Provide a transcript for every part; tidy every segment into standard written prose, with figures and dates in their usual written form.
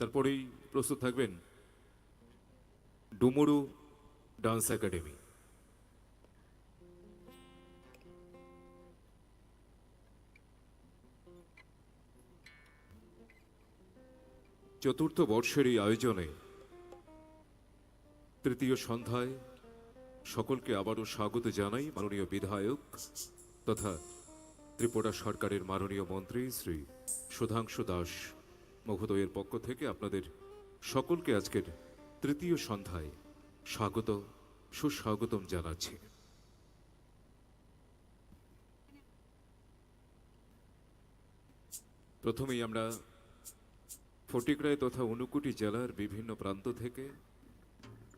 তারপরেই প্রস্তুত থাকবেন ডুমুরু ডান্স একাডেমি। চতুর্থ বর্ষের এই আয়োজনে তৃতীয় সন্ধ্যায় সকলকে আবারও স্বাগত জানাই মাননীয় বিধায়ক তথা ত্রিপুরা সরকারের মাননীয় মন্ত্রী শ্রী সুধাংশু দাস মহোদয়ের পক্ষ থেকে আপনাদের সকলকে আজকের তৃতীয় সন্ধ্যায় স্বাগত সুস্বাগতম জানাচ্ছি। প্রথমেই আমরা ফটিকরায় তথা ঊনকোটি জেলার বিভিন্ন প্রান্ত থেকে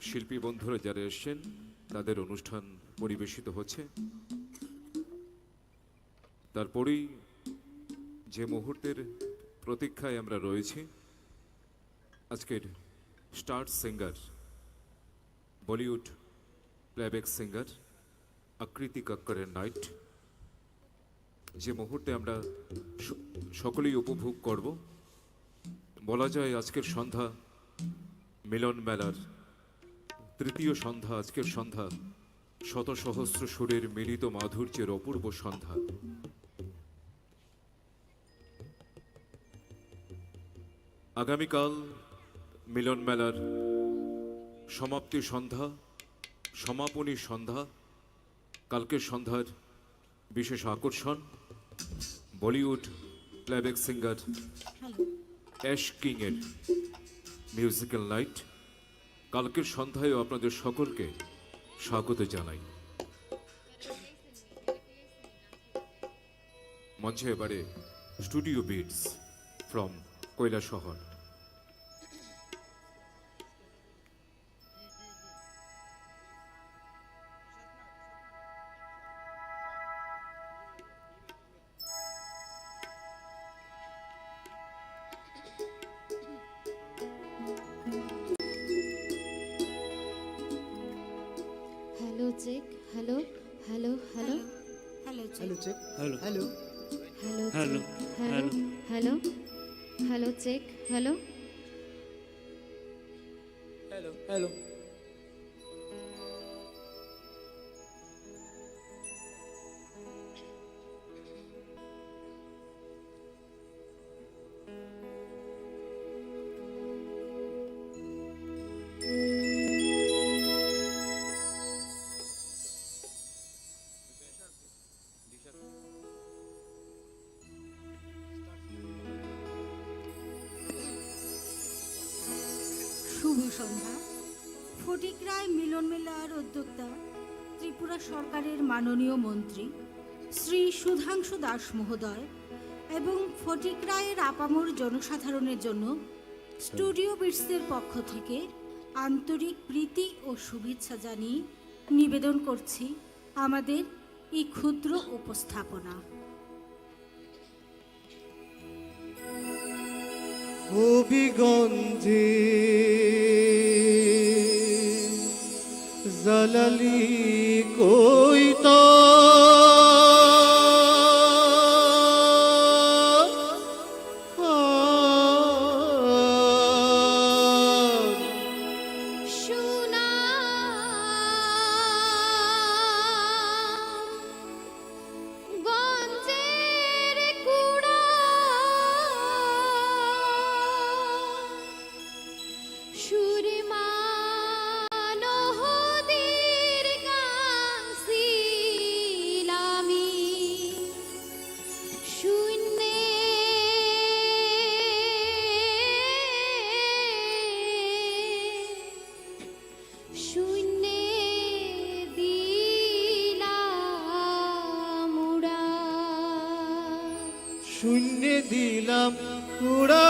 শিল্পী বন্ধুরা যারা এসছেন তাদের অনুষ্ঠান পরিবেশিত হচ্ছে। তারপরেই যে মুহূর্তের প্রতীক্ষায় আমরা রয়েছি, আজকের star singer Bollywood playback singer আকৃতি কাক্করের নাইট, যে মুহূর্তে আমরা সকলেই উপভোগ করব। বলা যায় আজকের সন্ধ্যা মিলন মেলার তৃতীয় সন্ধ্যা। আজকের সন্ধ্যা শত সহস্র সুরের মিলিত মাধুর্যের অপূর্ব সন্ধ্যা। আগামীকাল মিলন মেলার সমাপ্তি সন্ধ্যা, সমাপনী সন্ধ্যা। কালকের সন্ধ্যার বিশেষ আকর্ষণ Bollywood playback singer Ash King এর মিউজিক্যাল নাইট। কালকের সন্ধ্যায়ও আপনাদের সকলকে স্বাগত জানাই। মঞ্চে এবারে studio beats from Kailashahar. Hello check. Hello. Hello. Hello. Hello check. Hello check. Hello. Hello. Hello. Hello. Check. Hello. Hello. Hello check. Hello. Hello. Hello. শুভ সন্ধ্যা। ফটিকরায় মিলন মেলার উদ্যোক্তা ত্রিপুরা সরকারের মাননীয় মন্ত্রী শ্রী সুধাংশু দাস মহোদয় এবং ফটিকরায়ের আপামর জনসাধারণের জন্য স্টুডিও বিটসের পক্ষ থেকে আন্তরিক প্রীতি ও শুভেচ্ছা জানিয়ে নিবেদন করছি আমাদের এই ক্ষুদ্র উপস্থাপনা। হবিগঞ্জে জালালি কইতা শূন্যে দিলাম উড়া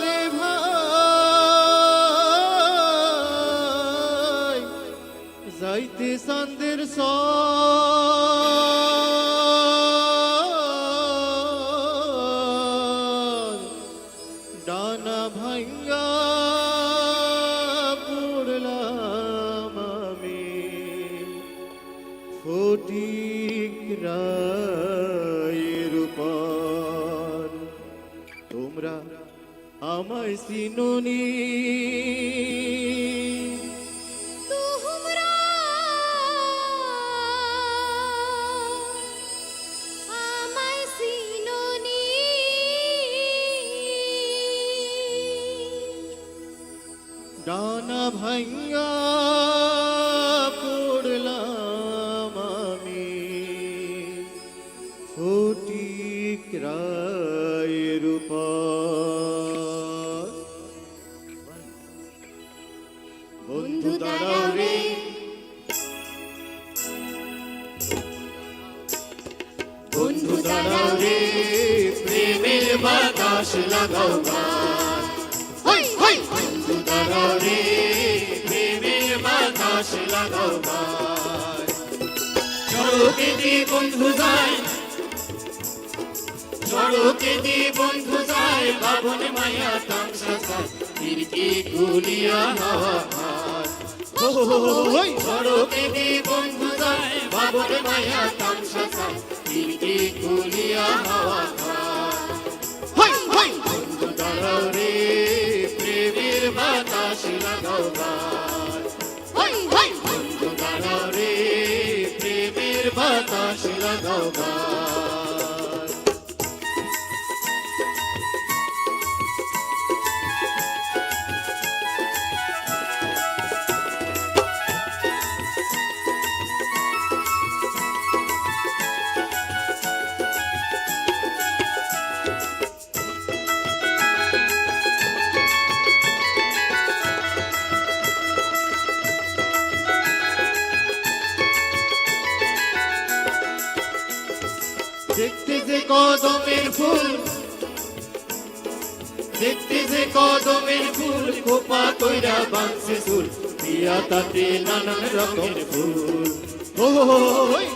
রে ভাই, যাইতে চাঁদের ডানা ভাঙ্গা পড়লাম আমি ফটিকরায়ের উপর। আমায় চিনুনি তোমরা আমায় চিনোনি ডানা ভাঙ্গা পড়লাম আমি ফটিক রায়ের উপর বন্ধু দাঁড়াও রে বন্ধু দাঁড়াও রে প্রেমের বাতাস লাগাও গান হই হই বন্ধু দাঁড়াও রে প্রেমের বাতাস লাগাও গান সড়কে দি বন্ধু যায় সড়কে দি বন্ধু যায় বাবন মায়া তামসা সায় খিড়কি খুলিয়া হাওয়া খায় হই সড়কে দি বন্ধু যায় বাবন মায়া তামসা সায় খিড়কি খুলিয়া হাওয়া খায় হই হই বন্ধু দাঁড়াও রে প্রেমের বাতাস লাগাও গান হই হই বন্ধু দাঁড়াও রে প্রেমের বাতাস লাগাও গান দেখতে যে কদমের ফুল দেখতে যে কদমের ফুল খোপা কইরা বাঁধছে চুল দিয়া তাতে নানান রকমের ফুল ও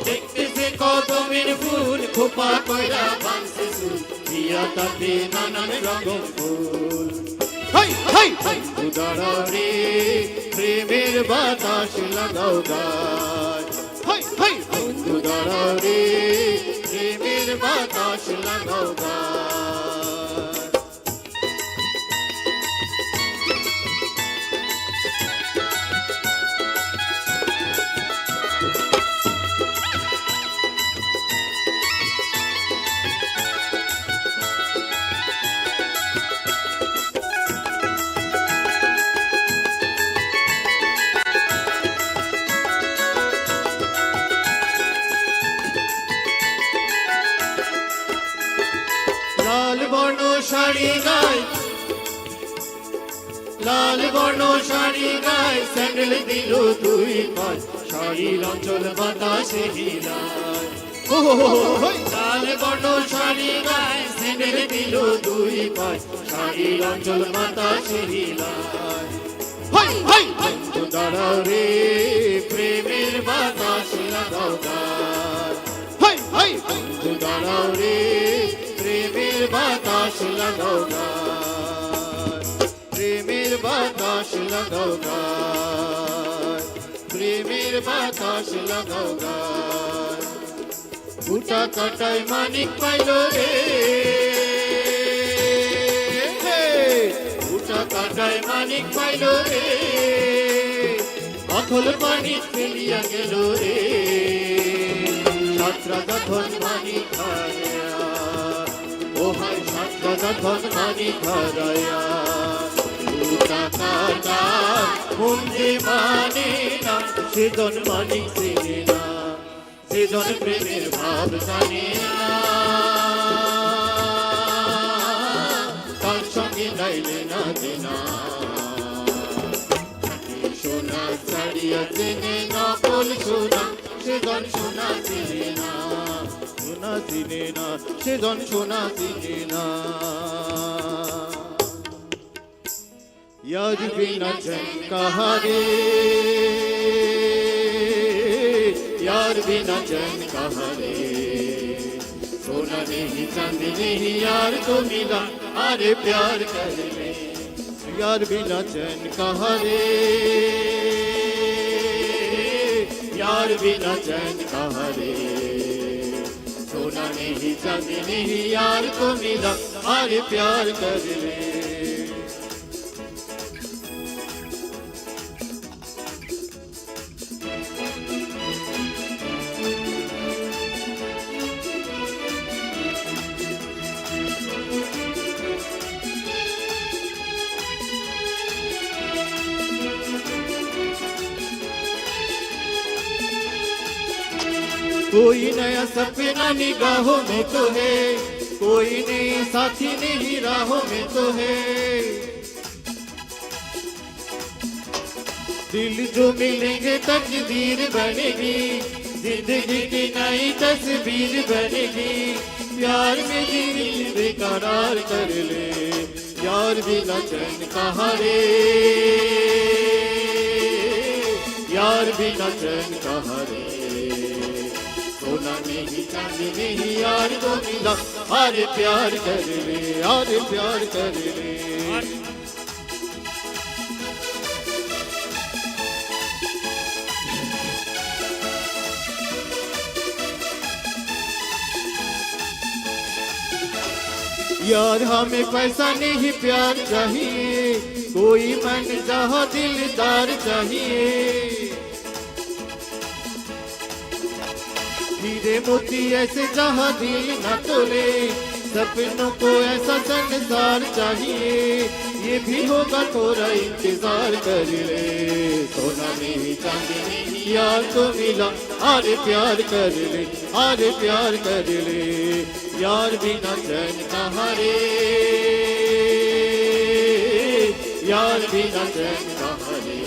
দেখতে যে কদমের ফুল খোপা কইরা বাঁধছে চুল দিয়া তাতে নানান রকম ফুল হাই হাই বন্ধু দাঁড়াও রে প্রেমের বাতাস লাগাও গান হাই হাই বন্ধু দাঁড়াও রে প্রেমের বাতাস লাগাও গান লাল বর্ণ শাড়ি গায় লাল বর্ণ শাড়ি গায় স্যান্ডেল দিল দুই পাঁচ শাড়ির অঞ্চল বাতাসে হিলায় লাল বর্ণ শাড়ি গায় স্যান্ডেল দিল দুই পাঁচ শাড়ির অঞ্চল বাতাসে হিলায় হাই হাই বন্ধু দাঁড়াও রে প্রেমের বাতাস লাগাও গান হাই হাই বন্ধু দাঁড়াও রে প্রেমের বাতাস লাগাও গান প্রেমের বাতাস লাগাও গান প্রেমের বাতাস লাগাও গান ফুটা কাটায় মানিক পাইল রে ফুটা কাটায় মানিক পাইল রে অথল পানি ফেলিয়া গেল রে সাতরা যখন মানিক হারায়া ও হায় সাতরা যখন মানিক হারায়া ফুটা কাটা মন্দির মানে না সেজন মানিক চেনে না সেজন প্রেমের ভাব জানে না তার সঙ্গে লাইলে না দেনা সোনা ছাড়িয়া জেনে নকল সোনা সেজন সোনা চিনে না সোনা চিনে না সেজন সোনা চিনে না यार बिना चैन कहाँ रे यार बिना चैन कहाँ रे सोना नहीं चांदी नहीं यार तो मिला अरे प्यार कर ले यार बिना चैन कहाँ रे यार बिना चैन कहाँ रे सोना नहीं चांदी नहीं यार को मिला अरे प्यार कर ले कोई नया सपना निगाहों में तो है कोई नए साथी नहीं राहों में तो है दिल जो मिलेंगे तकदीर बनेगी जिंदगी की नई तस्वीर बनेगी प्यार में दिल बेकरार कर ले यार बिना चैन कहाँ रे यार बिना चैन कहाँ रे सोना नहीं चांदी नहीं यार को मिला अरे प्यार कर ले अरे प्यार कर ले यार हमें पैसा नहीं प्यार चाहिए कोई मन जहाँ दिलदार चाहिए हीरे मोती ऐसे जहाँ दिल न तोले सपनों को ऐसा संसार चाहिए ये भी होगा थोड़ा इंतजार कर ले सोना नहीं चांदी नहीं यार को मिला अरे प्यार कर ले अरे प्यार कर ले यार बिना चैन कहाँ रे यार बिना चैन कहाँ रे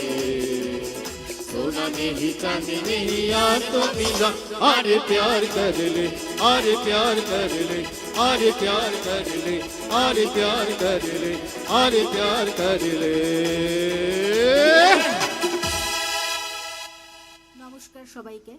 सोना नहीं चांदी नहीं यार तो मिला अरे प्यार कर ले अरे प्यार कर ले अरे प्यार कर ले अरे प्यार कर ले अरे प्यार कर ले নমস্কার সবাইকে।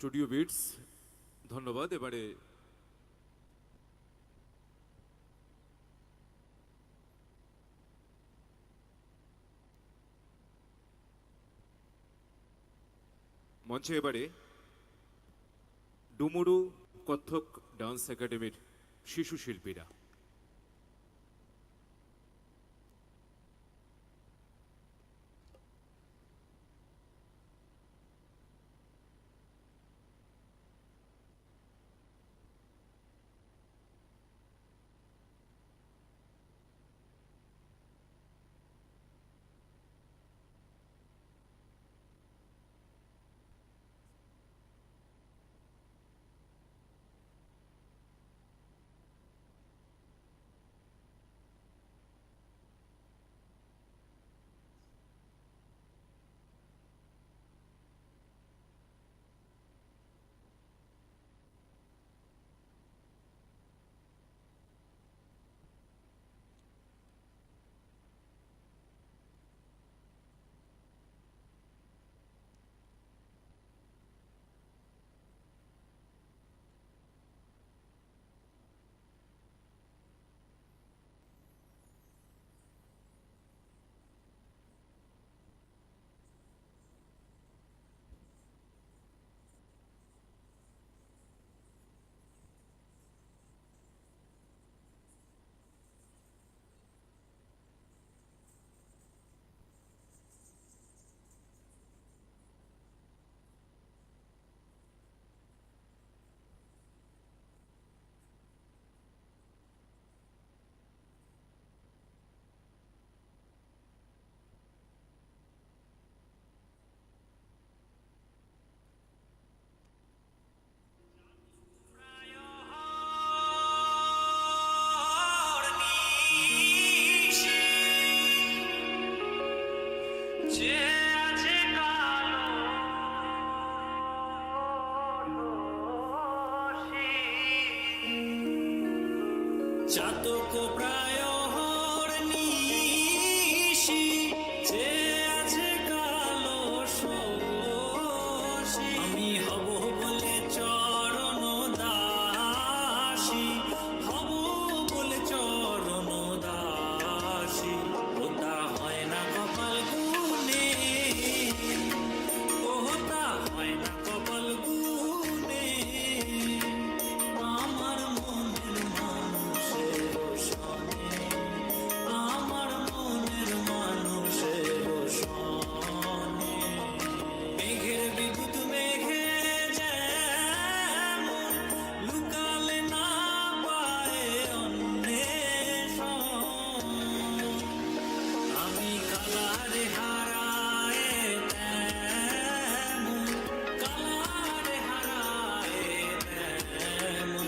স্টুডিও বিটস ধন্যবাদ। এবারে মঞ্চে এবারে ডুমুরু কত্থক ডান্স একাডেমির শিশু শিল্পীরা। চাতক প্রায় হরনিশি যে আছে কালো শোষী আমি হব বলে চরণ দাসী হব বলে চরণ দাসী ওটা হয় না কপাল গুনে ওটা হয় না কপাল গুনে আমার মনের মানুষের সনে আমার মনের মানুষের সনে মেঘের বিদ্যুৎ মেঘে যেমন লুকালে না পায় অন্বেষণ আমি কালারে হারায় তেমন কালারে হারায় তেমন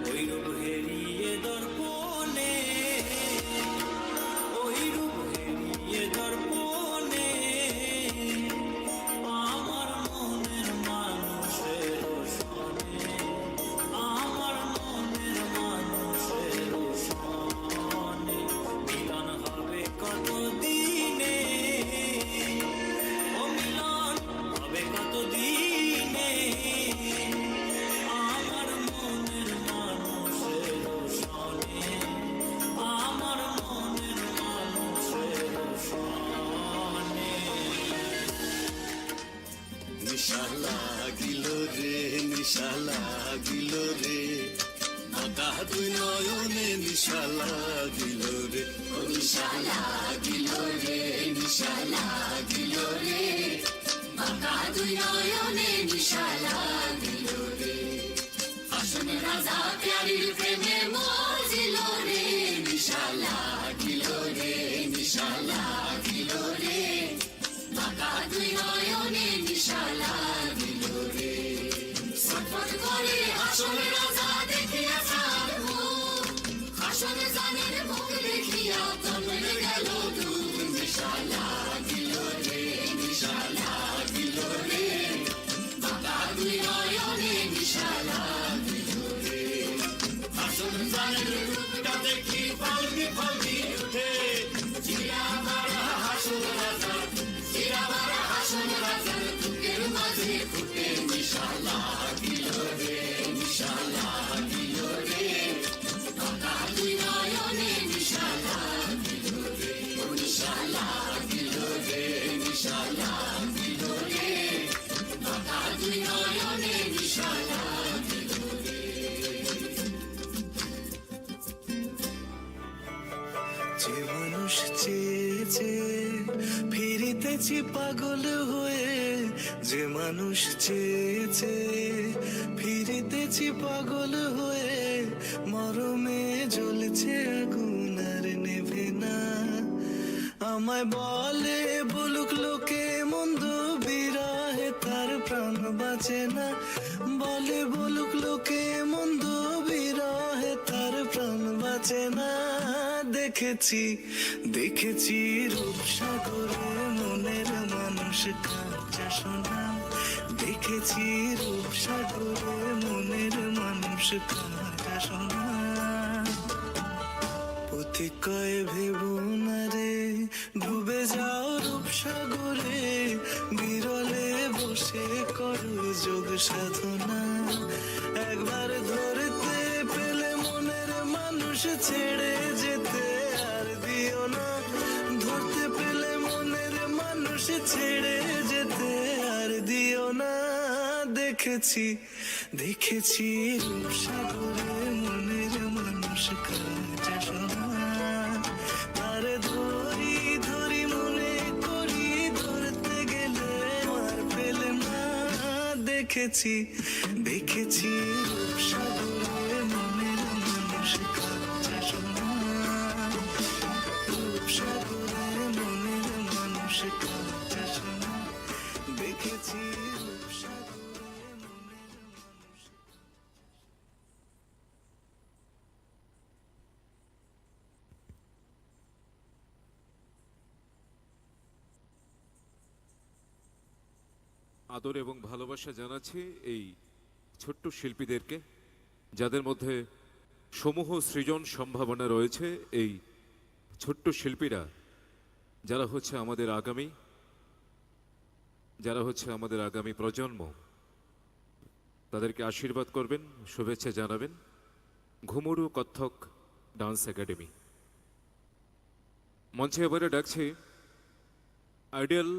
ওই রূপ হেরিয়ে দর্পণে ওই রূপ হেরিয়ে দর্পণে আমার মনের মানুষের সনে আমার মনের মানুষের সনে মিলন হবে কত দিনে ও মিলন হবে কত দিনে আমার মনের মানুষের সনে আমার মনের মানুষের সনে নিশা লাগিল রে নিশা লাগিল রে বাঁকা দুই নয়নে নিশা লাগিল রে ও নিশা লাগিল রে নিশা লাগিল রে বাঁকা দুই নয়নে নিশা লাগিল রে আসনে রাজা প্যারির প্রেমে মজিল রে নিশা লাগিল রে নিশা লাগিল রে বাঁকা দুই নয়নে নিশা লাগিল রে ছটফট করে আসনে রাজা দেখিয়া ছাড়বো আসনে জানের মুখ দেখিয়া তন্ময় গেল দূর নিশা লাগিল রে নিশা লাগিল রে বাঁকা দুই নয়নে নিশা লাগিল রে আসনে জানের রূপটা দেখি ফালকি ফালকি উঠে চিরা মারা হাসন রাজা চিরা মারা হাসন রাজার বুকের মাঝে ফুটে নিশা লাগিল রে নিশা লাগিল রে বাঁকা দুই নয়নে নিশা লাগিল রে ও নিশা লাগিল রে নিশা লাগিল রে বাঁকা দুই নয়নে নিশা লাগিল রে যে মানুষ চেয়েছে ফিরিতেছি পাগল হয়ে যে মানুষ চেয়েছে ফিরিতেছি পাগল হয়ে মরমে জ্বলছে আগুন আর নেভে না আমায় বলে বলুক লোকে মন্দ বিরহে তার প্রাণ বাঁচে না বলে বলুক লোকে মন্দ বিরহে তার প্রাণ বাঁচে না দেখেছি দেখেছি রূপসাগরে মনের মানুষ কাঁচা সোনা দেখেছি রূপসাগরে মনের মানুষ কাঁচা সোনা পথিক কয় ভেবো না রে ডুবে যাও রূপসাগরে বিরলে বসে করো যোগ সাধনা একবার ধরতে পেলে মনের মানুষ ছেড়ে যেতে আর দিও না ধরতে পেলে মনের মানুষ ছেড়ে যেতে আর দিও না দেখেছি দেখেছি রূপসাগরে মনের মানুষ কাঁচা সোনা আর ধরি ধরি মনে করি ধরতে গেলে আর পেলে না দেখেছি দেখেছি রূপসাগরে মনের মানুষ কাঁচা সোনা রূপসাগরে মনের মানুষ কাঁচা সোনা দেখেছি রূপসাগরে মনের মানুষ আদর এবং ভালোবাসা জানাচ্ছি এই ছোট্ট শিল্পীদেরকে, যাদের মধ্যে সমূহ সৃজন সম্ভাবনা রয়েছে এই ছোট্ট শিল্পীরা, যারা হচ্ছে আমাদের আগামী প্রজন্ম, তাদেরকে আশীর্বাদ করবেন, শুভেচ্ছা জানাবেন। ঘুমুরু কত্থক ডান্স একাডেমি মঞ্চে এবারে ডাকছি আইডিয়াল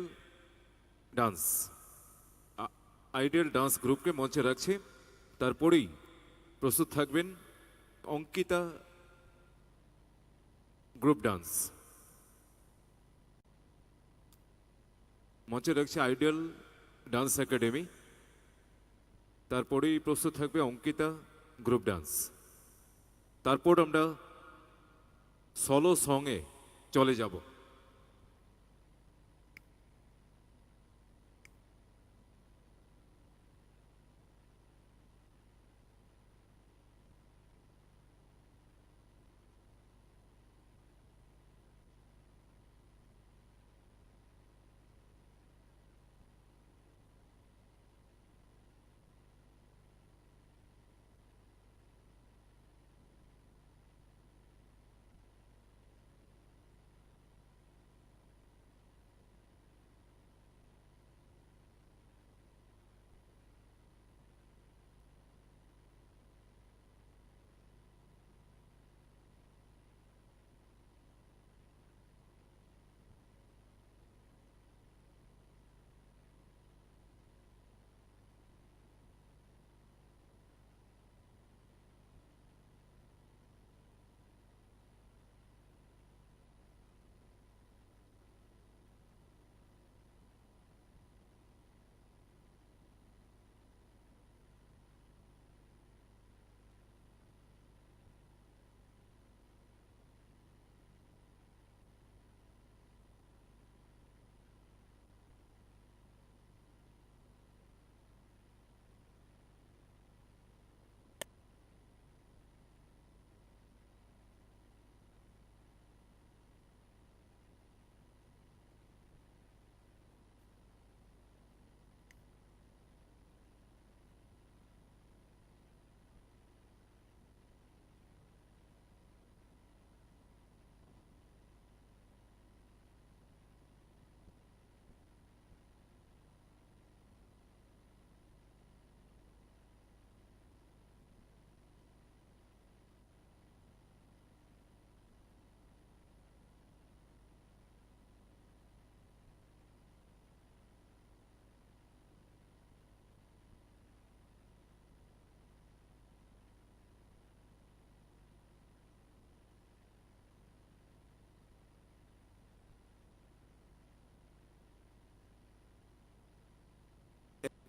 ডান্স গ্রুপকে মঞ্চে রাখছি। তারপরেই প্রস্তুত থাকবেন অঙ্কিতা গ্রুপ ডান্স। মঞ্চে রাখছে আইডিয়াল ডান্স একাডেমি, তারপরেই প্রস্তুত থাকবে অঙ্কিতা গ্রুপ ডান্স। তারপর আমরা সলো সঙ্গে চলে যাব।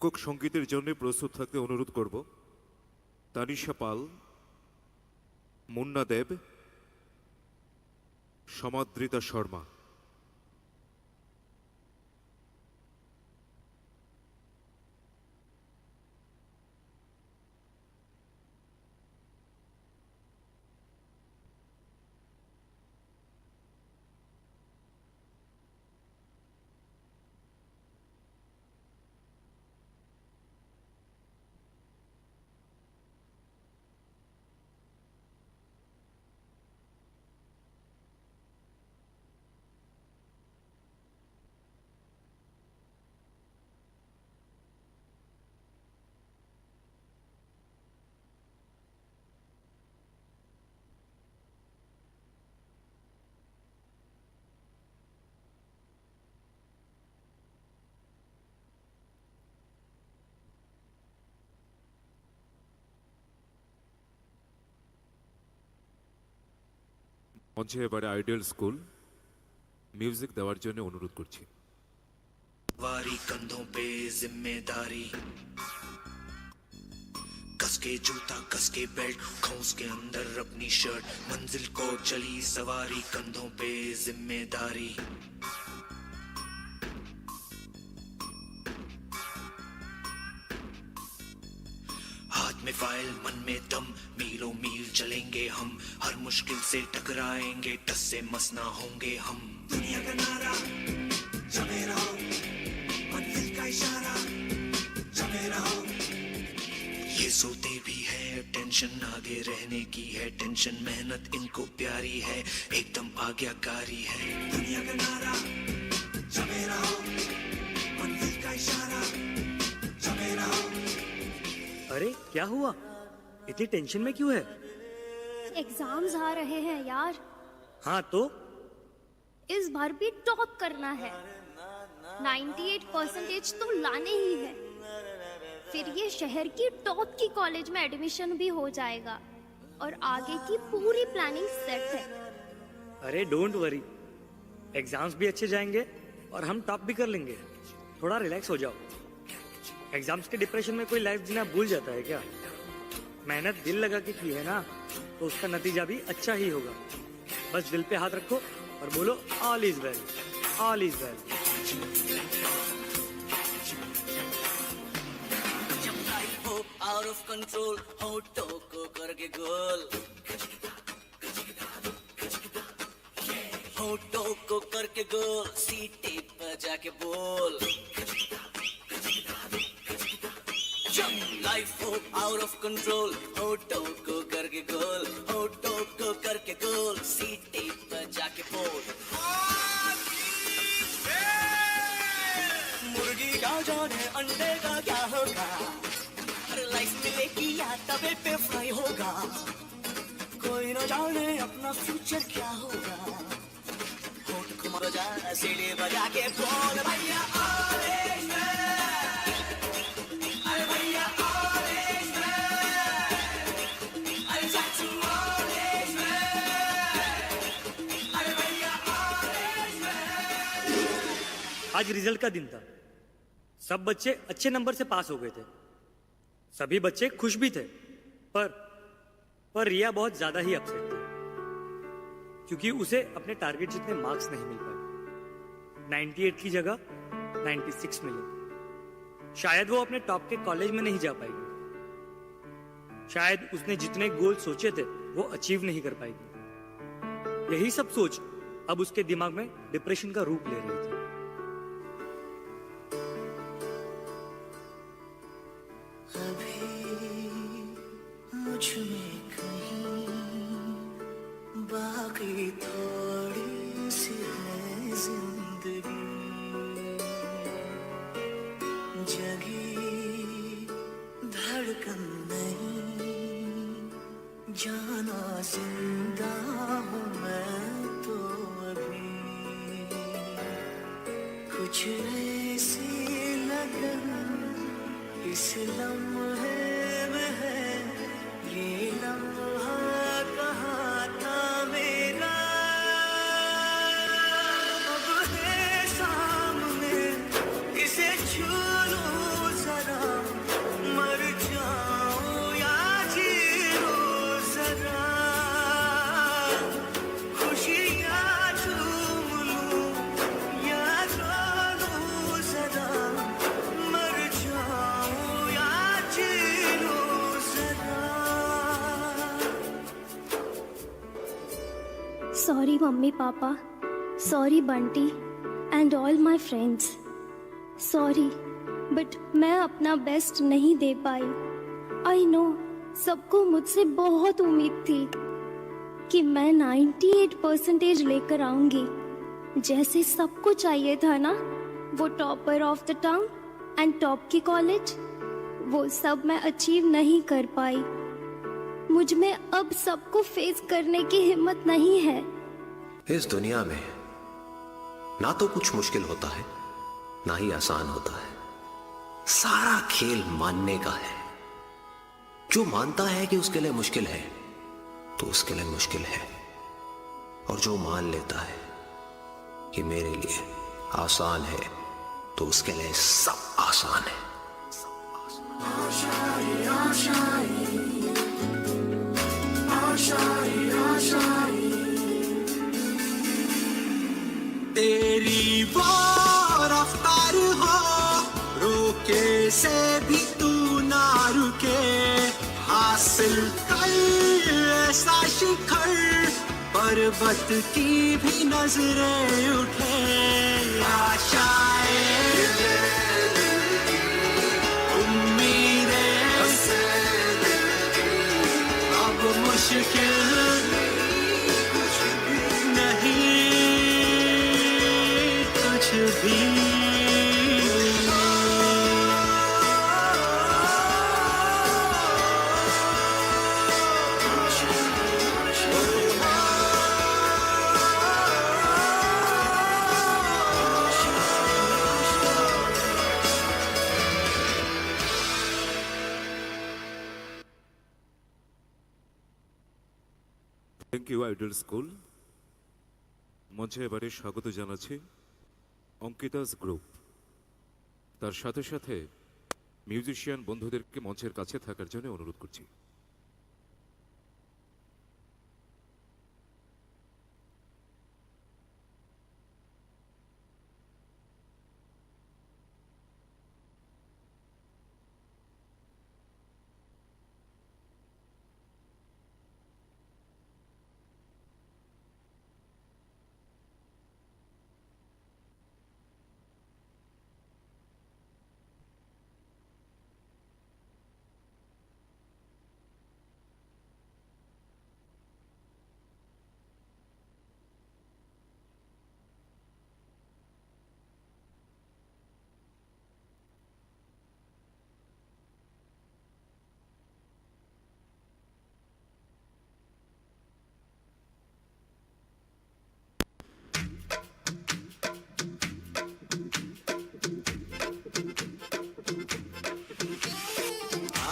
একক সঙ্গীতের জন্য প্রস্তুত থাকতে অনুরোধ করব তানিশা পাল, মুন্না দেব, সমাদৃতা শর্মা। মঞ্চে এবারে আইডিয়াল স্কুল মিউজিক দেওয়ার জন্য অনুরোধ করছি। वारी कंधों पे जिम्मेदारी, कस के जूता कस के बेल्ट, खौस के अंदर अपनी शर्ट, मंजिल को चली सवारी, कंधों पे जिम्मेदारी। हाथ में फाइल मन में दम, मीलों मील चलेंगे हम, हर मुश्किल से टकराएंगे, टस से मस ना होंगे हम। दुनिया का नारा जमे रहो, मंजिल का इशारा जमे रहो, ये सोते भी है टेंशन आगे रहने की है, टेंशन मेहनत इनको प्यारी है, एकदम आज्ञाकारी है। दुनिया का नारा जमे रहो, मंजिल का इशारा जमे रहो। अरे क्या हुआ, इतनी टेंशन में क्यों है? एग्जाम्स आ रहे हैं यार, हाँ तो इस बार भी टॉप करना है। 98% तो लाने ही है, फिर ये शहर की टॉप की कॉलेज में एडमिशन भी हो जाएगा और आगे की पूरी प्लानिंग सेट है। अरे डोंट वरी, एग्जाम्स भी अच्छे जाएंगे और हम टॉप भी कर लेंगे। थोड़ा रिलैक्स हो जाओ। एग्जाम्स के डिप्रेशन में कोई लाइफ जीना भूल जाता है क्या? मेहनत दिल लगा के की है ना, तो उसका नतीजा भी अच्छा ही होगा। बस दिल पे हाथ रखो और बोलो all is well, all is well. जब लाइफ हो आउट ऑफ कंट्रोल, होठों को करके गोल, होठों को करके गोल, सीटी पर जाके बोल। जब लाइफ हो आउट ऑफ कंट्रोल, होठों को करके गोल, होठों को करके गोल, सीटी पर जाके बोल। मुर्गी क्या जाने अंडे का क्या होगा, हर लाइफ मिलेगी या तवे पे फ्राई होगा। कोई न जाने अपना फ्यूचर क्या होगा। होठ घुमा बजा, सीढ़ी बजा के बोल भैया ऑरेंज मैन, अरे भैया ऑरेंज मैन, अरे चाचू ऑरेंज मैन, अरे भैया ऑरेंज मैन। आज रिजल्ट का दिन था। सब बच्चे अच्छे नंबर से पास हो गए थे, सभी बच्चे खुश भी थे, पर रिया बहुत ज्यादा ही अपसेट थी क्योंकि उसे अपने टारगेट जितने मार्क्स नहीं मिल पाए। 98 की जगह 96 मिले। शायद वो अपने टॉप के कॉलेज में नहीं जा पाएगी, शायद उसने जितने गोल सोचे थे वो अचीव नहीं कर पाएगी। यही सब सोच अब उसके दिमाग में डिप्रेशन का रूप ले रही थी। मुझ में कहीं बाकी थोड़ी सी है जिंदगी, जगी धड़कन नहीं, जाना जिंदा हूँ मैं तो अभी। कुछ ऐसी लगन इस लम्हे में है, ये लम्हा कहाँ था मेरा, अब है सामने, इसे छू लूं जरा, मर जाऊं या जी लूं जरा, खुशियाँ झूम लूं या रो लूं जरा, मर जाऊं या जी लूं जरा। Sorry mummy papa, sorry Bunty and all my friends, sorry but मैं अपना बेस्ट नहीं दे पाई। आई नो सबको मुझसे बहुत उम्मीद थी कि मैं 98% लेकर आऊंगी, जैसे सबको चाहिए था ना, वो topper of the town and top की कॉलेज। वो सब मैं अचीव नहीं कर पाई। मुझ में अब सबको फेस करने की हिम्मत नहीं है। इस दुनिया में ना तो कुछ मुश्किल होता है, ना ही आसान होता है। सारा खेल मानने का है। जो मानता है कि उसके लिए मुश्किल है तो उसके लिए मुश्किल है, और जो मान लेता है कि मेरे लिए आसान है तो उसके लिए सब आसान है। तेरी वो रफ्तार हो, रोके से भी तू ना रुके, हासिल कर ऐसा शिखर, पर्वत की भी नजरें उठे। आशाएं उम्मीदें मुश्किल नहीं कुछ भी থ্যাংক ইউ আইডল স্কুল। মঞ্চে এবারে স্বাগত জানাচ্ছি অঙ্কিতাস গ্রুপ। তার সাথে সাথে মিউজিশিয়ান বন্ধুদেরকে মঞ্চের কাছে থাকার জন্য অনুরোধ করছি।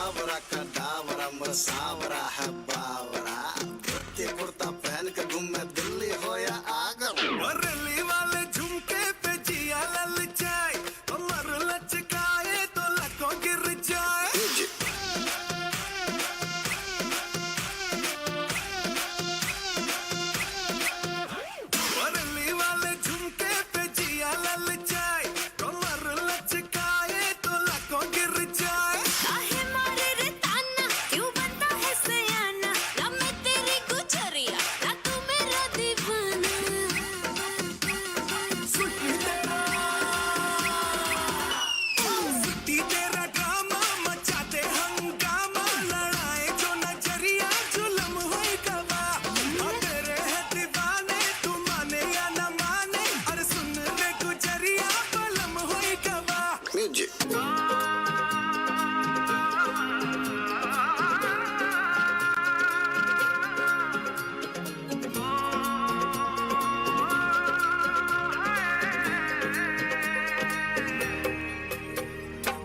आवरा का डावरा मसावरा है बावरा, धोती कुर्ता पहन के घूमे दिल्ली हो या आगरा। रली वाले झुमके पे जिया ललचाए, कमर लचकाए तो लको गिर जाए। रली वाले झुमके पे जिया ललचाए, कमर लचकाए तो लको गिर जाए। काहे मारे रे ताना, क्यों बनता है सयाना? ना मैं तेरी गुजरिया, ना तू मेरा दीवाना। सुट्टी तेरा ड्रामा मचा दे हंगामा, लड़ाए जो नजरिया जुलम होई गवा। हाँ तेरे है दीवाने, तू माने या न माने, अरे सुन ले गुजरिया बलम होई गवा। म्यूजिक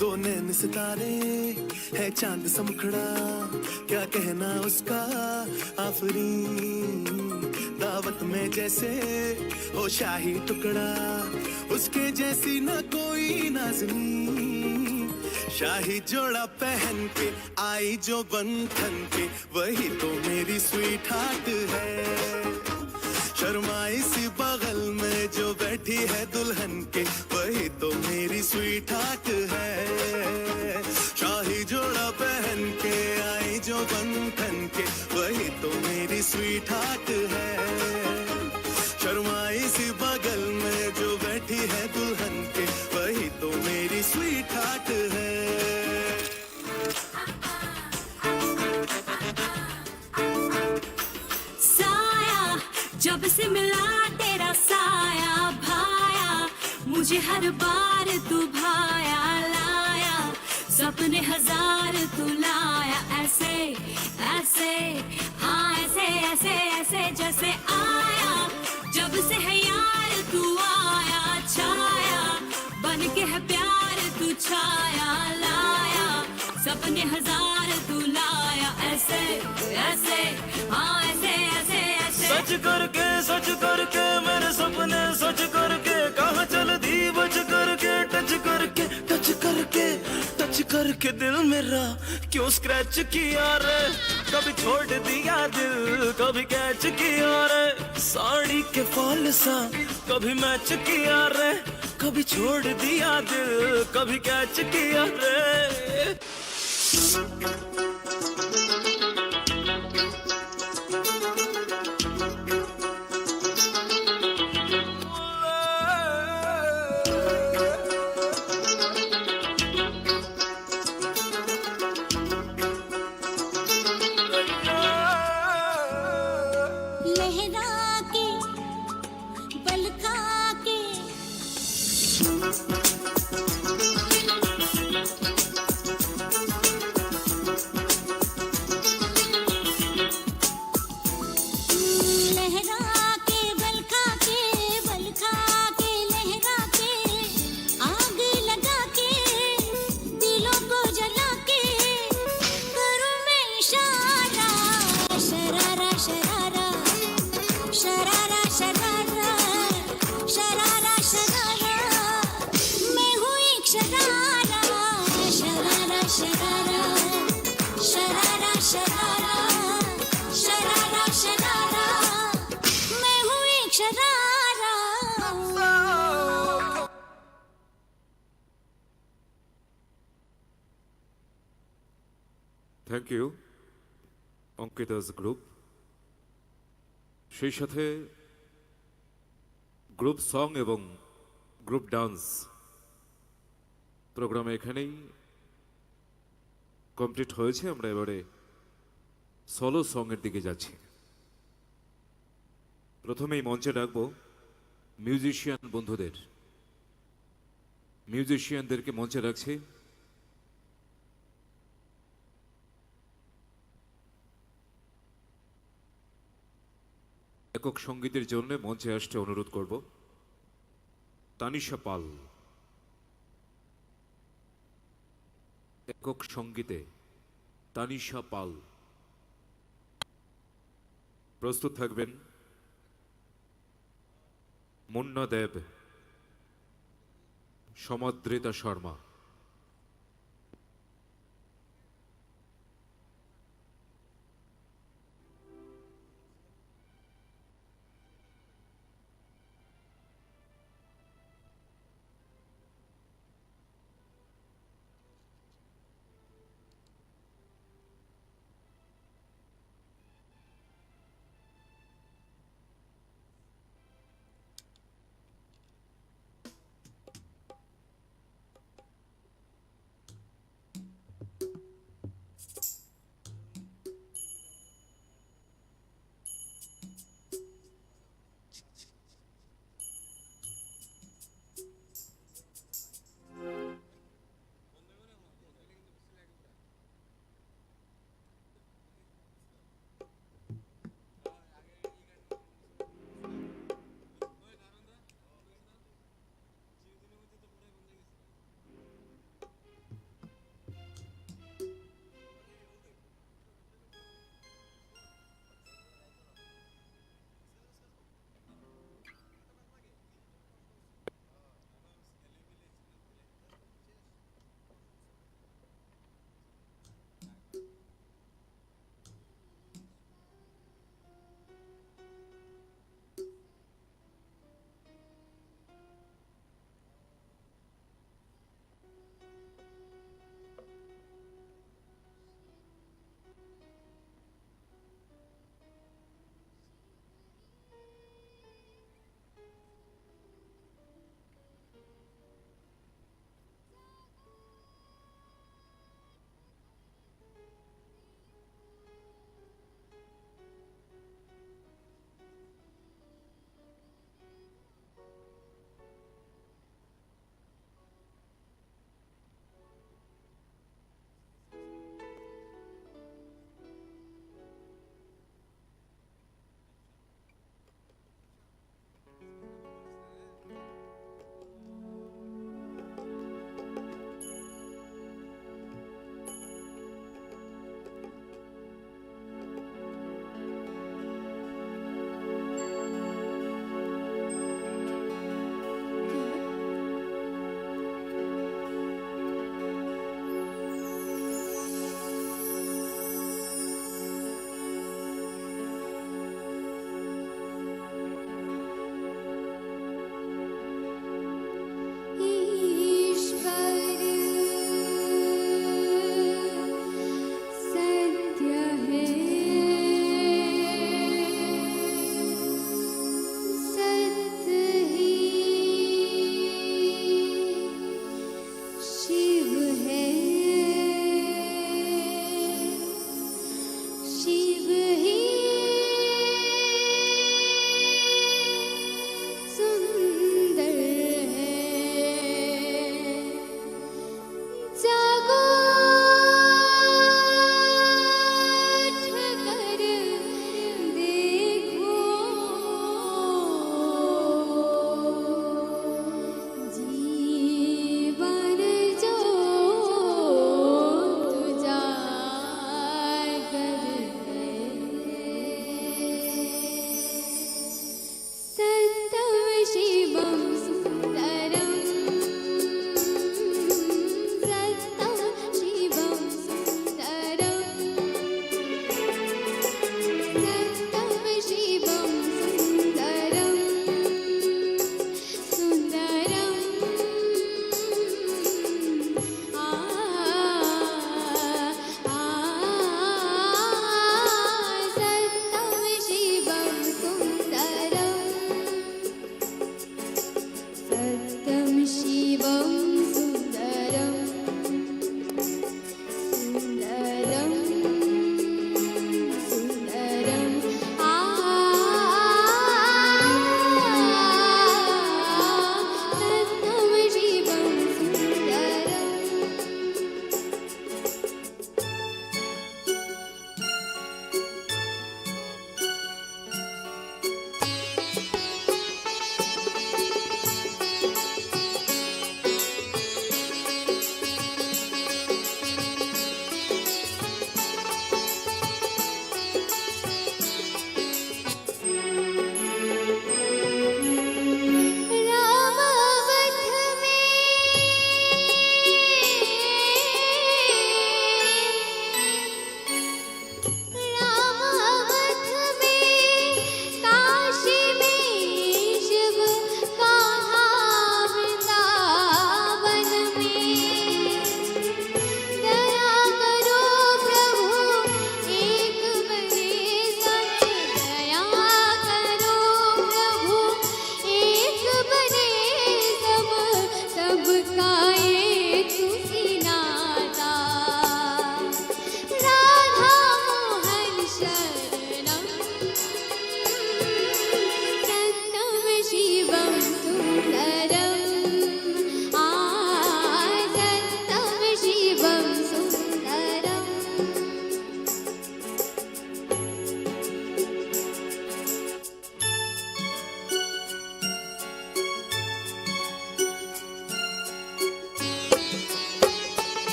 दो नैन सितारे है चांद सा मुखड़ा, क्या कहना उसका आफरी। दावत में जैसे हो शाही टुकड़ा, उसके जैसी न कोई नाज़नी। शाही जोड़ा पहन के आई जो बंधन के, वही तो मेरी स्वीट हार्ट है। शर्माई सी बगल में जो बैठी है दुल्हन के, वही तो मेरी स्वीट हार्ट है। शाही जोड़ा पहन के आई जो बंधन के, वही तो मेरी स्वीट हार्ट है। शर्माई सी बगल में जो बैठी है दुल्हन के, वही तो मेरी स्वीट हार्ट है। साया जब से मिला तेरा साया भाया, मुझे हर बार तू भाया लाया। सपने हजार तू लाया, ऐसे ऐसे हाँ ऐसे ऐसे ऐसे जैसे आया। जब से है यार तू आया छाया, बन के है प्यार तू छाया लाया। सपने हजार तू लाया, ऐसे ऐसे हाँ ऐसे ऐसे ऐसे। सच करके मेरे सपने सच करके, कहाँ चल दी बच करके, टच करके टच करके टच करके दिल मेरा क्यों स्क्रैच किया रे। कभी छोड़ दिया दिल, कभी कैच किया रे। साड़ी के फॉल सा कभी मैच किया रे, कभी छोड़ दिया दिल, कभी कैच किया रे। शरारा शरारा शरारा शरारा शरारा मैं हूँ एक शरारा शरारा शरारा शरारा शरारा शरारा शरारा मैं हूँ एक शरारा থ্যাংক ইউ অঙ্কিতাস গ্রুপ। সেই সাথে গ্রুপ সং এবং গ্রুপ ডান্স প্রোগ্রাম এখানেই কমপ্লিট হয়েছে। আমরা এবারে সলো সঙের দিকে যাচ্ছি। প্রথমেই মঞ্চে ডাকবো মিউজিশিয়ান বন্ধুদের। মিউজিশিয়ানদেরকে মঞ্চে রাখছি। একক সঙ্গীতের জন্য মঞ্চে আসতে অনুরোধ করব তানিশা পাল। একক সঙ্গীতে তানিশা পাল। প্রস্তুত থাকবেন মুন্না দেব, সমাদ্রিতা শর্মা।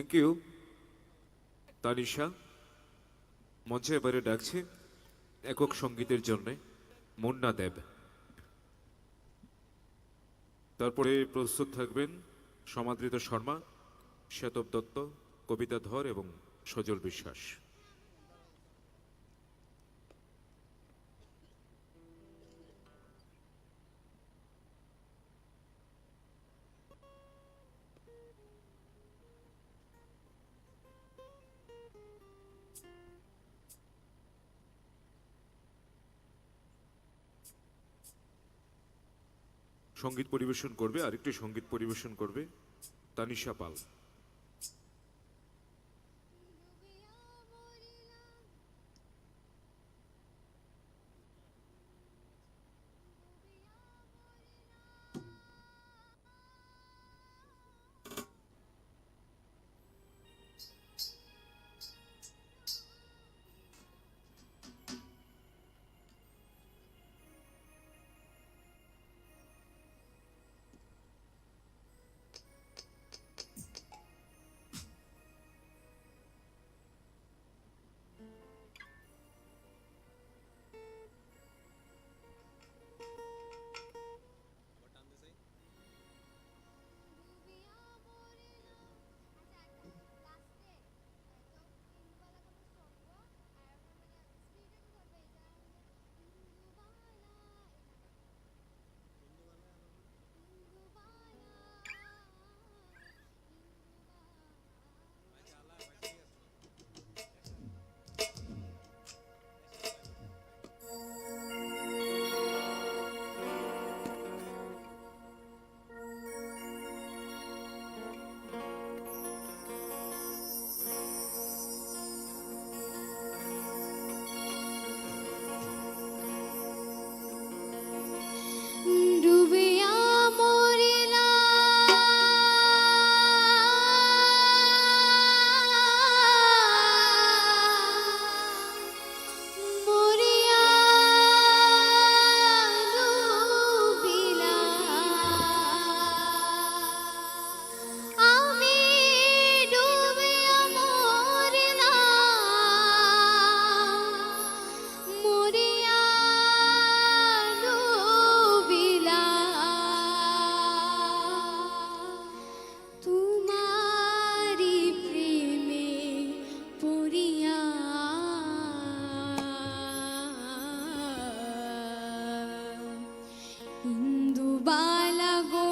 Thank you. তানিশা মঞ্চে এবারে ডাকছে একক সঙ্গীতের জন্য মুন্না দেব। তারপরে প্রস্তুত থাকবেন সমাদৃত শর্মা, শ্বেতব দত্ত, কবিতা ধর এবং সজল বিশ্বাস। সঙ্গীত পরিবেশন করবে, আরেকটি সঙ্গীত পরিবেশন করবে তানিশা পাল। ইন্দুবালা গো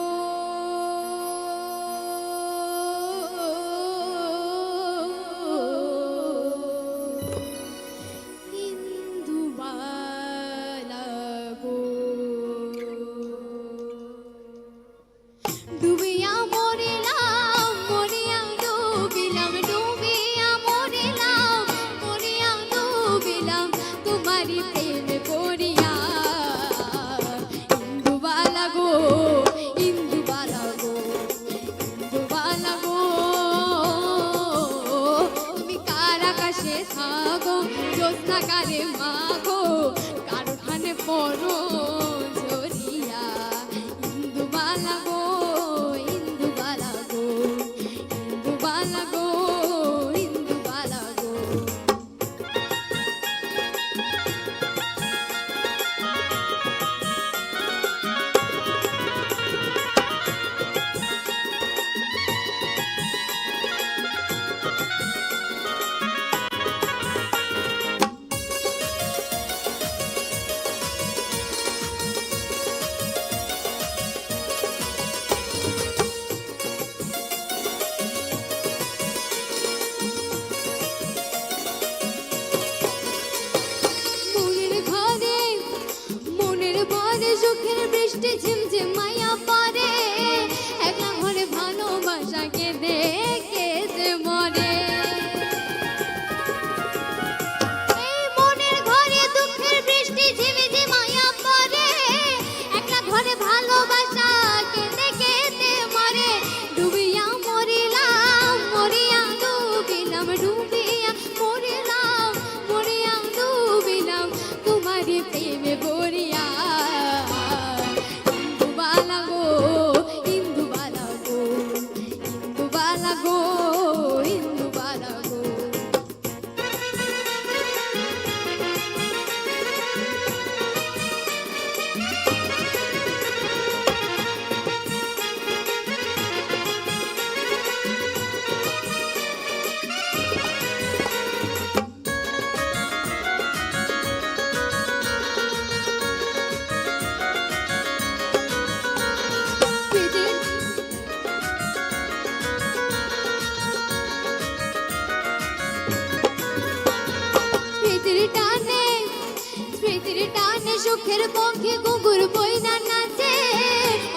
স্মৃতির টানে সুখের পক্ষে কুকুর বইনা নাচে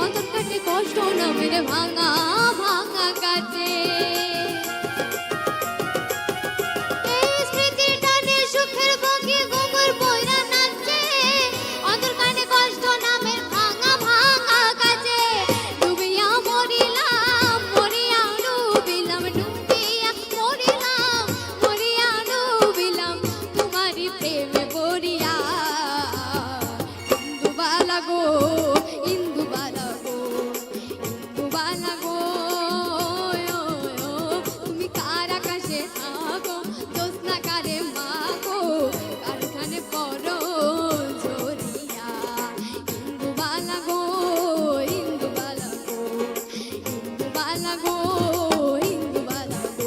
অন্তর কাটে কষ্ট নামের ভাঙা ভাঙা কাটে এই স্মৃতির টানে সুখের পক্ষে কুকুর বইনা নাচে অন্তর কাটে কষ্ট নামের ভাঙা ভাঙা কাটে ডুবিয়া মরিলাম মরিয়া ডুবিলাম ডুবিয়া মরিলাম মরিয়া ডুবিলাম তোমারই প্রেমে পড়িয়া ইন্দুবালা গো ইন্দুবালা গো ইন্দুবালা গো তুমি কার আকাশে থাকো জ্যোৎস্না কারে মাগো কারখানে পড়ো ঝরিয়া ইন্দুবালা গো ইন্দুবালা গো ইন্দুবালা গো ইন্দুবালা গো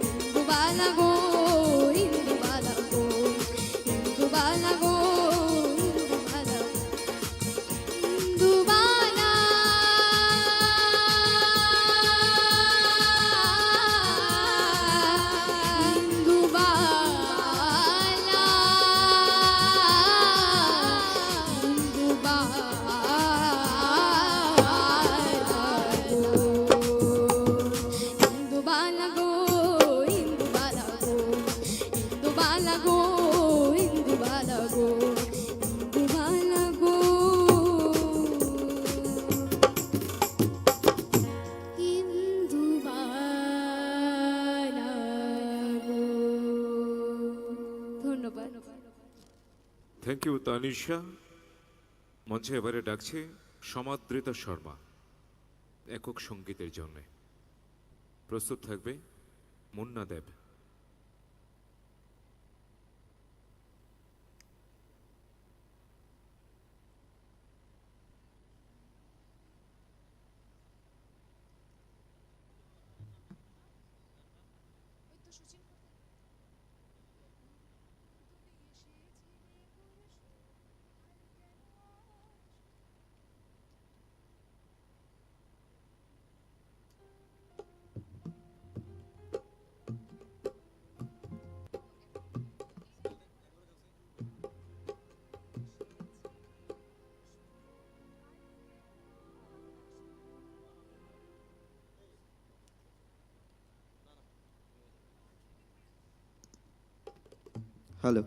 ইন্দুবালা গো ইন্দুবালা গো ইন্দুবালা গো ইন্দুবালা ইন্দুবালা গো ইন্দুবালা গো ইন্দুবালা গো ইন্দুবালা গো ইন্দুবালা গো ইন্দুবালা গো ধন্যবাদ থ্যাংক ইউ তানিশা। মঞ্চে এবারে ডাকছে সমাদৃতা শর্মা একক সঙ্গীতের জন্য। প্রস্তুত থাকবে মুন্না দেব। হ্যালো,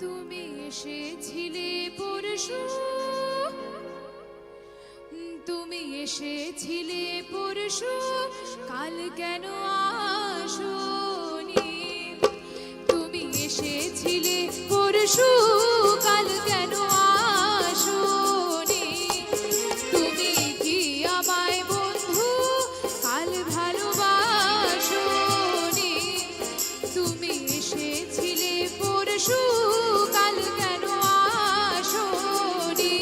তুমি এসেছিলে পরশু তুমি এসেছিলে পরশু কাল কেন আসোনি তুমি এসেছিলে পরশু কাল কেন আসোনি তুমি কি আমায় বন্ধু কাল ভালোবাসোনি তুমি এসেছিলে পরশু কাল কেন আসোনি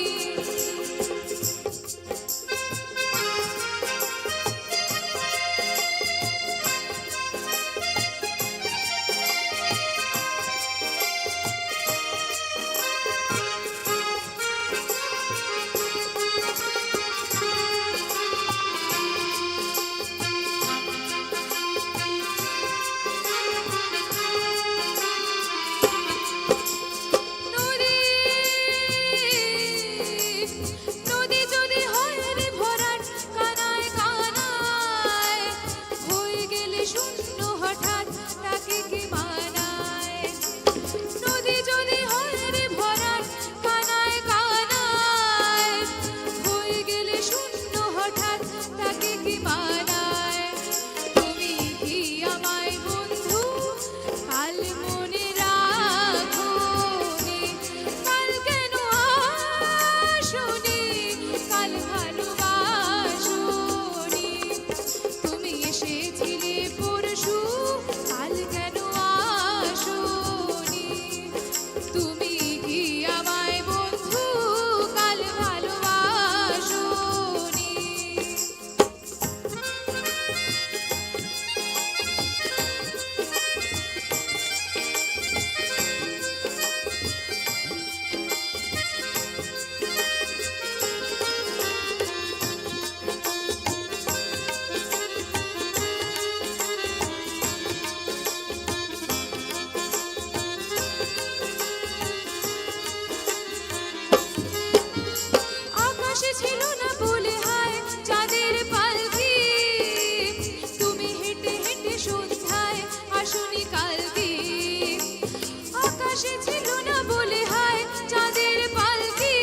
এসেছিল না বলে হায় চাঁদের পালকি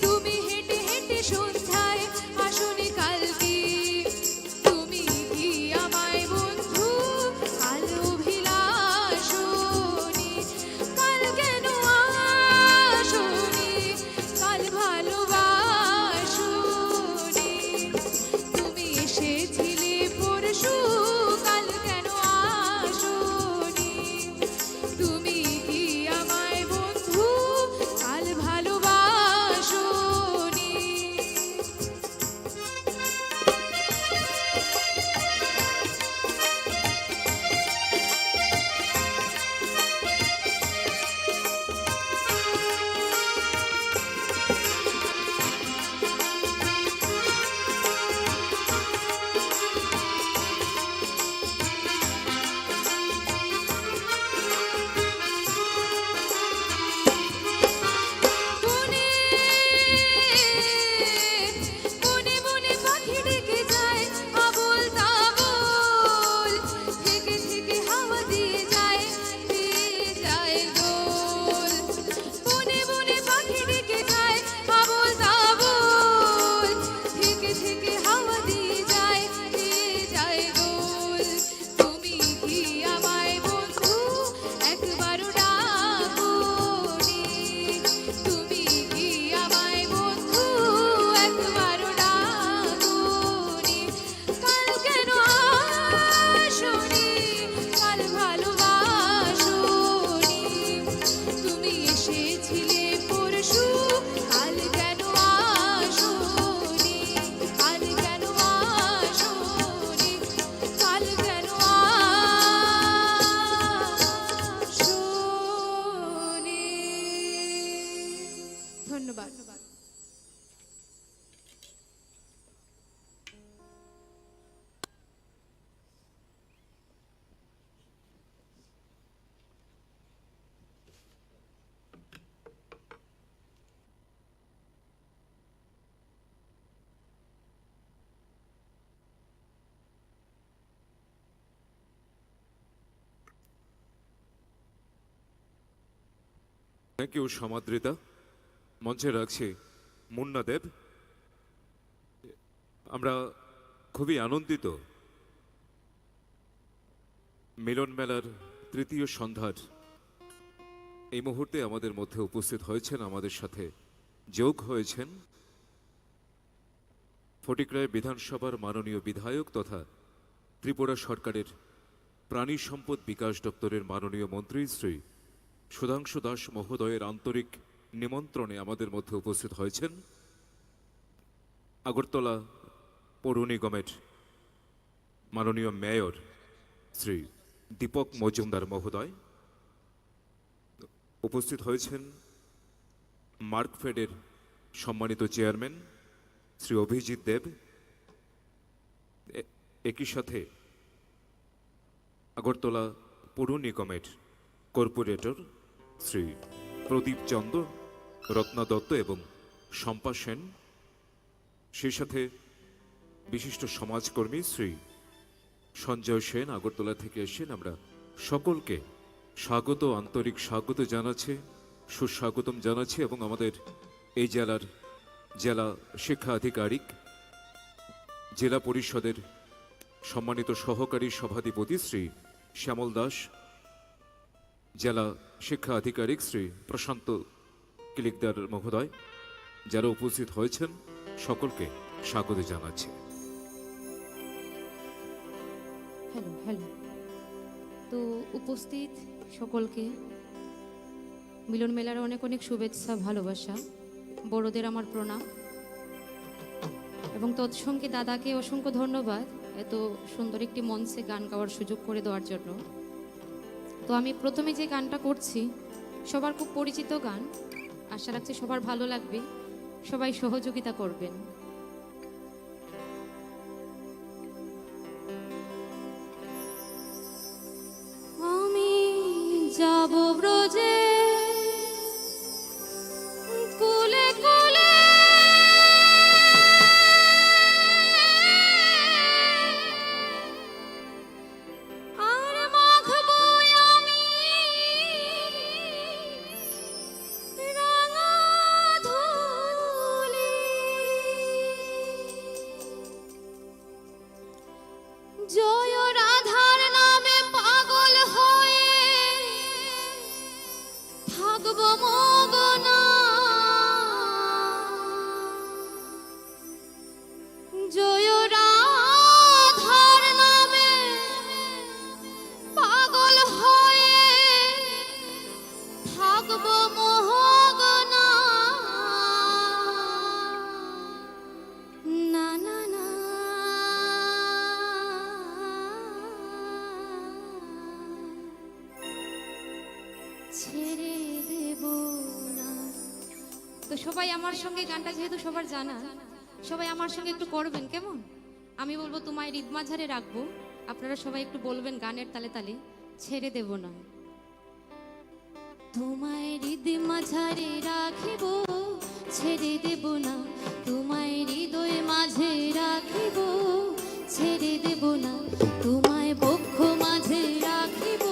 তুমি হেঁটে হেঁটে সন্ধ্যায় আসনি কালকি তুমি কি আমায় বন্ধু কাল অভিলাষণী কাল কেন আসনি কাল ভালোবাসনি তুমি এসেছিলে পরশু কাল কেন আসনি তুমি কি আমায় বন্ধু কাল ভালোবাসনি বনে বনে বনে পাখি ডেকে যায় আবোল তাবোল থেকে থেকে হাওয়া দিয়ে যায় দোল বনে বনে পাখি ডেকে যায় আবোল তাবোল থেকে থেকে হাওয়া দিয়ে যায় দোল তুমি কি আমায় বন্ধু একবারও ডাকোনি তুমি কি আমায় বন্ধু একবারও ডাকোনি কাল কেন আসনি কাল ভালোবাসনি তুমি এসেছিলে পরশু কাল কেন আসনি কাল কেন আসনি কাল কেন আসনি ধন্যবাদ থ্যাংক ইউ সমাদৃতা। মঞ্চে রাখছি মুন্না দেব। আমরা খুবই আনন্দিত মিলন মেলার তৃতীয় সন্ধ্যার এই মুহূর্তে আমাদের মধ্যে উপস্থিত হয়েছেন, আমাদের সাথে যোগ হয়েছেন ফটিকরায় বিধানসভার মাননীয় বিধায়ক তথা ত্রিপুরা সরকারের প্রাণী সম্পদ বিকাশ দপ্তরের মাননীয় মন্ত্রী শ্রী সুধাংশু দাস মহোদয়ের আন্তরিক নিমন্ত্রণে আমাদের মধ্যে উপস্থিত হয়েছেন আগরতলা পৌর নিগমের মাননীয় মেয়র শ্রী দীপক মজুমদার মহোদয়, উপস্থিত হয়েছেন মার্কফেডের সম্মানিত চেয়ারম্যান শ্রী অভিজিৎ দেব, একই সাথে আগরতলা পৌর নিগমের কর্পোরেটর শ্রী প্রদীপ চন্দ্র, রত্না দত্ত এবং শম্পা সেন, সেই সাথে বিশিষ্ট সমাজকর্মী শ্রী সঞ্জয় সেন আগরতলা থেকে এসেছেন। আমরা সকলকে স্বাগত, আন্তরিক স্বাগত জানাচ্ছি, সুস্বাগতম জানাচ্ছি এবং আমাদের এই জেলার জেলা শিক্ষা আধিকারিক, জেলা পরিষদের সম্মানিত সহকারী সভাধিপতি শ্রী শ্যামল দাস, জেলা শিক্ষা আধিকারিক শ্রী প্রশান্ত কিলিকদার মহোদয়, যারা উপস্থিত হয়েছেন সকলকে স্বাগত জানাচ্ছি। হ্যালো হ্যালো তো উপস্থিত সকলকে মিলন মেলার অনেক অনেক শুভেচ্ছা, ভালোবাসা, বড়দের আমার প্রণাম এবং তৎসঙ্গে দাদাকে অসংখ্য ধন্যবাদ এত সুন্দর একটি মঞ্চে গান গাওয়ার সুযোগ করে দেওয়ার জন্য। তো আমি প্রথমে যে গানটা করছি সবার খুব পরিচিত গান, আশা রাখছি সবার ভালো লাগবে, সবাই সহযোগিতা করবেন। আমি যাব ব্রজে কুলে কুলে আর মাখবো আমি থাকবো মগনা জয় রাধার নামে পাগল হয়ে থাকবো মহগনা না না না ছেড়ে দেব না। তো সবাই আমার সঙ্গে গানটা যেহেতু সবার জানা, সবাই আমার সঙ্গে একটু করবেন কেমন? আমি বলবো তোমায় হৃদ মাঝারে রাখবো, আপনারা সবাই একটু বলবেন গানের তালে তালে, ছেড়ে দেব না। তোমায় হৃদ মাঝারে রাখিব, ছেড়ে দেব না। তোমায় হৃদয় মাঝে রাখিব, ছেড়ে দেব না। তোমায় বক্ষ মাঝে রাখিব,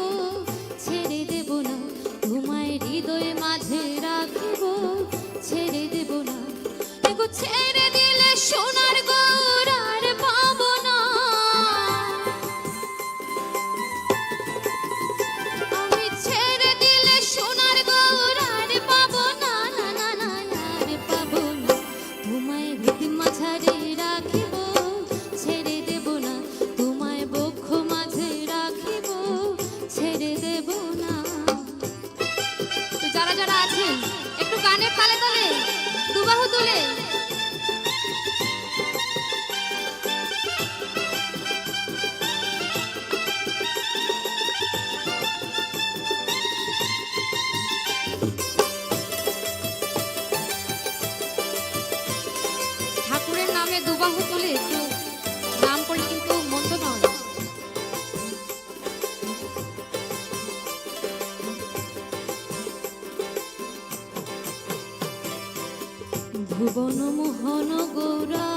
ছেড়ে দেব না। তোমায় হৃদয় মাঝে রাখিব, ছেড়ে দেব না। এগো ছেড়ে দিলে সোনার গৌর আর পাবো না। আমি ছেড়ে দিলে সোনার গৌর আর পাবো না, না না না আর পাবো না। তোমায় হৃদ মাঝারে রাখিব, ছেড়ে দেব না। তোমায় বক্ষ মাঝে রাখিব, ছেড়ে দেব না। তো যারা যারা আছেন একটু গানের তালে তালে দুবাহু তুলে ঠাকুরের নামে দুবাহু তুলে একটু নাম করলে কিন্তু মন্দ নয়। ভুবন মোহন গৌরা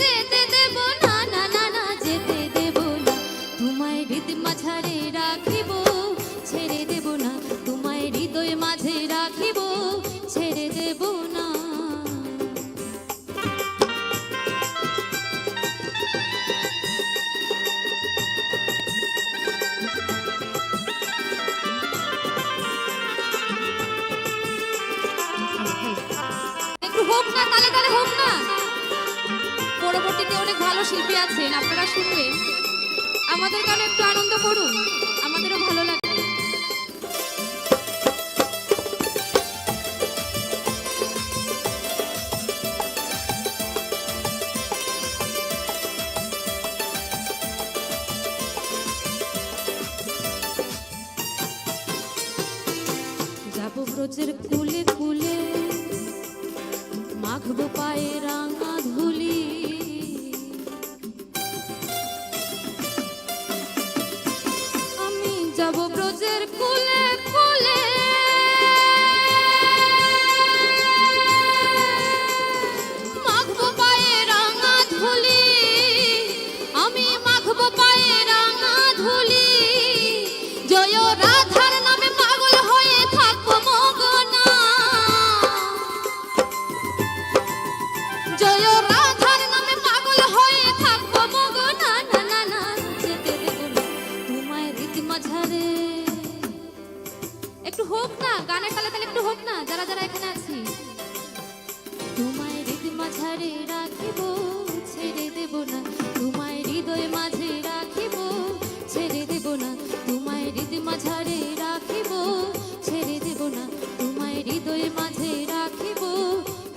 যেতে দেব না, না না না যেতে দেব না। তোমায় হৃদ মাঝারে রাখিব, ছেড়ে দেব না। তোমায় হৃদয় মাঝে রাখিব, ছেড়ে দেব না। একটু হোক না, তালে তালে হোক না। পরবর্তীতে অনেক ভালো শিল্পী আছেন, আপনারা শুনবেন, আমাদের গানে একটু আনন্দ করুন, আমাদেরও ভালো লাগবে। যাব ব্রজের কুলে কুলে, মাখবো পায়ে রাঙা ধুলি। আমি যাব ব্রজের কুলে কুলে, মাখবো পায়ে রাঙা ধুলি। আমি মাখবো পায়ে রাঙা ধুলি। জয় রাধার নামে পাগল হয়ে থাকবো মগনা। জয় রাধার নামে পাগল হয়ে থাকবো মগনা, না না না যেতে দেব না। তোমায় হৃদ মাঝারে একটু হোক না, গানের তালে তালে একটু হোক না, যারা যারা এখানে আছি। তোমায় হৃদ মাঝারে রাখিব, ছেড়ে দেব না। তোমায় হৃদয় মাঝে রাখিব, ছেড়ে দেব না। তোমায় হৃদ মাঝারে রাখিব, ছেড়ে দেব না। তোমায় হৃদয় মাঝে রাখিব,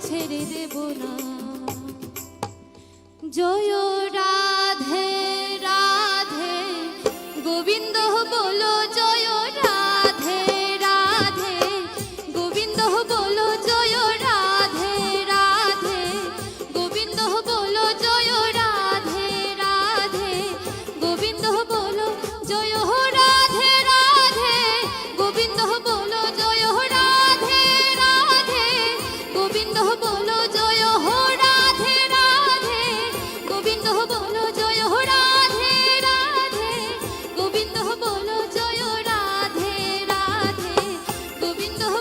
ছেড়ে দেব না। জয় রাধে রাধে গোবিন্দ বলো, জয় রাধে রাধে গোবিন্দ বলো।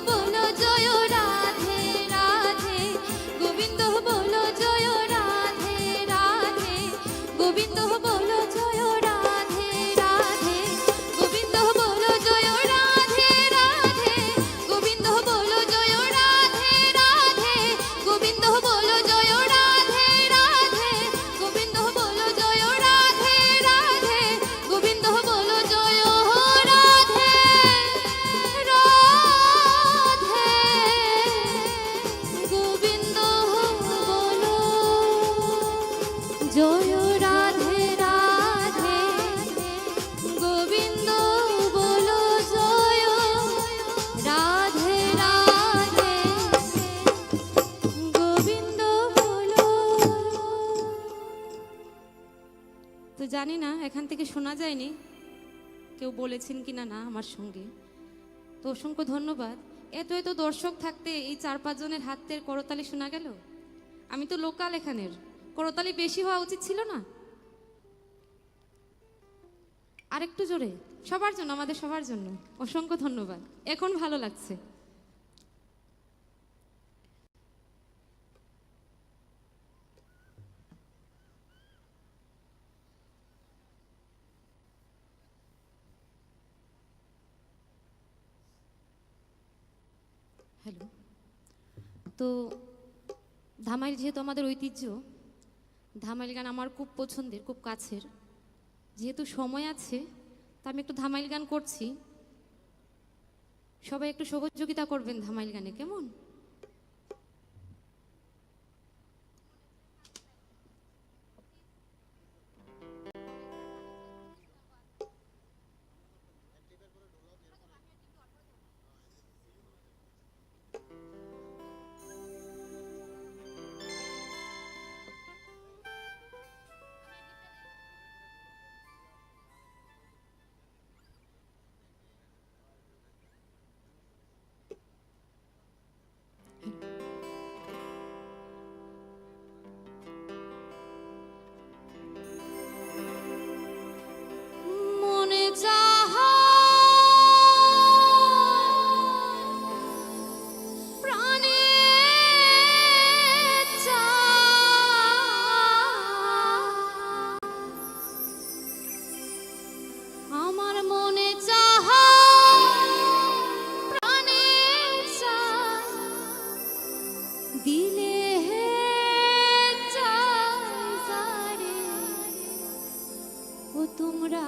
বলো জয় রাধে রাধে, গোবিন্দ বলো জয় রাধে রাধে, গোবিন্দ বলো জয় রাধে রাধে, গোবিন্দ বলো জয় রাধে রাধে, গোবিন্দ বলো জয় রাধে রাধে, গোবিন্দ বলো জয় রাধে রাধে, গোবিন্দ বলো জয় রাধে রাধে, গোবিন্দ বলো জয় রাধে রাধে, গোবিন্দ বলো জয় রাধে রাধে, গোবিন্দ বলো জয় রাধে রাধে, গোবিন্দ বলো। তো জানি না এখান থেকে শোনা যায়নি, কেউ বলেছেন কিনা না আমার সঙ্গে। তো অসংখ্য ধন্যবাদ। এত এত দর্শক থাকতে এই 4-5 জনের হাতের করতালি শোনা গেল। আমি তো লোকাল এখানের, করতালি বেশি হওয়া উচিত ছিল না? আরেকটু জোরে, সবার জন্য, আমাদের সবার জন্য অসংখ্য ধন্যবাদ। এখন ভালো লাগছে। হ্যালো। তো ধামাইল যেহেতু আমাদের ঐতিহ্য, ধামাইল গান আমার খুব পছন্দের, খুব কাছের। যেহেতু সময় আছে তা আমি একটু ধামাইল গান করছি। সবাই একটু সহযোগিতা করবেন ধামাইল গানে, কেমন? মনে চাহা প্রাণে আমার মনে চাহা প্রাণে দিলে ও তোমরা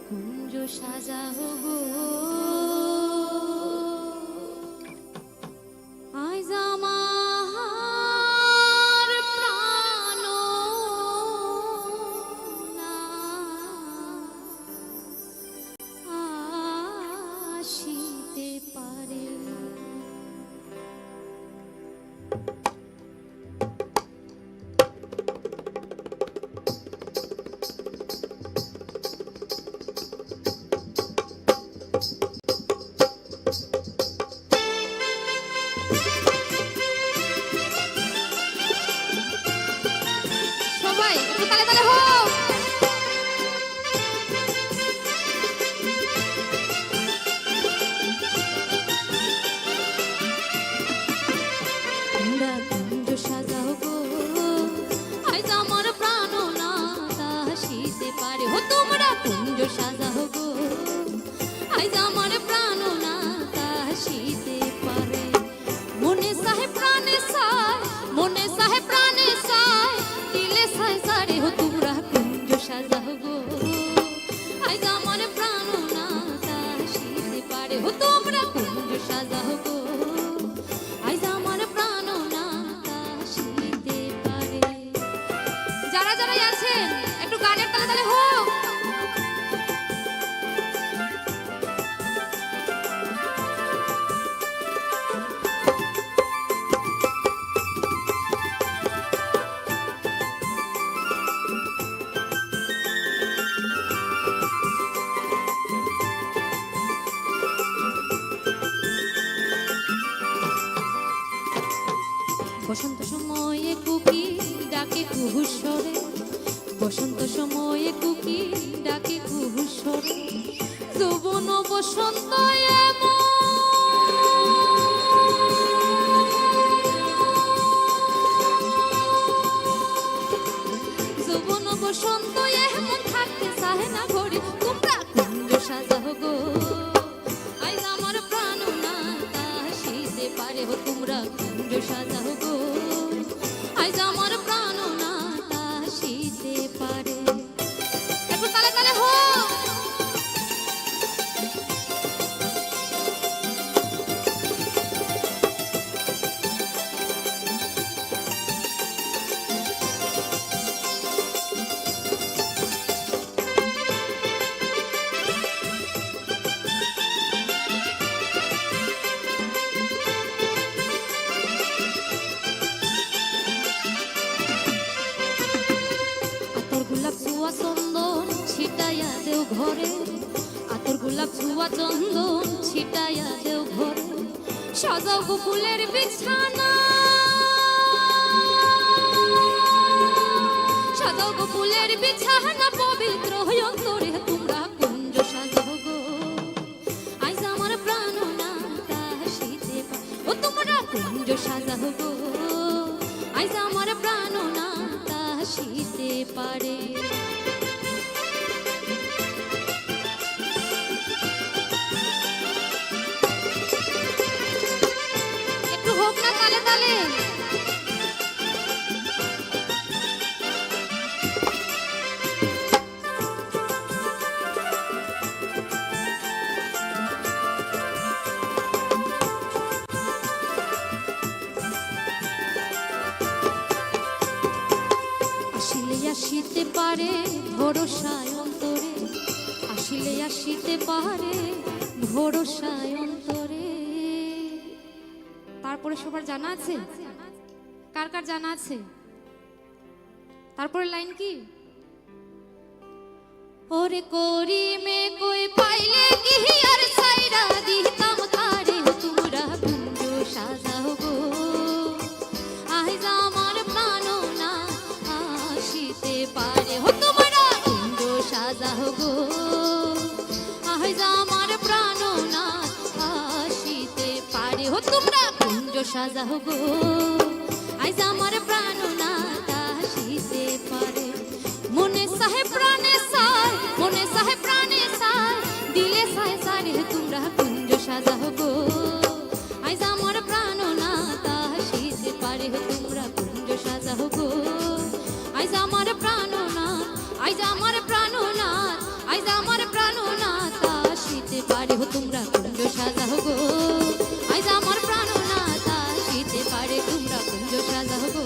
কুঞ্জ সাজাও গো, আজ আমার প্রাণ আসিতে পারে। সবাই একটু তালে তালে হোক। তোমরা কুঞ্জ সাজাও গো, আজ আমার প্রাণ না আসিতে পারে। ও তোমরা কুঞ্জ সাজাও গো, আজ আমার প্রাণ না আসিতে পারে। মনে সাহে প্রাণে সায়, মনে সাহে প্রাণে সায়, দিলে সায় সারে। ও তোমরা কুঞ্জ সাজাও গো, আজ আমার প্রাণ না আসিতে পারে। ও তোমরা কুঞ্জ সাজাও গো, আজ আমার প্রাণ না আসিতে পারে। যারা যারা আছেন একটু গানের তালে তালে হোক। বসন্ত সময়ে কুকি ডাকে কুহুসরে, বসন্ত সময়ে কুকি ডাকে কুহুসরে, যৌবন বসন্ত এমন পারে হো তোমরা কুঞ্জ সাজাও গো আজ আমার প্রাণ না আসিতে পারে একটু তালে তালে হো আতর গোলাপ ছোঁয়া চন্দন ছিটাইয়া দেও ঘরে আতর গোলাপ ছোঁয়া চন্দন ছিটাইয়া দেও ঘরে সাজাও গো ফুলের বিছানা সাজাও গো ফুলের বিছানা পবিত্র হয়ে অন্তরে তোমরা কুঞ্জ সাজাও গো আজ আমার প্রাণ না আসিতে পারে ও তোমরা কুঞ্জ সাজাও গো আজ আমার প্রাণ না আসিতে পারে একটু হোক না তালে তালে আসিলে আসিতে পারে ভরসায় অন্তরে আসিলে আসিতে পারে ভরসায় অন্তরে তারপরে সবার জানা আছে কার কার জানা আছে তারপরে লাইন কি ওরে করি মে কই পাইলে কি আর সাইরা দিতাম কারে তোমরা কুঞ্জ সাজাও গো আজ আমার প্রাণ না আসিতে পারে হো তোমরা কুঞ্জ সাজাও গো আজ আমার প্রাণ না আসিতে পারে হো তোমরা কুঞ্জ সাজাও গো আজ আমার প্রাণ না আসিতে পারে মনে সাহে প্রাণে সায় মনে সাহে প্রাণে সায় দিলে সায় সারে তোমরা কুঞ্জ সাজাও গো আজ আমার প্রাণ না আসিতে পারে তোমরা কুঞ্জ সাজাও গো আজ আমার প্রাণ না আজ আমার প্রাণ না আজ আমার প্রাণ না আসিতে পারে তোমরা কুঞ্জ সাজাও গো আজ আমার প্রাণ না আসিতে পারে তোমরা কুঞ্জ সাজাও গো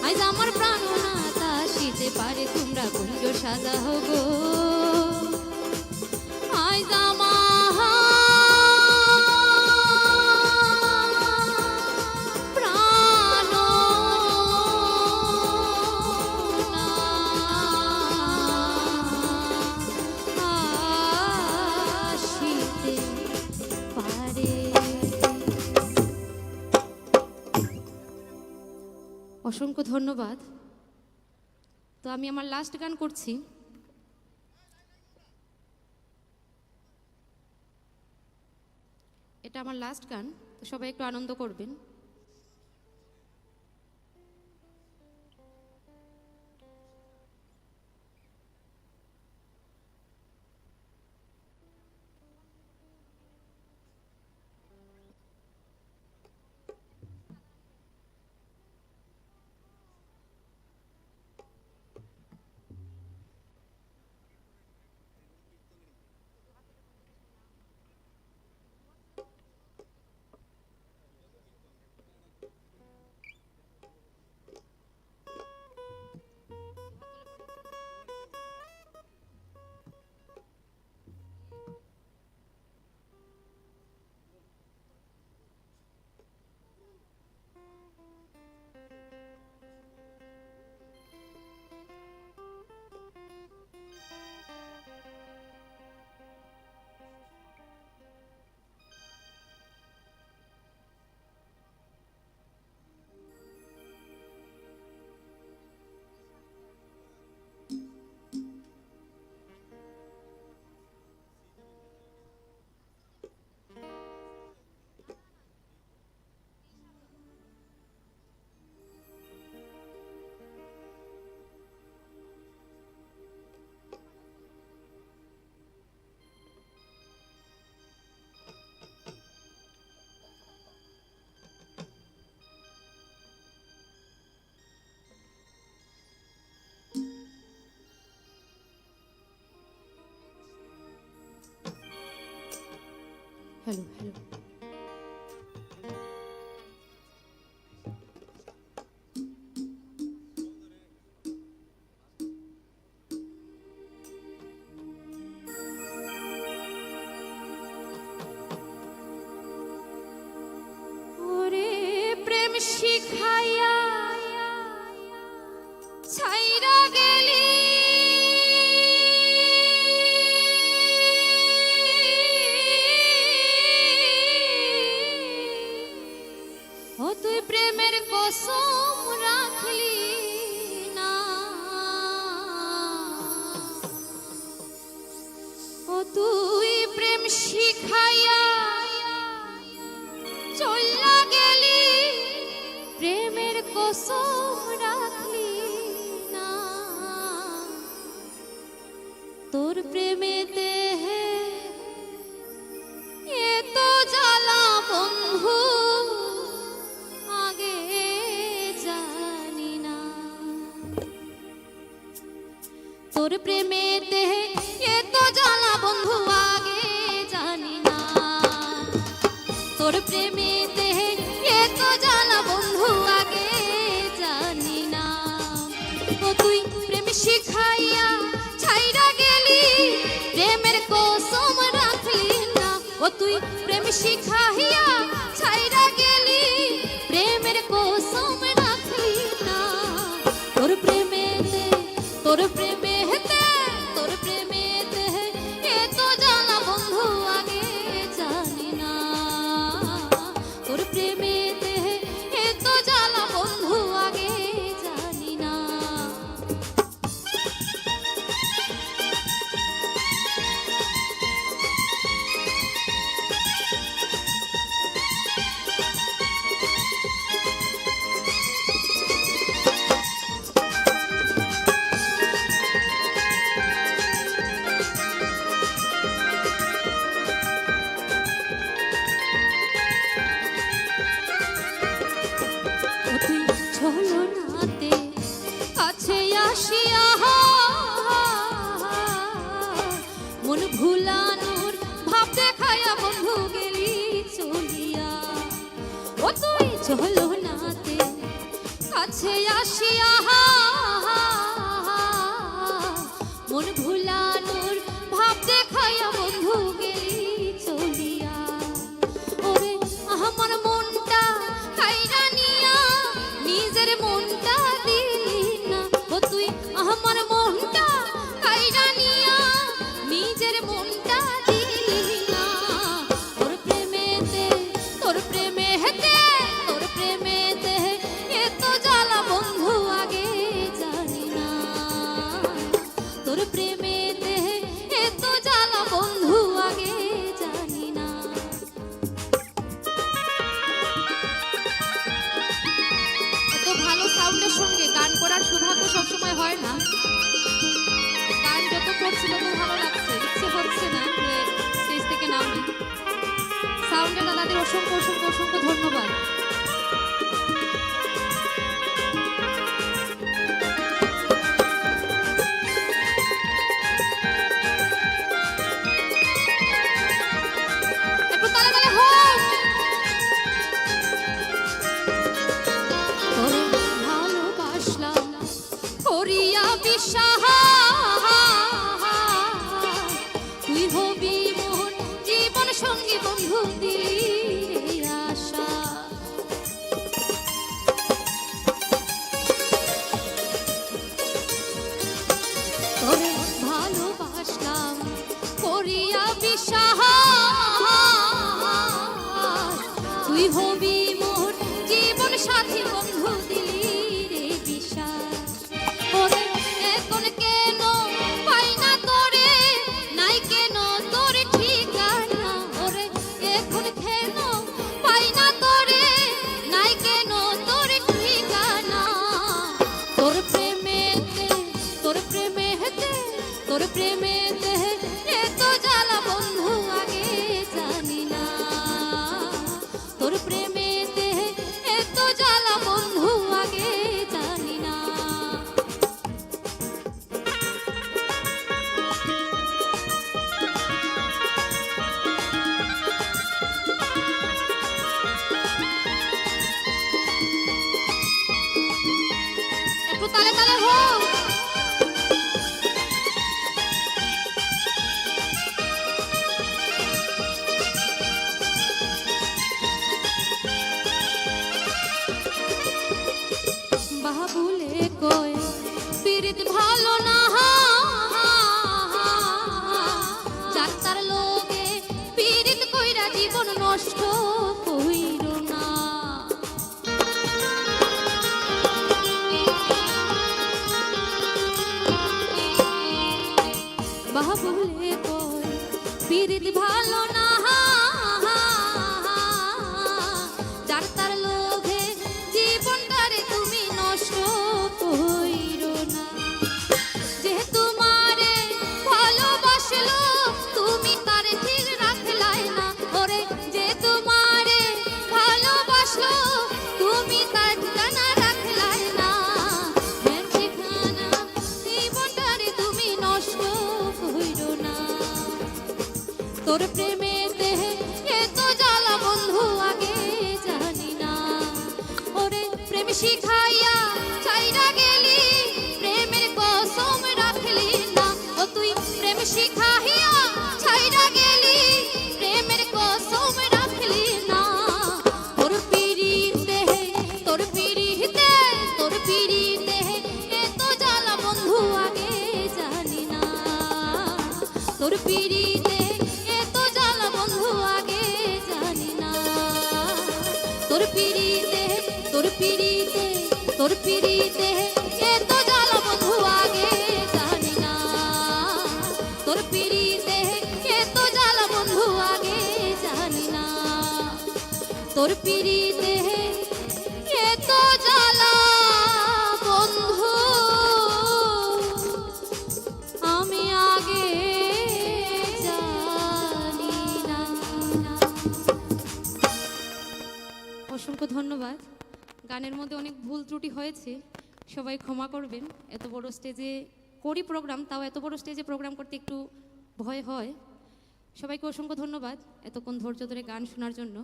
আজ আমার প্রাণ না আসিতে পারে তোমরা কুঞ্জ সাজাও গো আজ আমার প্রাণ না আসিতে পারে অসংখ্য ধন্যবাদ তো আমি আমার লাস্ট গান করছি এটা আমার লাস্ট গান তো সবাই একটু আনন্দ করবেন হ্যালো হ্যালো। ওরে প্রেম শিখাইয়া ছাইরা গেলি ও তুই প্রেমের কসম রাখলি না, ও তুই প্রেম শিখাইয়া চল্লা গেলি প্রেমের কসম রাখলি না, তোর প্রেমেতে এত জ্বালা বন্ধু আগে জানি না, তোর প্রেমেতে এত জ্বালা বন্ধু আগে জানি না, তোর প্রেমেতে এত জ্বালা বন্ধু আগে জানি না, ও তুই প্রেম শিখাইয়া ছাইরা গেলি প্রেমের কসম রাখলি না, ও তুই প্রেম শিখাইয়া ছাইরা গেলি প্রেমের কসম রাখলি না, তোর প্রেমেতে তোর প্রেমেতে তোর প্রেমেতে এত জ্বালা বন্ধু আগে জানি না, তোর প্রেমেতে এত জ্বালা বন্ধু আগে জানি না। ও তুই ছলনাতে কাছে আসিয়া মন ভুলানোর ভাব দেখায়া বন্ধু গেলি চলিয়া, ও তুই ছলনাতে কাছে আসিয়া মন ভুলানোর ভাব দেখায়া বন্ধু গেলি চলিয়া, ওরে আমার মনটা কাইরা নিয়া নিজের মনটা দিলি না, ও তুই আমার মনটা কাইরা নিয়া নিজের মনটা দিলি না, তোর প্রেমেতে তোর প্রেমেতে তোর প্রেমেতে এত জ্বালা বন্ধু আগে জানি না, তোর প্রেমেতে এত জ্বালা বন্ধু আগে জানি না। এত ভালো সাউন্ডের সঙ্গে গান করার সৌভাগ্য সবসময় হয় না, গান যত করছিল তো ভালো লাগছে, ইচ্ছে হচ্ছে না যে স্টেজ থেকে নামি। সাউন্ডের দাদাদের অসংখ্য অসংখ্য অসংখ্য ধন্যবাদ। একটু তালে তালে হোক। তোরে ভালোবাসলাম করিয়া বিশ্বাস, তুই হবি মোর জীবন সঙ্গী বন্ধু দিলি রে আশা, তোরে ভালোবাসলাম করিয়া বিশ্বাস, তুই হবি মোর জীবন সাথী বন্ধু দিলি রে বিশ্বাস, ওরে এখন কেন পাই না তোরে নাই কেন তোর ঠিকানা, ওরে এখন কেন পাই না তোরে নাই কেন তোর ঠিকানা, তোর প্রেমেতে তোর প্রেমেতে তোর প্রেমেতে এত জ্বালা বন্ধু আগে জানি না, তোর প্রেমে পিরিত ভালো না, যার তার লোভে জীবনটারে তুমি নষ্ট কইরো না। যে তোমারে ভালোবাসলো তুমি তারে ঠিক রাখলাই না, ওরে যে তোমারে ভালোবাসলো তুমি তার ঠিকানা রাখলাই না। হ্যাঁ ঠিকানা জীবনটারে তুমি নষ্ট কইরো না। তোর প্রেমেতে এত জ্বালা বন্ধু আগে জানি না, ওরে প্রেম শিখাইয়া চাইরা গেলি প্রেমের কসম রাখলি না। ও তুই প্রেম শিখাইয়া চাইরা গেলি প্রেমের কসম রাখলি না। তোর পিরিতে তোর পিরিতে তোর পিরিতে এত জ্বালা বন্ধু আগে জানি না। তোর পিরিতে এত জ্বালা বন্ধু আগে জানি না। তোর পিরিতে তোর পিরিতে তোর পিরিতে এত জ্বালা বন্ধু আগে জানি না। তোর পিরিতে এত জ্বালা বন্ধু আগে জানি না। তোর পিরিতে এত জ্বালা বন্ধু আমি আগে জানি না। অসংখ্য ধন্যবাদ। গানের মধ্যে অনেক ভুল ত্রুটি হয়েছে, সবাই ক্ষমা করবেন। এত বড় স্টেজে করি প্রোগ্রাম, তাও এত বড় স্টেজে প্রোগ্রাম করতে একটু ভয় হয়। সবাইকে অসংখ্য ধন্যবাদ এতক্ষণ ধৈর্য ধরে গান শোনার জন্য।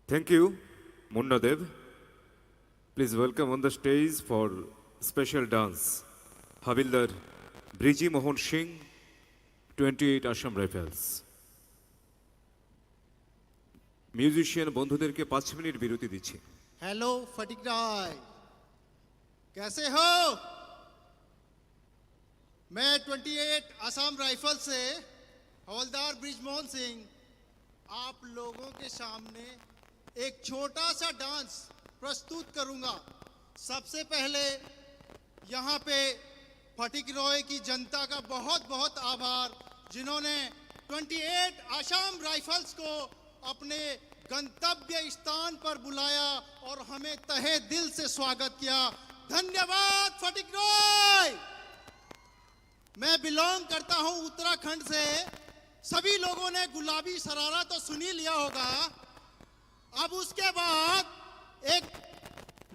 Thank you, Munna Dev. Please welcome on the stage for special dance, Havildar Briji Mohan Singh, 28 Assam Rifles. Musician বন্ধুদেরকে 5 মিনিট বিরতি দিচ্ছি। हेलो फटिक राय, कैसे हो? मैं 28 असम राइफल से हवलदार ब्रिजमोहन सिंह आप लोगों के सामने एक छोटा सा डांस प्रस्तुत करूंगा। सबसे पहले यहाँ पे फटिक रॉय की जनता का बहुत बहुत आभार, जिन्होंने 28 असम राइफल्स को अपने गंतव्य स्थान पर बुलाया और हमें तहे दिल से स्वागत किया। धन्यवाद फटिक रॉय। मैं बिलोंग करता हूं उत्तराखंड से। सभी लोगों ने गुलाबी सरारा तो सुन ही लिया होगा। अब उसके बाद एक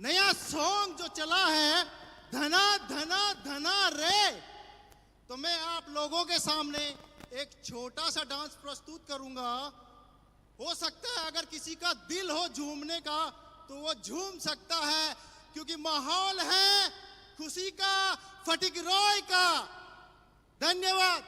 नया सॉन्ग जो चला है, धना धना धना रे, तो मैं आप लोगों के सामने एक छोटा सा डांस प्रस्तुत करूंगा। हो सकता है अगर किसी का दिल हो झूमने का तो वो झूम सकता है, क्योंकि माहौल है खुशी का, फटिक रॉय का। धन्यवाद।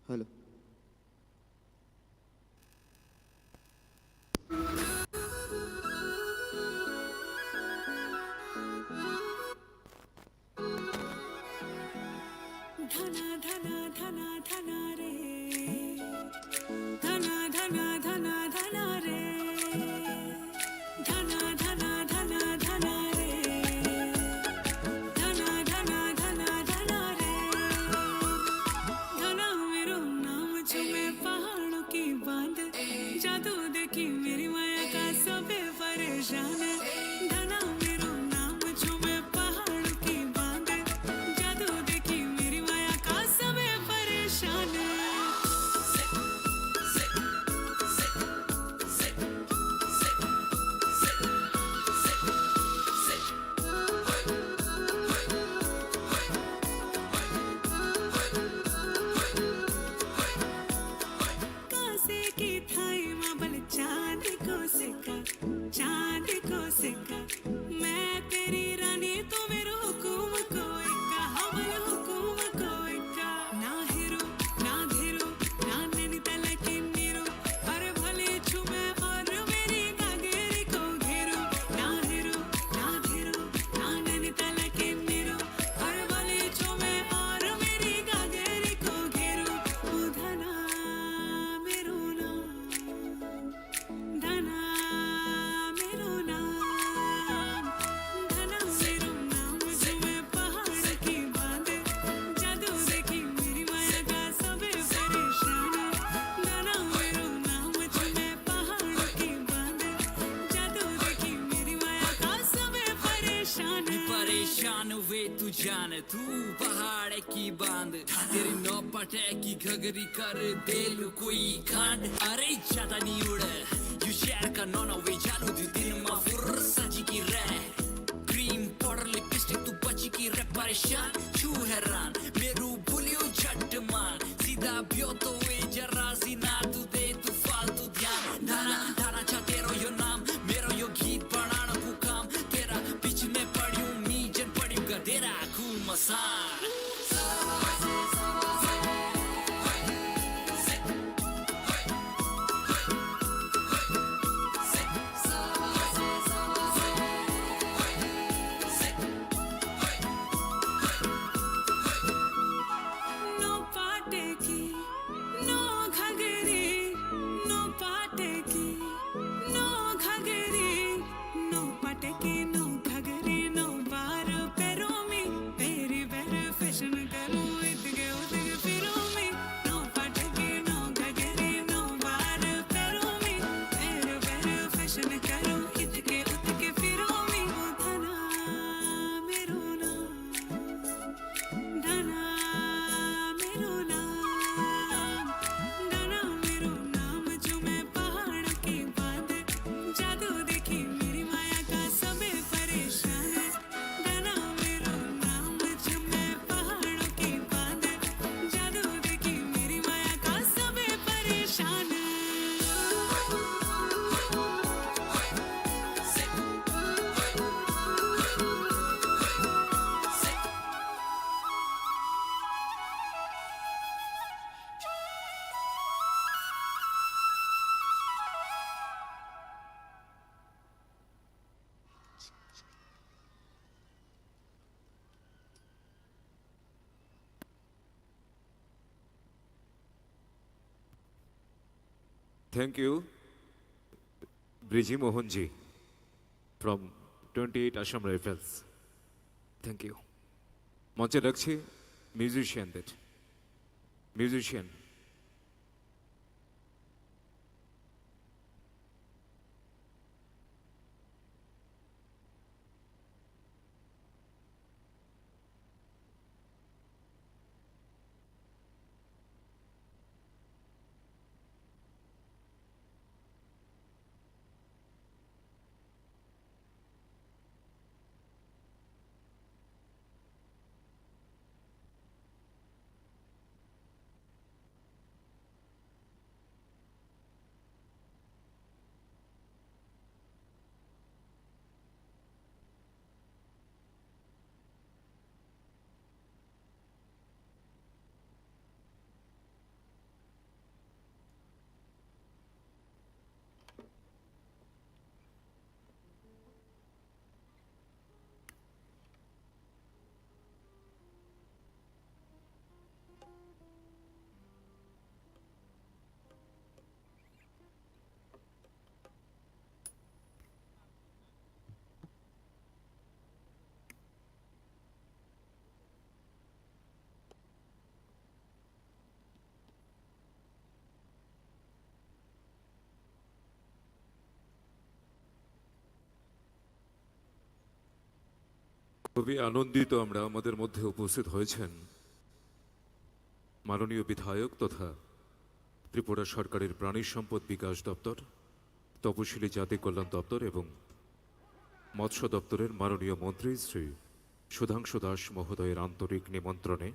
हेलो। धना धना धना धना रे, धना धना धना धना रे, धना धना धना धना रे, धना धना धना धना रे। धना मेरो नाम झूमे पहाड़ों की बांध, जादू देखी मेरी माया का सबे परेशान। धना मेरो नाम झूमे पहाड़ों की बांध, जादू देखी मेरी माया का सबे परेशान। कासे की थाई माबल चांद को सिक्का, चांद को सिक्का। मैं तेरी रानी तो मेरो हुकुम को इक्का, हमल हुकुम को इक्का। ना हिरो ना घेरो ना नैनीताल की नीरो, शान वे तू जान तू पहाड़ की बांध तेरी नौपटे की घगरी कर दे लू कोई कांड अरे ज्यादा नहीं उड़े यू शेयर का नौना वे चालू दी दिन मा फुर्सा जी की रे क्रीम पाउडर लिपस्टिक तू बची की रे परेशान छू हैरान मेरू भूलियो झट मान सीधा बियो तो वे जरा सी ना तू दे तू फालतू ध्यान धाना धाना चा तेरो यो नाम मेरो यो गीत बनाना को काम तेरा बीच में पड़ियो मी जन पड़ियो गधेरा कू मसान नो पाटे की नो घगरी नो पाटे की नो घगरी नो पाटे की नो घगरी नो बार पैरों में तेरी बेर फैशन करूं इतके उतके फिरों में नो पाटे की नो घगरी नो बार पैरों में तेरे बेर फैशन करूं इतके उतके फिरों में ओ धना मेरो नाम धना मेरो नाम धना मेरो नाम जो मैं पहाड़ों की बात जादू देखी मेरी माया का सबे परेशान है धना मेरो नाम जो मैं पहाड़ों की बात जादू देखी मेरी माया का सबे परेशान है thank you Briji Mohanji from 28 Assam Rifles thank you মঞ্চে রাখছি মিউজিশিয়ানদের মিউজিশিয়ান খুবই আনন্দিত আমরা আমাদের মধ্যে উপস্থিত হয়েছেন মাননীয় বিধায়ক তথা ত্রিপুরা সরকারের প্রাণী সম্পদ বিকাশ দপ্তর তপশিলি জাতি কল্যাণ দপ্তর এবং মৎস্য দপ্তরের মাননীয় মন্ত্রী শ্রী সুধাংশু দাস মহোদয়ের আন্তরিক নিমন্ত্রণে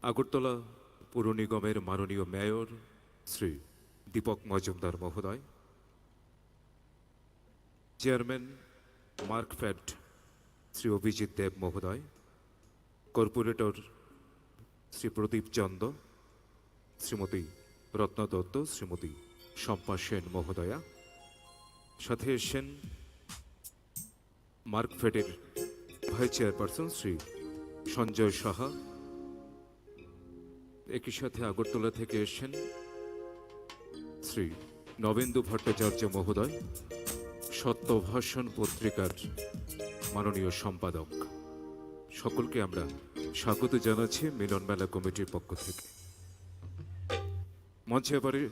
আগরতলা পুর নিগমের মাননীয় মেয়র শ্রী দীপক মজুমদার মহোদয়, চেয়ারম্যান মার্কফেড শ্রী অভিজিৎ দেব মহোদয়, কর্পোরেটর শ্রী প্রদীপ চন্দ, শ্রীমতী রত্না দত্ত, শ্রীমতী শম্পা সেন মহোদয়া, সাথে এসেছেন মার্কফেডের ভাইস চেয়ারপারসন শ্রী সঞ্জয় সাহা, একই সাথে আগরতলা থেকে এসেছেন শ্রী নবেন্দু ভট্টাচার্য মহোদয়, সত্যভাষণ পত্রিকার মাননীয় সম্পাদক। সকলকে আমরা স্বাগত জানাচ্ছি মিলন মেলা কমিটির পক্ষ থেকে। মঞ্চে এবারে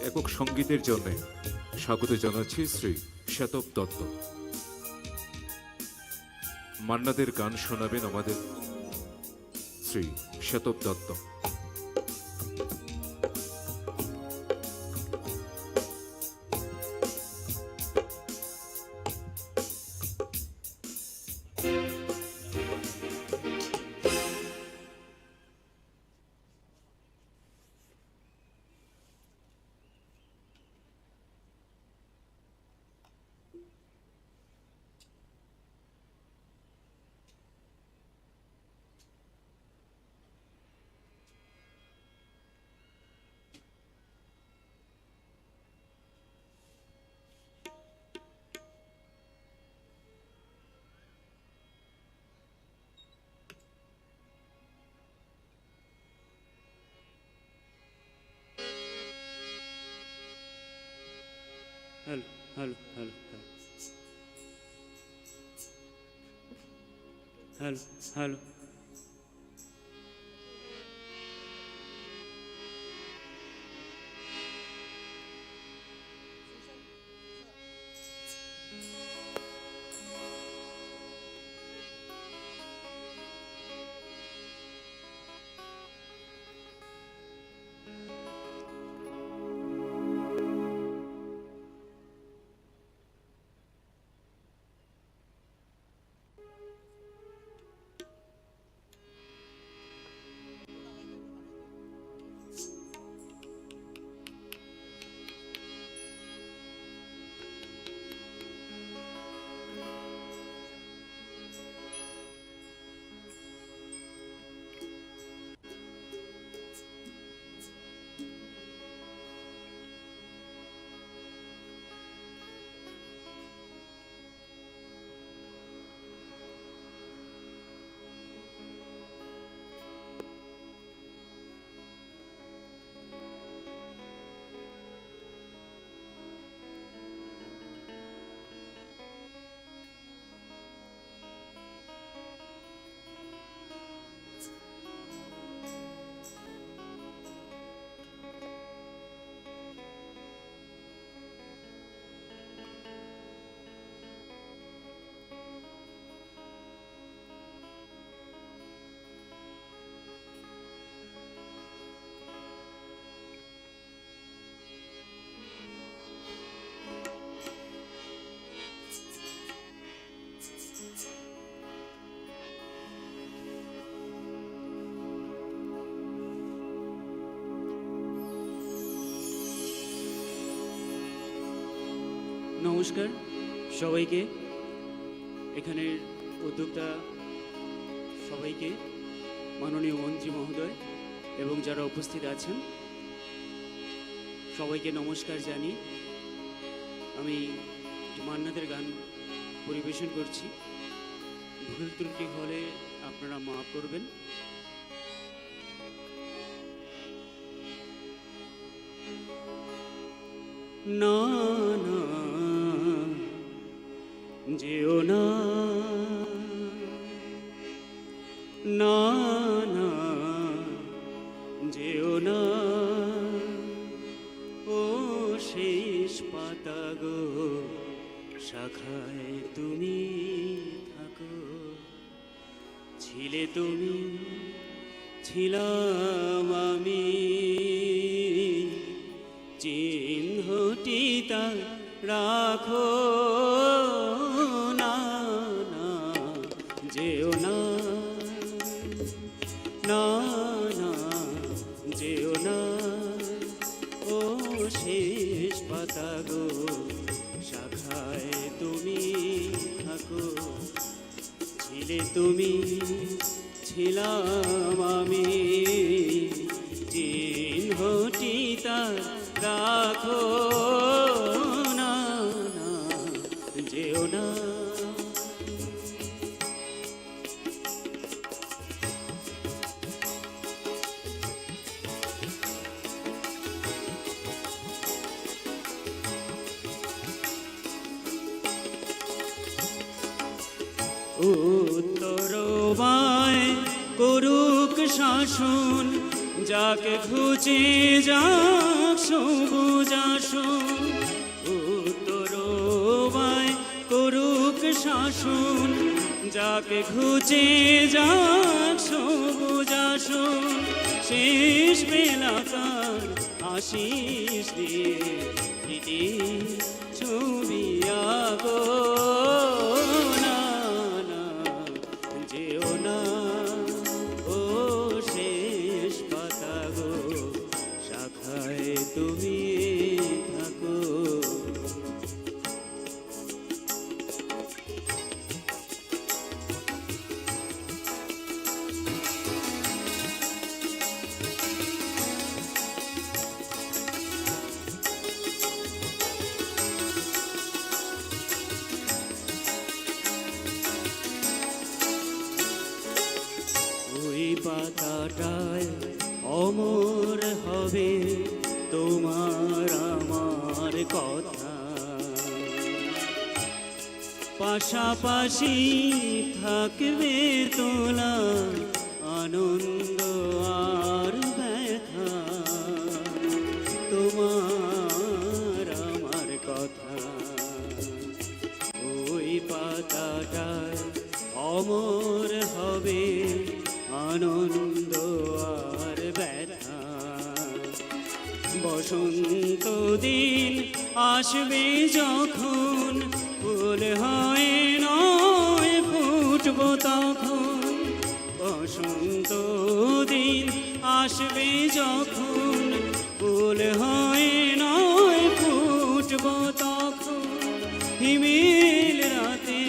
একক সঙ্গীতের জন্য স্বাগত জানাচ্ছি শ্রী শ্বেতব দত্ত। মান্নাদের গান শোনাবেন আমাদের Shri Shatab Datta. Hello hello hello hello hello নমস্কার সবাইকে, এখানের উদ্যোক্তা সবাইকে, মাননীয় মন্ত্রী মহোদয় এবং যারা উপস্থিত আছেন সবাইকে নমস্কার জানি। আমি মান্নাদের গান পরিবেশন করছি, ভুল ত্রুটি হলে আপনারা মাফ করবেন। না না যেও না, না না যেও না, ও শেষ পাতা গো শাখায় তুমি থাকো। ছিলে তুমি, ছিলাম আমি, চিহ্নটি তা রাখো। না না যেও না, না না যেও না, ও শেষ পাতা গো শাখায় তুমি থাকো। ছিলে তুমি, ছিলাম আমি, চিহ্নটি তা রাখো। না না যেও না। উত্তরবায় করুক শাসন, যাকে খুঁজে যাক সবুজ আসন। উত্তরবায় করুক শাসন, যাকে ঘুচে যাক সবুজ আসন, শেষ বেলাকার আশিস দিয়ে প্রীতি ছবি আঁকো না, না যেও না ও শেষ পাতা গো, শাখায় তুমি থাকো। ওই পাতাটায় অমর হবে তোমার আমার কথা, পাশাপাশি থাকবে তোলা আনন্দ আর ব্যথা, তোমার আমার কথা। ওই পাতাটায় অমর হবে আনন্দ আর ব্যথা, বসন্ত দিন আসবে যখন ফুল হয়ে নয় ফুটব তখন, বসন্ত দিন আসবে যখন ফুল হয়ে নয় ফুটব তখন, হিমেল রাতে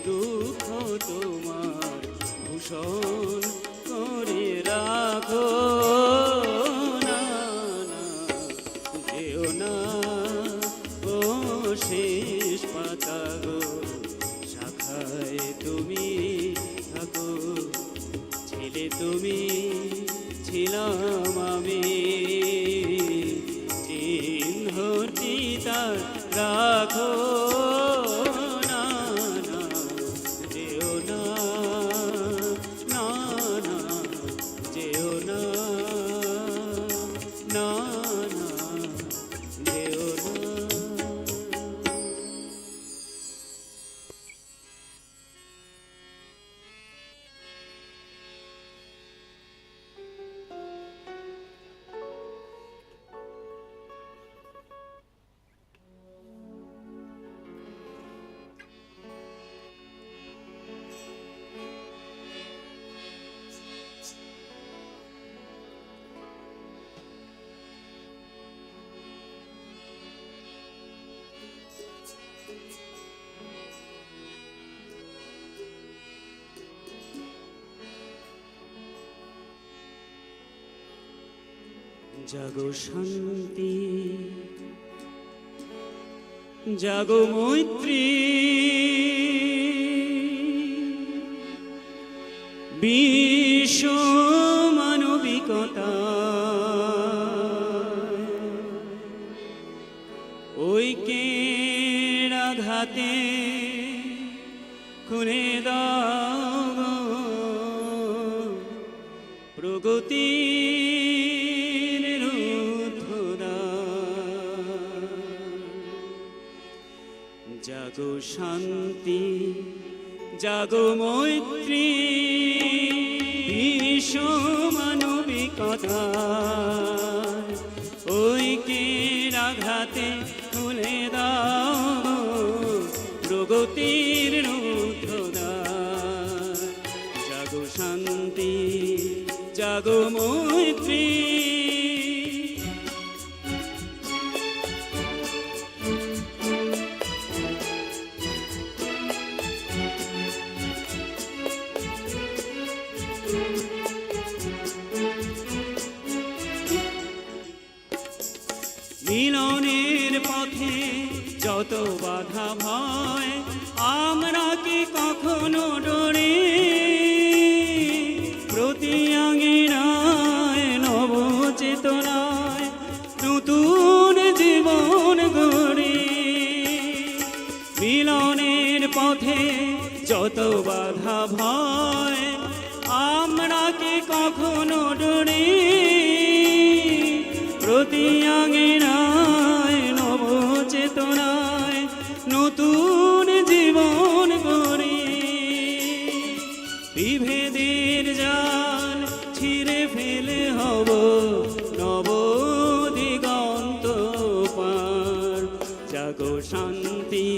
দুঃখ তোমার ভূষণ করে রাখো না, না যেও না ও শেষ পাতা গো, শাখায় তুমি থাকো। ছিলে তুমি ছিলাম আমি, চিহ্নটি তার রাখো না, না যেও না, না না যেও না, না না যেও না। জাগো শান্তি, জাগো মৈত্রী, বিশ্ব মানবিকতা, ঐক্যের আঘাতে খুনে দাও প্রগতির রুদ্ধদ্বার। জাগো শান্তি, জাগো মৈত্রী, বিশ্ব মানবিকতা, ঐক্যের আঘাতে খুলে দাও প্রগতির রুদ্ধদ্বার। জাগো শান্তি, জাগো মৈত্রী, মিলনের পথে যত বাধা ভয় আমরা কি কখনো ডরি, প্রতি আঙিনায় নব চেতনায় নতুন জীবন গড়ি। মিলনের পথে যত বাধা ভয় আমরা কি কখনো ডরি, প্রতি আঙিনায় নব চেতনায় নতুন জীবন গড়ি। জাগো শান্তি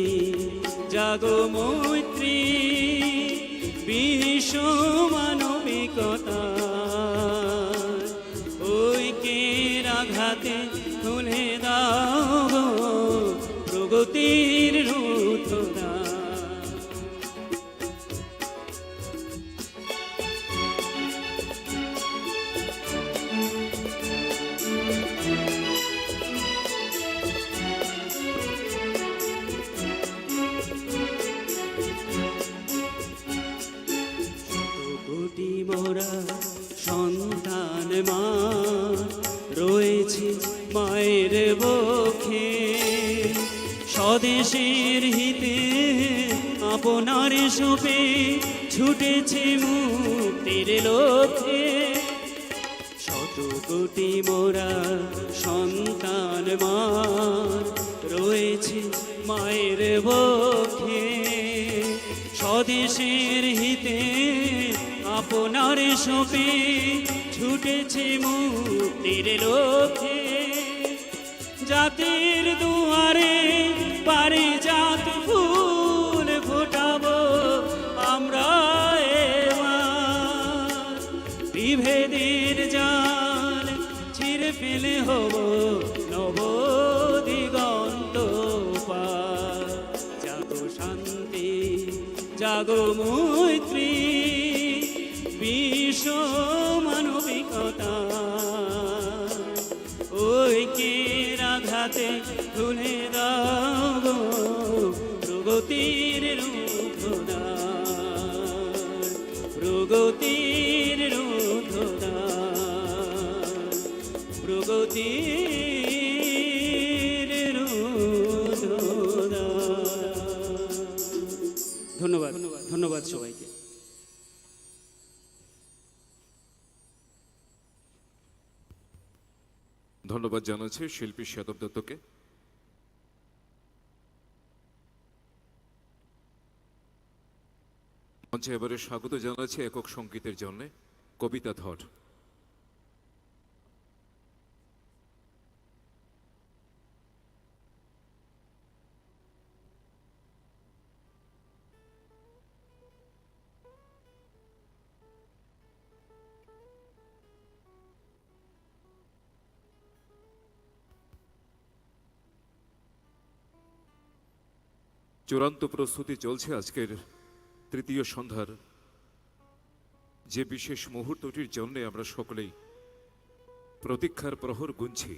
জাগো মৈত্রী বিশ্ব মানবিকতা ঐক্যের আঘাতে খুলে দাও প্রগতির রুদ্ধদ্বার। কোটি মোরা সন্তান মা রয়েছে মায়ের বক্ষে স্বদেশের হিতে আপনার সুপে ছুটেছে মুক্তির লক্ষ্যে। শত কোটি মোরা সন্তান মা রয়েছে মায়ের বক্ষে স্বদেশের হিতে আপনার সপে ছুটেছে মুক্তির লক্ষ্যে। জাতির দুয়ারে পারিজাত ফুল ফোটাবো আমরা এবার বিভেদের জাল ছিঁড়ে ফেলে হব নব দিগন্ত পার। জাগো শান্তি জাগো মৈত্রী বিশ্ব মানবিকতা ঐক্যের আঘাতে খুলে দাও প্রগতির রুদ্ধদ্বার প্রগতির রুদ্ধদ্বার প্রগতির রুদ্ধদ্বার। ধন্যবাদ ধন্যবাদ সবাইকে। ধন্যবাদ জানাচ্ছি শিল্পী সাদব দত্তকে। মঞ্চে এবারে স্বাগত জানাচ্ছি একক সঙ্গীতের জন্য কবিতা ধর। চূড়ান্ত প্রস্তুতি চলছে আজকের তৃতীয় সন্ধ্যার, যে বিশেষ মুহূর্তটির জন্য আমরা সকলেই প্রতীক্ষার প্রহর গুনছি।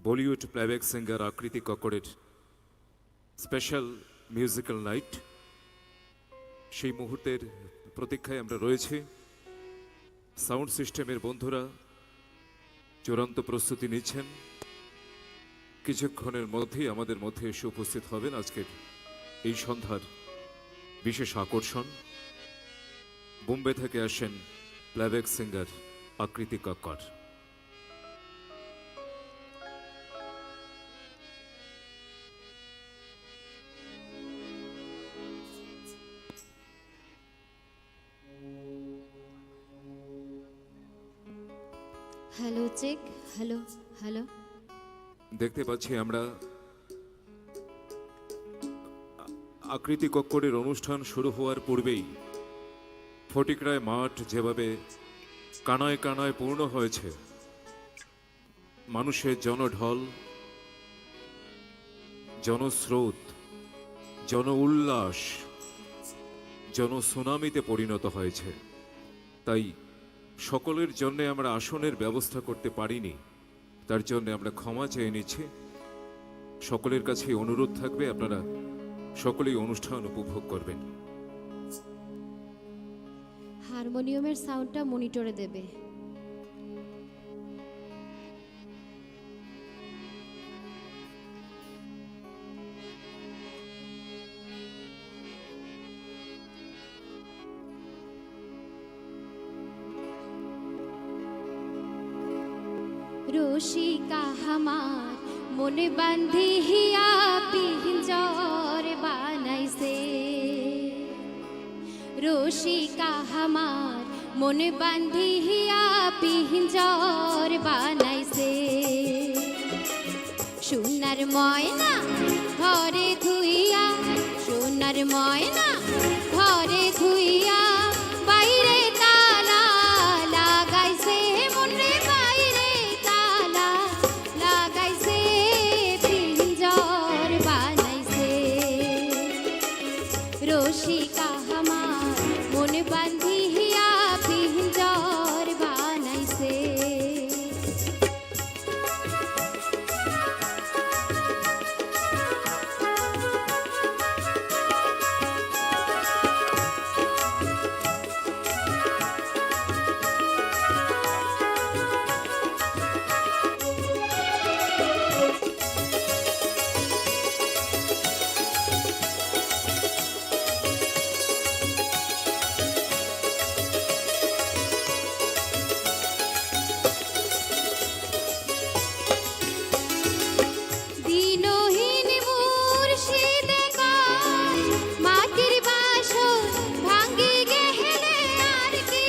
বলিউড প্লেব্যাক সিঙ্গার আকৃতি কক্করের স্পেশাল মিউজিক্যাল নাইট, সেই মুহূর্তের প্রতীক্ষায় আমরা রয়েছি। সাউন্ড সিস্টেমের বন্ধুরা চূড়ান্ত প্রস্তুতি নিচ্ছেন। কিছুক্ষণের মধ্যেই আমাদের মধ্যে এসে উপস্থিত হবেন আজকের এই সন্ধ্যার বিশেষ আকর্ষণ। বোম্বে থেকে আসেন playback singer Akriti Kakkar. Hello check, hello hello. দেখতে পাচ্ছি আমরা আকৃতি কক্করের অনুষ্ঠান শুরু হওয়ার পূর্বেই ফটিকরায় মাঠ যেভাবে কানায় কানায় পূর্ণ হয়েছে, মানুষের জনঢল, জনস্রোত, জন উল্লাস, জনসুনামিতে পরিণত হয়েছে। তাই সকলের জন্য আমরা আসনের ব্যবস্থা করতে পারিনি, তার জন্য আমরা ক্ষমা চেয়ে নিচ্ছি। সকলের কাছে অনুরোধ থাকবে আপনারা সকলেই অনুষ্ঠান উপভোগ করবেন। হারমোনিয়ামের সাউন্ডটা মনিটরে দেবে। রসিকা হামার মনে বান্ধি হিয়া পিঞ্জর বানাইছে, রসিকা হামার মনে বান্ধি হিয়া পিঞ্জর বানাইছে। শুনা সোনার ময়না ঘরে ধুইয়া, সোনার ময়না ঘরে ধুইয়া, বাইরে তালা লাগাইছে মনরে, বাইরে তালা লাগাইছে, পিঞ্জর বানাইছে। রসিকা আমার মন বান্ধিয়া পিঞ্জর বানাইছে। দিনহীন মুর্শিদে কয়, মাটির বাসর ভাঙ্গি গেলে আর কি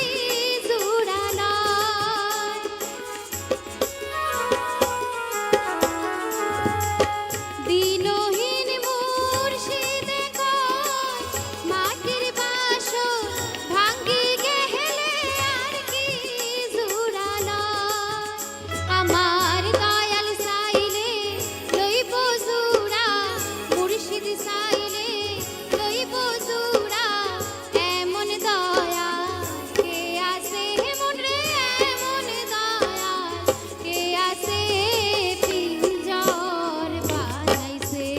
জোড়া লয়। দিনহীন মুর্শিদে কয়, মাটির বাসর ভাঙ্গি গেলে আর কি জোড়া লয়। আমার দয়াল চাইলে লইব জোড়া, মুর্শিদ চাইলে লইব জোড়া, এমন দয়া কে আছে মনরে, এমন দয়া কে আছে, পিঞ্জর বানাইছে।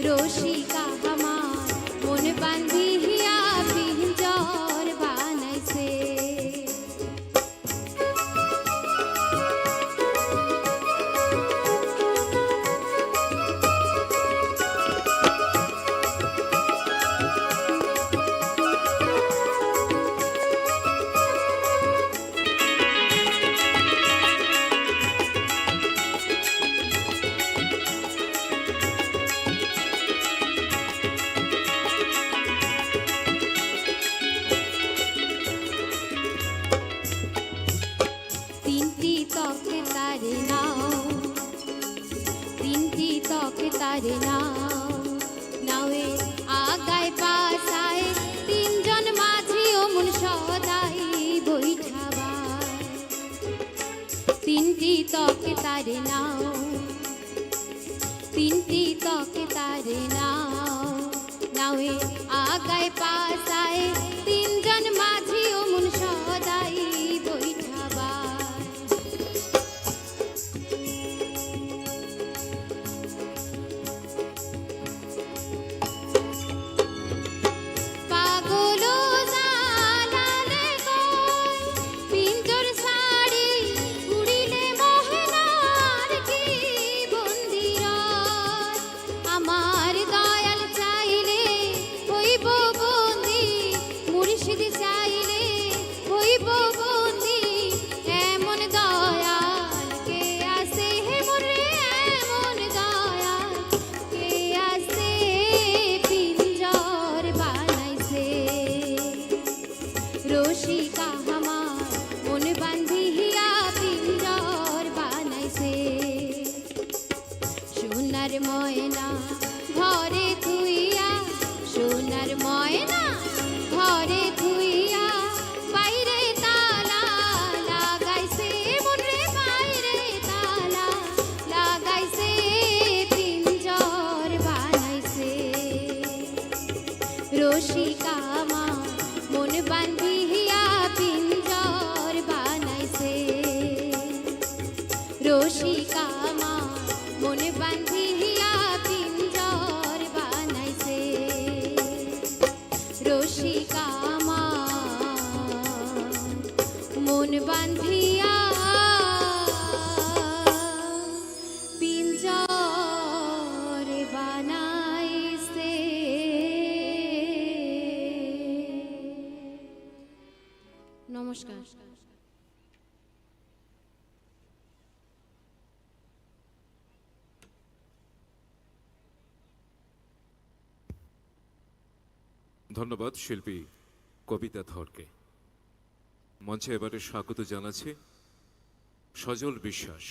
রসিকা আমার মন বান্ধিয়া পিঞ্জর বানাইছে। তিনটি তকে তারে নাও, তিনটি তকে তারে নাও, নাওয়ে আগায় পাশায় তিনজন মাঝি অমন সদাই বৈঠাবায়। তিনটি তকে তারে নাও, তিনটি তকে তারে নাও, নাওয়ে আগায় পাশায় তিনজন মাঝি অমন সদাই বৈঠাবায়। পাগল জালালে কয়, পিঞ্জর ছাড়ি উড়িলে মোহনার কি বন্দির। আমার দয়াল চাইলে হইব বন্দি, মুর্শিদ চাইলে হইব বন্দি, এমন দয়াল কে আছে মনরে, এমন দয়াল কে আছে, পিঞ্জর বানাইছে। রসিকা আমার মন বান্ধিয়া পিঞ্জর বানাইছে। সোনার ময়না ঘরে ধুইয়া, সোনার ময়না ঘরে ধুইয়া, বাইরে তালা লাগাইছে মনরে, বাইরে তালা লাগাইছে, পিঞ্জর বানাইছে। রসিকা আমার মন বান্ধিয়া পিঞ্জর বানাইছে। রসিকা আমার মন বান্ধিয়া পিঞ্জর বানাইছে। রসিকা আমার মন বান্ধিয়া পিঞ্জর বানাইছে। নমস্কার। ধন্যবাদ শিল্পী কবিতা ধরকে। মঞ্চে এবারে স্বাগত জানাচ্ছি সজল বিশ্বাস।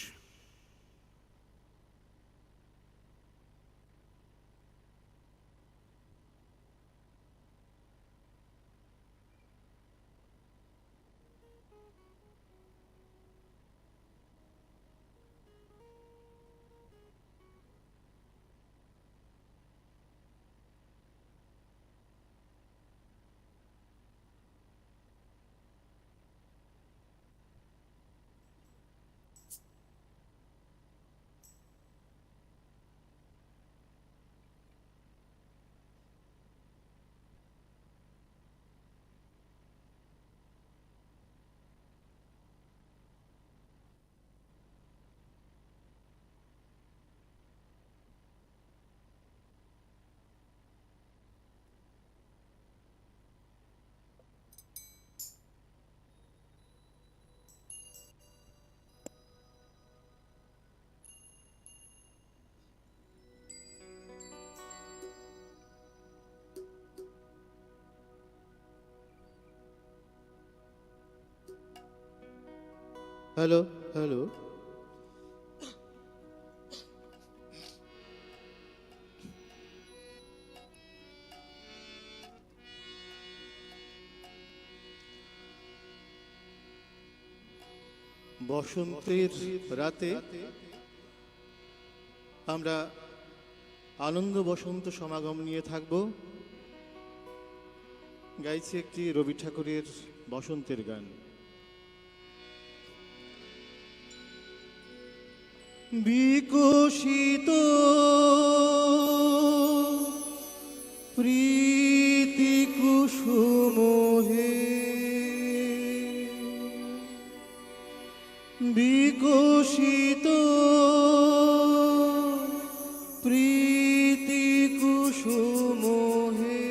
হ্যালো হ্যালো বসন্তের রাতে আমরা আনন্দ বসন্ত সমাগম নিয়ে থাকব। গাইছি একটি রবি ঠাকুরের বসন্তের গান। বিকশিত প্রীতি কুসুম হে, বিকশিত প্রীতি কুসুম হে,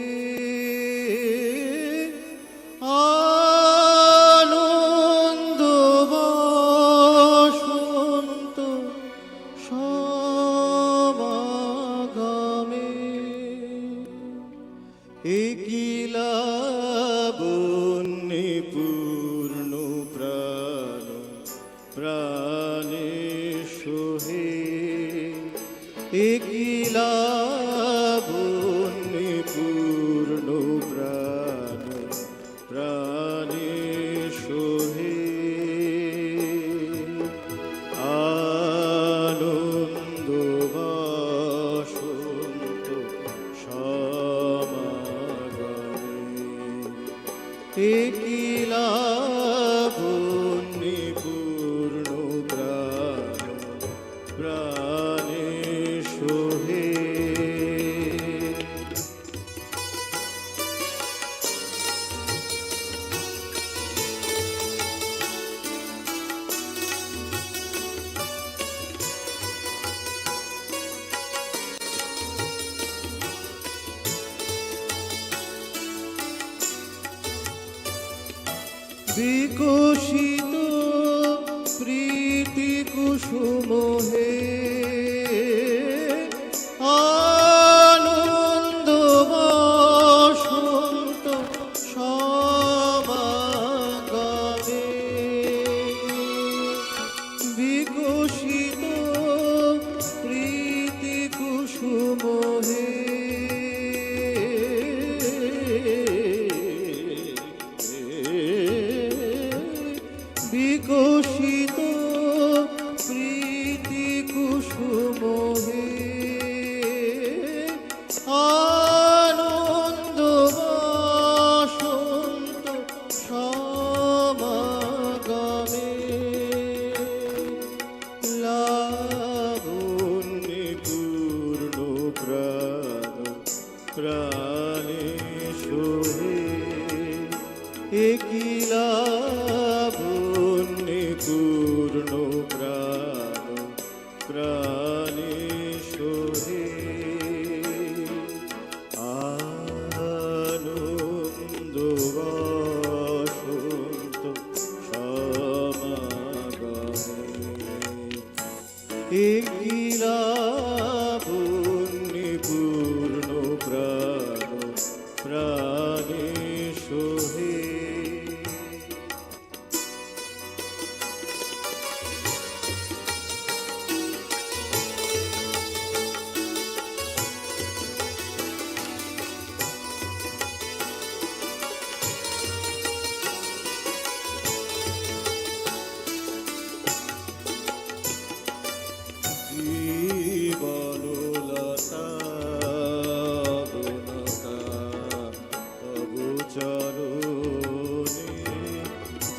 আনন্দ বসন্ত সমাগমে, একই লাবণ্যে পূর্ণ প্রাণ প্রাণে সোহে, একই লাবণ্যে পূর্ণ প্রাণ প্রাণে সোহে, আনন্দ বসন্ত সমাগমে, একই লাবণ্যে পূর্ণ প্রাণ প্রাণে সোহে। বিকশিত প্রীতি কুসুম হে, আনন্দ বসন্ত সমাগমে, বিকশিত প্রীতি কুসুম হে, বিকশিত প্রীতি কুসুম হে, আনন্দ বসন্ত সমাগমে, লাবণ্যে পূর্ণ প্রাণ প্রাণে সোহে, একই লাবণ্যে পূর্ণ প্রাণ প্রাণে সোহে, আনন্দ বসন্ত সমাগমে, একই লাবণ্যে পূর্ণ প্রাণ প্রাণে সোহে। জীবনলতা বনতা তবু চরণে,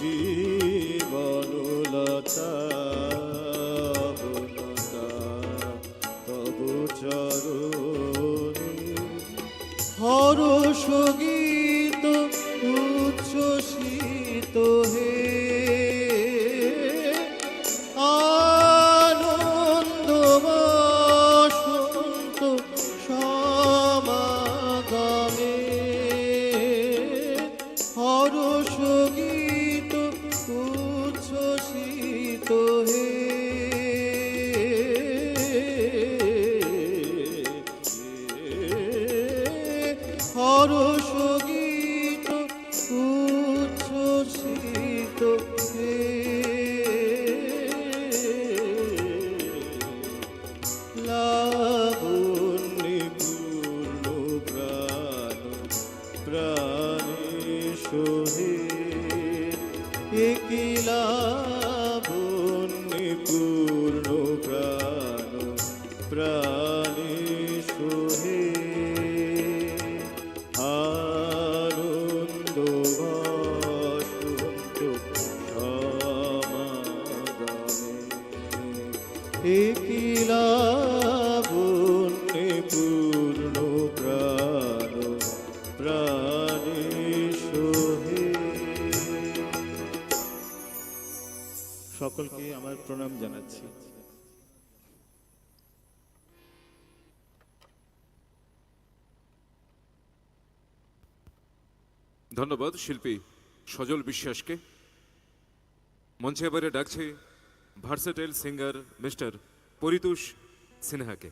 জীবনলতা বনতা তবু চরণে, হরষ গীত উচ্ছ্বসিত হে, আনন্দ বসন্ত সমাগমে, হরষ গীত উচ্ছ্বসিত হে, হরষ লাবণ্যে পূর্ণ প্রাণ প্রাণে সোহে একই লাবণ্যে পূর্ণ প্রাণ প্রাণে সোহে আনন্দ বসন্ত সমাগমে একই লাবণ্যে পূর্ণ প্রাণ প্রাণে সোহে। সকলকে আমার প্রণাম জানাচ্ছি। ধন্যবাদ শিল্পী সজল বিশ্বাসকে। মঞ্চে এবারে ডাকছে ভার্সেটাইল সিঙ্গার মিস্টার পরিতোষ সিনহাকে।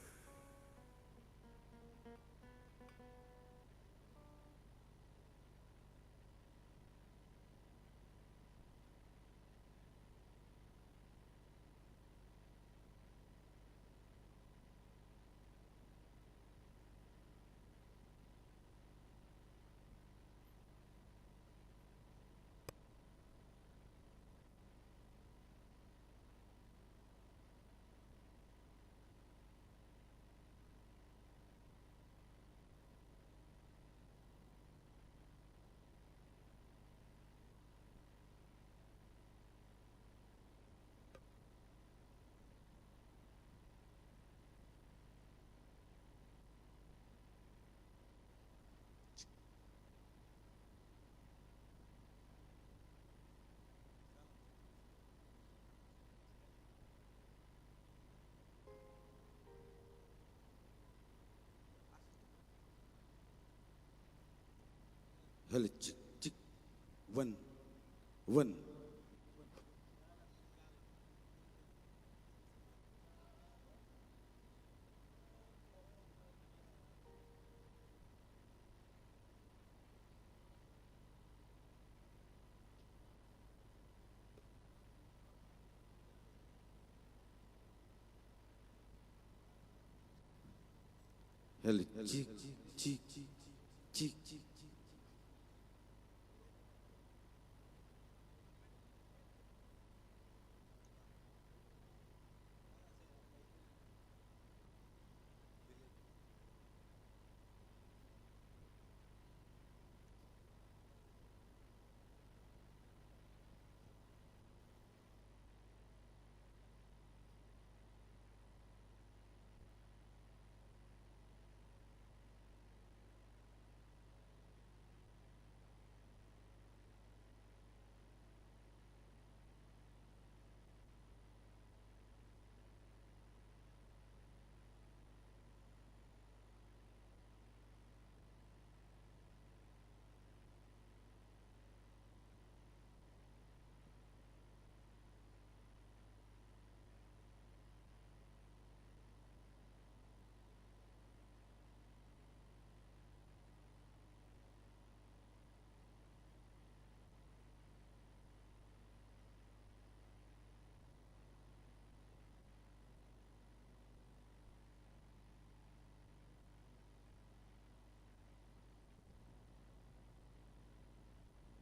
Hello, chick, chick, one, one. Hello, chick, chick, chick, chick.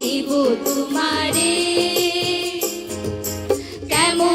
দেব তোমারে কেমন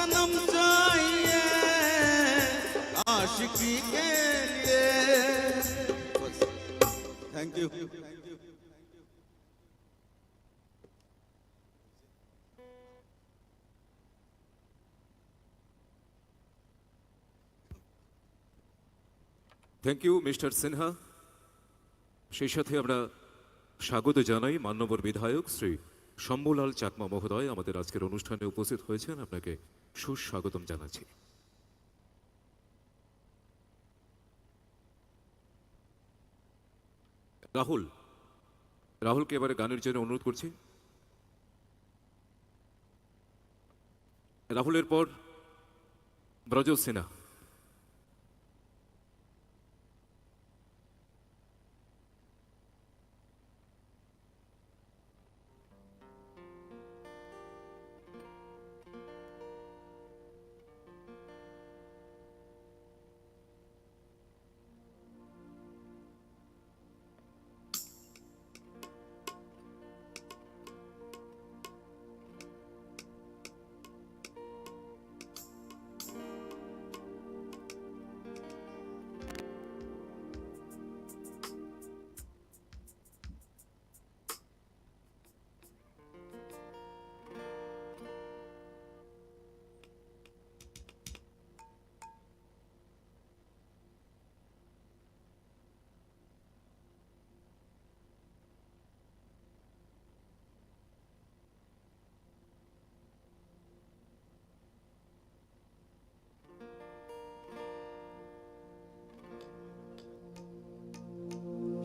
सनम चाहिए आशिकी के लिए। Thank you. Thank you mister Sinha. সেই সাথে আমরা স্বাগত জানাই মান্যবর বিধায়ক শ্রী শম্ভুলাল চাকমা মহোদয় আমাদের আজকের অনুষ্ঠানে উপস্থিত হয়েছেন, আপনাকে সুস্বাগতম জানাচ্ছি। রাহুলকে এবারে গানের জন্য অনুরোধ করছি। রাহুলের পর ব্রজ সিনহা।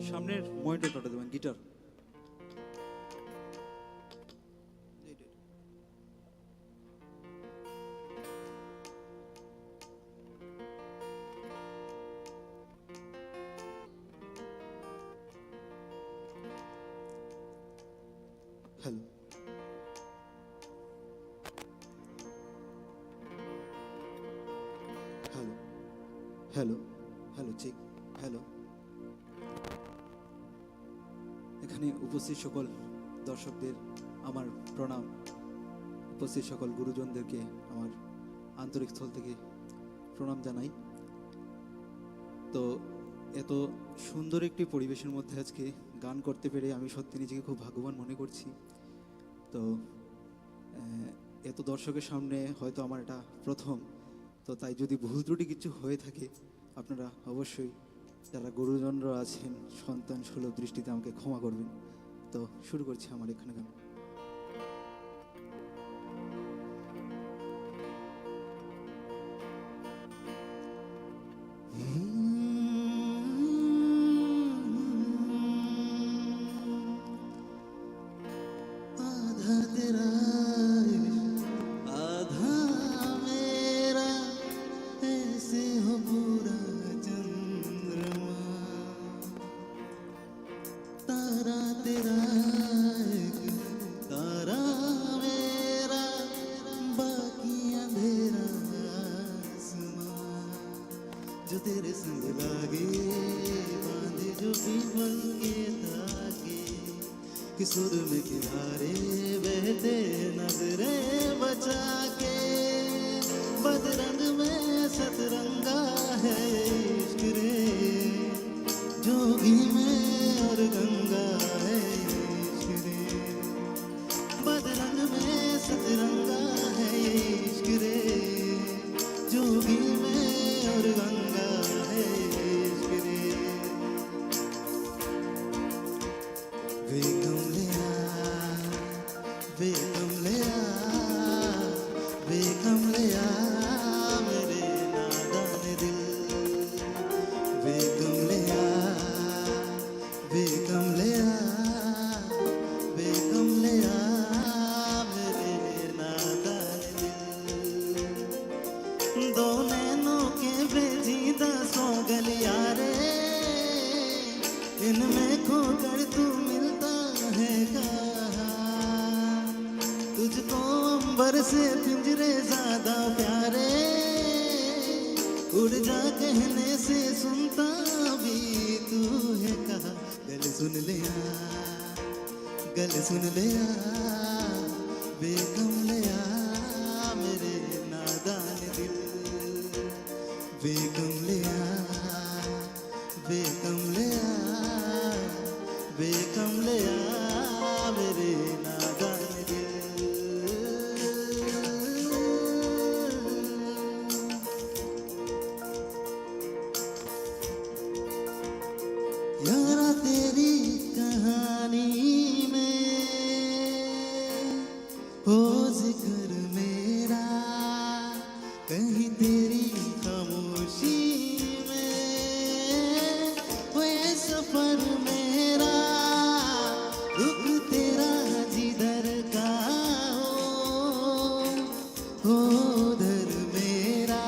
সামনের মনিটরটা দেবেন, guitar. Hello hello hello hello check. Hello. এখানে উপস্থিত সকল দর্শকদের আমার প্রণাম, উপস্থিত সকল গুরুজনদেরকে আমার আন্তরিক স্থল থেকে প্রণাম জানাই। তো এত সুন্দর একটি পরিবেশের মধ্যে আজকে গান করতে পেরে আমি সত্যি নিজেকে খুব ভাগ্যবান মনে করছি। তো এত দর্শকের সামনে হয়তো আমার এটা প্রথম, তো তাই যদি ভুল ত্রুটি কিছু হয়ে থাকে আপনারা অবশ্যই যারা গুরুজনরা আছেন সন্তান সুলভ দৃষ্টিতে আমাকে ক্ষমা করবেন। তো শুরু করছি আমার এখানে গান। आधा तेरा आधा मेरा ऐसे हो पूरा चंद्रमा, तारा तेरा एक तारा मेरा बाकी अंधेरा आसमां, जो तेरे संग लागे बांधे जो पीपल के धागे, कि सुर में किनारे बहते नजरे बचा के, बदरंग में सतरंगा है इश्क रे, जोगी में और गंगा है इश्क रे, बदरंग में सतरंगा है इश्क रे, जोगी में और गंगा है इश्क रे। वे कमलिया मेरे नादान दिल, वे कमलिया मेरे नादान दिल, दो नैनों के बेजीदा सौ गलिया रे, इनमें खोकर तू मिलता है कहाँ, तुझको अंबर से पिंजरे ज्यादा प्यारे, उड़ जा कहने से सुनता भी तू है कहा, गल सुन लिया बेकम लिया मेरे नाद बेकमले आ मेरे नादान दिल। यारा तेरी कहानी में हो जिक्र मेरा, कहीं तेरी खामोशी में हो ये सफर मेरा, दुख तेरा जिधर का हो उधर मेरा,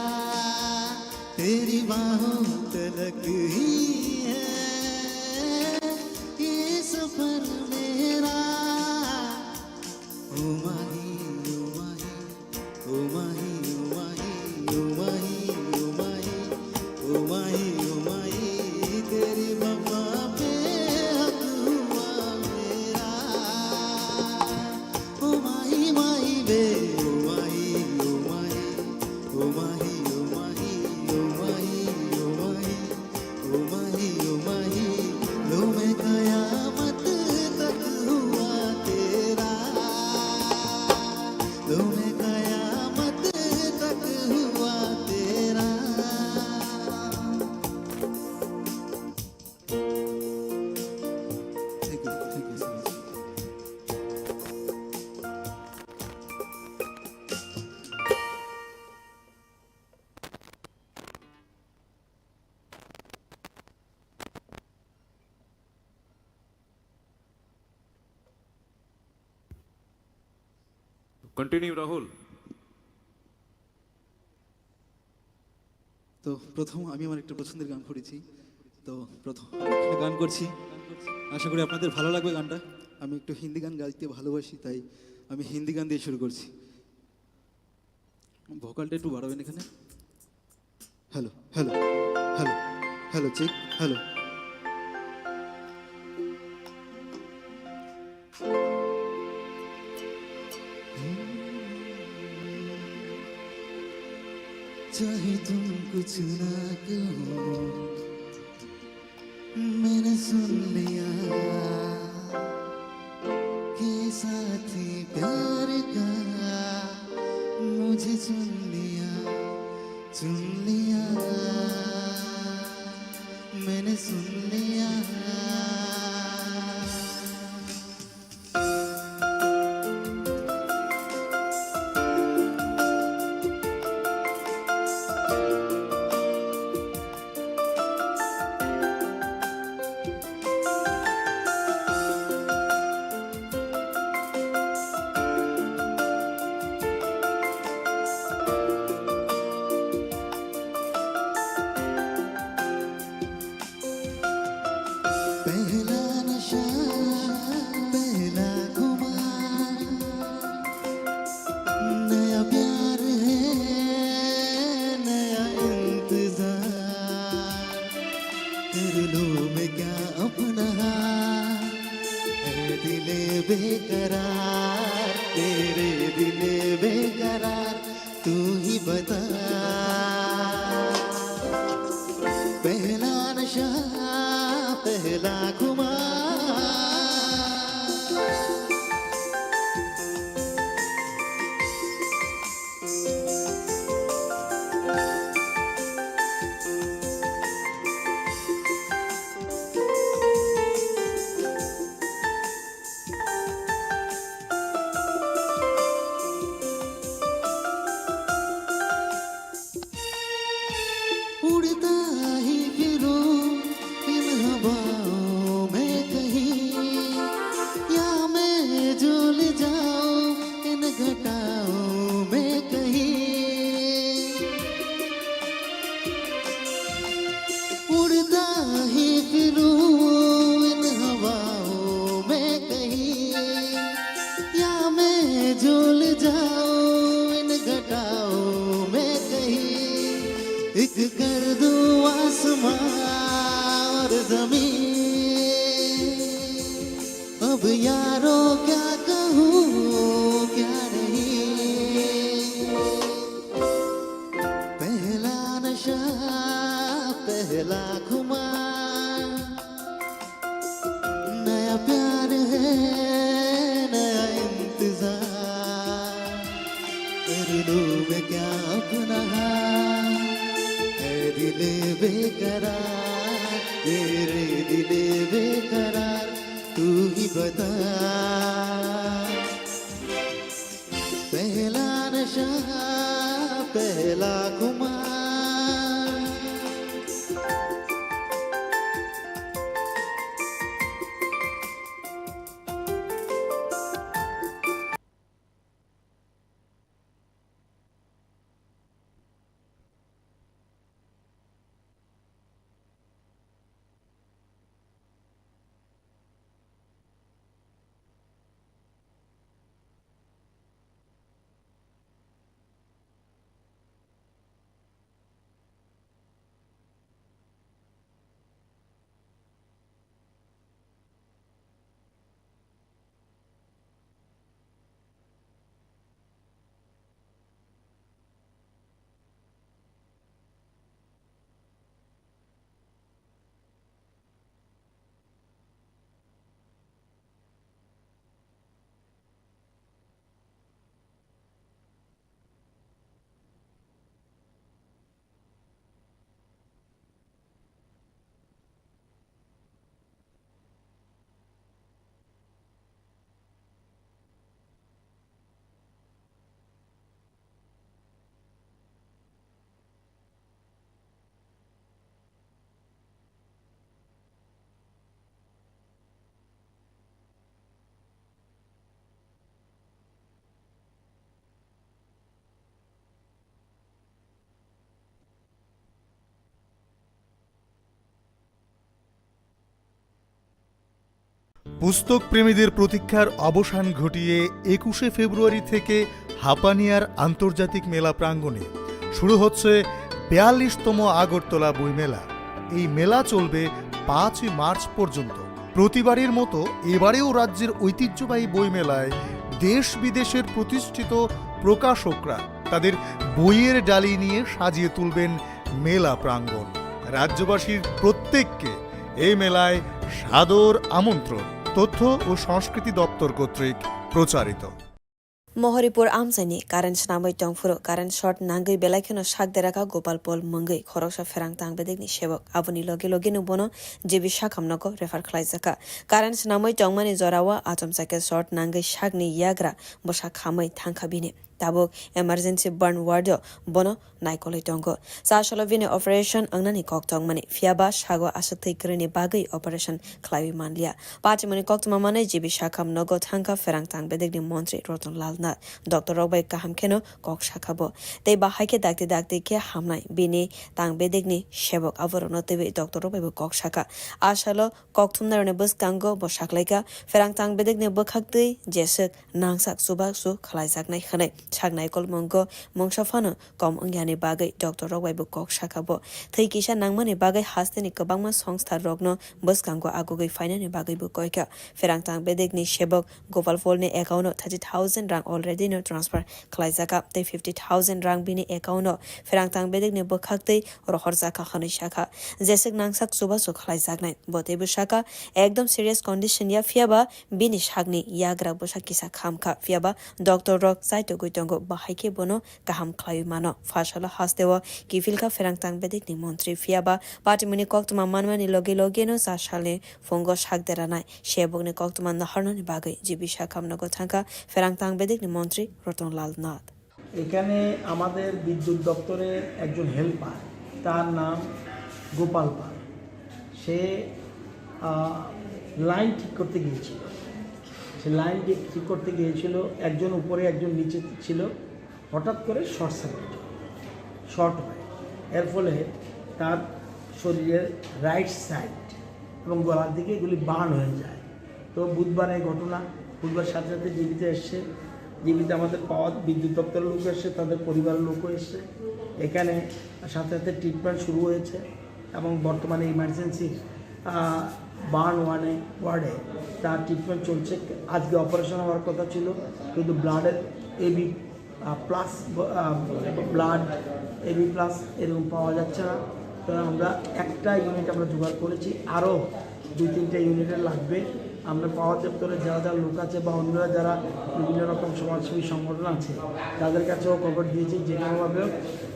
तेरी बाहों तलक ही ये सफर मेरा। ओ माही ओ माही ओ माही ओ माही ओ माही ओ माही ओ माही ओ माही, तेरी वफा पे हक हुआ मेरा। ओ माही माही बे ओ माही ओ माही ओ माही ओ माही ओ माही ओ माही ओ माही ओ माही, लो मैं कयामत तक हुआ तेरा, लो मैं कयामत तक हुआ तेरा। Thank you so much. Continue Rahul. তো প্রথম আমি আমার একটা পছন্দের গান করেছি, তো প্রথম আমি একটা গান করছি, আশা করি আপনাদের ভালো লাগবে গানটা। আমি একটু হিন্দি গান গাইতে ভালোবাসি, তাই আমি হিন্দি গান দিয়ে শুরু করছি। ভোকালটা একটু বাড়াবেন এখানে। Hello hello hello hello check hello. चाहे तुम कुछ ना कहो, मैंने सुन लिया कि साथी प्यार का मुझे चुन लिया मैंने सुन लिया। पहला नशा पहला खुमार, नया प्यार है नया इंतजार, कर लो मैं क्या अपना है दिले बेकरार, तेरे दिले बेकरार तू ही बता। पहला नशा पहला खुमार, उड़ता ही फिरूं इन हवाओं में कहीं, या मैं झूल जाऊं इन घटाओं में कहीं। उड़ता ही फिरूं इन हवाओं में कहीं, या मैं झूल जाऊं इन घटाओं में कहीं। एक कर दूं आसमां और जमीन, अब यारों क्या कहूँ क्या नहीं। पहला नशा पहला खुमार, नया बता पहला नशा पहला खुमार পুস্তক প্রেমীদের প্রতীক্ষার অবসান ঘটিয়ে ২১শে ফেব্রুয়ারি থেকে হাপানিয়ার আন্তর্জাতিক মেলা প্রাঙ্গণে শুরু হচ্ছে ৪২তম আগরতলা বইমেলা। এই মেলা চলবে ৫ই মার্চ পর্যন্ত। প্রতিবারের মতো এবারেও রাজ্যের ঐতিহ্যবাহী বইমেলায় দেশ বিদেশের প্রতিষ্ঠিত প্রকাশকরা তাদের বইয়ের ডালি নিয়ে সাজিয়ে তুলবেন মেলা প্রাঙ্গণ। রাজ্যবাসীর প্রত্যেককে এই মেলায় সাদর আমন্ত্রণ। তথ্য ও সংস্কৃতি দপ্তর কর্তৃক প্রচারিত। महरीपुर आमसाइनि कारेन्ट स्नामै टंगफुरो कारेन्ट शर्ट नांगै बेलायखेनो सागदेराका गोपाल पल मंगै खरकसा फेरांग तांगबेदेगनि सेवक आबुनि लगे लगे नुबोनो जेबि साखामनोको रेफार खालायजाका कारेन्ट स्नामै टंगमानि जरावा आचमसाके शर्ट नांगै सागनि याग्रा बसा खामै थांखाबिने tabuk emergency burn wardo bono naikole tongo sa shalovini operation angnani koktong mani fiaba shago asakthai kreni bagai operation khlaiwi manlia pachi mani koktoma mane jibi shakham nogo thangka ferang tang bedegni mantri Ratan Lal Nath Dr. Robai kaham kheno kok shakhabo tei bahaike dakti dakti ke hamnai bini tang bedegni shebok avorono tebe Dr. Robai bo kok shaka ashalo koktumnarone bus kango bo shaklaika ferang tang bedegni bokhaktei jesek nangsak subak su khlaijaknai khanai Chagnai Mongo Mongsafano Kom Ungyani Bagai Dr. Robai Bukok Shakabo Thai Kisha Nangmani Bagai Hasteni Kabangma Songstar Rogno Buskango Agogai Finani Bagai Bukoika Ferangtang Bedegni Shebok Gopal Volni Ekauno 30,000 rang already no transfer Klaizaka Te 50,000 rang bini Ekauno Ferangtang Bedegni Bukakte Rohorzaka Khani Shaka Jesek Nangsak Subaso Klaizagnai Bote Bushaka Ekdom serious condition ya Fiaba Bini Shagni Yagra Bushakisa Khamka Fiaba Dr. Rock Saito Guitongo Bahaike Bono Kaham Klayu Mano Fashala Hastewa Kifilka Ferangtang Bedegni Montri Fiaba Patimuni Koktuma Manmani Logi Logeno Sashale Fongo Shagderanai Shebogni Koktuma Naharnani Bagai Jibisha Kamnago Tanka Ferangtang Bedegni Montri Ratan Lal Nath এখানে আমাদের বিদ্যুৎ দপ্তরের একজন helper তার নাম গোপাল পাল সে line ঠিক করতে গিয়েছিল সে লাইন ঠিক করতে গিয়েছিল একজন উপরে একজন নিচে ছিল হঠাৎ করে শর্ট হয় এর ফলে তার শরীরের রাইট সাইড এবং গলার দিকে এগুলি বার্ন হয়ে যায় তো বুধবার এই ঘটনা বুধবার সাথে সাথে জীবিতে এসছে জীবিতে আমাদের পাওয়া বিদ্যুৎ দপ্তরের লোক এসছে তাদের পরিবারের লোকও এসছে এখানে সাথে সাথে ট্রিটমেন্ট শুরু হয়েছে এবং বর্তমানে ইমার্জেন্সি বার্ন ওয়ার্ডে তার ট্রিটমেন্ট চলছে আজকে অপারেশন হওয়ার কথা ছিল কিন্তু ব্লাডের এবি প্লাস এরকম পাওয়া যাচ্ছে না তো আমরা একটা ইউনিট আমরা জোগাড় করেছি আরও 2-3টা ইউনিটের লাগবে আমরা পাওয়ার দপ্তরে যারা যারা লোক আছে বা অন্যরা যারা বিভিন্ন রকম সমাজসেবী সংগঠন আছে তাদের কাছেও খবর দিয়েছি যে কোনোভাবেও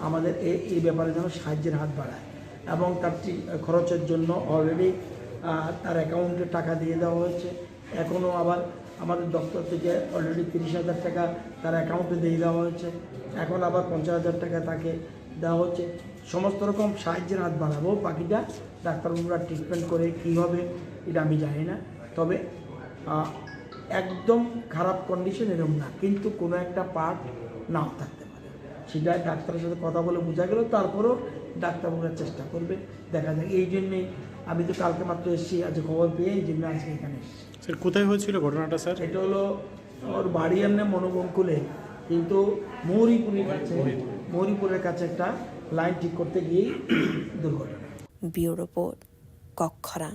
আমাদের এই ব্যাপারে যেন সাহায্যের হাত বাড়ায় এবং তার খরচের জন্য অলরেডি তার অ্যাকাউন্টে টাকা দিয়ে দেওয়া হয়েছে এখনও আবার আমাদের দপ্তর থেকে অলরেডি 30,000 টাকা তার অ্যাকাউন্টে দিয়ে দেওয়া হয়েছে, এখন আবার 50,000 টাকা তাকে দেওয়া হচ্ছে। সমস্ত রকম সাহায্যের হাত বাড়াবো, বাকিটা ডাক্তারবাবুরা ট্রিটমেন্ট করে কী হবে এটা আমি জানি না। তবে একদম খারাপ কন্ডিশন এরকম না, কিন্তু কোনো একটা পার্ট নাও থাকতে পারে, সেটা ডাক্তারের সাথে কথা বলে বোঝা গেল। তারপরেও ডাক্তারবাবুরা চেষ্টা করবে, দেখা যায়। এই জন্যেই আমি তো কালকে মাত্র এসেছি, আজ খবর পেয়ে এই জন্য আজকে এখানে এসেছি। স্যার কোথায় হয়েছিল ঘটনাটা স্যার? এটা হলো ওর বাড়ি এমনি মনোবঙ্কুলে, কিন্তু মৌরিপুরের কাছে একটা লাইন ঠিক করতে গিয়েই দুর্ঘটনা। Bureau report, কক্ষরা।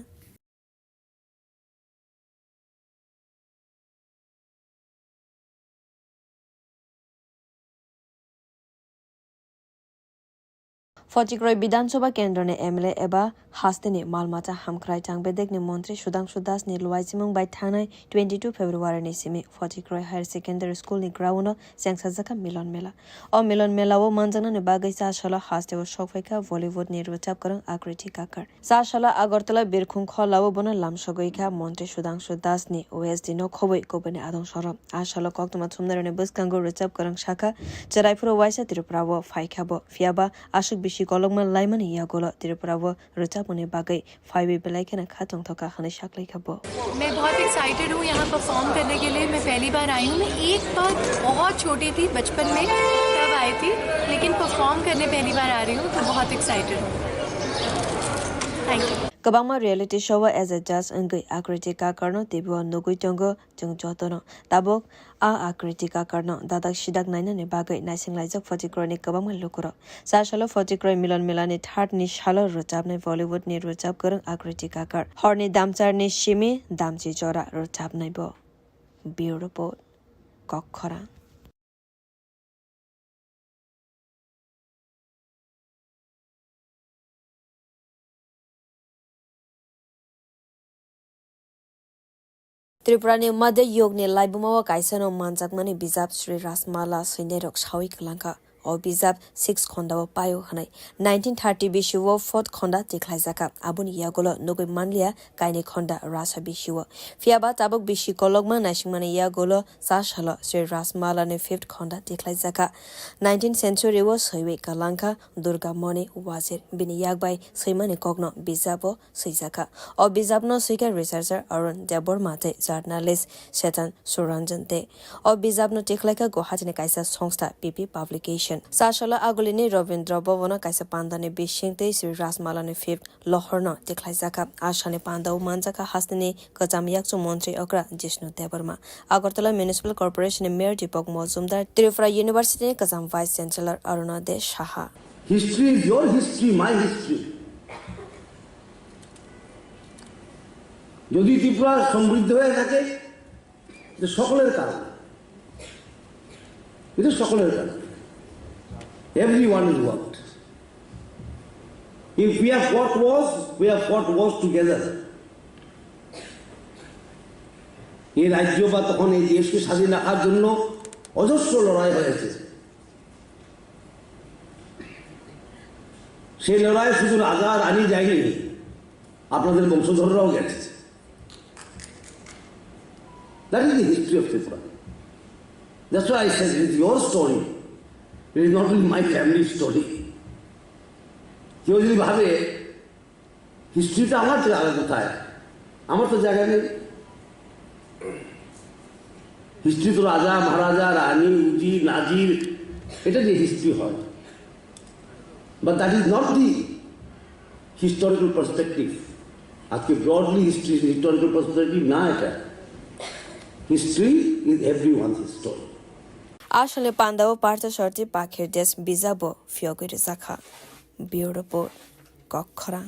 फचिक्रय विधानसभा केन्द्र ने एमएलए एबा हास्तेनि मालमाता हामख्राय चांगबेदेकनि मन्त्री सुधांशु दासनि लुवाइसिमं बाय थानाय 22 फेब्रुवारिनि सिमि फचिक्रय हायर सेकेन्डारि स्कुलनि ग्राउन्डआव सेंसाजाखा मिलन मेला अ मिलन मेलाव मानजानानि बागै सासला हास्तेव सफाइका बलिउडनि रोजाबग्रा आकृति काकार सासला आगरतला बिरखुं खलाव बन लामसगैखा मन्त्री सुधांशु दासनि ओएसडि न खबै गोबनि आदं सर आसला कक्तमा थुमनारनि बसकांगो रोजाबग्रा शाखा चराइफुर वाइसा त्रिपुराव फाइखाबो फियाबा आसुक बिसि कलंगमा लाइमानि यागोल त्रिपुराव रोजाबनि बागै फाइबे बेलाइखेना खातों थका हने शाकलाइखाबो। मैं बहुत एक्साइटेड हूँ यहाँ परफॉर्म करने के लिए। मैं पहली बार आई हूँ। मैं एक बार बहुत छोटी थी, बचपन में तब आई थी, लेकिन परफॉर्म करने पहली बार आ रही हूँ, तो बहुत एक्साइटेड हूँ। Thank you. Kabangma reality show as a judge angui akriti ka karno tibwa nugui tongo jung jotono tabok a akriti ka karno dadak sidak naina ni bagai naising laijak Fatikroni kabangma lukuro sashalo Fatikroi milan milani third ni shalo rojab nai Bollywood ni rojab gorong akriti ka kar horni damchar ni shimi damchi jora rojab nai bo Bureau Report Kokhara। त्रिपुरानि मध्य योगनि लाइबुमाव काइसनो मानजाकमानि बिजाब Shri रासमाला सैनेरक सावि कलांका o bizab 6 khonda payo hanai 1930 bishuwo 4th khonda tiklaizaka abuni yagolo nogoi manlia kaini khonda rasa bishuwo fiaba tabok bishi kologma naishingmani yagolo sashalo sri rasmala ne 5th khonda tiklaizaka 19th century wo soiwe kalanka durga moni wazir bini yagbai soimani kogno bizabo soizaka o bizabno soika researcher arun debor mate journalist shetan suranjan de o bizabno tiklaika guwahati kaisa songsta pp publication sashala agulini Ravindra Bhavana kaisa pandane bishingte Sri Rasmalani 5th lohorno tiklaizaka ashane pandau manjaka hastini kajamyakchu montri okra Jishnu Debarma Agartala Municipal Corporation Mayor Deepak Mozumdar Tripura University Kazam Vice Chancellor Aruna De Shaha History is your history, my history. যদি ত্রিপুরা সমৃদ্ধ হয়ে থাকে এটা সকলের কারণ এটা সকলের কারণ everyone is worked if we have fought wars together এই রাজ্য বা তখন এই দেশকে স্বাধীন রাখার জন্য অজস্র লড়াই হয়েছে সেই লড়াই শুধু রাজা রানী যায়নি আপনাদের বংশধররাও গেছে That is the history of Tripura. That's why I said it is your story. It is not only my family story. কেউ যদি ভাবে হিস্ট্রিটা আমার জায়গা কোথায় আমার তো জায়গা নেই হিস্ট্রি তো রাজা মহারাজা রানী উজির নাজির এটা যে হিস্ট্রি হয় but that is not the historical perspective আজকে ব্রডলি হিস্টোরিক্যাল পার্সপেক্টিভ না এটা History is everyone's story. Ashale Pandavo Partha Shorty Pakhir Des Bizabo Fiogiri Zakha Bureau Report Kokhara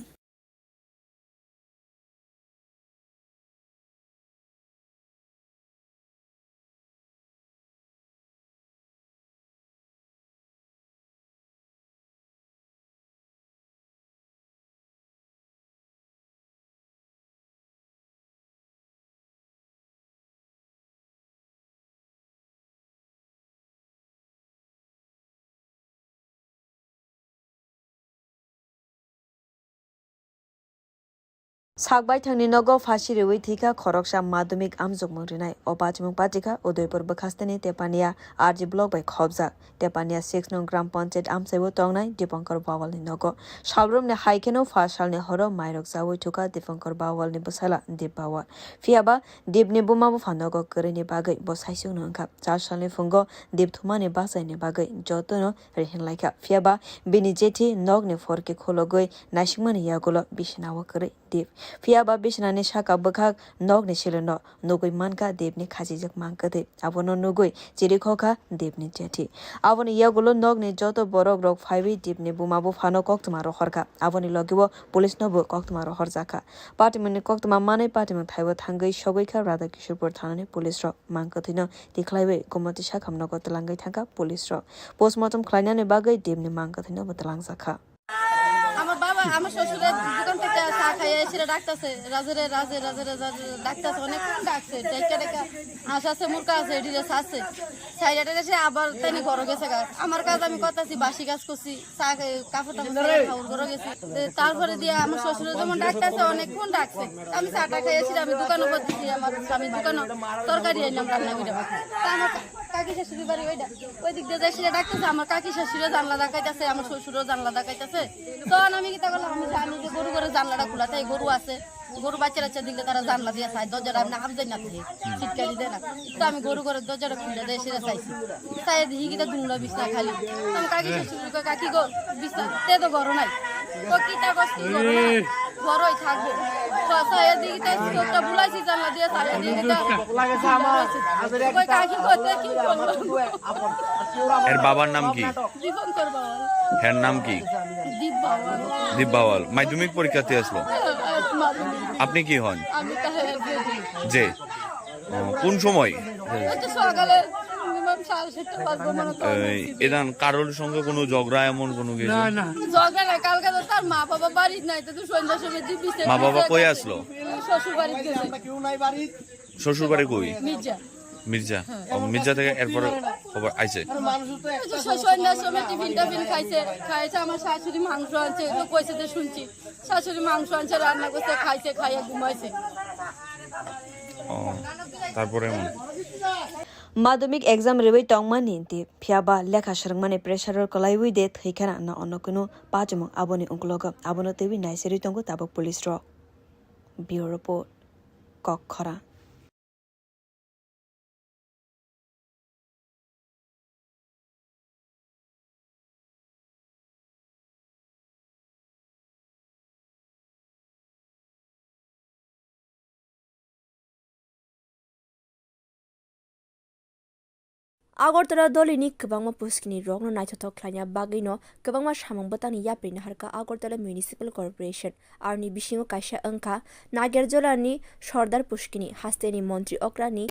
Sakbai thangni nogo fashi rewi thika khoroksa madhyamik amjuk mungrinai opachmung patika Udaipur bakhastani Tepania RG block by khobjak Tepania 6 nong gram panchet amsaibo tongnai Dipankar Bawal ni nogo Shalrum ne haikeno fashal ne horo mairok zawi thuka Dipankar Bawal ni busala Dipawal Fiaba Dipni bumabo fanogo kore ni bagai bosaisung nongkap Charshal ni fungo Dip thuma ni basai ni bagai jotono rehin laika Fiaba bini jethi nog ni forke khologoi naishmani yagulo bishnawa kore Dip Fiaba bishnani shaka bakhak nog ni sileno nugoi manka Dipni khajijak mangkade abono nugoi chirikhoka Dipni jethi Avoni yagulo nog ni joto borok rok 5 Dipni bumabo fano koktuma rohorka Avoni logibo police nobo koktuma rohorjaka Partimani koktuma mane partimani thaibo thangai sogoika Radha Kishorpur thanani police ro mangkathino tiklaibe gomati shakamno ko talangai thangka police ro postmortem khlainani bagai Dipni mangkathino batalangjaka আমার বাবা আমার শ্বশুরের দোকান থেকে চা খাইয়ে এসে ডাকতেছে রাজে ডাকতেছে অনেকক্ষণ ডাকছে ডেকে ডেকে হাঁস আছে মুরগা আছে এটিরে ছাড়ছে সাইডে এসে আবার তাই ঘরে গেছে গাছ আমার কাজ আমি করতেছি বাসি কাজ করছি চা কাপড় টাপড় ঘরে গেছি তারপরে দিয়ে আমার শ্বশুরের যেমন ডাকতেছে অনেকক্ষণ ডাকছে আমি চাটা খাইয়েছি আমি দোকানও করতেছি আমার স্বামী দোকানও তরকারি আনলাম রান্না করে তা আমার কাকি শাশুড়ি বাড়ি ওই দিক দিয়ে এসে ডাকতেছে আমার কাকি শাশুড়িও জানলা দেখাইতেছে আমার শ্বশুরও জানলা দেখাইতেছে তখন আমি কি করলাম আমি জানি যে গরু করে জানলাটা খোলা তাই গরু আছে গরু বাচ্চা দিলে তারা জানলা দিয়ে চাই দরজাটা আমি হাফ না থাকে ছিটকালি দেয় না তো আমি গরু করে দরজাটা খুলে দিয়ে সেটা চাইছি তাই দেখি কিটা দুমলা বিছনা খালি আমি কাকি শাশুড়ি কাকি গো বিছনা তে তো ঘর নাই তো কিটা কষ্ট ঘরই থাকবো এদিকে তাই চোখটা বুলাইছি জানলা দিয়ে চাই এদিকে কাকি করতে কি বলবো এর বাবার নাম কি দীপঙ্কর বাবা এর নাম কি দীপ বাওয়াল মাধ্যমিক পরীক্ষাতে আসলো আপনি কি হন যে কোন সময় সকালে এদান কারোর সঙ্গে কোনো ঝগড়া এমন কোনো কিছু ঝগড়া না কালকে তো তার মা বাবা বাড়ি নাই তো সন্ধ্যার সময় দিবিছে মা বাবা কই আসলো শ্বশুর বাড়ি গেছে শ্বশুর বাড়ি কই মির্জা মির্জা মির্জা থেকে এরপর খবর আইছে সন্ধ্যার সময় টিফিন খাইছে আমার শাশুড়ি মাংস আনছে তো কইছে যে শুনছি শাশুড়ি মাংস আনছে রান্না করছে খাইছে খাইয়া ঘুমাইছে তারপরে Madhyamik exam rewi tongmani di phiaba lekha sharangmani pressure kolaiwi de thikana na onokunu pachmong aboni ungloga abono tewi naiseri tongo tabok police ro bureau report kokhara Agortala dolini kwbangma puskini rokno naithothok khlaina bagino kwbangma samung botani yapri harka Agortala Municipal Corporation arni bisingo kaisa angka Nagerjolani Sardar Puskini hasteni Montri Okrani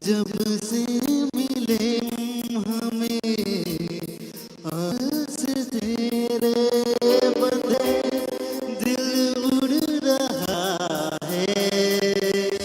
जब से मिले हमें आस तेरे बंधे दिल उड़ रहा है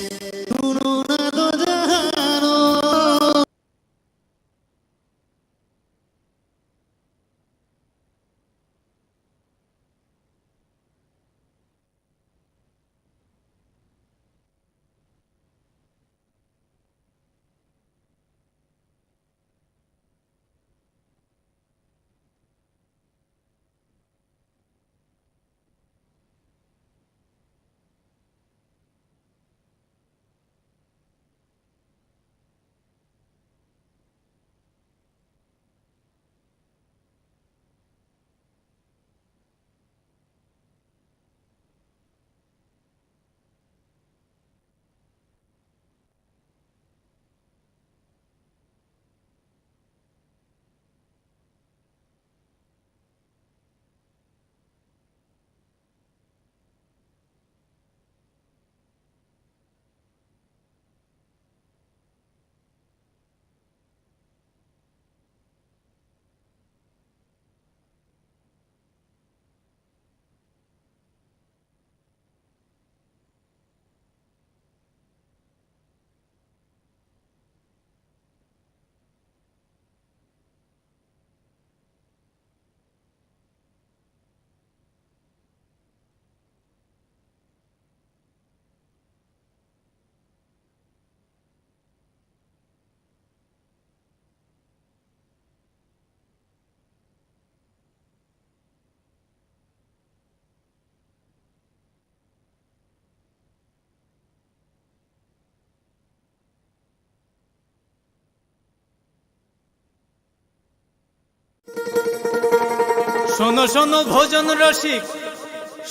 শোনো শোনো ভোজন রসিক,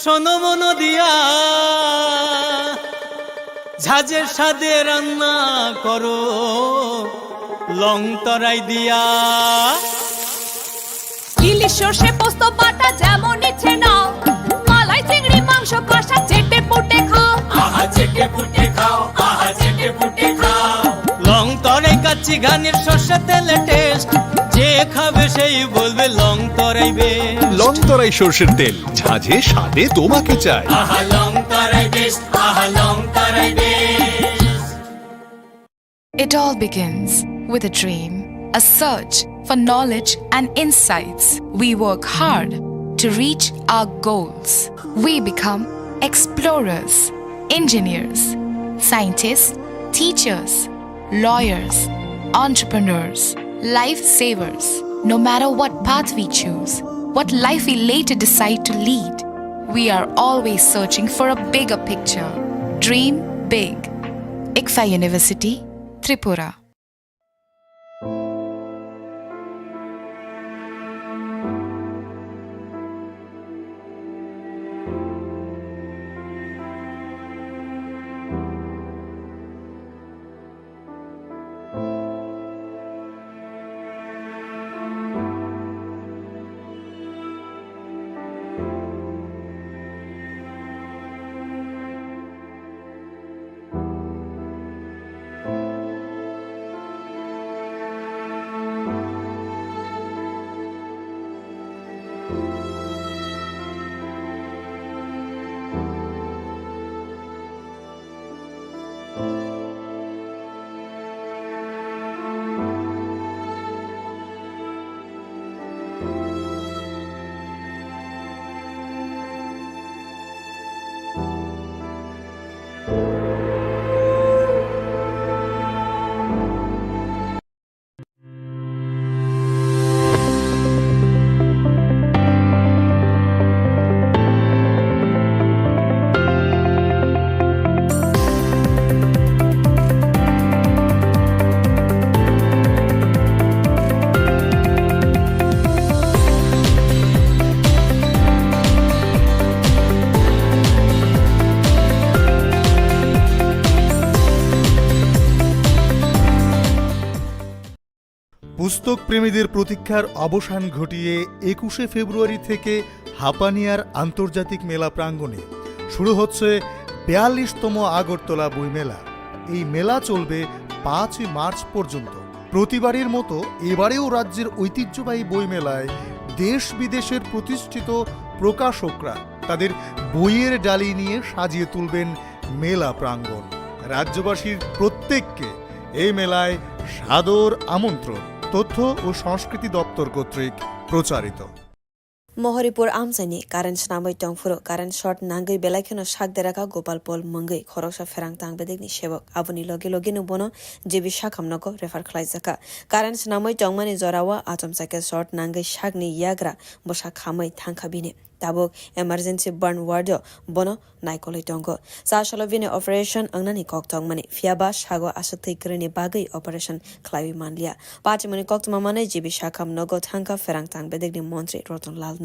শোনো মন দিয়া, ঝাঁঝের স্বাদে রান্না করো লং তরাই দিয়া। ইলিশ সর্ষে পোস্ত বাটা যেমন ইচ্ছে নাও, মালাই চিংড়ি মাংস কষা চেটে পুটে খাও, আহা চেটে পুটে খাও, আহা চেটে পুটে খাও। লং তরাই কাচ্চি ঘানির সর্ষে তেলে টেস্ট, যে খাবে সেই বলবে লং তরাই বেশ। লং তরাই সর্ষের তেল, ঝাঁঝে স্বাদে তোমাকে চাই। আহা লং তরাই বেশ, আহা লং তরাই বেশ। It all begins with a dream, a search for knowledge and insights. We work hard to reach our goals. We become explorers, engineers, scientists, teachers, lawyers, entrepreneurs, lifesavers. No matter what path we choose, what life we later decide to lead, we are always searching for a bigger picture. Dream big. ICFA University, Tripura. পুস্তক প্রেমীদের প্রতীক্ষার অবসান ঘটিয়ে ২১শে ফেব্রুয়ারি থেকে হাপানিয়ার আন্তর্জাতিক মেলা প্রাঙ্গণে শুরু হচ্ছে ৪২তম আগরতলা বইমেলা। এই মেলা চলবে ৫ই মার্চ পর্যন্ত। প্রতিবারের মতো এবারেও রাজ্যের ঐতিহ্যবাহী বইমেলায় দেশ বিদেশের প্রতিষ্ঠিত প্রকাশকরা তাদের বইয়ের ডালি নিয়ে সাজিয়ে তুলবেন মেলা প্রাঙ্গণ। রাজ্যবাসীর প্রত্যেককে এই মেলায় সাদর আমন্ত্রণ। তথ্য ও সংস্কৃতি দপ্তর কর্তৃক প্রচারিত। Mohoripur amsani karan snamoi tongfuro karan short nangai belaikeno shak deraka Gopal Pol mangai khoroksa ferang tang bedegni sebok aboni loge loge no bono jebi shakamnako refer khlaijaka karan snamoi tongmani jorawa atom cycle short nangai shakni yagra bosa khamai thangkhabini tabok emergency burn ward bono naikolai tongo sa shalovine operation angnani kok tongmani fiaba shago asathai kreni bagai operation khlaiwi manlia pachmani kok tmamane jebi shakamnako thangka ferang tang bedegni montri Roton Lal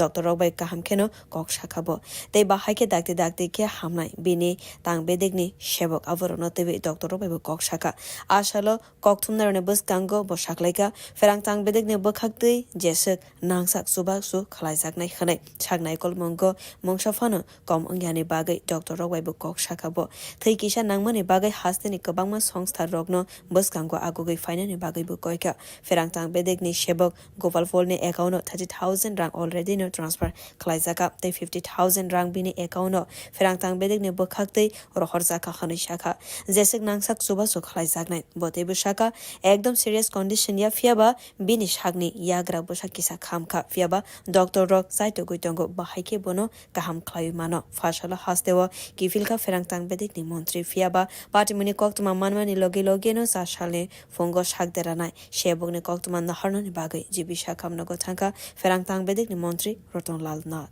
Dr. Robai Kaham Keno Kok Shakabo. They Bahake Dakti Dakti Ke Hamnai Bini Tang Bedigni Shebok Avorono TV Dr. Robai Kok Shaka Ashalo Kok Tumner Nebus Gango Boshakleka Ferang Tang Bedigni Bokakti Jesuk Nangsak Subaksu Kalaizak Naikane Chagnai Kol Mongo Mongshafano Kom Ungyani Bagai Dr. Robai Kok Shakabo Taikisha Nangmani Bagai Hastini Kabangma Songstar Rogno Buskango Agogi Finani Bagai Bukoika Ferang Tang Bedigni Shebok Gopal Volne Ekauno 30,000 rang already no transfer Klaizaka they 50,000 rang bini ekauno ferang tang bedik ne bokhakte rohor zaka khani shaka jesek nangsak subaso Klaizaknai bote bushaka ekdom serious condition ya fiaba bini shagni yagra boshakisa khamka fiaba Dr. Rock saito guitongo bahaike bono kaham khlai mano fashala hastewa kifilka ferang tang bedik ni montri fiaba patimuni koktuma manmani loge loge no sashale fongo shagderanai shebogni koktuma naharnani bagai jibi shakamnago thangka ferang tang বেদিক মন্ত্রী রতন লাল নাথ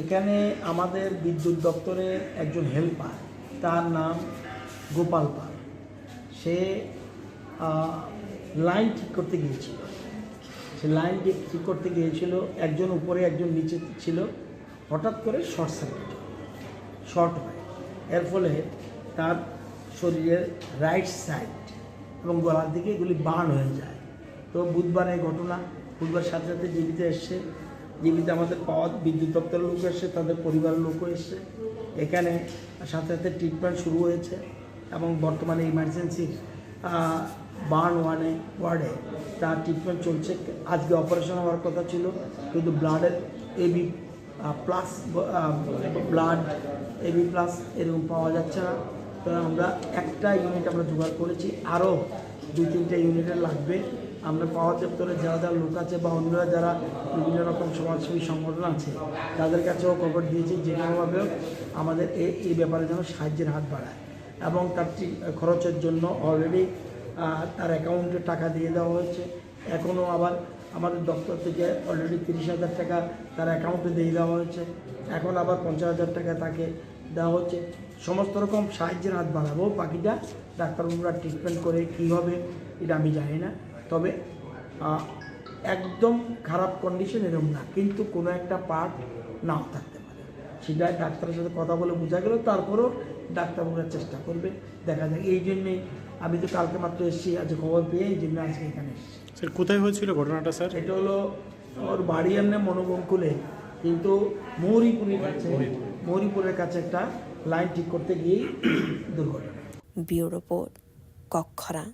এখানে আমাদের বিদ্যুৎ দপ্তরের একজন helper তার নাম গোপাল পাল সে line ঠিক করতে গিয়েছিল সে লাইন ঠিক করতে গিয়েছিল, একজন উপরে একজন নিচে ছিল, হঠাৎ করে শর্ট হয়। এর ফলে তার শরীরের রাইট সাইড এবং গলার দিকে এগুলি বার্ন হয়ে যায়। তো বুধবার এই ঘটনা, বুধবার সাথে সাথে জীবিতে এসছে, জীবিতে আমাদের পাওয়া বিদ্যুৎ দপ্তরের লোক এসছে, তাদের পরিবারের লোকও এসছে, এখানে সাথে সাথে ট্রিটমেন্ট শুরু হয়েছে এবং বর্তমানে ইমার্জেন্সি বার্ন ওয়ার্ডে তার ট্রিটমেন্ট চলছে। আজকে অপারেশন হওয়ার কথা ছিল, কিন্তু ব্লাডের এবি প্লাস এরকম পাওয়া যাচ্ছে না। তো আমরা একটা ইউনিট আমরা জোগাড় করেছি, আরও 2-3টা ইউনিটের লাগবে। আমরা পাওয়ার দপ্তরে যারা লোক আছে বা অন্যরা যারা বিভিন্ন রকম সমাজসেবী সংগঠন আছে তাদের কাছেও খবর দিয়েছি, যে কোনোভাবেও আমাদের এই ব্যাপারে যেন সাহায্যের হাত বাড়ায়। এবং তার খরচের জন্য অলরেডি তার অ্যাকাউন্টে টাকা দিয়ে দেওয়া হয়েছে। এখনও আবার আমাদের দপ্তর থেকে অলরেডি 30,000 টাকা তার অ্যাকাউন্টে দিয়ে দেওয়া হয়েছে, এখন আবার 50,000 টাকা তাকে দেওয়া হচ্ছে। সমস্ত রকম সাহায্যের হাত বাড়াবো। বাকিটা ডাক্তারবাবুরা ট্রিটমেন্ট করে কী হবে এটা আমি জানি না, তবে একদম খারাপ কন্ডিশন এরকম না, কিন্তু কোনো একটা পার্ট নাও থাকতে পারে, সেটা ডাক্তারের সাথে কথা বলে বোঝা গেল। তারপরেও ডাক্তারবাবুরা চেষ্টা করবে, দেখা যায়। এই জন্যেই আমি তো কালকে মাত্র এসেছি, আজ খবর পেয়ে এই জন্য আজকে এখানে এসেছি। স্যার কোথায় হয়েছিল ঘটনাটা স্যার? এটা হলো ওর বাড়ি এমনি মনোবঙ্কুলে, কিন্তু মৌরিপুরের কাছে একটা লাইন ঠিক করতে গিয়েই দুর্ঘটনা। Bureau report, কক্ষরা।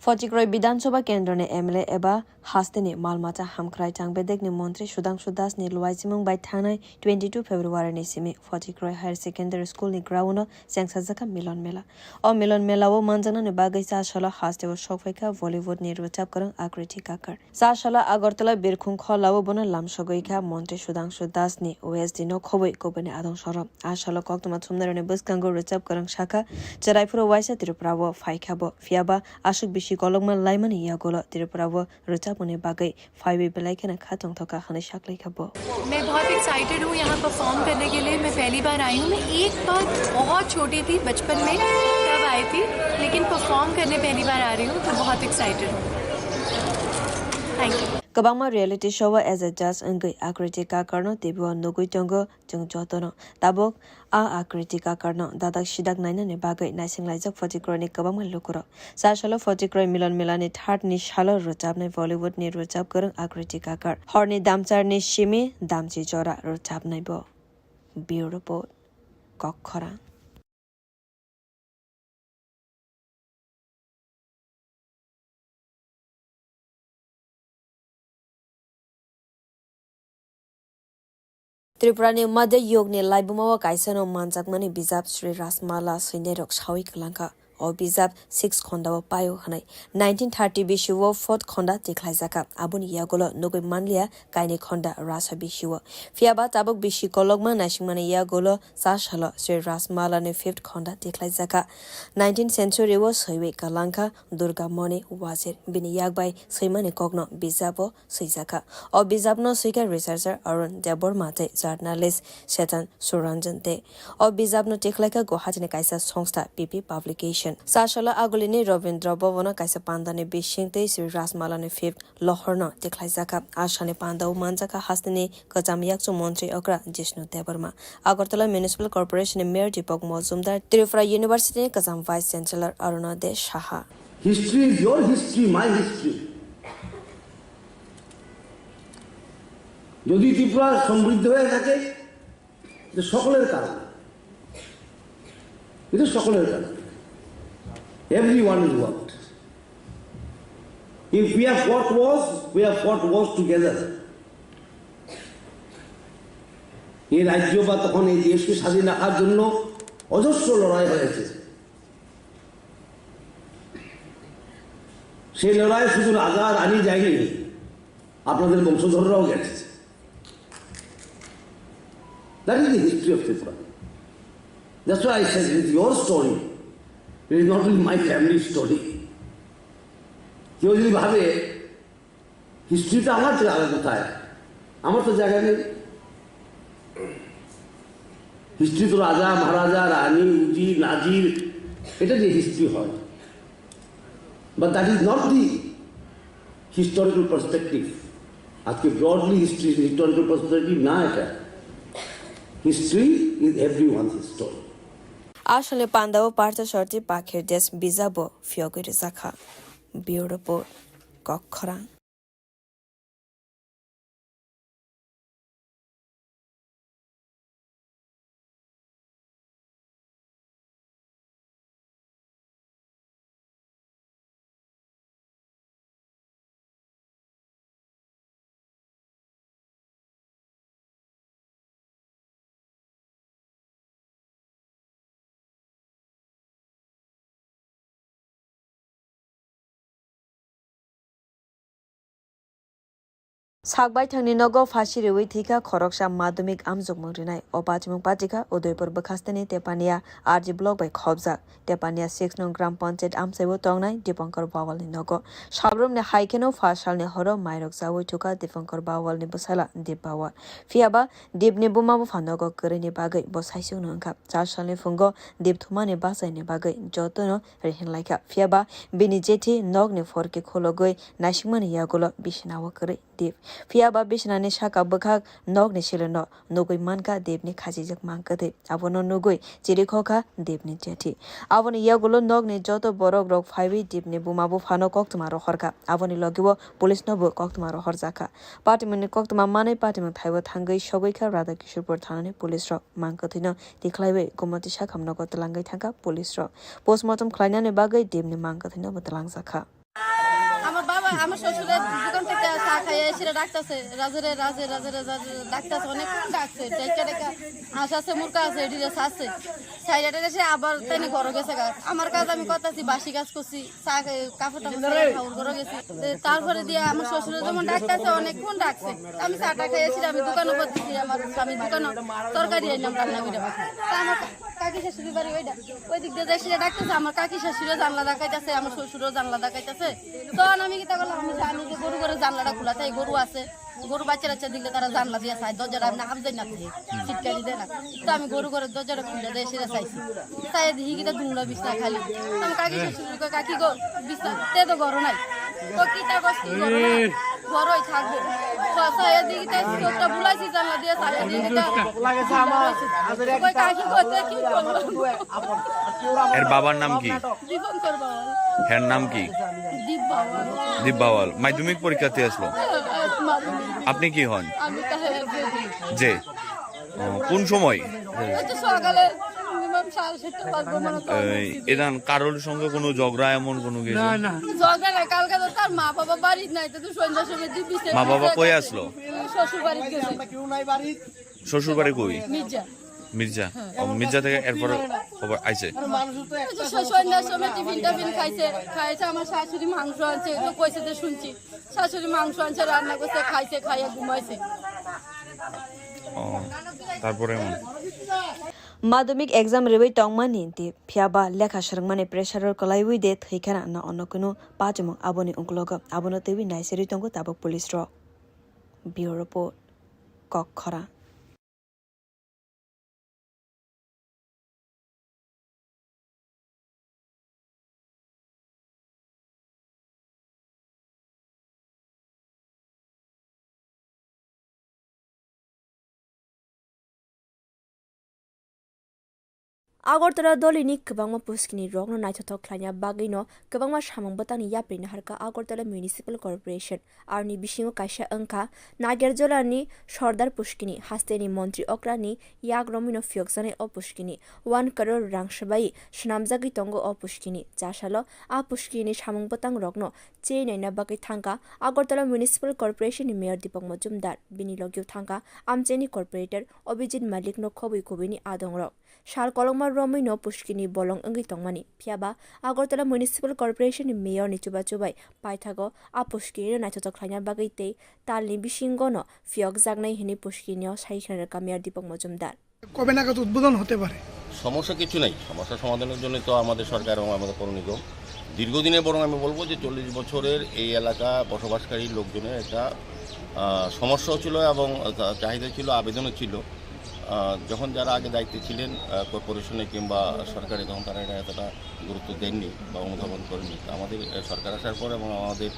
फजिक्रय विधानसभा केन्द्र ने एमएलए एबा हास्तेनि मालमाता हामख्राय थांबेदेगनि मन्त्री सुधांशु दासनि लुवाइजिमुं बाय थांनाय 22 फेब्रुवारिनि सिमि फजिक्रय हायर सेकेन्डारि स्कुलनि ग्राउन्डआव सेंसाजाखा मिलन मेला। अ मिलन मेलाव मानजानानि बागै सासला हास्तेव सफैखा बलिउडनि रोजाब गोरों आकृति काकार। सासला आगरतला बिरखुं खलाव बन लामसगैखा मन्त्री सुधांशु दासनि ओएसडि न खबै गबनि आदं सर। आसला कक्तमा थुमनारनि बसकांगो रोजाब गोरों शाखा चराइफुर वाइसा त्रिपुराव फाइखाब फियाबा आसुक बिसि कलगमा लाइमानि यागोला त्रिपुराव रोजाबनि बागै फाइबे बेलाइकेना खातों थका हने शाकलैखाब। मैं बहुत एक्साइटेड हूँ यहाँ परफॉर्म करने के लिए। मैं पहली बार आई हूँ। मैं एक बार बहुत छोटी थी बचपन में तब आई थी, लेकिन परफॉर्म करने पहली बार आ रही हूँ, तो बहुत एक्साइटेड हूँ। Thank you. Kabama reality show as a judge engai akriti ka karno tebu nogui tongo jung jotono tabok a akriti ka karno dadak sidak naina ne bagai naising laijak Fojikroy ni kabama lokoro sasalo Fojikroy milan milani third ni shalo rojab nai Bollywood ni rojab gorong akriti ka kar horni damchar ni shimi damchi jora rojab nai bo Bureau Report Kokhara। त्रिपुरानि मध्य योगनि लाइबुमाव काइसनो मानजाकमानि बिजाब श्री रासमाला सैनेरक सावि कलांका ओ बिजाब 6 खन्दाव पायो हनाय 1930 बिशुव 4th खन्दा देखलाइजाका आबुनि यागोलो नगै मानलिया काइनि खन्दा रासा बिशुव फियाबा ताबक बिशि कलगमा नाइसिंमानि यागोलो सासलो Shri रासमालानि 5th खन्दा देखलाइजाका 19th century वो सैवे कलांका दुर्गा मणि वाजिर बिनि यागबाय सैमानि कग्न बिजाबो सैजाका ओ बिजाबनो Saika researcher Arun देबरमाते journalist सेतन सुरंजन दे ओ बिजाबनो देखलाइका गुवाहाटीनि काइसा संस्था PP publication सासला आगुलिनि Ravindra भवन काइसा पान्दानि बिसिंते Shri रासमालानि 5th लहरनो देखलाइजाका आशानि पान्दाव मानजाका हास्तिनि कजामियाकचु मन्त्री अग्रा Jishnu Debbarma Agartala municipal corporation mayor Dipak Majumdar Tripura university कजाम vice chancellor Arunoday Saha. History is your history, my history. যদি ত্রিপুরা সমৃদ্ধ হয়ে থাকে এটা সকলের কারণ, এটা সকলের কারণ। Everyone is worked. If we have fought wars, we have fought wars together. এই রাজ্য বা তখন এই দেশকে স্বাধীন রাখার জন্য অজস্র লড়াই হয়েছে। সেই লড়াই শুধু রাজা রানী যায়নি, আপনাদের বংশধররাও গেছে। That is the history of Tripura. That's why I said it's your story. It is not only my family story. কেউ যদি ভাবে হিস্ট্রিটা আমার জায়গা কোথায়, আমার তো জায়গা নেই। হিস্ট্রি তো রাজা মহারাজা রানী উজির নাজির এটা দিয়ে হিস্ট্রি হয়, but that is not the historical perspective. আজকে ব্রডলি হিস্টোরিক্যাল পার্সপেক্টিভ না, এটা হিস্ট্রি ইজ এভরিওয়ানস হিস্টোরি। আসলে পান্দাও পার্থ সর্টি পাখের দেশ বিজাবো ফিয়গৈরে জাখা বিউরোপো কক্ষরা। সাকবাই থাংনি নগো ফাঁসি রেউই থিকা খরকসা মাধ্যমিক আমজক মরিনাই অপাচমুক পাতিকা উদয়পুর বখাস্তানি তেপানিয়া আরজি ব্লক বাই খবজাক তেপানিয়া 6 নং গ্রাম পঞ্চায়েত আমসাইবো তংনাই দীপঙ্কর বাওয়ালনি নগো সাবরমনি হাইকেনো ফাসালনি হর মাইরক জাওই থুকা দীপঙ্কর বাওয়ালনি বসালা দীপ বাওয়াল ফিয়াবা দীপনি বুমাবো ফানগো করেনি বাগै বসাইसु नंखा 4 सालनि फुंगो दीप थुमानि बासायनि बागै जतनो रेहिन लाइखा फियाबा बिनि जेथि नगनि फरके खोलगै नासिमनि यागुलो बिसनावो करे दीप फियाबा बिसनानि साका बखाक नगनि सिलनो नुगै मानका देवनि खाजिजक मांगदे आबनो नुगै चिरिखखा देवनि जेथि आबनि यागुलो नगनि जत बरक रक फाइबि दीपनि बुमाबो फानो कक्तमा रहरका आबनि लगिबो पुलिस नबो कक्तमा रहर जाखा पार्टीमनि कक्तमा मानै पार्टीमनि थाइबो थांगै सगैखा राधा किशोरपुर थानानि पुलिस र मांगथिनो दिख्लायबै गुमति साखामनगो तलांगै थांगा पुलिस र पोस्टमर्टम खालायनानै बागै देवनि मांगथिनो बतलां जाखा। আমার বাবা আমার শ্বশুরের দোকান থেকে চা খাইয়ে এসে ডাকতেছে রাজরে রাজে রাজে রাজে ডাকতেছে অনেকক্ষণ ডাকছে ডেকে ডেকে হাঁস আছে মুরগা আছে এটিরে আছে সাইডে এসে আবার তেনি ঘরে গেছে গা আমার কাজ আমি করতেছি বাসি কাজ করছি চা কাপড় টাপড় খাওয়ার ঘরে গেছি তারপরে দিয়ে আমার শ্বশুরের যেমন ডাকতেছে অনেকক্ষণ ডাকছে আমি চাটা খাইয়েছি আমি দোকানে করতেছি আমার স্বামী দোকানে তরকারি আইলাম রান্না করে তা আমার কাকি শাশুড়ি বাড়ি ওই দিক দিয়ে এসে ডাকতেছে আমার কাকি শাশুড়িও জানলা দেখাইতেছে আমার শ্বশুরও জানলা দেখাইতেছে তখন আমি কিতা করলাম আমি জানি যে গরু ঘরে জানলাটা খোলা তাই গরু আছে গরু বাচ্চা বাচ্চা দিলে তারা জানলা দিয়ে চাই দরজাটা আমি নাম যাই না শীতকালি দেয় না তো আমি গরু ঘরের দরজাটা খুলে দিয়ে সেটা চাইছি তাই দেখি কিটা দুমলা বিছনা খালি আমি কাকি শাশুড়ি কাকি গো বিছনা তে তো ঘর নাই তো কিতা কষ্ট ঘরই থাকবো এদিকে চোখটা বুলাইছি জানলা দিয়ে চাই কাকি করতে কি এর বাবার নাম কি? দীপঙ্কর বাওয়াল। এর নাম কি? দীপ বাওয়াল। দীপ বাওয়াল মাধ্যমিক পরীক্ষাতে আসলো। আপনি কি হন? আমি তাহলে যে কোন সময়? সকালে মিনিমাম 7:30 বাজবে মনে হয়। এদান কারোর সঙ্গে কোনো ঝগড়া এমন কোনো কিছু? না না ঝগড়া না কালকে তো তার মা বাবা বাড়ি নাই তো সন্ধ্যার সময় দিবিছে। মা বাবা কই আসলো? শ্বশুর বাড়ি গেছে। কেউ নাই বাড়ি। শ্বশুর বাড়ি কই? মির্জা। মির্জা মির্জা থেকে এরপর খবর আইছে সন্ধ্যার সময় টিফিন খাইছে আমার শাশুড়ি মাংস আনছে তো কইছে যে শুনছি শাশুড়ি মাংস আনছে রান্না করছে খাইছে খাইয়া ঘুমাইছে তারপরে মাধ্যমিক এক্সাম রেবই টংমানি দি ফিয়াবা লেখা সরংমানে প্রেসারর কলাইউই দে থৈখানা না অন্য কোনো পাজম আবনি উংলগ আবনো তেবি নাইসেরি তঙ্গ তাবক পুলিশ র ব্যুরো রিপোর্ট কক্ষরা। আগরতলা দলিনি गोबांमा पुस्किनि रंनो नायथाव ख्लायना बागैनो गोबांमा सामंबतानि याप्रिनो हारका আগরতলা মিউনিসিপাল কর্পোরেশন आरनि बिसिङाव कायसा अंका नागेरजलानि सरदार पुस्किनि हास्तेनि मन्त्रि अक्रानि याग रमिनो फियकजानाय अ पुस्किनि 1 करोड़ रां सबाई सुनामजागै तंगो अ पुस्किनि जासालो आ पुस्किनि सामंबतां रगनो चेनायना बागै थांका আগরতলা মিউনিসিপাल কর্পোরেশननि मेयर दीपक मजुमदार बिनि लगियाव थांका आमचेनि कर्पोरेटर अभिजित मालिकनो खबै खबैनि आदंरक साल कलंमा रमैनो पुस्किनि बलं अंगै तंमानि फियाबा আগরতলা মিউনিসিপাল কর্পোরেশনनि मेयर नि चुबा चुबाय पाइथागो आ पुस्किनि नायथाव ख्लायना बागै ते तालनि बिसिंगनो फियक जागनाय हिनि पुस्किनियाव साइखाना मेयर दीपक मजुमदार কবে নাগাদ উদ্বোধন হতে পারে? সমস্যা কিছু নাই, সমস্যা সমাধানের জন্য তো আমাদের সরকার এবং আমাদের পৌর নিগম দীর্ঘদিনের, বরং আমি বলবো যে 40 বছরের এই এলাকা বসবাসকারী লোকজনের একটা সমস্যাও ছিল এবং চাহিদা ছিল, আবেদনও ছিল। যখন যারা আগে দায়িত্বে ছিলেন কর্পোরেশনে কিংবা সরকারে, তখন তারা এটা এতটা গুরুত্ব দেননি বা অনুধাবন করেনি। আমাদের সরকার আসার পর এবং আমাদের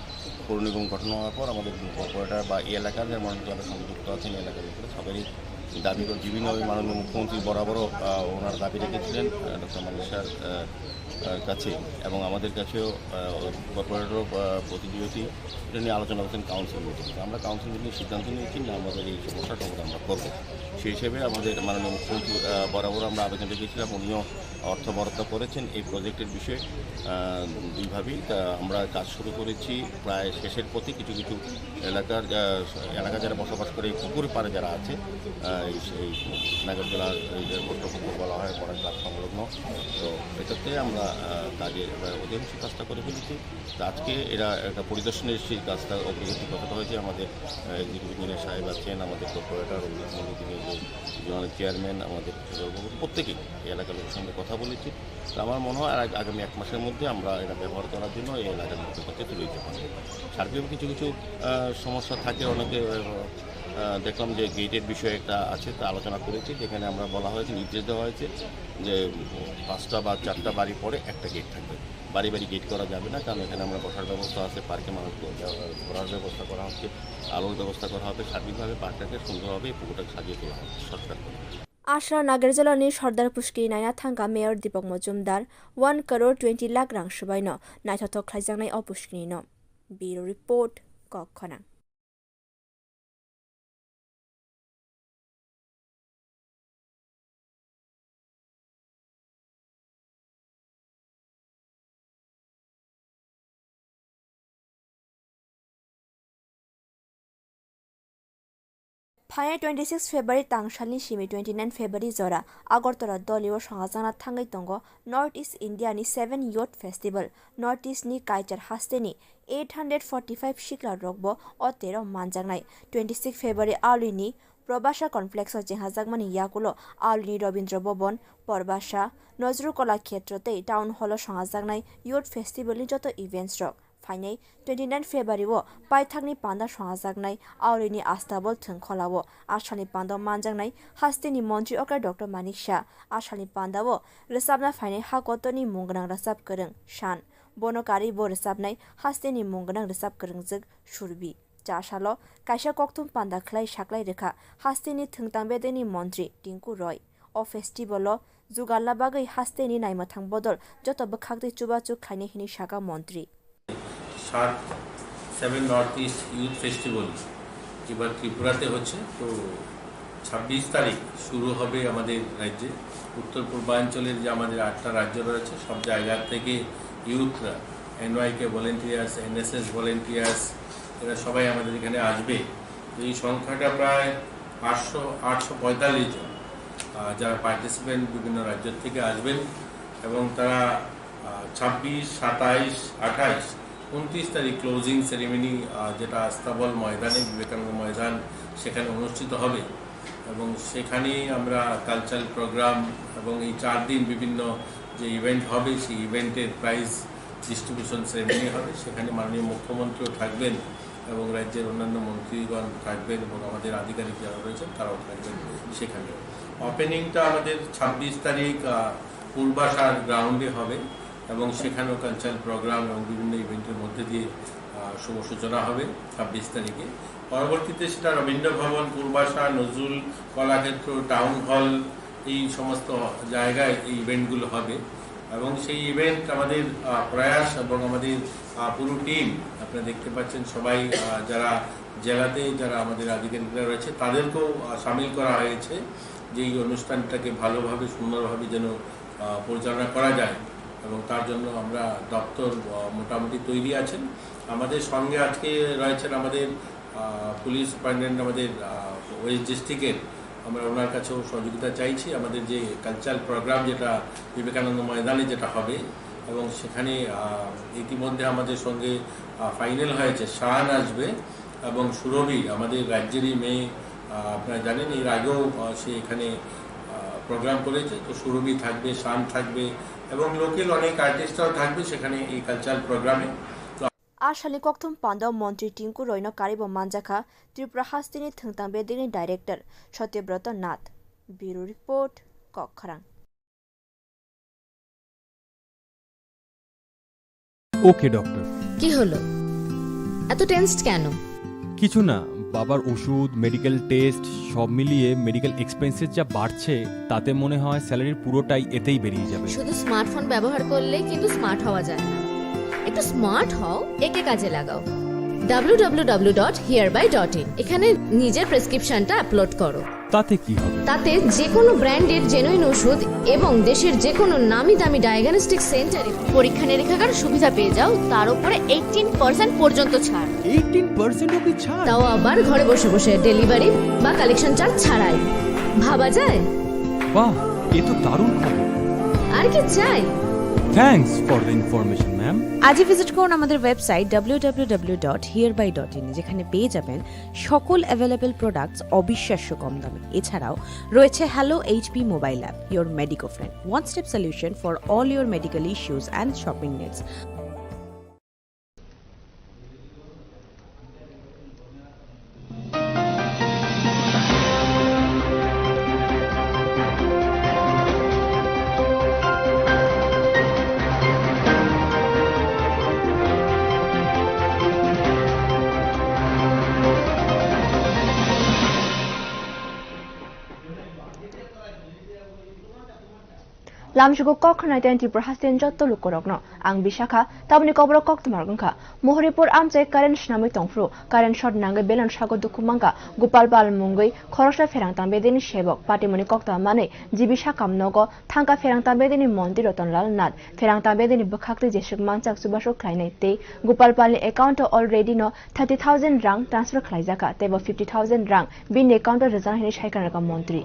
পৌর নিগম গঠন হওয়ার পর আমাদের কর্পোরেটর বা এই এলাকার যেমন যারা সংযুক্ত আছেন এই এলাকার উপরে সবারই দাবি করে বিভিন্নভাবে মাননীয় মুখ্যমন্ত্রী বরাবরও ওনার দাবি রেখেছিলেন ডক্টর মানিসার কাছে, এবং আমাদের কাছেও কর্পোরেটরও প্রতিনিধি এটা নিয়ে আলোচনা করছেন কাউন্সিল মিটিং। আমরা কাউন্সিল মিটিং সিদ্ধান্ত নিয়েছি যে আমাদের এই সমস্যার সমাধান আমরা করবো। সেই হিসেবে আমাদের মাননীয় মুখ্যমন্ত্রী বরাবর আমরা আবেদন রেখেছিলাম, উনিও অর্থ বরাদ্দ করেছেন এই প্রজেক্টের বিষয়ে দুইভাবেই। আমরা কাজ শুরু করেছি প্রায় শেষের পথে। কিছু কিছু এলাকা যারা বসবাস করে পুকুর পাড়ে যারা আছে, এই নাগরদোলা কর্তৃপক্ষ বলা হয় পড়া ক্লাব সংলগ্ন, তো এটাতে আমরা কাজের অধিকাংশ কাজটা করে ফেলেছি। তো আজকে এরা একটা পরিদর্শনে এসে কাজটা অগ্রগতি কতটা হয়েছে আমাদের এক্সিকিউটিভ ইঞ্জিনিয়ার সাহেব আছেন, আমাদের কর্পোরেটর তিনি জোনাল চেয়ারম্যান, আমাদের প্রত্যেকেই এই এলাকার লোকের সঙ্গে কথা বলেছি। তো আমার মনে হয় আগামী 1 মাসের মধ্যে আমরা এটা ব্যবহার করার জন্য এই এলাকার লোকের কাছে তুলে দিতে পারবো। সার্বিক কিছু কিছু সমস্যা থাকে, অনেকে দেখলাম যে গেটের বিষয়ে একটা আছে, তা আলোচনা করেছি, যেখানে আমরা বলা হয়েছে, নির্দেশ দেওয়া হয়েছে যে 5টা বা 4টা বাড়ি পরে একটা গেট থাকবে। বাড়ি বাড়ি গেট করা যাবে না, কারণ এখানে আমরা বসার ব্যবস্থা আছে, পার্কে মানুষ ঘোরার ব্যবস্থা করা হচ্ছে, আলোর ব্যবস্থা করা হবে, সার্বিকভাবে পার্কটাকে সুন্দরভাবে পুকুরটাকে সাজিয়ে তোলা হবে সরকার। आश्रा नागेर जिल्लानि सरदार पुस्की नायना थांगा मेयर दीपक मजुमदार 1 करोड़ 20 लाख रां सुबायनो नायथावथाव खालामजानाय अ पुस्किनिनो ब्युरो रिपोर्ट कखना। फाइने 26 फेब्रुवारी तांगसालनि सिमी 29 फेब्रुवारी जरा आगरतला दलियो संगाजाना थांगाय दंग नर्थ ईस्ट इंडियानि 7 youth फेस्टिवल नर्थ ईस्टनि काइचार हास्तेनि 845 सिक्ला रगबो अतेरो मानजांनाय 26 फेब्रुवारी आलुनि प्रबासा कमप्लेक्स जेहाजागमानि याकुलो आलुनि रवीन्द्र भवन परबासा नजरु कला क्षेत्रते टाउन हल संगाजांनाय youth फेस्टिवलनि जत इवेंट्स रक फाइनै 29 फेब्रुवारी पाइथाकनि पान्दा संगाजागनाय आवलिनि आस्ताबल थोंखलावो आसामनि पान्दा मानजांनाय हास्तेनि मन्त्री अक्रा डक्टर मानिक शाह आसामनि पान्दावो रोजाबना फाइनै हाकतनि मुंगनां रोजाब गोरों शान बनकारि बो रोजाबनाय हास्तेनि मुंगनां रोजाब गोरोंजों सुरबि चासालो काइसा कक्तुम पान्दा खलाय साख्लाय रेखा हास्तेनि थोंतां बेदेनि मन्त्री टिंकु रय अ फेस्टिवलो जुगाला बागै हास्तेनि नायमथां बदल जत बखागदै चुबाचु खाइने हिनि शाखा मन्त्री 7 নর্থ ইস্ট ইউথ ফেস্টিভ্যাল এবার ত্রিপুরাতে হচ্ছে। তো 26 তারিখ শুরু হবে আমাদের রাজ্যে। উত্তর পূর্বাঞ্চলের যে আমাদের 8টা রাজ্য রয়েছে সব জায়গা থেকে ইউথরা, এনওয়াইকে ভলেন্টিয়ার্স, এনএসএস ভলেন্টিয়ার্স, এরা সবাই আমাদের এখানে আসবে। তো এই সংখ্যাটা প্রায় 845 জন যারা পার্টিসিপেন্ট বিভিন্ন রাজ্য থেকে আসবেন, এবং তারা 26, 27, 28, 29 তারিখ ক্লোজিং সেরেমনি যেটা আস্তাবল ময়দানে, বিবেকানন্দ ময়দান, সেখানে অনুষ্ঠিত হবে। এবং সেখানে আমরা কালচারাল প্রোগ্রাম এবং এই 4 দিন বিভিন্ন যে ইভেন্ট হবে সেই ইভেন্টের প্রাইজ ডিস্ট্রিবিউশন সেরেমনি হবে। সেখানে মাননীয় মুখ্যমন্ত্রীও থাকবেন এবং রাজ্যের অন্যান্য মন্ত্রীগণ থাকবেন এবং আমাদের আধিকারিক যারা রয়েছেন তারাও থাকবেন সেখানে। ওপেনিংটা আমাদের 26 তারিখ পূর্বাশার গ্রাউন্ডে হবে এবং সেখানেও কালচারাল প্রোগ্রাম এবং বিভিন্ন ইভেন্টের মধ্যে দিয়ে শুভ সূচনা হবে 26 তারিখে। পরবর্তীতে সেটা রবীন্দ্র ভবন, পূর্বাশা, নজরুল কলাক্ষেত্র, টাউন হল, এই সমস্ত জায়গায় এই ইভেন্টগুলো হবে। এবং সেই ইভেন্ট আমাদের প্রয়াস এবং আমাদের পুরো টিম, আপনারা দেখতে পাচ্ছেন সবাই যারা জেলাতে যারা আমাদের আধিকারিকরা রয়েছে তাদেরকেও সামিল করা হয়েছে যে এই অনুষ্ঠানটাকে ভালোভাবে সুন্দরভাবে যেন পরিচালনা করা যায়, এবং তার জন্য আমরা দপ্তর মোটামুটি তৈরি আছেন। আমাদের সঙ্গে আজকে রয়েছেন আমাদের পুলিশ সুপারিনটেন্ডেন্ট আমাদের ওয়েস্ট ডিস্ট্রিক্টের, আমরা ওনার কাছেও সহযোগিতা চাইছি। আমাদের যে কালচারাল প্রোগ্রাম যেটা বিবেকানন্দ ময়দানে যেটা হবে, এবং সেখানে ইতিমধ্যে আমাদের সঙ্গে ফাইনাল হয়েছে শান আসবে এবং সুরভি আমাদের রাজ্যেরই মেয়ে, আপনারা জানেন এর আগেও সে এখানে প্রোগ্রাম করেছে। তো সুরভি থাকবে, শান থাকবে এবং লোকাল অনেক আর্টিস্টরাও থাকবে সেখানে এই কালচারাল প্রোগ্রামে। आसामनि कक्थुम पान्दाव मन्त्री टिंकु रयनो कारिबो मानजाखा त्रिपुरा हास्तिनि थोंतां बेदिनि डाइरेक्टर सत्यव्रत नाथ ব্যুরো রিপোর্ট কক্ষরাং। ওকে ডক্টর। কি হলো, এত টেনসড কেন? কিছু না, বাবার ওষুধ, মেডিকেল টেস্ট সব মিলিয়ে মেডিকেল এক্সপেন্সেস যা বাড়ছে তাতে মনে হয় স্যালারির পুরোটাই এতেই বেরিয়ে যাবে। শুধু স্মার্টফোন ব্যবহার করলে কিন্তু স্মার্ট হওয়া যায় না। একটু স্মার্ট হও, একে কাজে লাগাও। www.hereby.in এখানে নিজের প্রেসক্রিপশনটা আপলোড করো। তাতে কি হবে? তাতে যে কোনো ব্র্যান্ডের জেনুইন ওষুধ এবং দেশের যে কোনো নামি দামি ডায়াগনস্টিক সেন্টারে পরীক্ষা নিরীক্ষার সুবিধা পেয়ে যাও, তার উপরে 18% পর্যন্ত ছাড়। 18% অবধি ছাড়? তাও আবার ঘরে বসে বসে, ডেলিভারি বা কালেকশন চার্জ ছাড়াই। ভাবা যায়? বাহ, এ তো দারুণ খবর। আর কি চাই? Thanks for the information ma'am. আজই ভিজিট করুন আমাদের ওয়েবসাইট www.hereby.in, যেখানে পেয়ে যাবেন সকল অ্যাভেলেবল প্রোডাক্টস অবিশ্বাস্য কম দামে। এছাড়াও রয়েছে hello HP mobile app, your medico friend, one step solution for all your medical issues and shopping needs. লামजुगो कखनाय तेन त्रिपुरा हास्टेन जत्तो लुकरकनो आं बिशाखा ताबनि कबरक कक्तमारगंखा मोहरिपुर आमचे कारेन स्नामै तंफ्रु कारेन शट नांगै बेलन सागो दुखुमांगा गोपाल बाल मुंगै खरसला फेरांतां बेदेनि सेबक पाटिमनि कक्ता माने जिबिसा कामनगो थांका फेरांतां बेदेनि मन्दिर रतनलाल नाथ फेरांतां बेदेनि बखाक्ति जेसुक मानसाक सुबासो खायनाय ते गोपाल पालनि एकाउन्ट अलरेडी नो 30,000 रां ट्रान्सफर खालायजाका तेबो 50,000 रां बिनि एकाउन्ट रजानायनि सायखानाका मन्त्री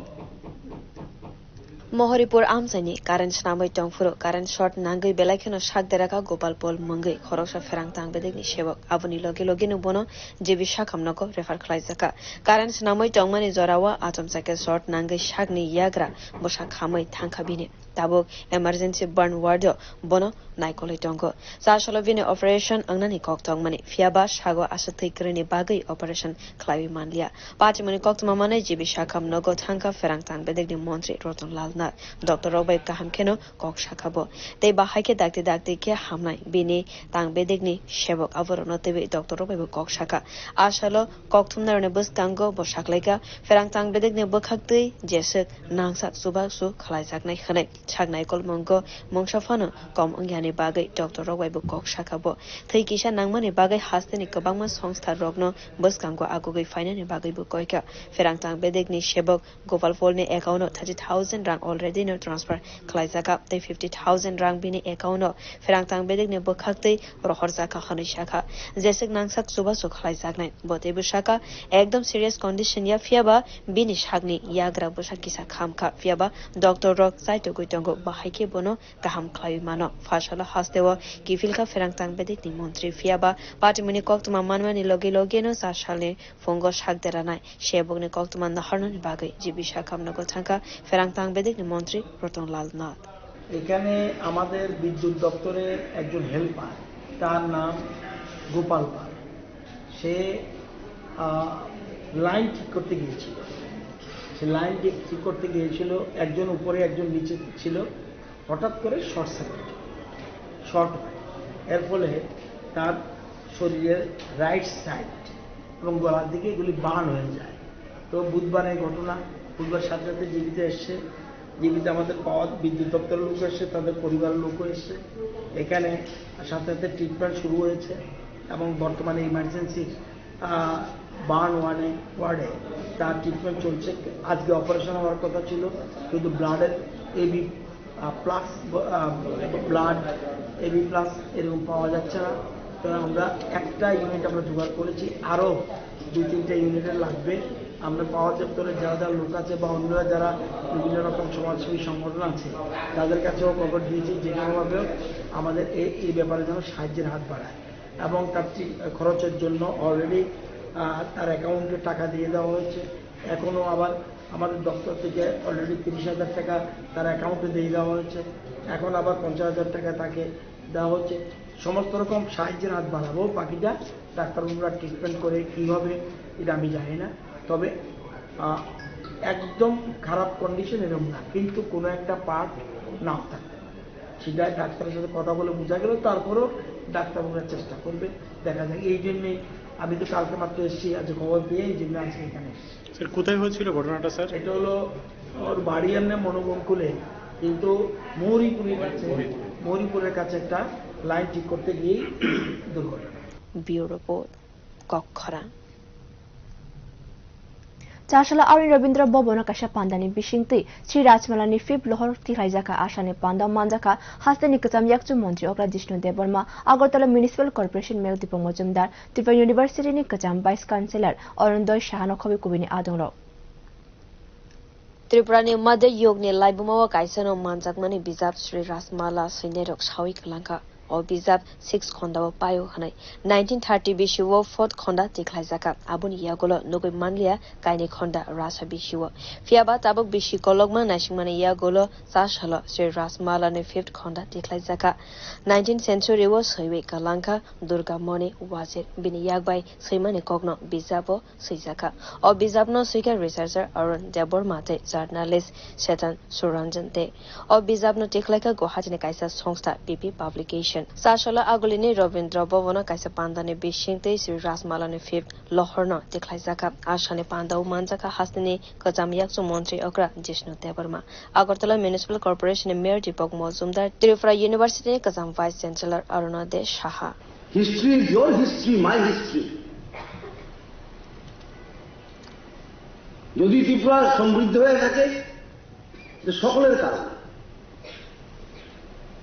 मोहरिपुर आमसाइनि कारेन स्नामै टंफुरो कारेन शट नांगै बेलायखेनो साक देराका गोपाल पल मंगै खरकसा फेरांतां बेदेगनि सेबक आबुनि लगे लगे नुबोनो जेबि साखामनको रेफार खालायजाका कारेन स्नामै टंमानि जरावा आतम साइके शट नांगै सागनि याग्रा बसा खामै थांखा बिने ताबुक इमार्जेन्सी बर्न वार्ड बनो नाइकोलै टंगो सासलो बिने ऑपरेशन अंगनानि कक्तंग माने फियाबा सागो आसथै करनि बागै ऑपरेशन खलायि मानलिया पाचमनि कक्तमा माने जेबि साखामनको थांखा फेरांतां बेदेगनि मन्त्री रतनलाल डॉक्टर रबाय काहाम खेनो कक शाखाबो ते बाहायके दागते दागते के हामनाय बिनि तां बेदेगनि सेबक आवरनो तेबे डॉक्टर रबाय कक शाखा आशालो कक थुमनारने बसकांगो बसाखलायका फेरां तां बेदेगनि बखाक्तै जेसक नांसा सुबासु खलायजाकनाय खनाय छागनाय कलमंगो मंगसाफानो कम अंग्यानि बागै डॉक्टर रबाय कक शाखाबो थै किसा नांमानि बागै हास्तेनि गोबांमा संस्था रगनो बसकांगो आगुगै फाइनानि बागैबो कयका फेरां तां बेदेगनि सेबक गोपाल फलनि एकाउन्ट 30,000 रां already no transfer khalaijaka te 50,000 rang bini account ferangtang bedekne bokhaktei rohorjaka khani shaka jesek nangsak subasu khalaijaknai bote bushaka ekdom serious condition ya fiaba bini shagni yagra busakisa khamka fiaba doctor rok saito goitongo bahaike bono kaham khlai mano fashala hastewa kifilka ferangtang bedekni montri fiaba patimuni koktuma manmani loge loge no sashale fongo shagderanai shebogni koktuma naharnani bagai jibisha kamnago thangka ferangtang bedekni মন্ত্রী রতনলাল নাথ এখানে আমাদের বিদ্যুৎ দপ্তরের একজন helper, তার নাম গোপাল পাল, সে line ঠিক করতে গিয়েছিল। সে লাইন ঠিক করতে গিয়েছিল, একজন উপরে একজন নিচে ছিল, হঠাৎ করে শর্ট সার্কিট শর্ট হয়। এর ফলে তার শরীরের রাইট সাইড এবং গলার দিকে এগুলি বার্ন হয়ে যায়। তো বুধবার এই ঘটনা, বুধবার সাথে সাথে জীবিত এসছে, জীবিত আমাদের পাওয়া বিদ্যুৎ দপ্তরের লোক এসছে, তাদের পরিবারের লোকও এসছে, এখানে সাথে সাথে ট্রিটমেন্ট শুরু হয়েছে এবং বর্তমানে ইমার্জেন্সি বার্ন ওয়ার্ডে তার ট্রিটমেন্ট চলছে। আজকে অপারেশন হওয়ার কথা ছিল, কিন্তু ব্লাডের এবি প্লাস এরকম পাওয়া যাচ্ছে না। তো আমরা একটা ইউনিট আমরা জোগাড় করেছি, আরও 2-3টা ইউনিটের লাগবে। আমরা পাওয়ার দপ্তরের যারা যারা লোক আছে বা অন্যরা যারা বিভিন্ন রকম সমাজসেবী সংগঠন আছে তাদের কাছেও খবর দিয়েছি, যে কোনোভাবেও আমাদের এই ব্যাপারে যেন সাহায্যের হাত বাড়ায়। এবং তার খরচের জন্য অলরেডি তার অ্যাকাউন্টে টাকা দিয়ে দেওয়া হয়েছে। এখনও আবার আমাদের দপ্তর থেকে অলরেডি 30,000 টাকা তার অ্যাকাউন্টে দিয়ে দেওয়া হয়েছে, এখন আবার 50,000 টাকা তাকে দেওয়া হচ্ছে। সমস্ত রকম সাহায্যের হাত বাড়াবো, বাকিটা ডাক্তারবাবুরা ট্রিটমেন্ট করে কীভাবে এটা আমি জানি না। তবে একদম খারাপ কন্ডিশন এরকম না, কিন্তু কোনো একটা পার্ট নাও থাকতে পারে, সেটা ডাক্তারের সাথে কথা বলে বোঝা গেল, তারপরেও ডাক্তার বোঝার চেষ্টা করবে, দেখা যায়। এই জন্যই আমি তো কালকে মাত্র এসেছি, আজ খবর দিয়ে এই জন্য আজকে এখানে এসেছি। স্যার কোথায় হয়েছিল ঘটনাটা স্যার? এটা হলো ওর বাড়ি এনে মনোবঙ্কুলে, কিন্তু মৌরিপুরের কাছে একটা লাইন ঠিক করতে গিয়েই দুর্ঘটনা। ব্যুরো রিপোর্ট, কক্ষরা। চারশালা আউনি রবীন্দ্র ভবন কাশা পান্দানি বিশিংতি শ্রী রাজমালানি ফিফ লোহর তিরাইজাকা আসানে পান্দা মানজাকা হাস্তানি কচাম ইয়াকচু মন্ত্রী অগ্রা Jishnu Debbarma Agartala municipal corporation mayor Dipak Majumdar Tripura ইউনিভার্সিটিনি কচাম ভাইস চ্যান্সেলর অরুণোদয় সাহানো খবি কুবিনি আদংরক ত্রিপুরানি মাদে योगनि लाइबुमावा काइसनो मानजाकमानि बिजाब Shri Rajmala सैनेरक सावि खलांखा o bizab 6 khonda o payo hanai 1930 bishiwo 4th khonda tiklaijaka abuni yagolo nogoi manlia kaini khonda rasa bishiwo fiaba tabok bishi kologma naishmani yagolo sashalo sri rasmala ne 5th khonda tiklaijaka 19th century wo soiwe kalanka durga moni wazir bini yagbai soimani kogno bizabo soijaka o bizabno soika researcher arun debor mate journalist shetan suranjan te o bizabno tiklaika guwahati kaisa songsta pp publication साशला आगुलिनि Ravindra भवन काइसा पान्दाने बिशिंगते Shri राजमालानि 5th लहरनो देख्लाइजाका आशाने पान्दाउ मानजाका हास्तिनि कजाम याक्सु मन्त्री अग्रा Jishnu Debbarma Agartala municipal কর্পোরেশনের mayor Dipak Majumdar Tripura ইউনিভার্সিটির কজাম vice chancellor Arunoday Saha history is your history, my history. যদি ত্রিপুরা সমৃদ্ধ হয়ে থাকে এটা সকলের কারণ,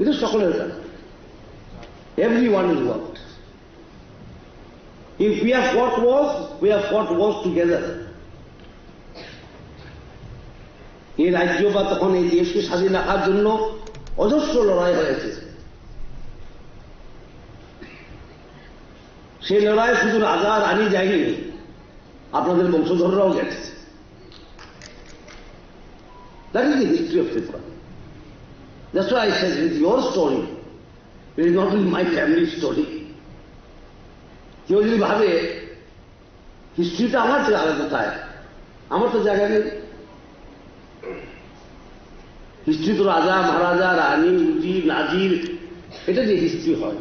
এটা সকলের কারণ। Everyone is worked. If we have fought wars, we have fought wars together. এই রাজ্য বা তখন এই দেশকে স্বাধীন রাখার জন্য অজস্র লড়াই হয়েছে। সেই লড়াই শুধু রাজা রানী যায়নি, আপনাদের বংশধররাও গেছে। That is the history of Tripura. That's why I said with your story, it is not only my family story. কেউ যদি ভাবে হিস্ট্রিটা আমার জায়গা কোথায়, আমার তো জায়গা নেই। হিস্ট্রি তো রাজা মহারাজা রানী উজির নাজির, এটা যে হিস্ট্রি হয়,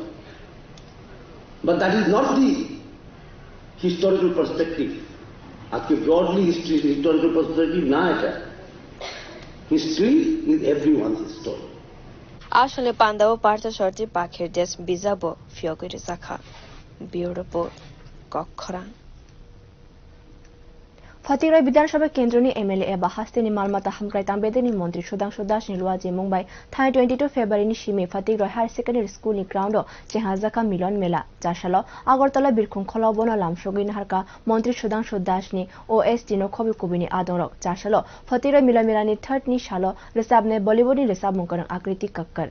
but that is not the historical perspective. আজকে ব্রডলি হিস্ট্রি হিস্টোরিক্যাল পার্সপেক্টিভ না, এটা হিস্ট্রি ইজ এভরিওয়ানস স্টোরি। আসলে পান্দাও পার্থ শর্তি পাখির দেশ বিজাবো ফিয়গির জাখা ব্যুরো রিপোর্ট কক্ষরা ফতিগড় বিধানসভা কেন্দ্রনি এমএলএ এবা হাস্তিনি মালমাতা হামক্রাই তাম্বেদিনী মন্ত্রী সুধাংশু দাস নিলুয়াজি মুম্বাই থাই 22 ফেব্রুয়ারিনি সিমি ফতিগড় হায়ার সেকেন্ডারি স্কুলনি গ্রাউন্ডো চেহাজাকা মিলন মেলা জাসালো আগরতলা বীরখুং খলাবনা লামসগি নাহারকা মন্ত্রী সুধাংশু দাসনি ওএসটি নো খবি কুবিনি আদংরক জাসালো ফতিগড় মিলন মেলানি 3rd নি সালো রেসাবনে বলিউডনি রেসাব মুংকরং আকৃতি কাক্কর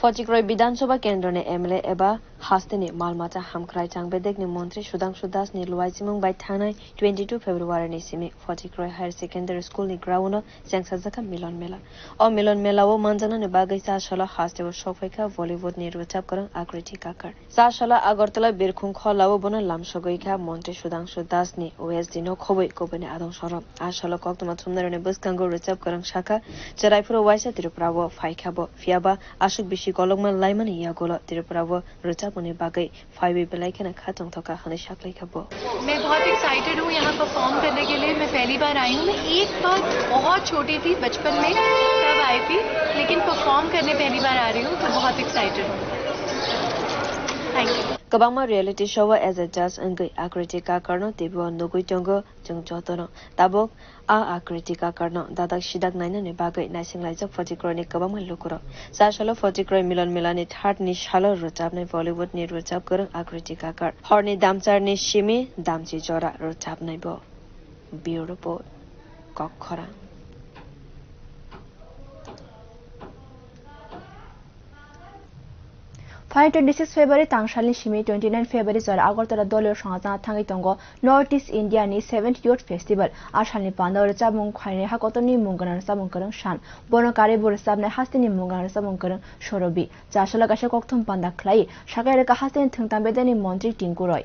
ফটিকরয় বিধানসভা কেন্দ্রনে এমএলএ এবা হাস্তিনি মালমাতা হামক্রাই চাংবেদেকনি মন্ত্রী সুধাংশু দাস নি লুয়াইচিমং বাই থানায় 22 ফেব্রুয়ারি সিমি ফটিকরয় হায়ার সেকেন্ডারি স্কুল নি গ্রাউন্ড চেংসাজাকা মিলন মেলা ও মিলন মেলা ও মানজানানে বাগৈ সাশলা হাস্তেব সফাইকা বলিউড নি রুচাপ করং আকৃতি কাকার সাশলা আগরতলা বীরখুং খলাও বনা লামসগৈখা মন্ত্রী সুধাংশু দাস নি ওএসডি নো খবই কোবনে আদং সরম আশালা কক্তমা সুন্দরনে বসকাঙ্গ রুচাপ করং শাখা চরাইপুর ওয়াইসা ত্রিপুরাও ফাইখাবো ফিয়াবা আশুক কলগমান লাইমানি ইয়াগোলা ত্রিপুরাও रुचापुने बागै फाइवे बेलाइकेना खातंग थका हने शाकलै खबो। मैं बहुत एक्साइटेड हूँ यहाँ परफॉर्म करने के लिए। मैं पहली बार आई हूँ। मैं एक बार बहुत छोटी थी बचपन में तब आई थी, लेकिन परफॉर्म करने पहली बार आ रही हूँ तो बहुत एक्साइटेड हूँ। Thank you. कबामा रियलिटी शो एज अ जज अंगै आकृति का करनो तेबो नगै टंगो जों जतनो ताबक आ आकृति का करनो दादा सिदाक नाइनाने बागै नाइसिंलाइजक फटिक्रनि कबामा लुकुरो साशलो फटिक्र मिलन मिलानि 3rd नि सालो रोजाबनाय बलिउड नि रोजाब गरं आकृति का कर हरनि दामचारनि सिमी दामची जरा रोजाबनायबो ब्युरो रिपोर्ट कक्षरा फाइ 26 फेब्रुवारी तांगशालनि सिमी 29 फेब्रुवारी जरा আগরতলা দলীয় সংগঠন থাঙ্গি তঙ্গ নর্থ ইস্ট ইন্ডিয়ানি 7th ইয়ুথ ফেস্টিভ্যাল আশালনি পান্দাও চাবুং খাইনে হাকতনি মুঙ্গনার চাবুং করং শান বনকারে বরসাবনে হাস্তিনি মুঙ্গনার চাবুং করং সরবি চাশলা গাছে ককথম পান্দা খ্লাই সাকায়রে কা হাস্তিনি থংতাম বেদানি মন্ত্রী টিঙ্কু রয়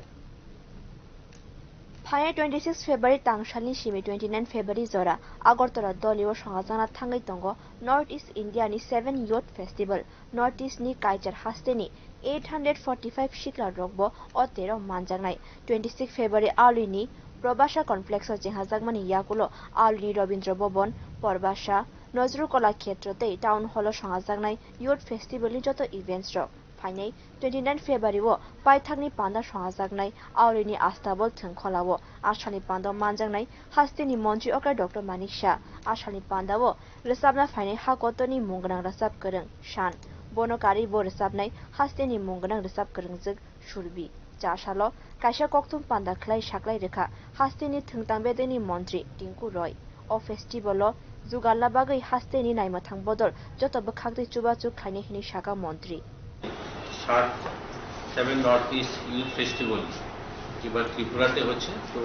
ফাইনাল 26 ফেব্রুয়ারি তাংসালনি সিমি 29 ফেব্রুয়ারি জরা আগরতলা দলীয় সংগাজানা থাঙ্গাই তঙ্গ নর্থ ইস্ট ইন্ডিয়াनि 7 ইয়ুথ ফেস্টিভ্যাল নর্থ ইস্টनि কালচাर हास्तेनि 845 शिखला रगबो अतेरो मानजांनाय 26 फेब्रुवारि आलुनि प्रबासा कमप्लेक्सआव जेंहाजागमानि याकुलो आलुनि रवीन्द्र भवन परबासा नजरुल कला क्षेत्रते टाउन हल संगाजांनाय इयुथ फेस्टिभेलनि जत इभेन्ट्स रक फाइनाय 29 फेब्रुवारिआव पाइथाकनि पान्दा संगाजागनाय आलुनि आस्थाबल थोंखलाव आसामनि पान्दा मानजांनाय हास्तेनि मन्त्रि अक्रा डक्टर मानिक शाह आसामनि पान्दाव रोजाबना फाइनाय हाकतनि मुंगोनां रोजाब गोरों शान बनकारि बो रोजाबनाय हास्तेनि मुंगोनां रोजाब गोरोंजों सुरबि जासाल' काइसा कक्थुम पान्दा खलाय साख्लाय रोखा हास्तेनि थोंतां बेदेनि मन्त्रि टिंकु रय अ फेस्टिभेल जुगाला बागै हास्तेनि नायमथां बदल जतबो खागदै चुबाचु खायने हिनि शाखा मन्त्रि 7 নর্থ ইস্ট ইউথ ফেস্টিভ্যাল এবার ত্রিপুরাতে হচ্ছে তো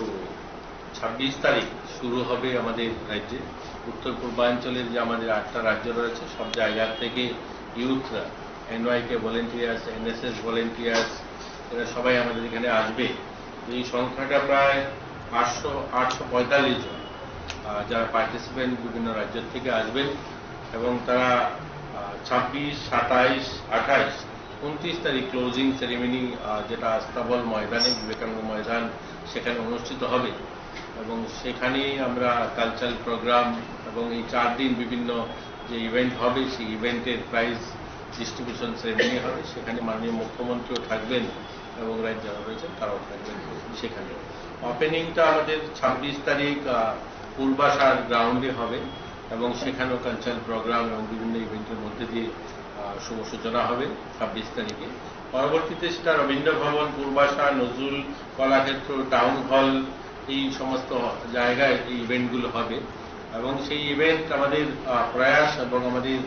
26 তারিখ শুরু হবে আমাদের রাজ্যে উত্তর পূর্বাঞ্চলের যে আমাদের 8টা রাজ্য রয়েছে সব জায়গা থেকে ইউথরা এনওয়াইকে ভলেন্টিয়ার্স এনএসএস ভলেন্টিয়ার্স এরা সবাই আমাদের এখানে আসবে এই সংখ্যাটা প্রায় 845 জন যারা পার্টিসিপেন্ট বিভিন্ন রাজ্য থেকে আসবেন এবং তারা 26, 27, 28, 29 তারিখ ক্লোজিং সেরেমনি যেটা আস্তাবল ময়দানে বিবেকানন্দ ময়দান সেখানে অনুষ্ঠিত হবে এবং সেখানে আমরা কালচারাল প্রোগ্রাম এবং এই 4 দিন বিভিন্ন যে ইভেন্ট হবে সেই ইভেন্টের প্রাইজ ডিস্ট্রিবিউশন সেরেমনি হবে সেখানে মাননীয় মুখ্যমন্ত্রীও থাকবেন এবং রাজ্য যারা রয়েছেন তারাও থাকবেন সেখানে ওপেনিংটা আমাদের 26 তারিখ পূর্বাশার গ্রাউন্ডে হবে এবং সেখানেও কালচারাল প্রোগ্রাম এবং বিভিন্ন ইভেন্টের মধ্যে দিয়ে শুভ সূচনা হবে 26 তারিখে পরবর্তীতে সেটা রবীন্দ্র ভবন পূর্বাশা নজরুল কলাক্ষেত্র টাউন হল এই সমস্ত জায়গায় এই ইভেন্টগুলো হবে এবং সেই ইভেন্ট আমাদের প্রয়াস এবং আমাদের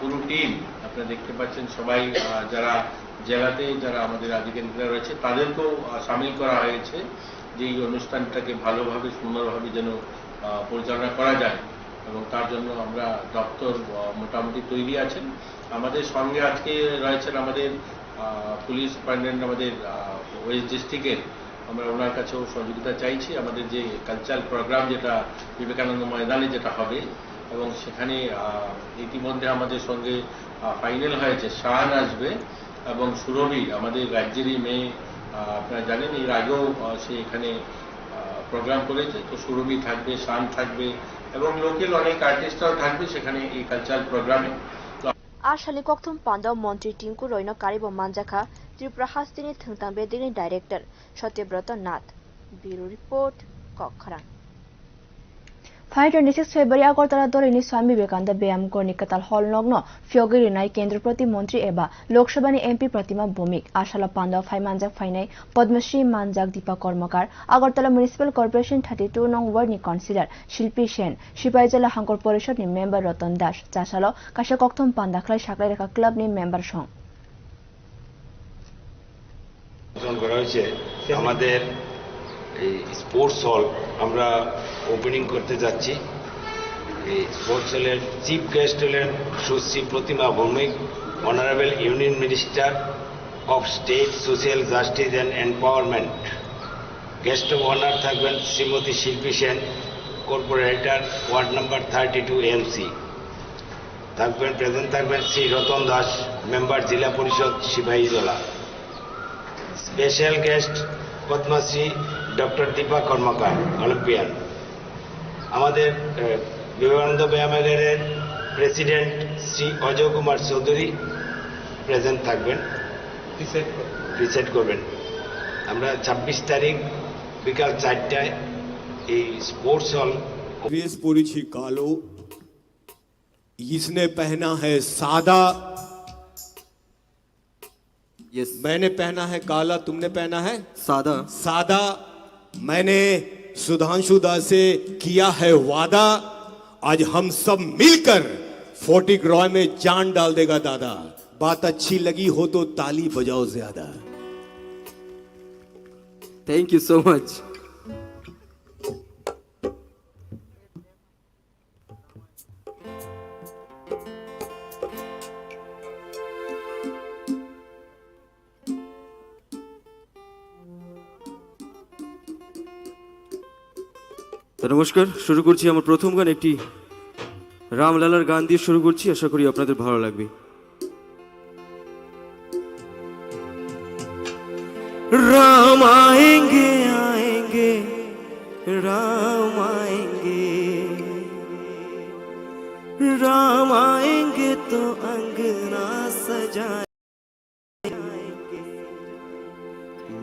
পুরো টিম আপনারা দেখতে পাচ্ছেন সবাই যারা জেলাতে যারা আমাদের আধিকারিকরা রয়েছে তাদেরকেও সামিল করা হয়েছে যে এই অনুষ্ঠানটাকে ভালোভাবে সুন্দরভাবে যেন পরিচালনা করা যায় এবং তার জন্য আমরা দপ্তর মোটামুটি তৈরি আছেন আমাদের সঙ্গে আজকে রয়েছেন আমাদের পুলিশ সুপারিনটেন্ডেন্ট আমাদের ওয়েস্ট ডিস্ট্রিক্টের আমরা ওনার কাছেও সহযোগিতা চাইছি আমাদের যে কালচারাল প্রোগ্রাম যেটা বিবেকানন্দ ময়দানে যেটা হবে এবং সেখানে ইতিমধ্যে আমাদের সঙ্গে ফাইনাল হয়েছে শান আসবে এবং সুরভি আমাদের রাজ্যেরই মেয়ে আপনারা জানেন এর আগেও সে এখানে প্রোগ্রাম করেছে তো সুরভি থাকবে শান থাকবে এবং লোকাল অনেক আর্টিস্টরাও থাকবে সেখানে এই কালচারাল প্রোগ্রামে आसामनि कक्थुम पान्दाव मन्त्री टिंकु रयनो कारिबो मानजाखा त्रिपुरा हास्तिनि थोंतां बेदिनि डाइरेक्टर सत्यव्रत नाथ ब्यूरो रिपोर्ट कखरां 26 फेब्रुवारि আগরতলা দলিনি স্বামী বিবেকানন্দ ব্যায়াম গণি কাতাল হল নগ্ন ফিয়গিরিনাই কেন্দ্র প্রতিমন্ত্রী এবা লোকসভানি এমপি প্রতিমা ভৌমিক আশালা পান্ডা phi মানজাক ফাইনাই Padmashri মানজাক Dipa Karmakar Agartala municipal corporation 32 নং ওয়ার্ডনি কাউন্সিলর শিল্পী সেন সিপাহীজলা হাঙ্কর পরিষদনি মেম্বার রতন দাস চাষাল কাশা কক্থম পান্দাখলাই সাকলাই রেখা ক্লাবনি মেম্বার সং করা হয়েছে আমাদের এই স্পোর্টস হল আমরা ওপেনিং করতে যাচ্ছি এই স্পোর্টস হলের চিফ গেস্ট হলেন Sushri Pratima Bhowmik honourable union minister of state social justice and empowerment guest of honour থাকবেন Shrimati Shilpi Sen corporator ward number 32 MC present থাকবেন Shri Ratan Das member Zilla Parishad Sepahijala special guest Padmashri doctor Dipa Karmakar Olympian আমাদের বিবেকানন্দ ব্যায়ামাগারের প্রেসিডেন্ট শ্রী অজয় কুমার চৌধুরী প্রেজেন্ট থাকবেন প্রিসাইড করবেন আমরা 26 তারিখ বিকাল 4টায় এই স্পোর্টস হল ड्रेस পরেছি কালো इसने पहना है सादा मैंने पहना है काला तुमने पहना है सादा सादा मैंने सुधांशु दास से किया है वादा आज हम सब मिलकर 40 रॉय में जान डाल देगा दादा बात अच्छी लगी हो तो ताली बजाओ ज्यादा थैंक यू सो मच তো নমস্কার, শুরু করছি আমার প্রথম গান, একটি রামলালার গান দিয়ে শুরু করছি, আশা করি আপনাদের ভালো লাগবে। राम आएंगे आएंगे राम आएंगे, राम आएंगे तो अंगना सजाएंगे,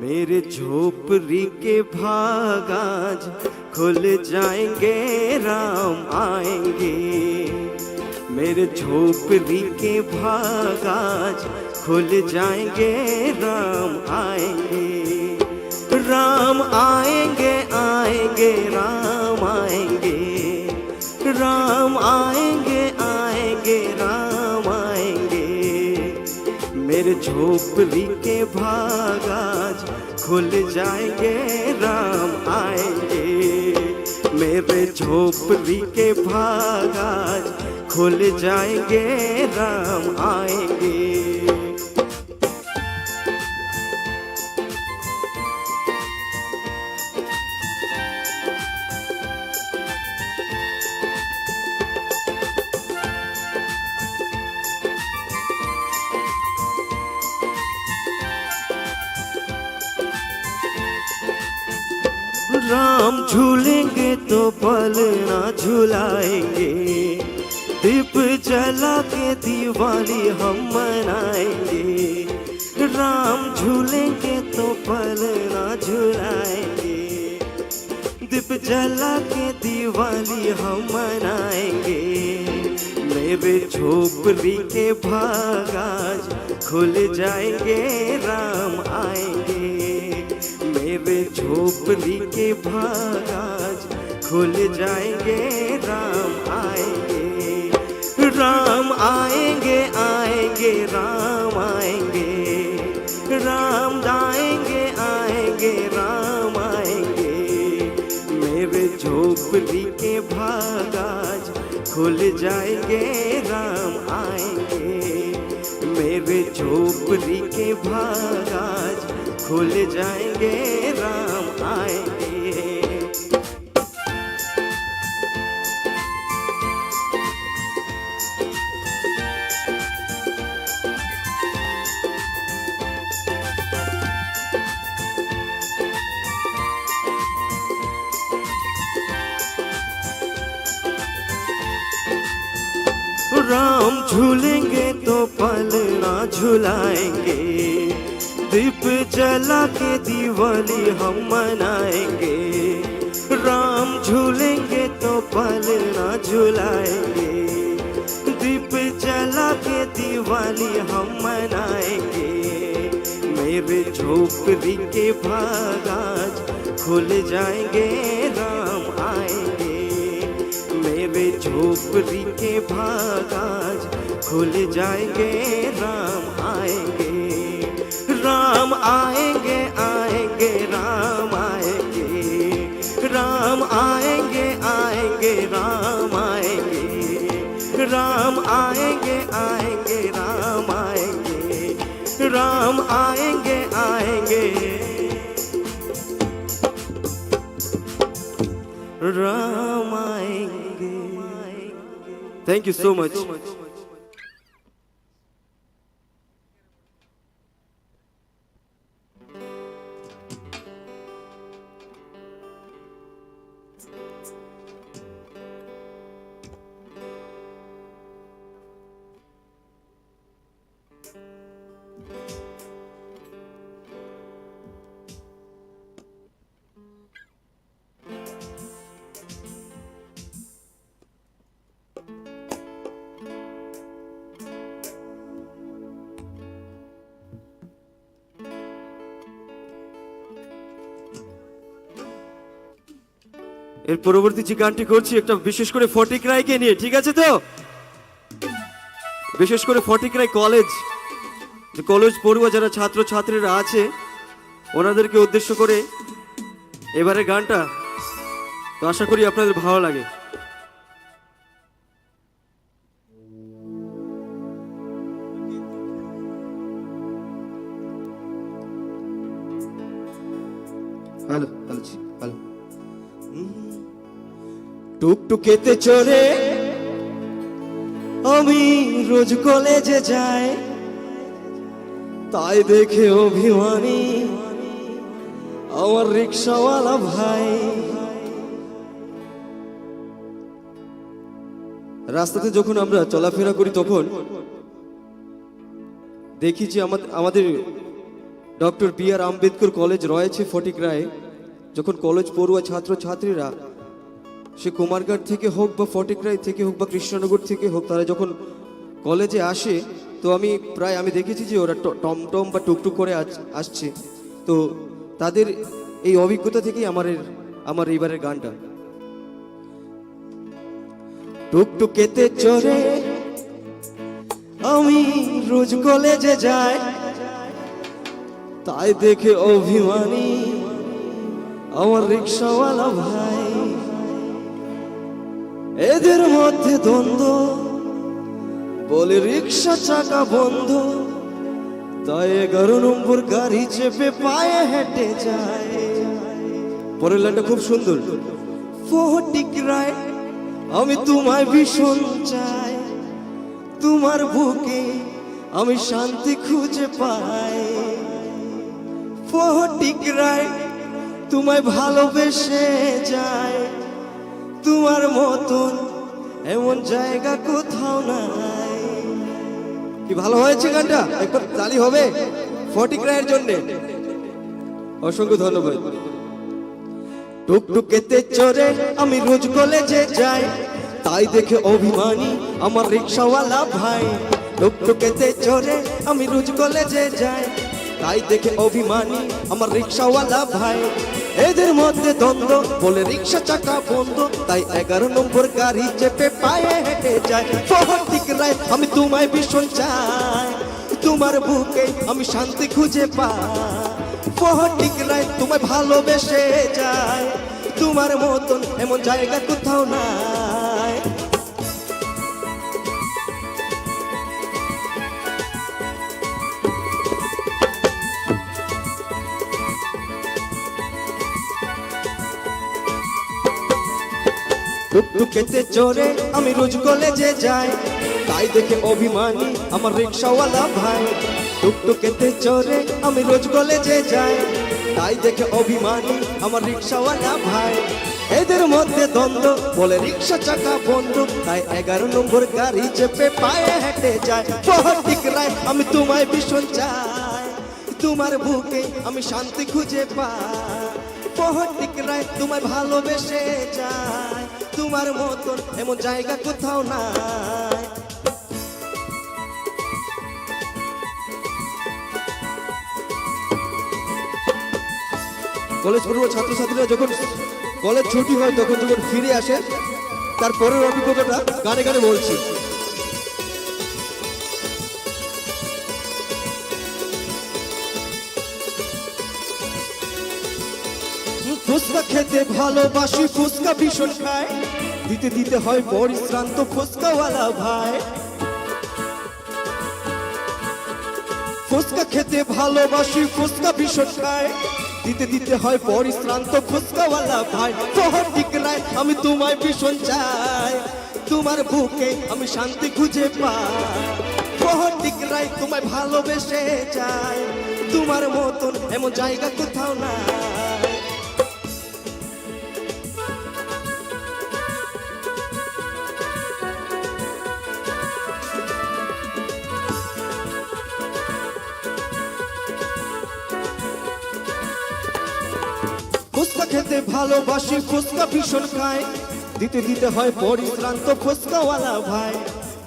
मेरे झोपड़ी के भाग आज खुल जाएंगे, राम आएंगे, मेरे झोपड़ी के भाग आज खुल जाएंगे, राम आएंगे, राम आएंगे आएंगे राम आएंगे, राम आएंगे आएंगे राम आएंगे, मेरे झोपड़ी के भाग आज खुल जाएंगे, राम आएंगे, मेरे झोपड़ी के भाग आज खुल जाएंगे, राम आएंगे। राम झूलेंगे तो पल ना झुलाएंगे, दीप जला के दिवाली हम मनाएंगे, राम झूलेंगे तो पल ना झुलाएंगे, दीप जला के दिवाली हम मनाएंगे, मेरे झोपड़ी के भाग आज खुल जाएंगे, राम आएंगे, मेरे झोपड़ी के भाग आज खुल जाएंगे, राम आएंगे, राम आएंगे आएंगे राम आएंगे, राम आएंगे आएंगे राम आएंगे, मेरे झोपड़ी के भाग आज खुल जाएंगे, राम आएंगे, मेरे झोपड़ी के भाग आज खुल जाएंगे, राम आएंगे। राम झूलेंगे तो पल ना झुलाएंगे, दीप जला के दिवाली हम मनाएंगे, राम झूलेंगे तो पल ना झुलाएंगे, दीप जला के दिवाली हम मनाएंगे, मेरे झोपड़ी के भाग आज खुल जाएंगे, राम आएंगे, मेरे झोपड़ी के भाग आज खुल जाएंगे, राम आएंगे, राम आएंगे आएंगे राम आएंगे, राम आएंगे आएंगे राम आएंगे, राम आएंगे आएंगे राम आएंगे, राम आएंगे आएंगे राम आएंगे। Thank you so much. এর পরবর্তী যে গানটি করছি একটা বিশেষ করে ফটিকরায়কে নিয়ে, ঠিক আছে তো? বিশেষ করে ফটিকরায় কলেজ, যে কলেজ পড়ুয়া যারা ছাত্র ছাত্রীরা আছে ওনাদেরকে উদ্দেশ্য করে এবারে গানটা, তো আশা করি আপনাদের ভালো লাগে। হ্যালো হ্যালো হ্যালো টুকটুকেতে চড়ে আমি রোজ কলেজে যাই, তাই দেখে অভিমানী আমার রিক্সাওয়ালা ভাই। রাস্তাতে যখন আমরা চলাফেরা করি তখন দেখি যে আমাদের ডক্টর বি.আর. আম্বেদকর কলেজ রয়েছে ফটিকরায়। যখন কলেজ পড়ুয়া ছাত্র ছাত্রীরা সে কুমারঘাট থেকে হোক বা ফটিকরায় থেকে হোক বা কৃষ্ণনগর থেকে হোক, তারা যখন কলেজে আসে তো আমি দেখেছি যে ওরা টমটম বা টুকটুক করে আসছে। তো তাদের এই অভিজ্ঞতা থেকেই আমার এইবারের গানটা। টুকটুকেতে চড়ে আমি রোজ কলেজে যাই, তাই দেখে অভিমানী আমার রিক্সাওয়ালা ভাই। এদের মধ্যে দ্বন্দ্ব, বলে রিক্সা চাকা বন্ধ, তাই 11 নম্বর গাড়ি চেপে পায়ে হেঁটে যায়। পরের লাইনটা খুব সুন্দর। ফটিকরায় আমি তোমায় ভীষণ চাই, তোমার বুকে আমি শান্তি খুঁজে পাই। ফটিকরায় তোমায় ভালোবেসে যায়, তোমার মতন এমন জায়গা কোথাও নাই। কি ভালো হয়েছে গানটা, একবার তালি হবে ফটিকরায়ের জন্য। অসংখ্য ধন্যবাদ। টুকটুকেতে চড়ে আমি রোজ কলেজে যাই, তাই দেখে অভিমানী আমার রিক্সাওয়ালা ভাই। টুকটুকেতে চড়ে আমি রোজ কলেজে যাই, তাই দেখে অভিমানী আমার রিক্সাওয়ালা ভাই। এদের মধ্যে দ্বন্দ্ব, বলে রিক্সা চাকা বন্ধ, তাই 11 নম্বর গাড়ি চেপে পায়ে হেঁটে যায়। ফটিকরায় আমি তোমায় ভীষণ চাই, তোমার বুকে আমি শান্তি খুঁজে পাই। ফটিকরায় তোমায় ভালোবেসে যায়, তোমার মতন এমন জায়গা কোথাও নাই। টুকটুকেতে চড়ে আমি রোজ কলেজে যাই, তাই দেখে অভিমানী আমার রিক্সাওয়ালা ভাই। টুকটুকেতে চড়ে আমি রোজ কলেজে যাই, তাই দেখে অভিমানী আমার রিক্সাওয়ালা ভাই। এদের মধ্যে দ্বন্দ্ব, বলে রিক্সা চাকা বন্ধ, তাই 11 নম্বর গাড়ি চেপে পায়ে হেঁটে যায়। ফটিকরায় আমি তোমায় ভীষণ চাই, তোমার বুকে আমি শান্তি খুঁজে পাই। ফটিকরায় তোমায় ভালোবেসে যায়, তোমার মতন এমন জায়গা কোথাও নাই। কলেজ পড়ুয়া ছাত্রছাত্রীরা যখন কলেজ ছুটি হয় তখন যখন ফিরে আসে, তারপরের অভিজ্ঞতাটা গানে গানে বলছি। ফুচকা খেতে ভালোবাসি, ফুচকা ভীষণ খাই, দিতে দিতে হয় পরিশ্রান্ত ফুচকাওয়ালা ভাই। ফুচকা খেতে ভালোবাসি, ফুচকা ভীষণ খাই, দিতে দিতে হয় পরিশ্রান্ত ফুচকাওয়ালা ভাই। ফটিকরায় আমি তোমায় ভীষণ চাই, তোমার বুকে আমি শান্তি খুঁজে পাই। ফটিকরায় তোমায় ভালোবেসে যায়, তোমার মতন এমন জায়গা কোথাও নাই। ফুচকা খেতে ভালোবাসি, ফুচকা ভীষণ খাই, দিতে দিতে হয় পরিশ্রান্ত ফুচকাওয়ালা ভাই।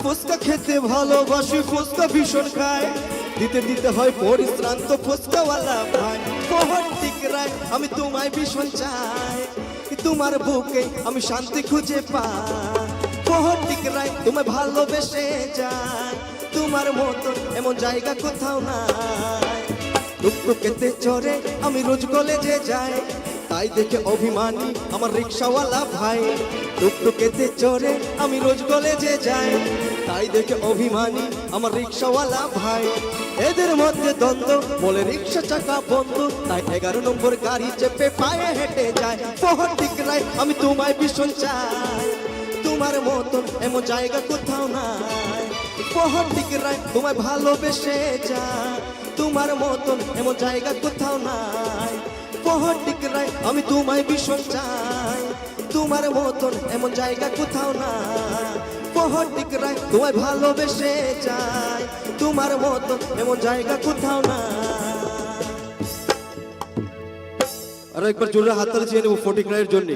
ফুচকা খেতে ভালোবাসি, ফুচকা ভীষণ খাই, দিতে দিতে হয় পরিশ্রান্ত ফুচকাওয়ালা ভাই। ফটিকরায় আমি তোমায় ভীষণ চাই, তোমার বুকে আমি শান্তি খুঁজে পাই। ফটিকরায় তোমায় ভালোবেসে যায়, তোমার মতন এমন জায়গা কোথাও নাই। টুকটুকেতে চড়ে আমি রোজ কলেজে যাই, তাই দেখে অভিমানী আমার রিক্সাওয়ালা ভাই। টুকটুকেতে চড়ে আমি রোজ কলেজে যাই, তাই দেখে অভিমানী আমার রিক্সাওয়ালা ভাই এদের মধ্যে দ্বন্দ্ব বলে রিক্সা চাকা বন্ধ তাই 11 নম্বর গাড়ি চেপে পায়ে হেঁটে যায় শহর ঠিক নাই আমি তোমায় ভীষণ চাই তোমার মতন এমন জায়গা কোথাও নাই শহর ঠিক নাই তোমায় ভালোবেসে যায় তোমার মতন এমন জায়গা কোথাও নাই শহর ঠিক নাই আমি তোমায় ভীষণ চাই তোমার মতন এমন জায়গা কোথাও নাই শহর ঠিক নাই তোমায় ভালোবেসে যায় তোমার মতন এমন জায়গা কোথাও নাই। আর একবার জোরে হাততালি দিয়ে নেব ফটিক রায়ের জন্য।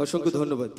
অসংখ্য ধন্যবাদ।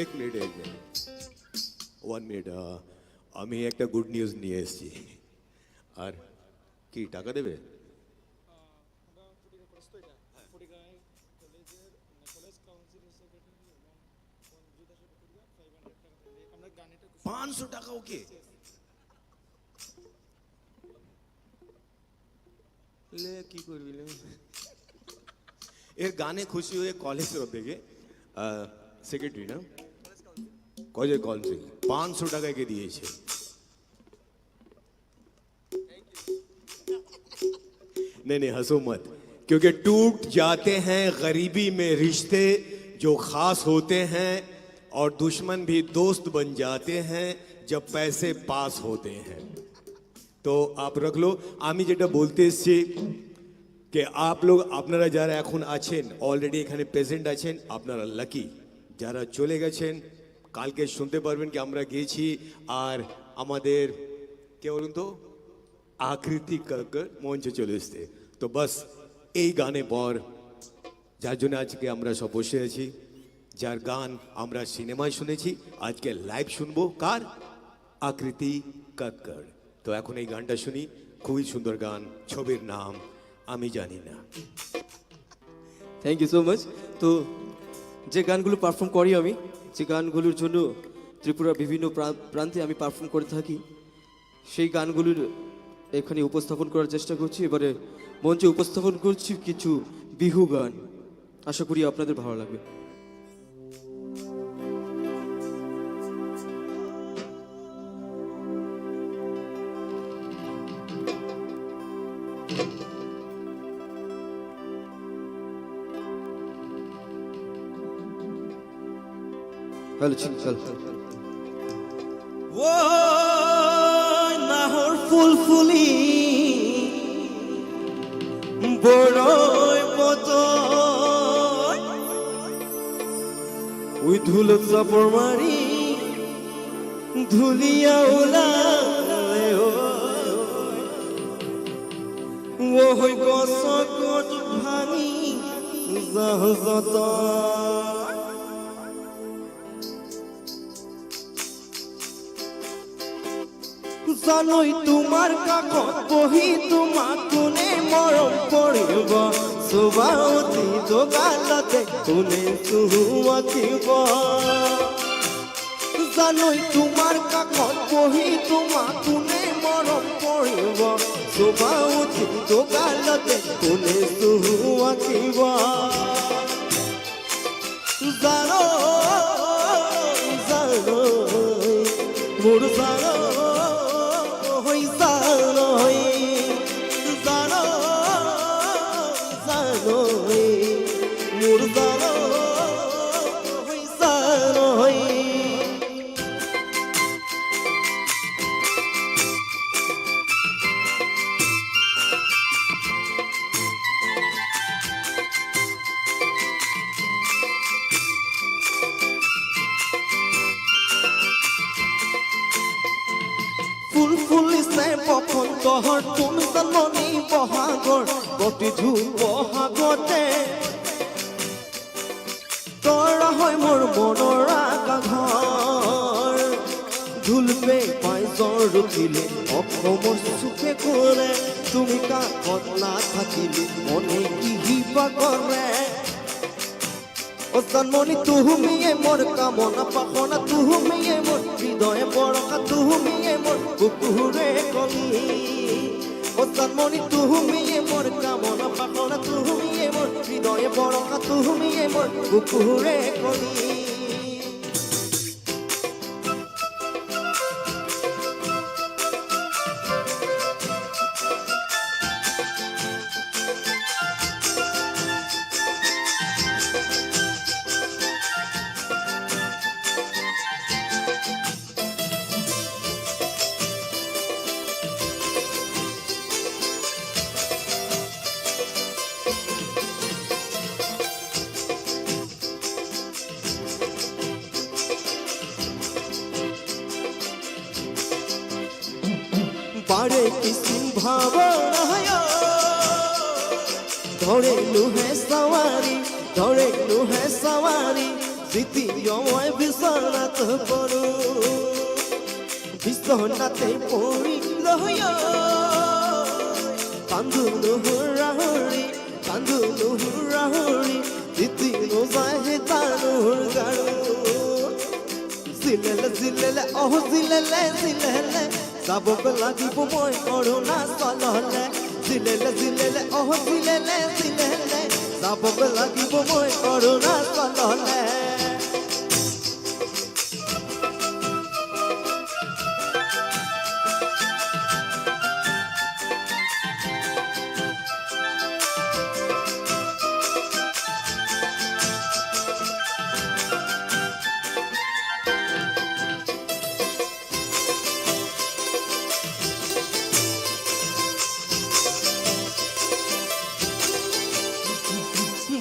এক মিনিট 1 মিনিট আমি একটা গুড নিউজ নিয়ে এসেছি। আর কি টাকা দেবে? $500 ওকে লে কি করবি এর গানে খুশি হয়ে কলেজের থেকে সেক্রেটারি না কলেজ কাউন্সিল $500 के दिए। नहीं हंसो मत क्योंकि टूट जाते हैं गरीबी में रिश्ते जो खास होते हैं और दुश्मन भी दोस्त बन जाते हैं जब पैसे पास होते हैं। तो आप रख लो आमी जेटा बोलते এসেছি कि आप लोग আপনারা যারা এখন আছেন অলরেডি এখানে প্রেজেন্ট আছেন আপনারা লাকি যারা চলে গেছেন কালকে শুনতে পারবেন কি আমরা গিয়েছি আর আমাদের কে বলুন তো আকৃতি কাকার মঞ্চে চলে এসেছে। তো বাস এই গানে পর যার জন্য আজকে আমরা সব বসে আছি যার গান আমরা সিনেমায় শুনেছি আজকে লাইভ শুনবো কার আকৃতি কাকার। তো এখন এই গানটা শুনি খুবই সুন্দর গান ছবির নাম আমি জানি না। Thank you so much. তো যে গানগুলো পারফর্ম করি আমি যে গানগুলোর জন্য ত্রিপুরার বিভিন্ন প্রান্তে আমি পারফর্ম করে থাকি সেই গানগুলোর এখানে উপস্থাপন করার চেষ্টা করছি। এবারে মঞ্চে উপস্থাপন করছি কিছু বিহু গান, আশা করি আপনাদের ভালো লাগবে। হ্যালো চল ও নাহর ফুল ফুলি বড়ই মতো ওই ধুলো চাপড় মারি ধুলিয়া ওলালে ও হই গছ কট ভাঙি যাহ যত জানই তোমার কাকত বহি তোমার কোনে মরম পড়িব সুবাউতি দোগালতে কোনে সুয়াকিব জানই তোমার কাকত বহি তোমার কোনে মরম পড়িব সুবাউতি দোগালতে কোনে সুয়াকিব জানো জানো মোর জানো তহৰ তুমি জন্মনি বহাগৰ গতি ঝুল বহাগতে তৰা হয় মোৰ মনৰ আকাঘৰ ঢুলপে পাই জ্বৰ উঠিলে অসমৰ চুকে কৰে তুমি কাষত নাথাকিলে মনে কি হিপা কৰে জন্মনি তুমিয়ে মোৰ কামনা পাখনা তুমিয়ে মোৰ হৃদয়ে বৰকা তুমিয়ে মোৰ বুকুৰে কলি জন্মনি তুমিয়ে মোৰ কামনা পাখনা তুমিয়ে মোৰ হৃদয়ে বৰকা তুমিয়ে মোৰ বুকুৰে কলি बारे किस्म भावना धरे लुहे सवारी जीती मैं बिसनात पड़ो बिसनाते पड़ी कांदू नुहुराहुरी जीती नो जाए तानुर गाड़ो जिलेले ओह जिलेले যাবক লাগিব মই কৰোণা চললে জিলেলে অহ জিলেলে যাবক লাগিব মই কৰোণা চললে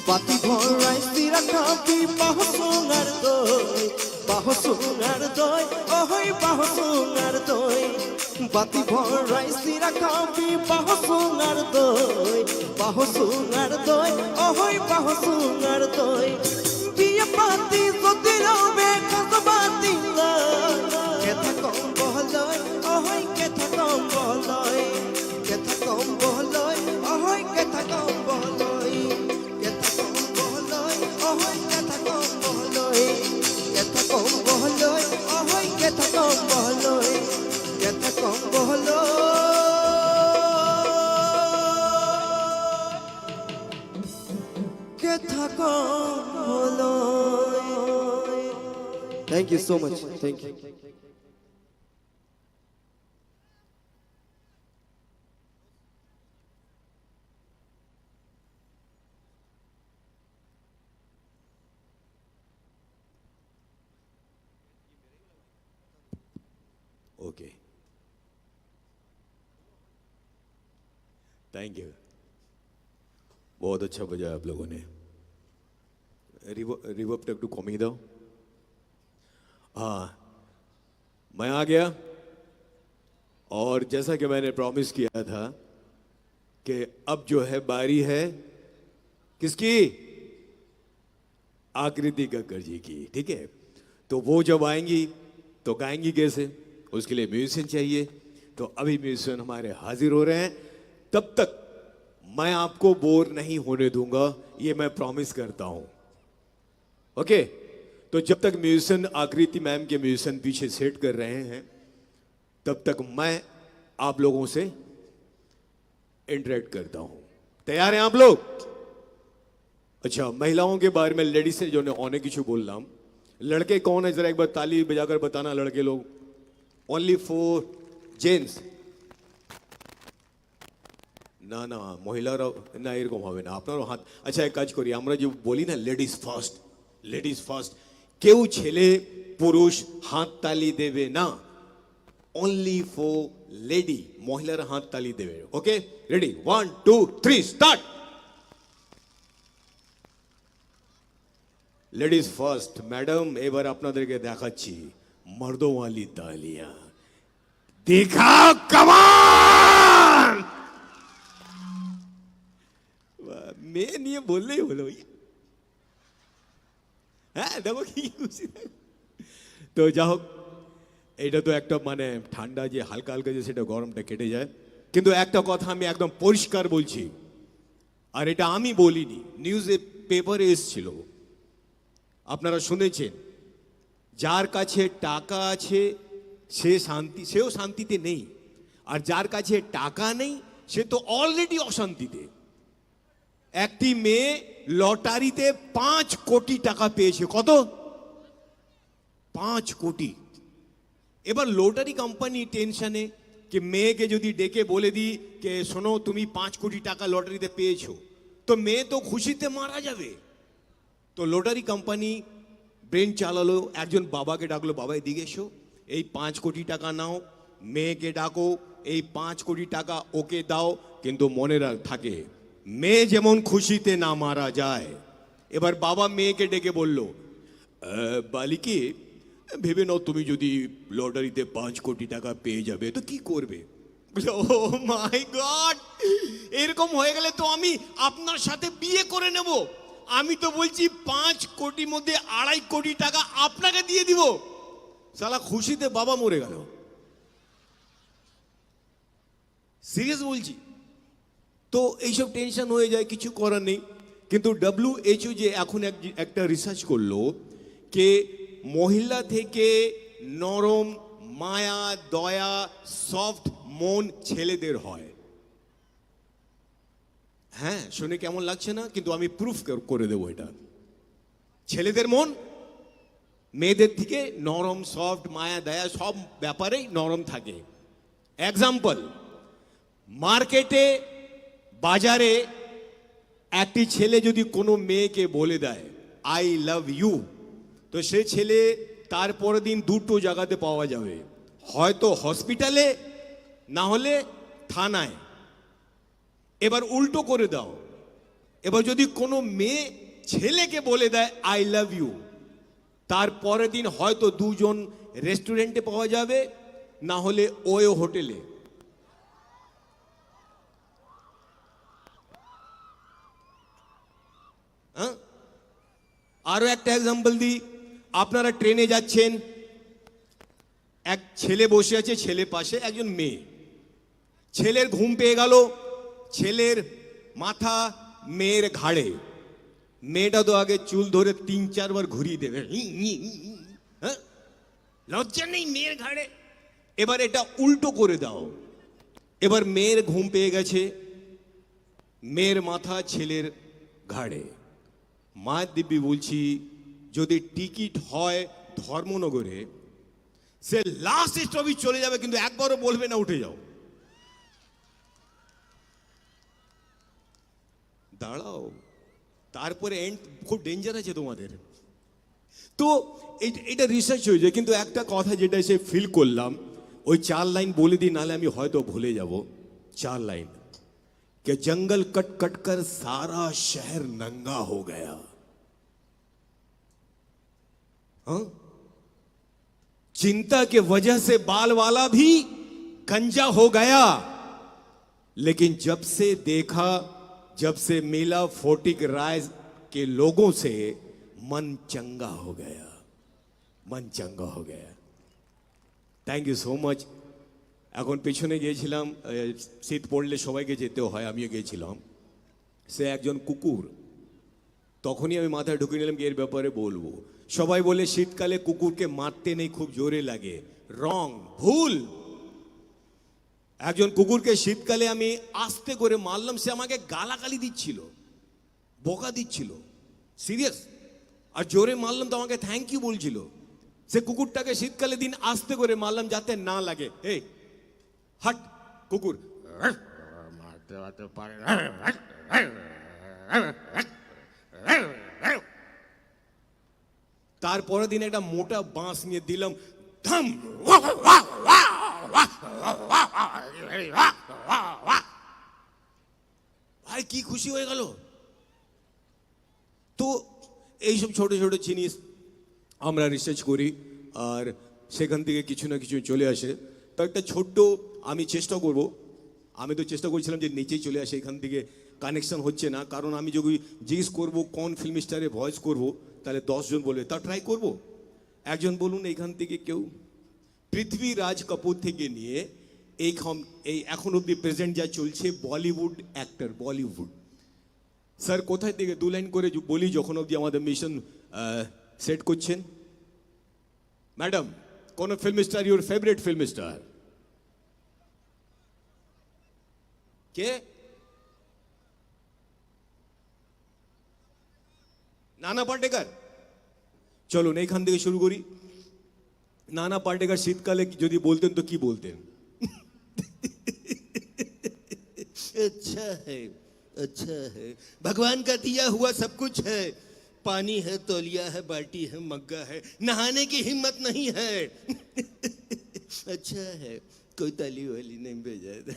বাতি ভৰাই চিৰা খাবি বাহুচুঙাৰ দৈ অহৈ বাহুচুঙাৰ দৈ বাতি ভৰাই চিৰা খাবি বাহুচুঙাৰ দৈ অহৈ বাহুচুঙাৰ দৈ বিয়া পাতি যদি ৰবে খাজবাতি কেথা কম বহলৈ অহৈ কেথা কম বহলৈ অহৈ কেথা কম বহলৈ Thank you so much. Thank you. Okay. Thank you. बहुत अच्छा बजाया आप लोगों ने रिवर्ब तक टू कमी दो हाँ मैं आ गया और जैसा कि मैंने प्रॉमिस किया था कि अब जो है बारी है किसकी आकृति कक्कड़ जी की ठीक है तो वो जब आएंगी तो गाएंगी कैसे उसके लिए म्यूजिशियन चाहिए तो अभी म्यूजिशियन हमारे हाजिर हो रहे हैं तब तक मैं आपको बोर नहीं होने दूंगा ये मैं प्रॉमिस करता हूं ओके तो जब तक म्यूजिशियन आकृति मैम के म्यूजिशियन पीछे सेट कर रहे हैं तब तक मैं आप लोगों से इंटरेक्ट करता हूं तैयार हैं आप लोग अच्छा महिलाओं के बारे में लेडीज से जो होने की बोल रहा हूं लड़के कौन है जरा एक बार ताली बजाकर बताना लड़के लोग ओनली फॉर जेंट्स ना ना महिलारा ना एरकम হবে না আপনারও হাত আচ্ছা এক কাজ করি আমরা যে বলি না লেডিস ফার্স্ট কেউ ছেলে পুরুষ হাত তালি দেবে না only for lady মহিলারা হাত তালি দেবে okay ready 1 2 3 start ladies first madam এবার আপনাদেরকে দেখাচ্ছি মর্দों वाली तालियां दिखाओ कमाल মেয়ে নিয়ে বললেই হলো। হ্যাঁ দেখো কি খুশি। তো যা হোক, এটা তো একটা মানে ঠান্ডা যে হালকা হালকা যে সেটা গরমটা কেটে যায়। কিন্তু একটা কথা আমি একদম পরিষ্কার বলছি, আর এটা আমি বলিনি, নিউজে পেপারে এসেছিল, আপনারা শুনেছেন, যার কাছে টাকা আছে সেও শান্তিতে নেই, আর যার কাছে টাকা নেই সে তো অলরেডি অশান্তিতে। একটি মেয়ে লটারিতে 5 কোটি টাকা পেয়েছে। কত? 5 কোটি। এবার লটারি কোম্পানি টেনশনে कि মেয়েকে যদি ডেকে বলে দিই যে শোনো তুমি 5 কোটি টাকা লটারিতে পেয়েছো, তো মেয়ে তো খুশিতে মারা যাবে। তো লটারি কোম্পানি ব্রেন চালালো, একজন বাবাকে ডাকলো, বাবা এদিকে এসো, এই 5 কোটি টাকা নাও, মেয়েকে ডাকো, এই 5 কোটি টাকা ওকে দাও, কিন্তু মনে থাকে মেয়ে যেমন খুশিতে না মারা যায়। এবার বাবা মেয়েকে ডেকে বলল, বালিকে ভেবে নাও তুমি যদি লটারিতে 5 কোটি টাকা পেয়ে যাবে তো কি করবে? ও মাই গড, এরকম হয়ে গেলে তো আমি আপনার সাথে বিয়ে করে নেব। আমি তো বলছি 5 কোটির মধ্যে 2.5 কোটি টাকা আপনাকে দিয়ে দিব। শালা খুশিতে বাবা মরে গেল। সিরিয়াস বলছি। তো এইসব টেনশন হয়ে যায়, কিছু করার নেই। কিন্তু WHO যে এখন একটা রিসার্চ করলো কে মহিলা থেকে নরম মায়া দয়া সফট মন ছেলেদের হয়। হ্যাঁ, শুনে কেমন লাগছে না? কিন্তু আমি প্রুফ করে দেবো এটা। ছেলেদের মন মেয়েদের থেকে নরম সফট মায়া দয়া সব ব্যাপারেই নরম থাকে। এক্সাম্পল, মার্কেটে বাজারে একটি ছেলে যদি কোনো মেয়েকে বলে দেয় আই লাভ ইউ, তো সে ছেলে তারপরের দিন দুটো জায়গাতে পাওয়া যাবে, হয়তো হসপিটালে না হলে থানায়। এবার উল্টো করে দাও, এবার যদি কোনো মেয়ে ছেলেকে বলে দেয় আই লাভ ইউ, তারপরের দিন হয়তো দুজন রেস্টুরেন্টে পাওয়া যাবে, না হলে ওয়ে হোটেলে। হ্যাঁ, আরো একটা এক্সাম্পল দিই। আপনারা ট্রেনে যাচ্ছেন, এক ছেলে বসে আছে, ছেলে পাশে একজন মেয়ে। ছেলের ঘুম পেয়ে গেল, ছেলের মাথা মেয়ের ঘাড়ে। মেয়েটা তো আগে চুল ধরে 3-4 বার ঘুরিয়ে দেবে। হ্যাঁ, লজ্জা নেই মেয়ের ঘাড়ে? এবার এটা উল্টো করে দাও। এবার মেয়ের ঘুম পেয়ে গেছে, মেয়ের মাথা ছেলের ঘাড়ে। মায়ের দিব্যি বলছি, যদি টিকিট হয় ধর্মনগরে, সে লাস্ট স্টপেজ চলে যাবে, কিন্তু একবারও বলবে না উঠে যাও। দাঁড়াও, তারপরে এন্ড খুব ডেঞ্জার আছে তোমাদের। তো এটা রিসার্চ হয়েছে। কিন্তু একটা কথা যেটা সে ফিল করলাম, ওই 4 লাইন বলে দিই, নাহলে আমি হয়তো ভুলে যাব। 4 লাইন कि जंगल कट कट कर सारा शहर नंगा हो गया। हाँ? चिंता के वजह से बाल वाला भी गंजा हो गया, लेकिन जब से मिला फोर्टिक राय के लोगों से मन चंगा हो गया, मन चंगा हो गया। Thank you so much. এখন পেছনে গিয়েছিলাম, শীত পড়লে সবাইকে যেতেও হয়, আমিও গিয়েছিলাম। সে একজন কুকুর, তখনই আমি মাথায় ঢুকে নিলাম কি এর ব্যাপারে বলবো। সবাই বলে শীতকালে কুকুরকে মারতে নেই, খুব জোরে লাগে। রং, ভুল। একজন কুকুরকে শীতকালে আমি আস্তে করে মারলাম, সে আমাকে গালাগালি দিচ্ছিল, বকা দিচ্ছিল, সিরিয়াস। আর জোরে মারলাম তো আমাকে থ্যাংক ইউ বলছিল। সে কুকুরটাকে শীতকালে দিন আস্তে করে মারলাম যাতে না লাগে। এই হট কুকুর, মারতে মারতে পারে না। তারপরের দিন একটা মোটা বাঁশ নিয়ে দিলাম, ধাম। ভাই কি খুশি হয়ে গেল। তো এইসব ছোট ছোট জিনিস আমরা রিসার্চ করি, আর সেখান থেকে কিছু না কিছু চলে আসে। তো একটা ছোট্ট আমি চেষ্টা করব, আমি তো চেষ্টা করছিলাম যে নিচেই চলে আসে, এখান থেকে কানেকশন হচ্ছে না, কারণ আমি যদি জিজ্ঞেস করবো কোন ফিল্ম স্টারে ভয়েস করব, তাহলে 10 জন বলবে, তা ট্রাই করব। একজন বলুন এইখান থেকে কেউ। পৃথ্বীরাজ কাপুর থেকে নিয়ে এই এখন অব্দি প্রেজেন্ট যা চলছে বলিউড অ্যাক্টর, বলিউড স্যার কোথায় থেকে 2 লাইন করে বলি যখন অব্দি আমাদের মিশন সেট করছেন। ম্যাডাম, কোন film star your favourite film star? কে? নানা পাটেকর। চলুন এইখান থেকে শুরু করি। नाना पाटेकर शीतकाले यदि बोलते तो की बोलते हैं? अच्छा है, भगवान का दिया हुआ सब कुछ है, पानी है, तौलिया है, बाल्टी है, मग्गा है, नहाने की हिम्मत नहीं है। अच्छा है, कोई ताली वाली नहीं भेजा।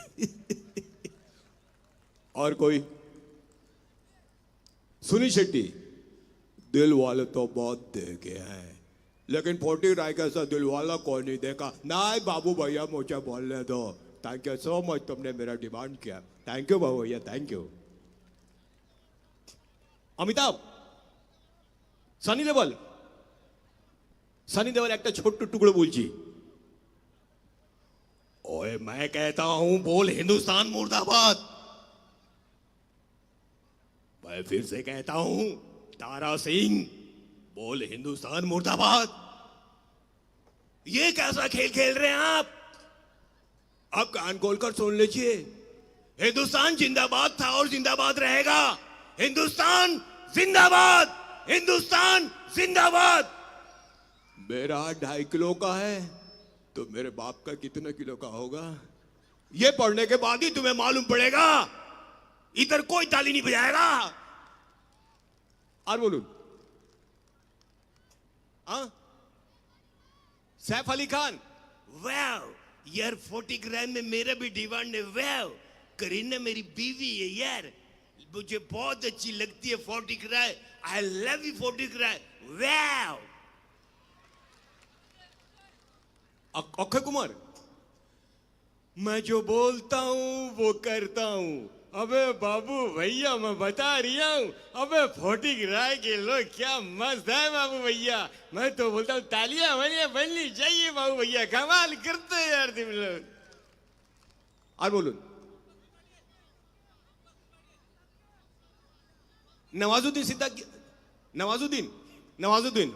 और कोई? सुनील शेट्टी, दिल वाले तो बहुत देखे हैं, लेकिन 40 राय कैसा दिल वाला कोई नहीं देखा। नहीं बाबू भैया, मुझे बोलने दो। थैंक यू सो मच, तुमने मेरा डिमांड किया। थैंक यू बाबू भैया, थैंक यू। अमिताभ, सनी देओल एक छोटू टुकड़ो बोलची। ओए मैं कहता हूं बोल हिंदुस्तान मुर्दाबाद। मैं फिर से कहता हूं तारा सिंह, बोल हिंदुस्तान मुर्दाबाद। ये कैसा खेल खेल रहे हैं आप? अब कान खोलकर सुन लीजिए, हिंदुस्तान जिंदाबाद था और जिंदाबाद रहेगा। हिंदुस्तान जिंदाबाद, हिंदुस्तान जिंदाबाद। मेरा 2.5 किलो का है तो मेरे बाप का कितने किलो का होगा, ये पढ़ने के बाद ही तुम्हें मालूम पड़ेगा। इधर कोई ताली नहीं बजाएगा। और बोलूं, सैफ अली खान, वाव यार, 40 ग्राम में मेरा भी डिमांड है। वाव, करीना मेरी बीवी है यार, मुझे बहुत अच्छी लगती है 40 ग्राम। आई लव यू 40 ग्राम। वाव। अक्षय कुमार, मैं जो बोलता हूं वो करता हूं। अबे बाबू भैया, मैं बता रहा हूं, अबे 40 ग्राम के लोग क्या मस्त है बाबू भैया। मैं तो बोलता हूं तालियां बननी चाहिए बाबू भैया, कमाल करते हैं यार तुम लोग। और बोलूं, नवाजुद्दीन,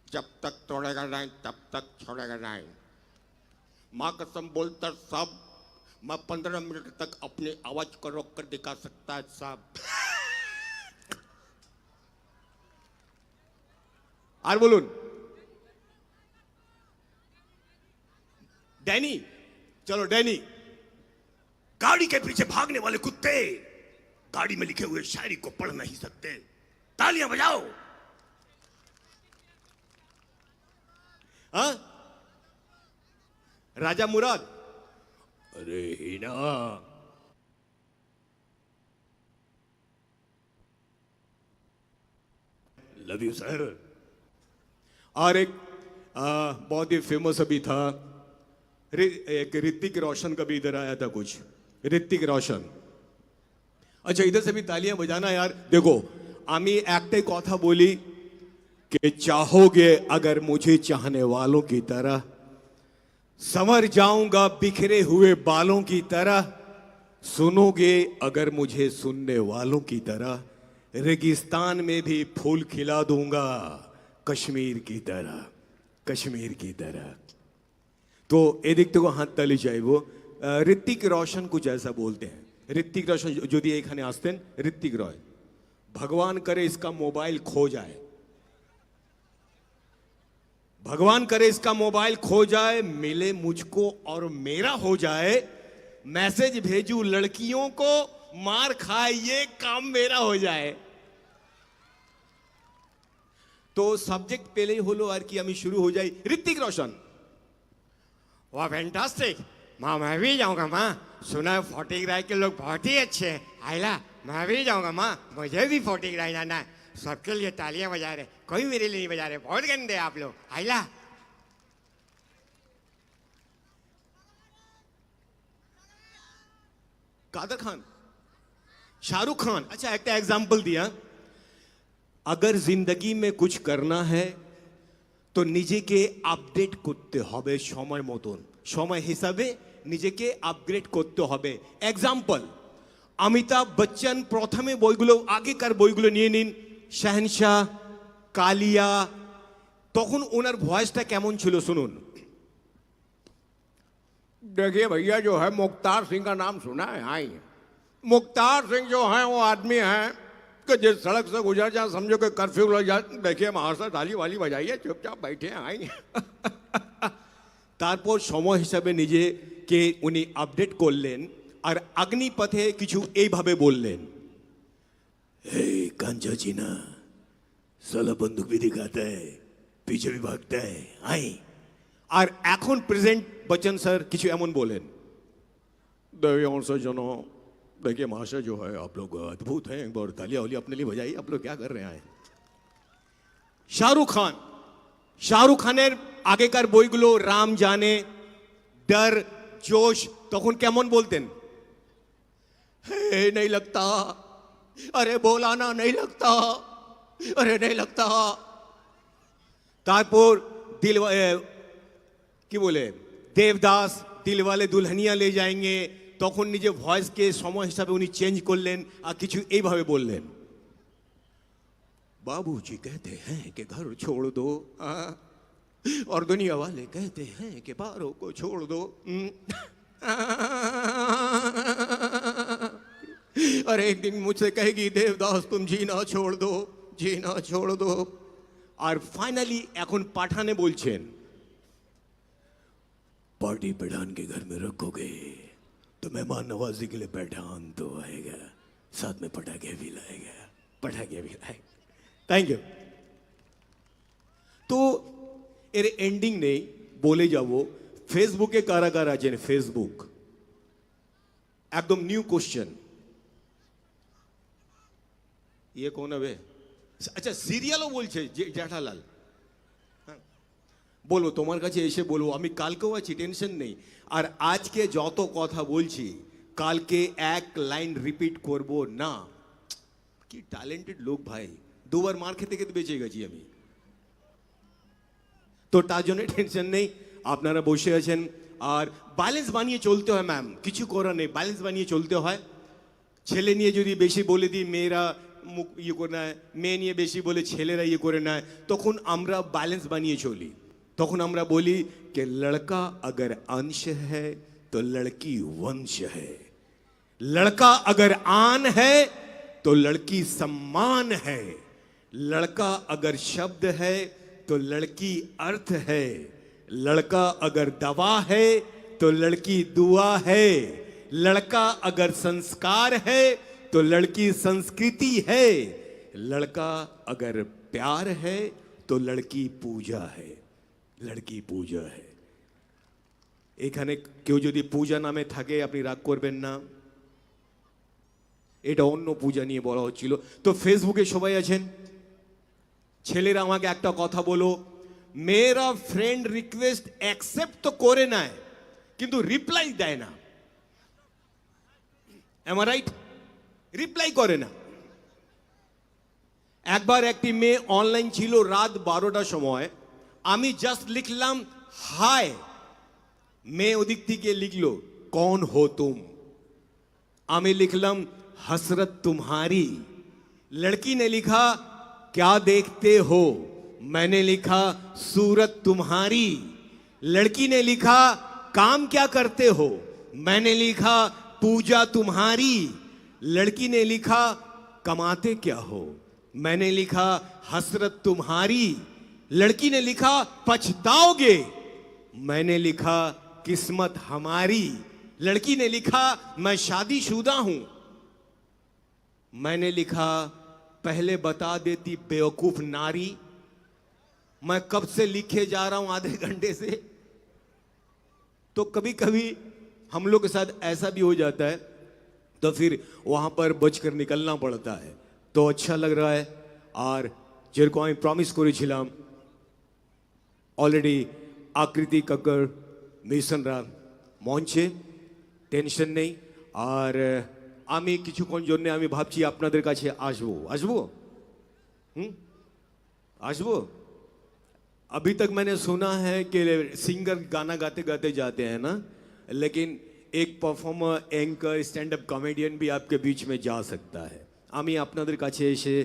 जब तक तोड़ेगा नहीं तब तक छोड़ेगा नहीं। मां कसम बोलता सब, मैं 15 मिनट तक अपनी आवाज को रोक कर दिखा सकता है साहब। और बोलूं, डैनी, चलो डैनी, गाड़ी के पीछे भागने वाले कुत्ते गाड़ी में लिखे हुए शायरी को पढ़ नहीं सकते, तालियां बजाओ। हाँ, राजा मुराद, अरे हीना, लव यू सर। और एक बहुत ही फेमस अभी था, एक ऋतिक रोशन का भी इधर आया था कुछ, ऋतिक रोशन। अच्छा, इधर से भी तालियां बजाना यार। देखो, आमी एकटे कथा बोली कि चाहोगे अगर मुझे चाहने वालों की तरह, संवर जाऊंगा बिखरे हुए बालों की तरह, सुनोगे अगर मुझे सुनने वालों की तरह, रेगिस्तान में भी फूल खिला दूंगा कश्मीर की तरह, कश्मीर की तरह। तो ये देखते को हाथ ताली चाहिए। वो ऋतिक रोशन कुछ ऐसा बोलते हैं। ऋतिक रोशन जो दिए खाने आस्ते हैं, ऋतिक रॉय, भगवान करे इसका मोबाइल खो जाए, भगवान करे इसका मोबाइल खो जाए, मिले मुझको और मेरा हो जाए, मैसेज भेजू लड़कियों को, मार खाए ये काम मेरा हो जाए। तो सब्जेक्ट पहले ही होलो और कि हमें शुरू हो जाए। ऋतिक रोशन, वाह फैंटास्टिक, माँ मैं भी जाऊंगा माँ, सुना है 40 ग्राम के लोग बहुत ही अच्छे हैं। आइला मैं भी जाऊंगा माँ, मुझे भी 40 ग्राम जाना है। सबके लिए तालियां बजा रहे, कोई मेरे लिए नहीं बजा रहे, बहुत गंदे आप लोग। आइला, कादर खान, शाहरुख खान अच्छा एक एग्जाम्पल दिया अगर जिंदगी में कुछ करना है तो নিজেকে আপডেট করতে হবে সময় মতন সময় হিসাবে নিজেকে আপগ্রেড করতে হবে এক্সাম্পল অমিতাভ বচ্চন প্রথমে বইগুলো আগেকার বইগুলো নিয়ে নিন শহনशाह কালিয়া তখন ওনার ভয়েসটা কেমন ছিল শুনুন देखिए भैया जो है मुख्तार सिंह का नाम सुना है हाँ ही मुख्तार सिंह जो है वो आदमी है कि जिस सड़क से गुजर जाए समझो कि कर्फ्यू लग जाए देखिए महाराष्ट्र ताली वाली बजाइए चुपचाप बैठे हैं आई তারপর সময় হিসাবে নিজেকে উনি আপডেট করলেন আর অগ্নিপথে কিছু এইভাবে বললেন हे कांचा जीना साला बंदूक भी दिखाता है पीछे भी भागता है आई আর এখন প্রেজেন্ট बच्चन सर কিছু এমন বলেন देखिए और से जनो देखिए महाशय जो है आप लोग अद्भुत हैं एक बार तालियां वाली अपने लिए बजाइए आप लोग क्या कर रहे हैं শাহরুখ খানের আগেকার বইগুলো রাম জানে डर जोश তখন কেমন বলতেন हे नहीं लगता अरे बोला ना नहीं लगता अरे नहीं लगता তারপর দিল কি বলে দেবদাস দিলওয়ালে দুলহনিয়া ले जाएंगे তখন নিজে ভয়েসকে সময় হিসাবে উনি চেঞ্জ করলেন আর কিছু এইভাবে বললেন बाबूजी कहते हैं कि घर छोड़ दो और दुनिया वाले कहते हैं कि पारों को छोड़ दो और एक दिन मुझसे कहेगी देवदास तुम जीना छोड़ दो जीना छोड़ दो আর ফাইনালি এখন পাঠানে বলছেন पार्टी पठान के घर में रखोगे तो मेहमान नवाजी के लिए पठान तो आएगा साथ में पटाखे भी लाएगा पटाखे भी लाएगा থ্যাংক ইউ তো এর এন্ডিং নেই বলে যাব ফেসবুকে কারা কারা আছেন ফেসবুক একদম নিউ কোশ্চেন ইয়ে কোন হবে আচ্ছা সিরিয়ালও বলছে জেঠালাল বলবো তোমার কাছে এসে বলবো আমি কালকেও আছি টেনশন নেই আর আজকে যত কথা বলছি কালকে এক লাইন রিপিট করব না কি ট্যালেন্টেড লোক ভাই দুবার মার খেতে খেতে বেঁচে গেছি আমি তো তার জন্য টেনশন নেই আপনারা বসে আছেন আর ব্যালেন্স বানিয়ে চলতে হয় ম্যাম কিছু করার নেই ব্যালেন্স বানিয়ে চলতে হয় ছেলে নিয়ে যদি বেশি বলে দিই মেয়েরা মুখ ইয়ে করে নেয় মেয়ে নিয়ে বেশি বলে ছেলেরা ইয়ে করে নেয় তখন আমরা ব্যালেন্স বানিয়ে চলি তখন আমরা বলি कि लड़का अगर अंश है तो लड़की वंश है लड़का अगर आन है तो लड़की सम्मान है लड़का अगर शब्द है तो लड़की अर्थ है लड़का अगर दवा है तो लड़की दुआ है लड़का अगर संस्कार है तो लड़की संस्कृति है लड़का अगर प्यार है तो लड़की पूजा है लड़की पूजा है এখানে কেউ যদি পূজা নামে থাকে আপনি রাগ করবেন না এটা অন্য পূজা নিয়ে বলা হচ্ছিল তো ফেসবুকে সবাই আছেন ছেলেরা আমাকে একটা কথা বলো মেয়েরা ফ্রেন্ড রিকোয়েস্ট অ্যাকসেপ্ট তো করে নেয় কিন্তু রিপ্লাই দেয় না এম আই রাইট রিপ্লাই করে না একবার একটি মেয়ে অনলাইন ছিল রাত 12টার সময় আমি জাস্ট লিখলাম হাই मैं उदिक থেকে লিখলো कौन हो तुम আমি লিখলাম हसरत तुम्हारी लड़की ने लिखा क्या देखते हो मैंने लिखा सूरत तुम्हारी लड़की ने लिखा काम क्या करते हो मैंने लिखा पूजा तुम्हारी लड़की ने लिखा कमाते क्या हो मैंने लिखा हसरत तुम्हारी लड़की ने लिखा पछताओगे मैंने लिखा किस्मत हमारी लड़की ने लिखा मैं शादीशुदा हूं मैंने लिखा पहले बता देती बेवकूफ नारी मैं कब से लिखे जा रहा हूं आधे घंटे से तो कभी कभी हम लोग के साथ ऐसा भी हो जाता है तो फिर वहां पर बचकर निकलना पड़ता है तो अच्छा लग रहा है और जेरको আমি প্রমিস করেছিলাম অলরেডি আকৃতি কাক্কর মিশনরা মঞ্চে টেনশন নেই আর আমি কিছুক্ষণ জন্য আমি ভাবছি আপনাদের কাছে আসবো আসবো अभी तक मैंने सुना है कि सिंगर गाना गाते गाते जाते हैं ना, लेकिन एक performer anchor stand up comedian भी आपके बीच में जा सकता है। আমি আপনাদের কাছে এসে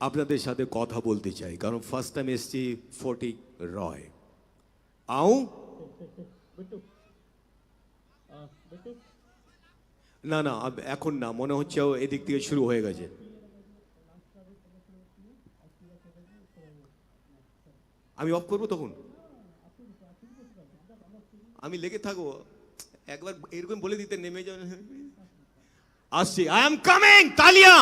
আপনাদের সাথে কথা বলতে চাই, কারণ ফার্স্ট টাইম এসছি ফটিক রয়। আউঁ না না এখন না, মনে হচ্ছে ও এদিক থেকে শুরু হয়ে গেছে। আমি অফ করবো তখন, আমি লেগে থাকবো, একবার এরকম বলে দিতে নেমে যাও। আসছি, আই এম কামিং, তালিয়া।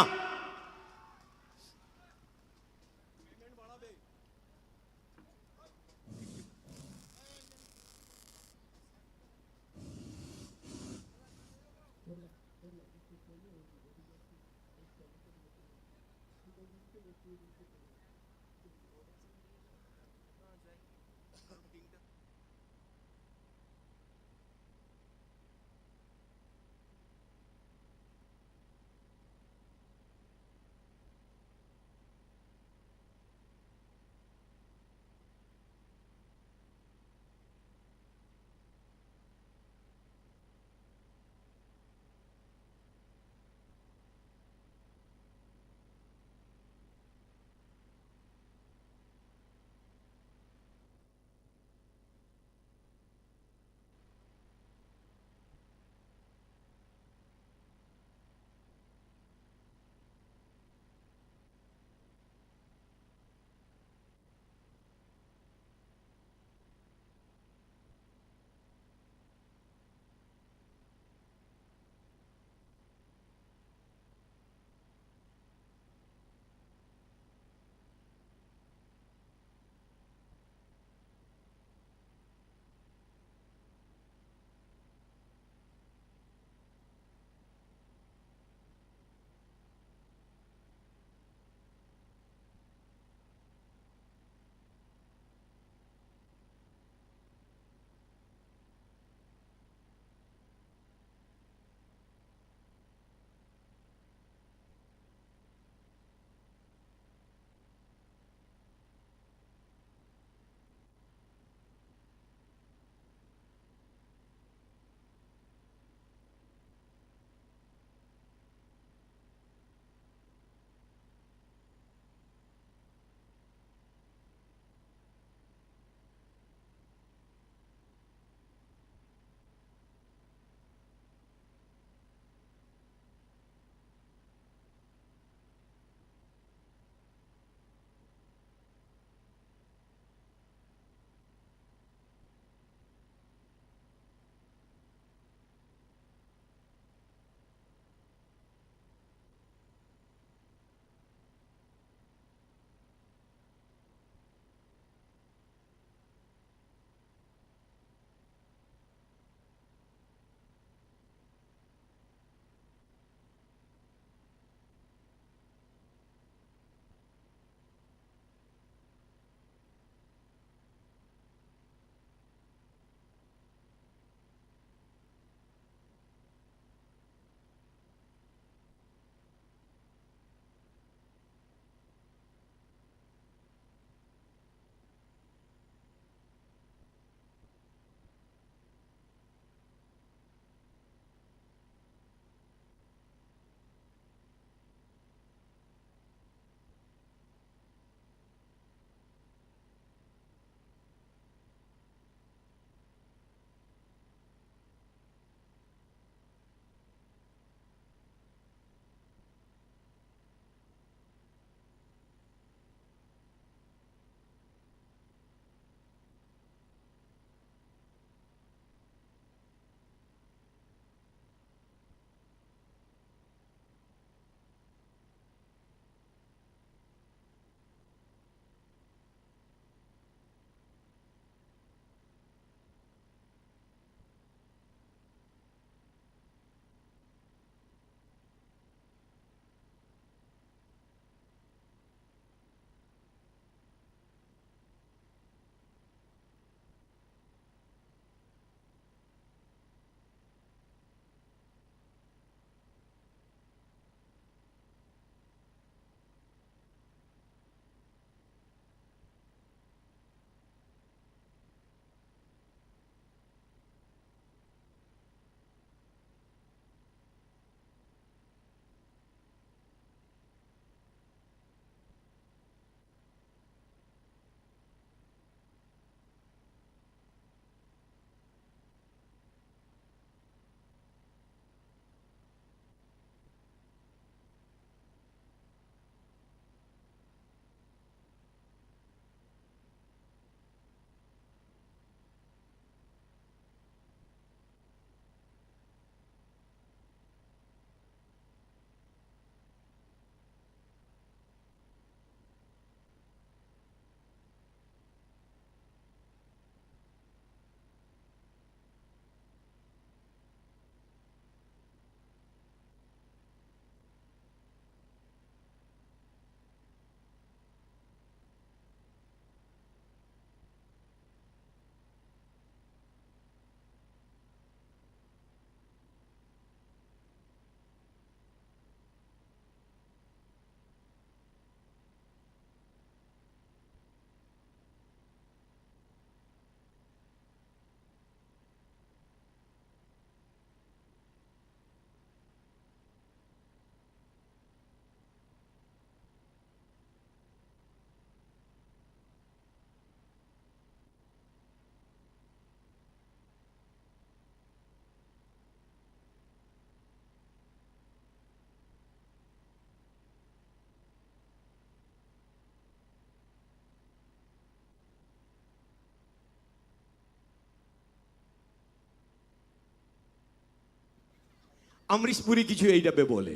अमरीश पुरी किछु এই ডাবে বলে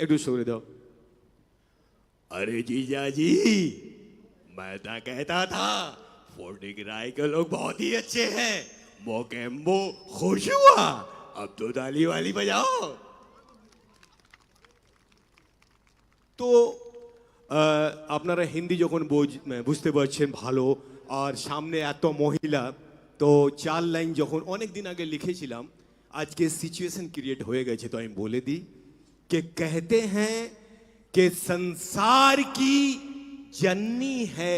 একটু শুনে দাও। अरे जीजा जी, मैं तो कहता था फोर्टिक राय के लोग बहुत ही अच्छे हैं, मोकेम्बो खुश हुआ, अब तो ताली वाली बजाओ। তো আপনারা হিন্দি যখন বুঝতে পারছেন ভালো, আর সামনে এত মহিলা, তো 4 লাইন যখন অনেক দিন আগে লিখেছিলাম, আজকে সিচুয়েশন ক্রিয়েট হয়ে গেছে, তো আমি বলে দিই कि कहते हैं कि संसार की जननी है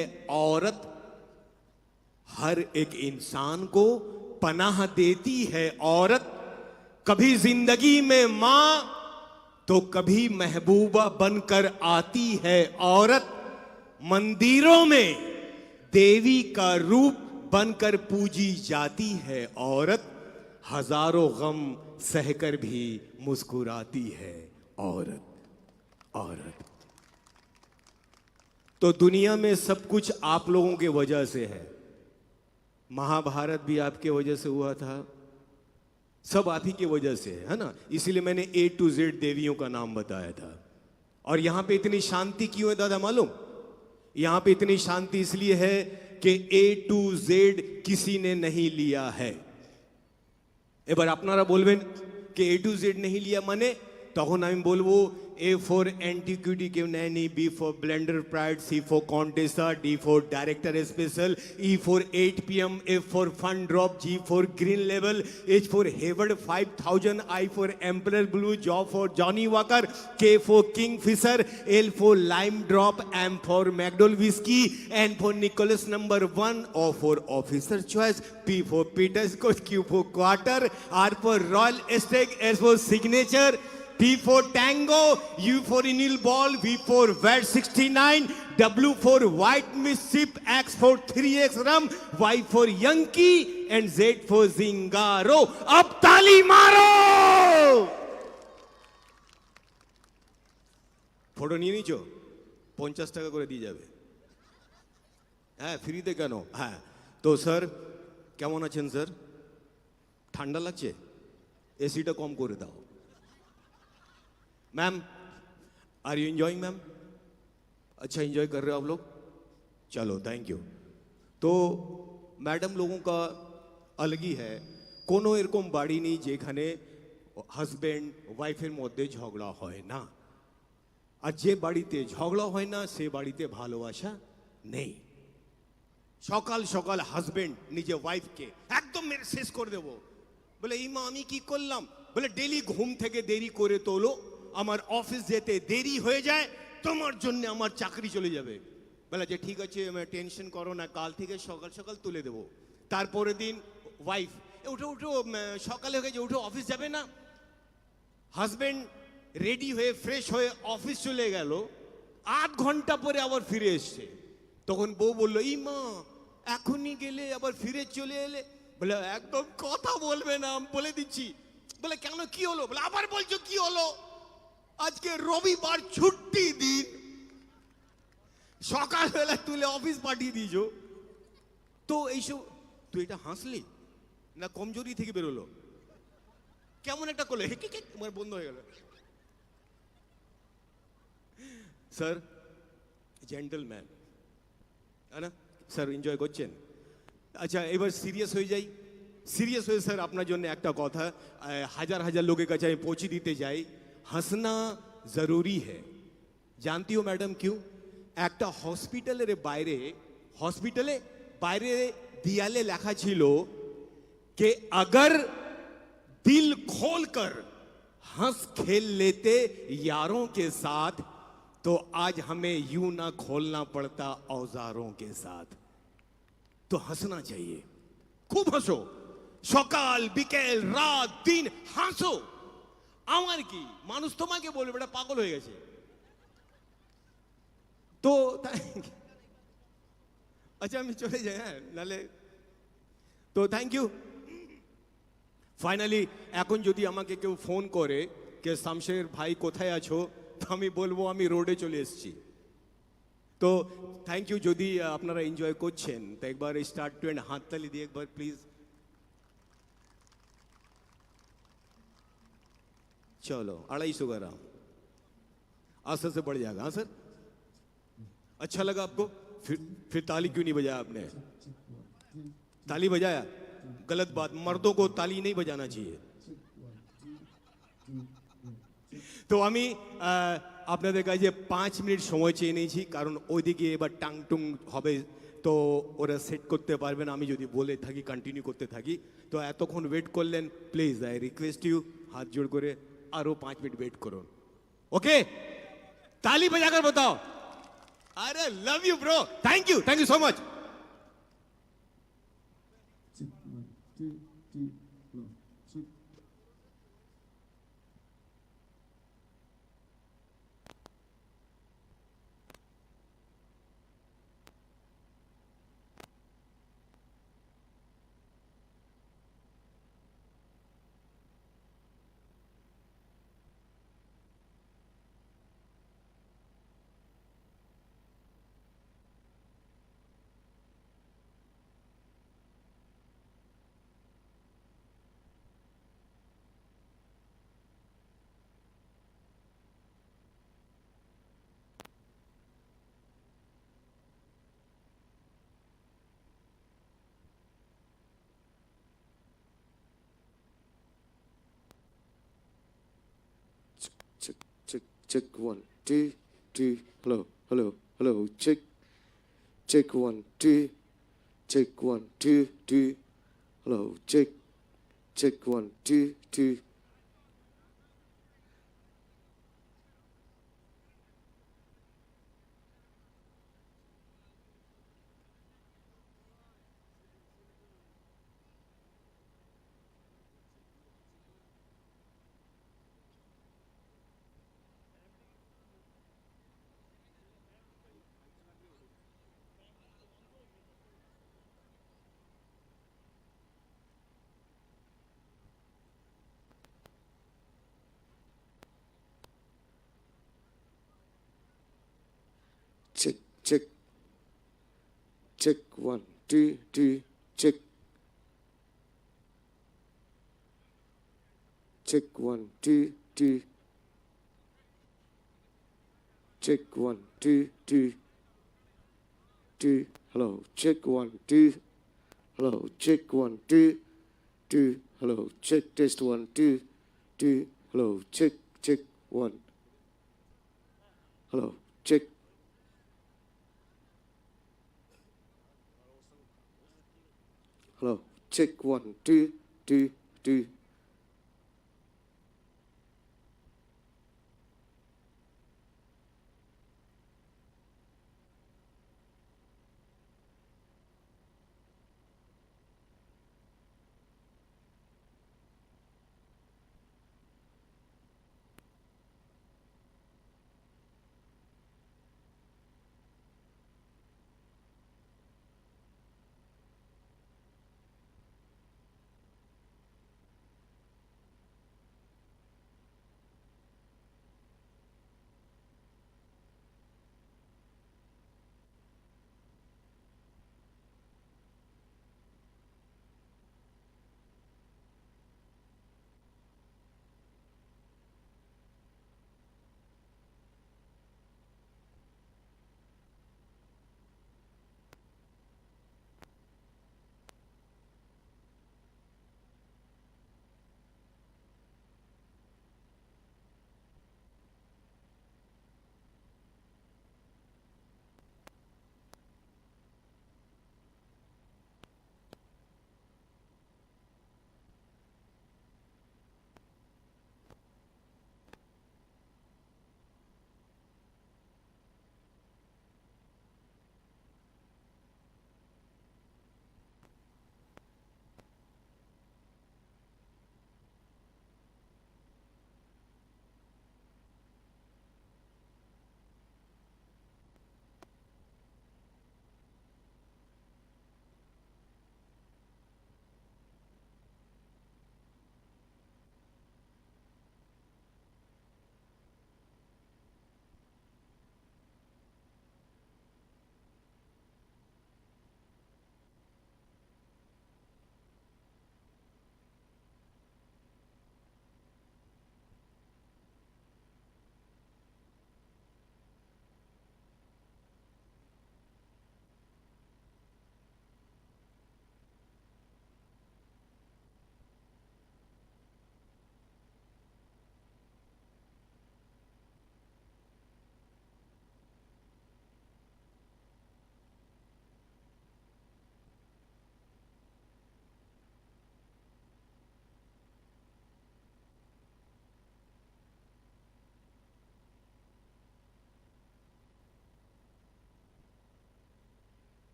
औरत, हर एक इंसान को पनाह देती है औरत, कभी जिंदगी में मां तो कभी महबूबा बनकर आती है औरत, मंदिरों में देवी का रूप बनकर पूजी जाती है औरत, हजारों गम सहकर भी मुस्कुराती है औरत। औरत तो दुनिया में सब कुछ आप लोगों के वजह से है। महाभारत भी आपके वजह से हुआ था, सब आप ही की वजह से है ना। इसीलिए मैंने A to Z देवियों का नाम बताया था। और यहां पे इतनी शांति क्यों है दादा मालूम? यहां पे इतनी शांति इसलिए है कि A to Z किसी ने नहीं लिया है। এবার আপনারা বলবেন कि A to Z नहीं लिया মানে, তখন আমি বলবো A for antiquity কেউ নেয়নি, B for Blender Pride, C for Contessa, D for Director Special, E for 8 PM, F for Fun Drop, G for Green Level, H for Hayward 5000, I for Emperor Blue, J for Johnny Walker, K for Kingfisher, L for Lime Drop, M for McDowell Whiskey, N for Nicholas number 1, O for Officer Choice, P for Peter Scott, Q for Quarter, R for Royal Estate, S for Signature, T for Tango, U for Enil Ball, V for VAT 69, W for White Mischief, X for 3X Rum, Y for Yankee, and Z for Zingaro. अब ताली मारो! Photo নিয়ে নিছো? 50 টাকা করে দিয়ে যাবে। হ্যাঁ, ফ্রিতে কেন? হ্যাঁ, তো স্যার কেমন আছেন স্যার? ঠান্ডা লাগছে? এসিটা কম করে দাও। Ma'am, are you enjoying ma'am? अच्छा एंजॉय कर रहे हो आप लोग? चलो थैंक यू। तो मैडम लोगों का अलग ही है, कोनो एरकम बाड़ी नहीं जेखाने हाजबैंड वाइफेर मध्य झगड़ा হয় না, আর যে বাড়িতে ঝগড়া হয় না সে বাড়িতে ভালোবাসা নেই। সকাল সকাল হাজবেন্ড নিজে ওয়াইফকে একদম মেরে শেষ করে দেবো, বলে ইমা আমি কি করলাম? বলে ডেলি ঘুম থেকে দেরি করে তোলো, আমার অফিস যেতে দেরি হয়ে যায়, তোমার জন্য আমার চাকরি চলে যাবে। বলে যে ঠিক আছে টেনশন করো না, কাল থেকে সকাল সকাল তুলে দেবো। তারপরের দিন ওয়াইফ উঠো উঠো সকালে হয়ে গেছে, উঠো অফিস যাবে না। হাজবেন্ড রেডি হয়ে ফ্রেশ হয়ে অফিস চলে গেল, 8 ঘন্টা পরে আবার ফিরে এসছে। তখন বউ বললো ই মা এখনই গেলে আবার ফিরে চলে এলে? বলে একদম কথা বলবে না, বলে দিচ্ছি। বলে কেন কি হলো? বলে আবার বলছো কি হলো? আজকে রবিবার ছুটি দিন, সকালবেলা তুলে অফিস পাঠিয়ে দিয়েছো। তো এইসব তুই এটা হাসলি না কমজোরি থেকে বেরোলো? কেমন একটা করলো, আমার বন্ধ হয়ে গেল। স্যার জেন্টলম্যান है ना স্যার, এনজয় করছেন? আচ্ছা এবার সিরিয়াস হয়ে যাই। সিরিয়াস হয়ে স্যার আপনার জন্য একটা কথা হাজার হাজার লোকের কাছে আমি পৌঁছে দিতে যাই। हंसना जरूरी है। जानती हो मैडम क्यों? একটা হসপিটালের বাইরে দিয়ালে লেখা ছিল कि अगर दिल खोलकर हंस खेल लेते यारों के साथ तो आज हमें यूं ना खोलना पड़ता औजारों के साथ। तो हंसना चाहिए, खूब हंसो, সকাল বিকেল রাত দিন হাসো। আমার কি মানুষ তোমাকে বলবে এটা পাগল হয়ে গেছে। তো আচ্ছা আমি চলে যাই, হ্যাঁ নালে তো থ্যাংক ইউ। ফাইনালি এখন যদি আমাকে কেউ ফোন করে কে শামশের ভাই কোথায় আছো, তো আমি বলবো আমি রোডে চলে এসেছি। তো থ্যাংক ইউ। যদি আপনারা এনজয় করছেন তো একবার স্টার্ট টু এন্ড হাততালি দিয়ে একবার প্লিজ। चलो 250 ग्राम आस्ते से बढ़ जाएगा। हाँ सर, अच्छा लगा आपको? फिर ताली क्यों नहीं बजाया आपने? ताली बजाया, गलत बात, मर्दों को ताली नहीं बजाना चाहिए। তো আমি আপনাদের কাছে 5 মিনিট সময় চেয়ে নিয়েছি, কারণ ওইদিকে এবার টাংটুং হবে, তো ওরা সেট করতে পারবে না আমি যদি বলে থাকি, কন্টিনিউ করতে থাকি। তো এতক্ষণ ওয়েট করলেন, প্লিজ আই রিকোয়েস্ট ইউ, হাত জোড় করে আরও 5 মিনিট ওয়েট করুন। ওকে, তালি বাজাकर बताओ। अरे love you bro, thank you so much. Check 1 2 2. Hello. Check 1 2. Check 1 2 2. Hello. Check 1 2 2. Check 1 2 2. Check 1 2 2. Check 1 2 2 2. Hello. Check 1 2. Hello. Check 1 2 2. Hello. Check test 1 2 2. Hello. Check 1. Hello. Check. Hello. Check 1 2 2 2.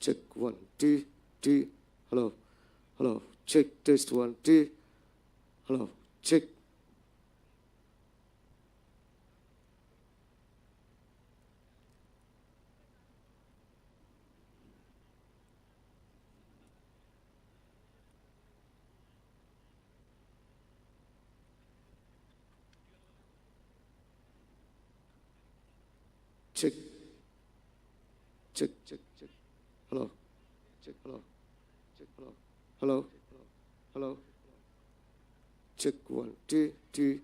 check 1 2 2 hello hello check test 1 2 hello check check check check check hello check hello check hello hello hello check 1 2 2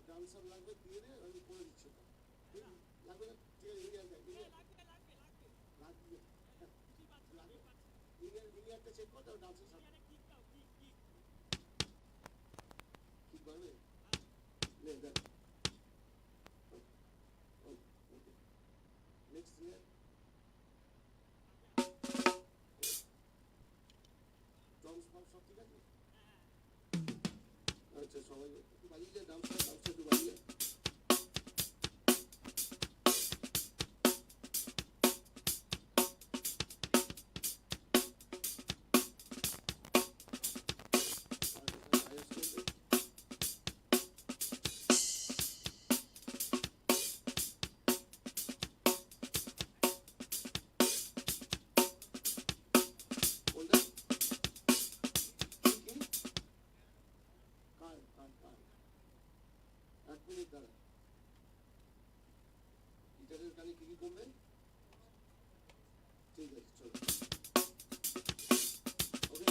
dancer লাগবে দিয়ে দে, আমি করে দিচ্ছি। লাগবে না, ঠিক আছে, ইন্ডিয়ানটা check কর, তারপর ডান্সার সাথে ঠিক পারবে। দেখ নেক্সট ইয়ার ড্রামস ফার্ম সব ঠিক আছে। আচ্ছা সবাই একটু বাজিয়ে যায়, ডান্সার একটু বাজিয়ে। এক মিনিট দাঁড়া, গিটারের গানে কি কি করবেন? ঠিক আছে চলো, ওকে।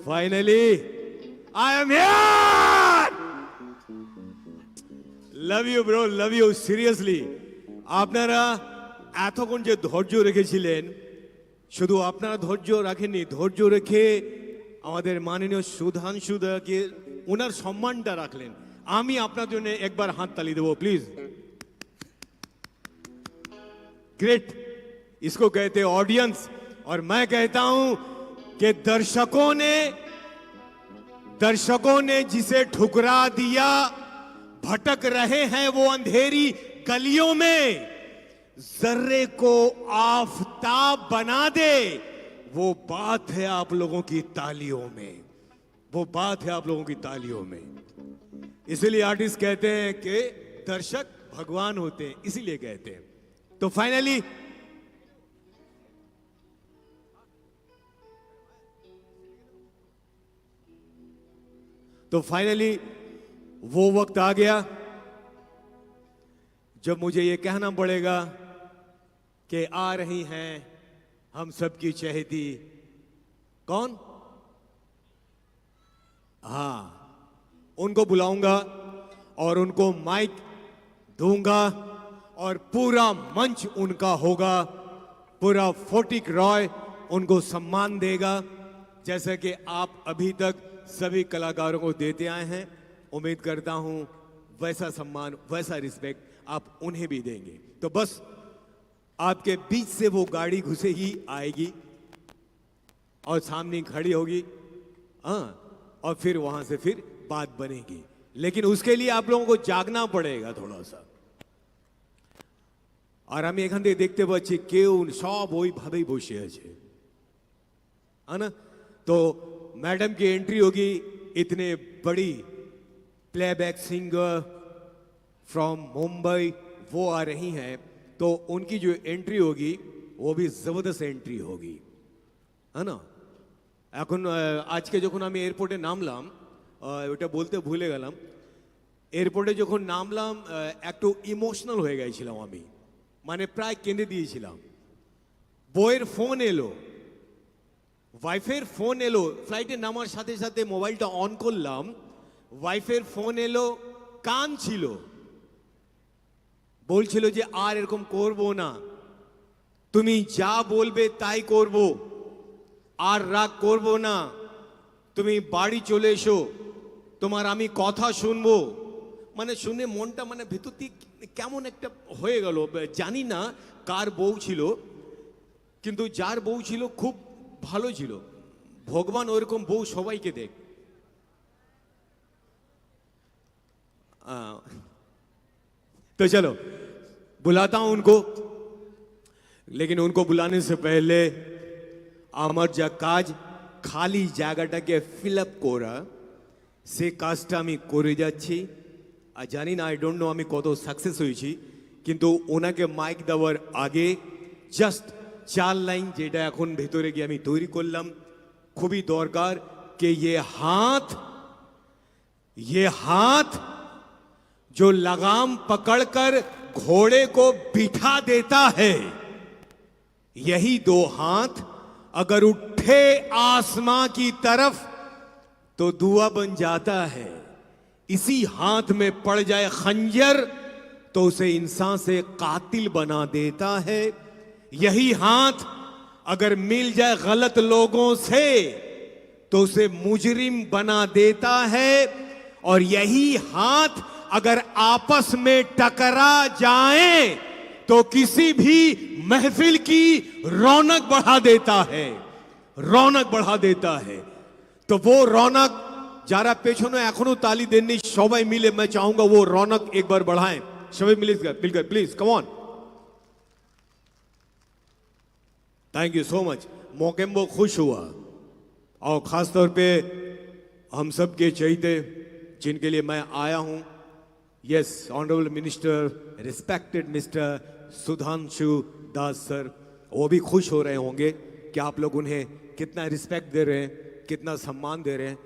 Finally, I am here! Love you, bro, love you, seriously. আপনারা এতক্ষণ যে ধৈর্য রেখেছিলেন, শুধু আপনারা ধৈর্য রাখেননি, ধৈর্য রেখে আমাদের মাননীয় সুধাংশু দাকে ওনার সম্মানটা রাখলেন। আমি আপনার জন্য একবার হাততালি দেবো, প্লিজ। ग्रेट, इसको कहते हैं ऑडियंस। और मैं कहता हूं कि दर्शकों ने जिसे ठुकरा दिया, भटक रहे हैं वो अंधेरी गलियों में, जर्रे को आफताब बना दे, वो बात है आप लोगों की तालियों में, वो बात है आप लोगों की तालियों में। इसीलिए आर्टिस्ट कहते हैं कि दर्शक भगवान होते हैं, इसीलिए कहते हैं। तो फाइनली वो वक्त आ गया जब मुझे ये कहना पड़ेगा कि आ रही हैं हम सबकी चहेती। कौन? हाँ, उनको बुलाऊंगा और उनको माइक दूंगा और पूरा मंच उनका होगा, पूरा फोर्टिक रॉय उनको सम्मान देगा, जैसा कि आप अभी तक सभी कलाकारों को देते आए हैं। उम्मीद करता हूं वैसा सम्मान, वैसा रिस्पेक्ट आप उन्हें भी देंगे। तो बस आपके बीच से वो गाड़ी घुसेगी, आएगी और सामने खड़ी होगी, हाँ, और फिर वहां से फिर बात बनेगी। लेकिन उसके लिए आप लोगों को जागना पड़ेगा थोड़ा सा। আর আমি এখান থেকে দেখতে পাচ্ছি কেউ সব ওইভাবেই বসে আছে, है ना? तो मैडम की एंट्री होगी, इतने बड़ी प्लेबैक सिंगर फ्रॉम मुंबई वो आ रही हैं, तो उनकी जो एंट्री होगी वो भी जबरदस्त एंट्री होगी, है ना? এখন আজকে যখন আমি এয়ারপোর্টে নামলাম, ওটা বলতে ভুলে গেলাম, এয়ারপোর্টে যখন নামলাম একটু ইমোশনাল হয়ে গেছিলাম আমি, মানে প্রায় কেঁদে দিয়েছিলাম। বইয়ের ফোন এলো, ওয়াইফের ফোন এলো, ফ্লাইটে নামার সাথে সাথে মোবাইলটা অন করলাম, ওয়াইফের ফোন এলো, কান ছিল, বলছিল যে আর এরকম করব না, তুমি যা বলবে তাই করব, আর রাগ করব না, তুমি বাড়ি চলে এসো, তোমার আমি কথা শুনবো। মানে শুনে মনটা মানে ভেতর থেকে কেমন একটা হয়ে গেল। জানি না কার বউ ছিল, কিন্তু যার বউ ছিল খুব ভালো ছিল। ভগবান ওরকম বউ সবাইকে দেখ। तो चलो बुलाता हूं उनको, लेकिन उनको बुलाने से पहले আমার যা কাজ খালি জায়গাটাকে ফিল আপ করা, সে কাজটা আমি করে যাচ্ছি। আর জানি না, আই ডোন্ট নো আমি কত সাকসেস হয়েছি, কিন্তু ওনাকে মাইক দেওয়ার আগে জাস্ট 4 লাইন যেটা এখন ভেতরে গিয়ে আমি তৈরি করলাম, খুবই দরকার कि ये हाथ जो लगाम पकड़कर घोड़े को बिठा देता है, यही 2 हाथ अगर उठे आसमां की तरफ तो दुआ बन जाता है। इसी हाथ में पड़ जाए खंजर तो उसे इंसान से कातिल बना देता है। यही हाथ अगर मिल जाए गलत लोगों से तो उसे मुजरिम बना देता है। और यही हाथ अगर आपस में टकरा जाए तो किसी भी महफिल की रौनक बढ़ा देता है, रौनक बढ़ा देता है। तो वो रौनक যারা পেছনে এখনো তালি দেননি সবাই মিলে मैं चाहूंगा वो रौनक एक बार बढ़ाएं, सभी मिलकर please come on. Thank you so much. मौके में वो खुश हुआ, और खास तौर पे हम सब के चहीते जिनके लिए मैं आया हूं, yes honourable minister, respected mister Sudhanshu Das sir, वो भी खुश हो रहे होंगे कि आप लोग उन्हें कितना रिस्पेक्ट दे रहे हैं, कितना सम्मान दे रहे हैं।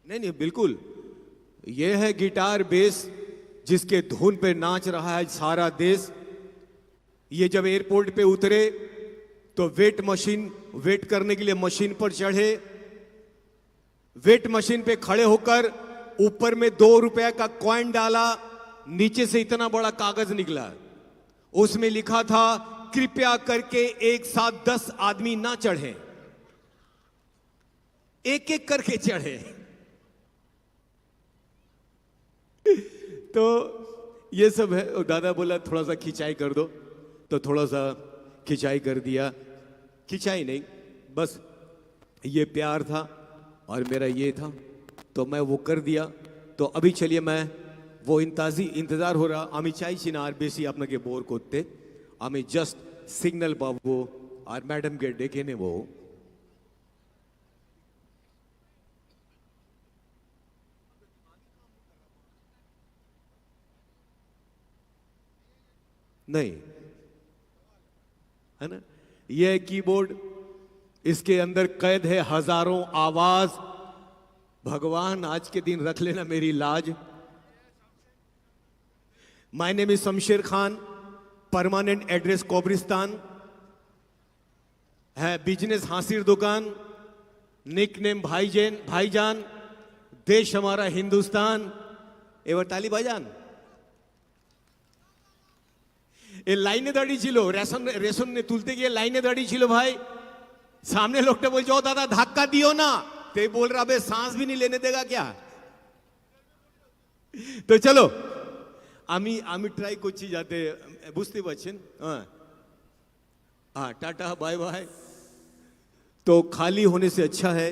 नहीं नहीं बिल्कुल, ये है गिटार बेस जिसके धुन पे नाच रहा है सारा देश। ये जब एयरपोर्ट पे उतरे तो वेट करने के लिए मशीन पर चढ़े, वेट मशीन पे खड़े होकर ऊपर में 2 रुपया का कॉइन डाला, नीचे से इतना बड़ा कागज निकला, उसमें लिखा था कृपया करके एक साथ 10 आदमी ना चढ़े, एक एक करके चढ़े। तो ये सब है। और दादा बोला थोड़ा सा खिंचाई कर दो, तो थोड़ा सा खिंचाई कर दिया। खिंचाई नहीं, बस ये प्यार था और मेरा ये था, तो मैं वो कर दिया। तो अभी चलिए, मैं वो इंतजार हो रहा, আমি চাইছি না আর বেশি আপনাকে বোর করতে, আমি জাস্ট সিগন্যাল পাবো আর ম্যাডামকে ডেকে নেব। नहीं है ना, यह कीबोर्ड, इसके अंदर कैद है हजारों आवाज। भगवान आज के दिन रख लेना मेरी लाज। My name is Shamsher Khan, permanent address कब्रिस्तान है, बिजनेस हासिर दुकान, निक नेम भाईजान, देश हमारा हिंदुस्तान। एवर ताली भाईजान। ये लाइने दाঁড়িয়ে ছিল, রেশন তুলতে গিয়ে লাইনে দাঁড়িয়ে ছিল ভাই। सामने लोगটা বলছে ও দাদা ধাক্কা দিও না, तो बोल रहा बे सांस भी नहीं लेने देगा क्या। तो चलो আমি ট্রাই করছি যাতে বুঝতে পারছেন। हाँ टाटा बाय बाय। तो खाली होने से अच्छा है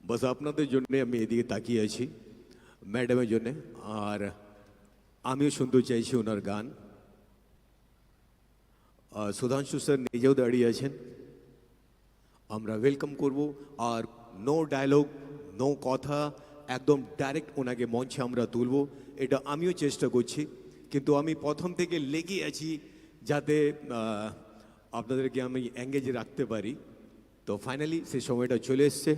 বাস আপনাদের জন্য আমি এদিকে তাকিয়ে আছি ম্যাডামের জন্য, আর আমিও শুনতে চাইছি ওনার গান। সুধাংশু স্যার নিজেও দাঁড়িয়ে আছেন, আমরা ওয়েলকাম করব। আর নো ডায়লগ, নো কথা, একদম ডাইরেক্ট ওনাকে মঞ্চে আমরা তুলব, এটা আমিও চেষ্টা করছি। কিন্তু আমি প্রথম থেকে লেগে আছি যাতে আপনাদেরকে আমি এঙ্গেজে রাখতে পারি। তো ফাইনালি সে সময়টা চলে এসছে।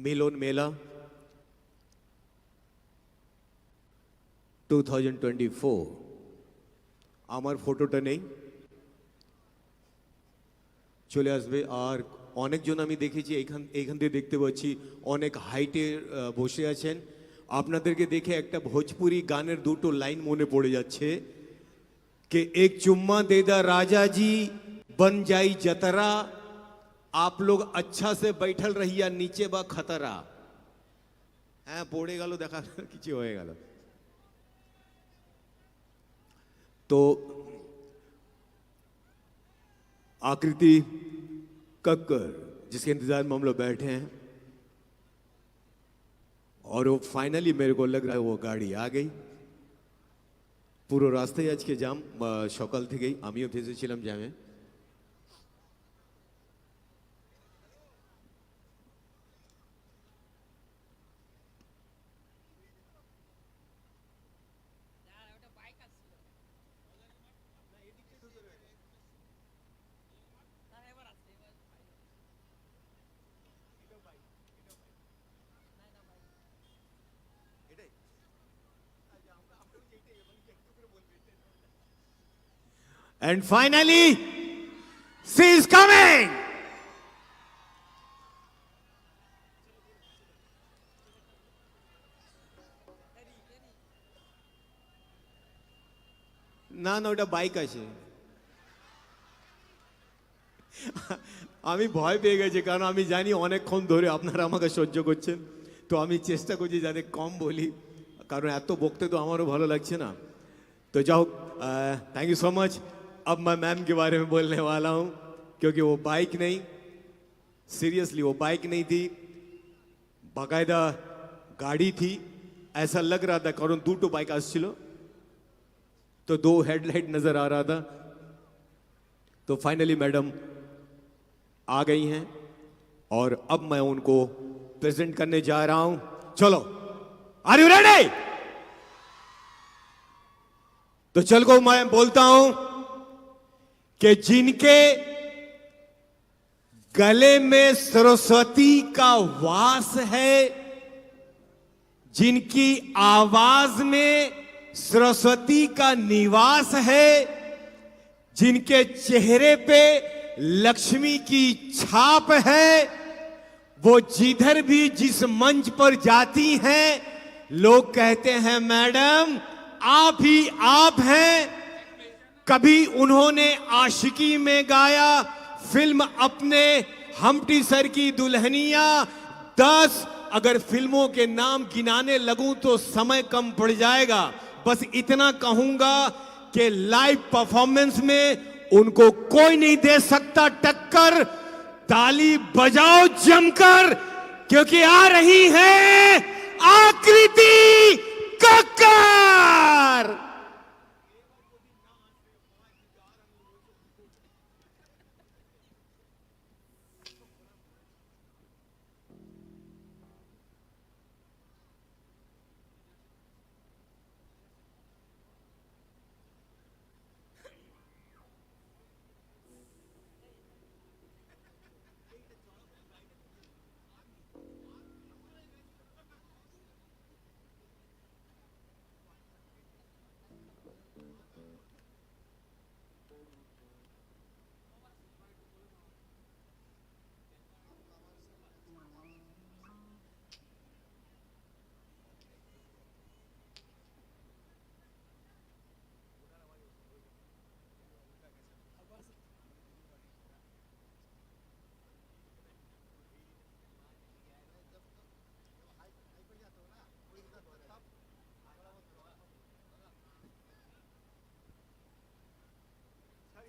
মিলন মেলা 2024, আমার ফটোটা নেই, চলে আসবে। আর অনেকজন আমি দেখেছি এইখান থেকে দেখতে পাচ্ছি অনেক হাইটে বসে আছেন। আপনাদেরকে দেখে একটা ভোজপুরি গানের দুটো লাইন মনে পড়ে যাচ্ছে कि एक चुम्मा दे दा राजा जी बन जाई जतरा, आप लोग अच्छा से बैठल रहिया नीचे बा खतरा। হ্যাঁ পড়ে গেল, দেখা কিছু হয়ে গেল। तो आकृति कक्कर जिसके इंतजार में हम लोग बैठे हैं, और वो फाइनली मेरे को लग रहा है वो गाड़ी आ गई। পুরো রাস্তায় আজকে জাম, সকাল থেকেই আমিও ভেসেছিলাম জ্যামে। And finally, she is coming. না না ওটা বাইক আছে। আমি ভয় পেয়ে গেছি, কারণ আমি জানি অনেকক্ষণ ধরে আপনারা আমাকে সহ্য করছেন। তো আমি চেষ্টা করছি যাতে কম বলি, কারণ এত বকতে তো আমারও ভালো লাগছে না। तो जाओ, थैंक यू सो मच। अब मैं मैम के बारे में बोलने वाला हूं, क्योंकि वो बाइक नहीं, सीरियसली वो बाइक नहीं थी, बाकायदा गाड़ी थी। ऐसा लग रहा था कारण दूटो बाइक आसछिलो, तो दो हेडलाइट नजर आ रहा था। तो फाइनली मैडम आ गई हैं और अब मैं उनको प्रेजेंट करने जा रहा हूं। चलो, आर यू रेडी? तो चल को मैं बोलता हूं कि जिनके गले में सरस्वती का वास है, जिनकी आवाज में सरस्वती का निवास है, जिनके चेहरे पे लक्ष्मी की छाप है, वो जिधर भी जिस मंच पर जाती हैं लोग कहते हैं मैडम आप ही आप हैं। कभी उन्होंने आशिकी में गाया फिल्म अपने हम्प्टी सर की दुल्हनिया 10, अगर फिल्मों के नाम गिनाने लगूं तो समय कम पड़ जाएगा। बस इतना कहूंगा कि लाइव परफॉर्मेंस में उनको कोई नहीं दे सकता टक्कर। ताली बजाओ जमकर, क्योंकि आ रही है आकृति कक्कर।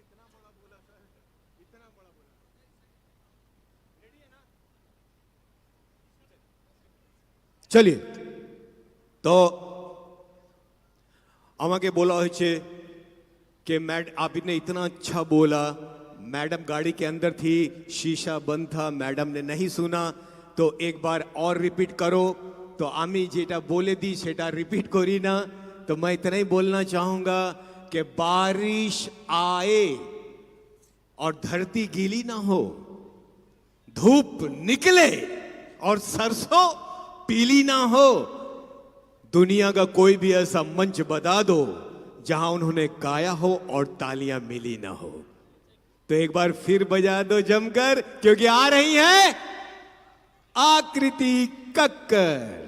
इतना बड़ा बोला, इतना बड़ा बोला। रेडी है ना? চলিয়ে তো আমাকে বলা হয়েছে कि आपने इतना अच्छा बोला, मैडम गाड़ी के अंदर थी, शीशा बंद था, मैडम ने नहीं सुना, तो एक बार और रिपीट करो। तो आमी जेटा बोले दी सेटा रिपीट करी ना। तो मैं इतना ही बोलना चाहूँगा कि बारिश आए और धरती गीली ना हो, धूप निकले और सरसों पीली ना हो, दुनिया का कोई भी ऐसा मंच बता दो जहां उन्होंने गाया हो और तालियां मिली ना हो। तो एक बार फिर बजा दो जमकर, क्योंकि आ रही है आकृति कक्कर।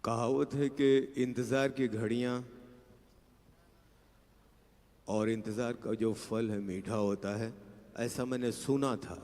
कहावत है कि इंतज़ार की घड़ियां और इंतज़ार का जो फल है मीठा होता है, ऐसा मैंने सुना था।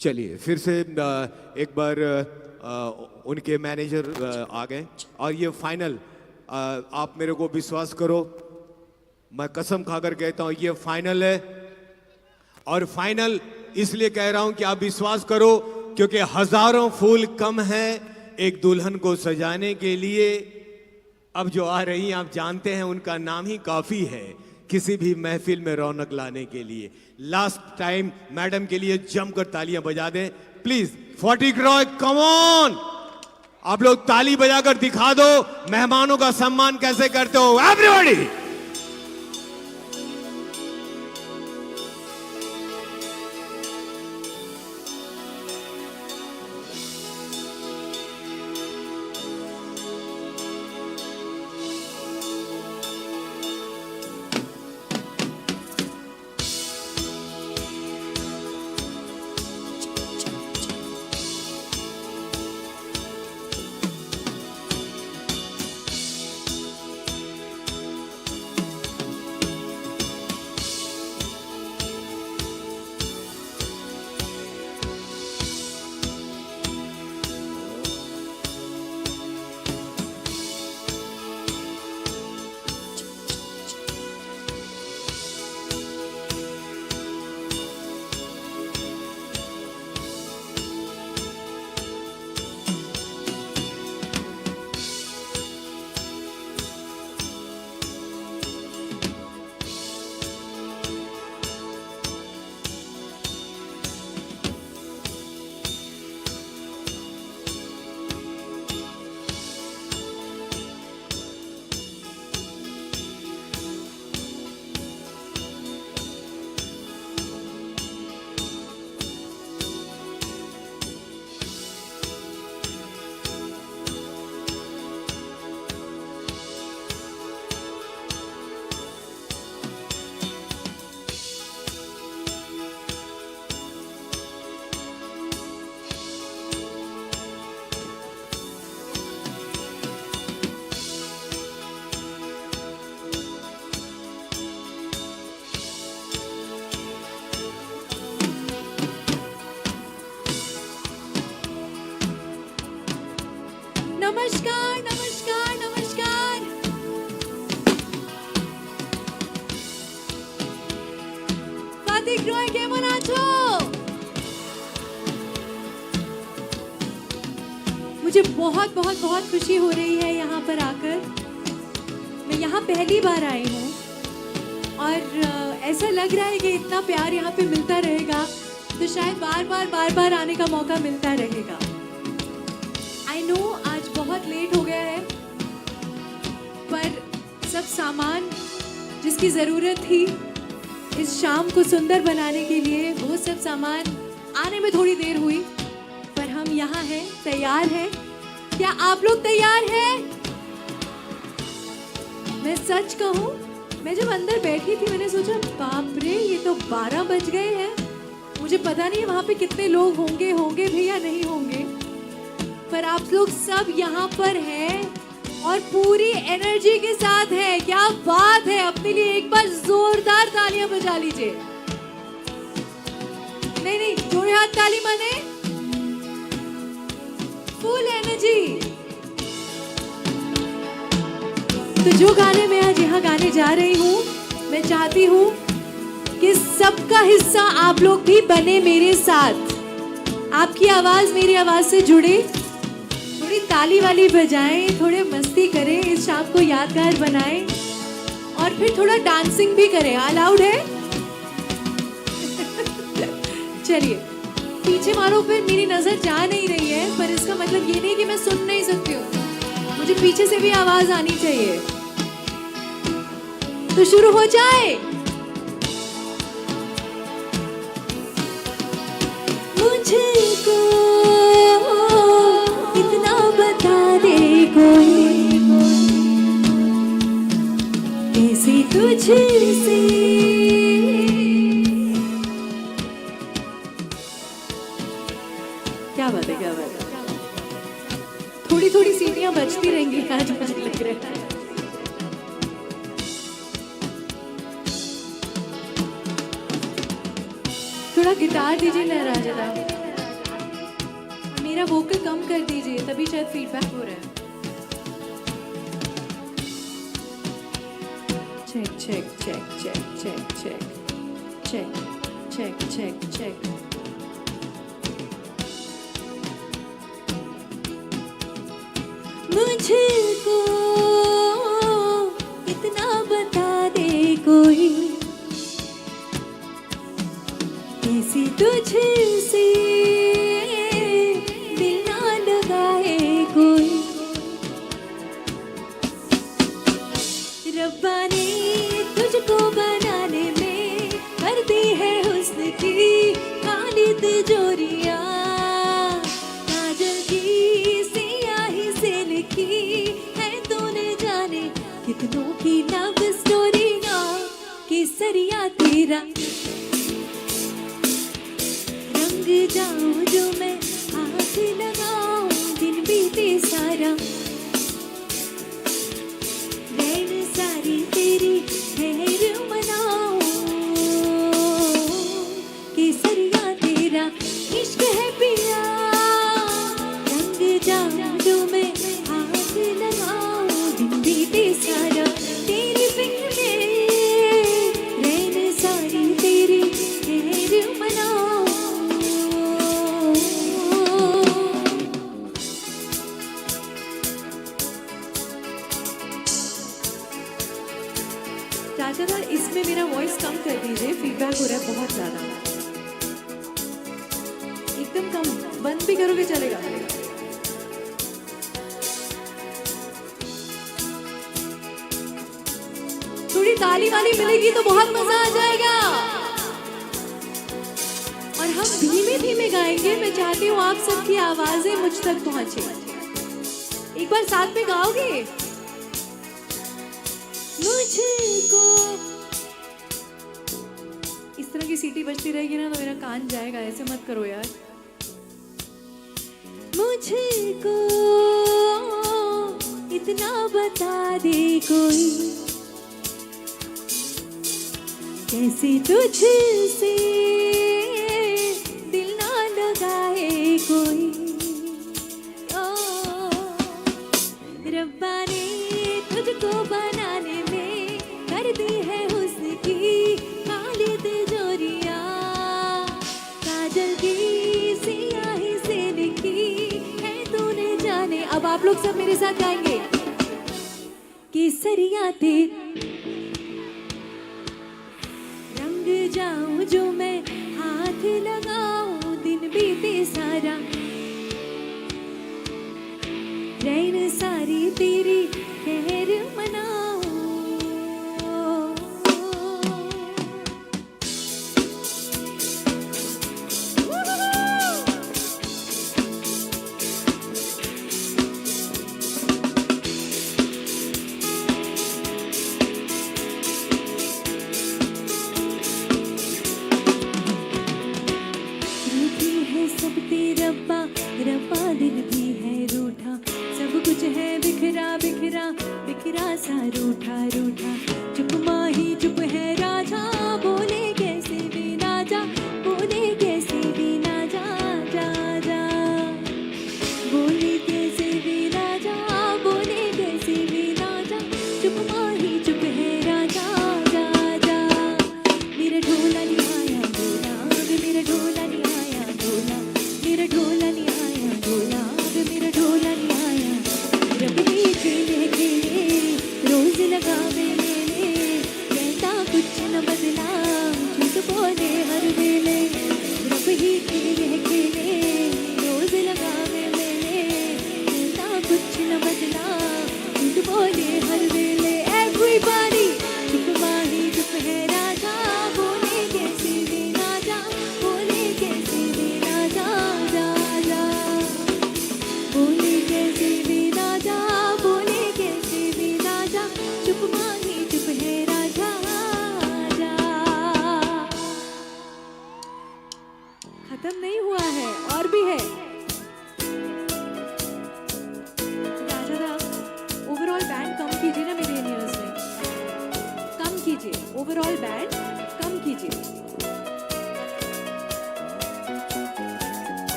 चलिए फिर से एक बार उनके मैनेजर आ गए और ये फाइनल, आप मेरे को विश्वास करो, मैं कसम खाकर कहता हूं ये फाइनल है। और फाइनल इसलिए कह रहा हूं कि आप विश्वास करो, क्योंकि हजारों फूल कम हैं एक दुल्हन को सजाने के लिए। अब जो आ रही हैं आप जानते हैं, उनका नाम ही काफी है किसी भी महफिल में रौनक लाने के लिए। लास्ट टाइम मैडम के लिए जमकर तालियां बजा दें प्लीज। 40 क्रॉय, कम ऑन, आप लोग ताली बजाकर दिखा दो मेहमानों का सम्मान कैसे करते हो। एवरीबॉडी नमस्कार नमस्कार नमस्कार। फातिक रॉय केमन आछो? मुझे बहुत बहुत बहुत खुशी हो रही है यहाँ पर आकर। मैं यहाँ पहली बार आई हूँ और ऐसा लग रहा है कि इतना प्यार यहाँ पे मिलता रहेगा तो शायद बार बार आने का मौका मिलता रहेगा। आई नो आज बहुत लेट हो गया है, पर सब सामान जिसकी ज़रूरत थी इस शाम को सुंदर बनाने के लिए, वो सब सामान आने में थोड़ी देर हुई, पर हम यहाँ हैं, तैयार हैं। क्या आप लोग तैयार हैं? मैं सच कहूँ, मैं जब अंदर बैठी थी मैंने सोचा बाप रे ये तो 12 बज गए हैं। मुझे पता नहीं वहाँ पे कितने लोग होंगे भी या नहीं होंगे, पर आप लोग सब यहाँ पर हैं और पूरी एनर्जी के साथ है। क्या बात है! अपने लिए एक बार जोरदार तालियां बजा लीजिए। नहीं जोड़े हाथ ताली माने फुल एनर्जी। तो जो गाने मैं आज यहाँ गाने जा रही हूँ, मैं चाहती हूँ कि सबका हिस्सा आप लोग भी बने मेरे साथ। आपकी आवाज मेरी आवाज से जुड़े, थोड़ी ताली वाली बजाएं, थोड़े मस्ती करें, इस शाम को यादगार बनाएं और फिर थोड़ा डांसिंग भी करें। अलाउड है? चलिए पीछे मारो, फिर मेरी नजर जा नहीं रही है, पर इसका मतलब ये नहीं कि मैं सुन नहीं सकती हूँ, मुझे पीछे से भी आवाज आनी चाहिए। तो शुरू हो जाए। मुझको इतना बता दे कोई, कैसे तुझसे क्या बात है, क्या बात है। थोड़ी थोड़ी सीटियां बचती रहेंगी आज, मुझे लग रहा है। थोड़ा गिटार दीजिए लहराजदा, मेरा वोकल कम कर दीजिए, तभी शायद फीडबैक हो रहा है। Check check check check check check check check check check. मुझको इतना बता दे कोई, कैसे तुझसे दिल ना लगाए कोई। रब्बा ने तुझको बनाने में कर दी है हुस्न की काली तिजोरियां, काजल की सियाही से लिखी है तूने जाने कितनों की लव स्टोरियां। केसरिया तेरा रंग जाऊं जो मैं हाथ लगाऊं, दिन बीते सारा रैन सारी तेरी खैर मनाऊं। केसरिया तेरा इश्क है पिया, रंग जाऊं जो मैं हाथ लगाऊं, दिन बीते सारा तेरी फिक्र में रैन सारी तेरी खैर मनाऊं। चाचा इसमें मेरा वॉइस कम कर दीजिए, फीडबैक हो रहा है बहुत ज्यादा, एकदम कम, बंद भी करोगे चलेगा। थोड़ी ताली वाली मिलेगी तो बहुत मजा आ जाएगा। और हम धीमे धीमे गाएंगे, मैं चाहती हूँ आप सबकी आवाजें मुझ तक पहुंचे। एक बार साथ में गाओगे? मुझको इस तरह की सीटी बजती रहेगी ना तो मेरा कान जाएगा, ऐसे मत करो यार। मुझको इतना बता दे कोई, कैसे तुझसे दिल ना लगाए कोई। अब आप लोग सब मेरे साथ गाएंगे। केसरिया ते रंग जाऊं जो मैं, हाथ लगाऊं दिन बीते सारा, रैन सारी तेरी खैर मनाऊं। रब्बा दिल भी है रूठा, सब कुछ है बिखरा बिखरा बिखरा सा रूठा रूठा। चुप माही चुप है राजा, बोले कैसे भी ना जा, बोले कैसे भी ना जा जा जा, बोले कैसे भी ना जा, बोले कैसे भी ना जा। चुप माही चुप है राजा जा जा। मेरा ढोला नहीं आया ढोला, मेरा ढोला नहीं आया ढोला, मेरा ढोला नहीं आया ढोला, मेरा ढोला नहीं आया। रब ने खेले खेले रोज लगावे मेले, कहता कुछ न बदला झूठ बोले हर वेले। रब ही खेले खेले रोज लगावे मेले, कहता कुछ न बदला झूठ बोले हर वेले। Everybody चुप माही चुप है राजा, बोले कैसे भी ना जा, बोले कैसे भी ना जा जा जा, बोले कैसे भी ना जा, बोले कैसे भी ना जा। चुप माही चुप है राजा जा। खत्म नहीं हुआ है, और भी है। राजा दा ओवरऑल बैंड कम कीजिए ना मेरे ईयर्स में, कम कीजिए ओवरऑल बैंड कम कीजिए।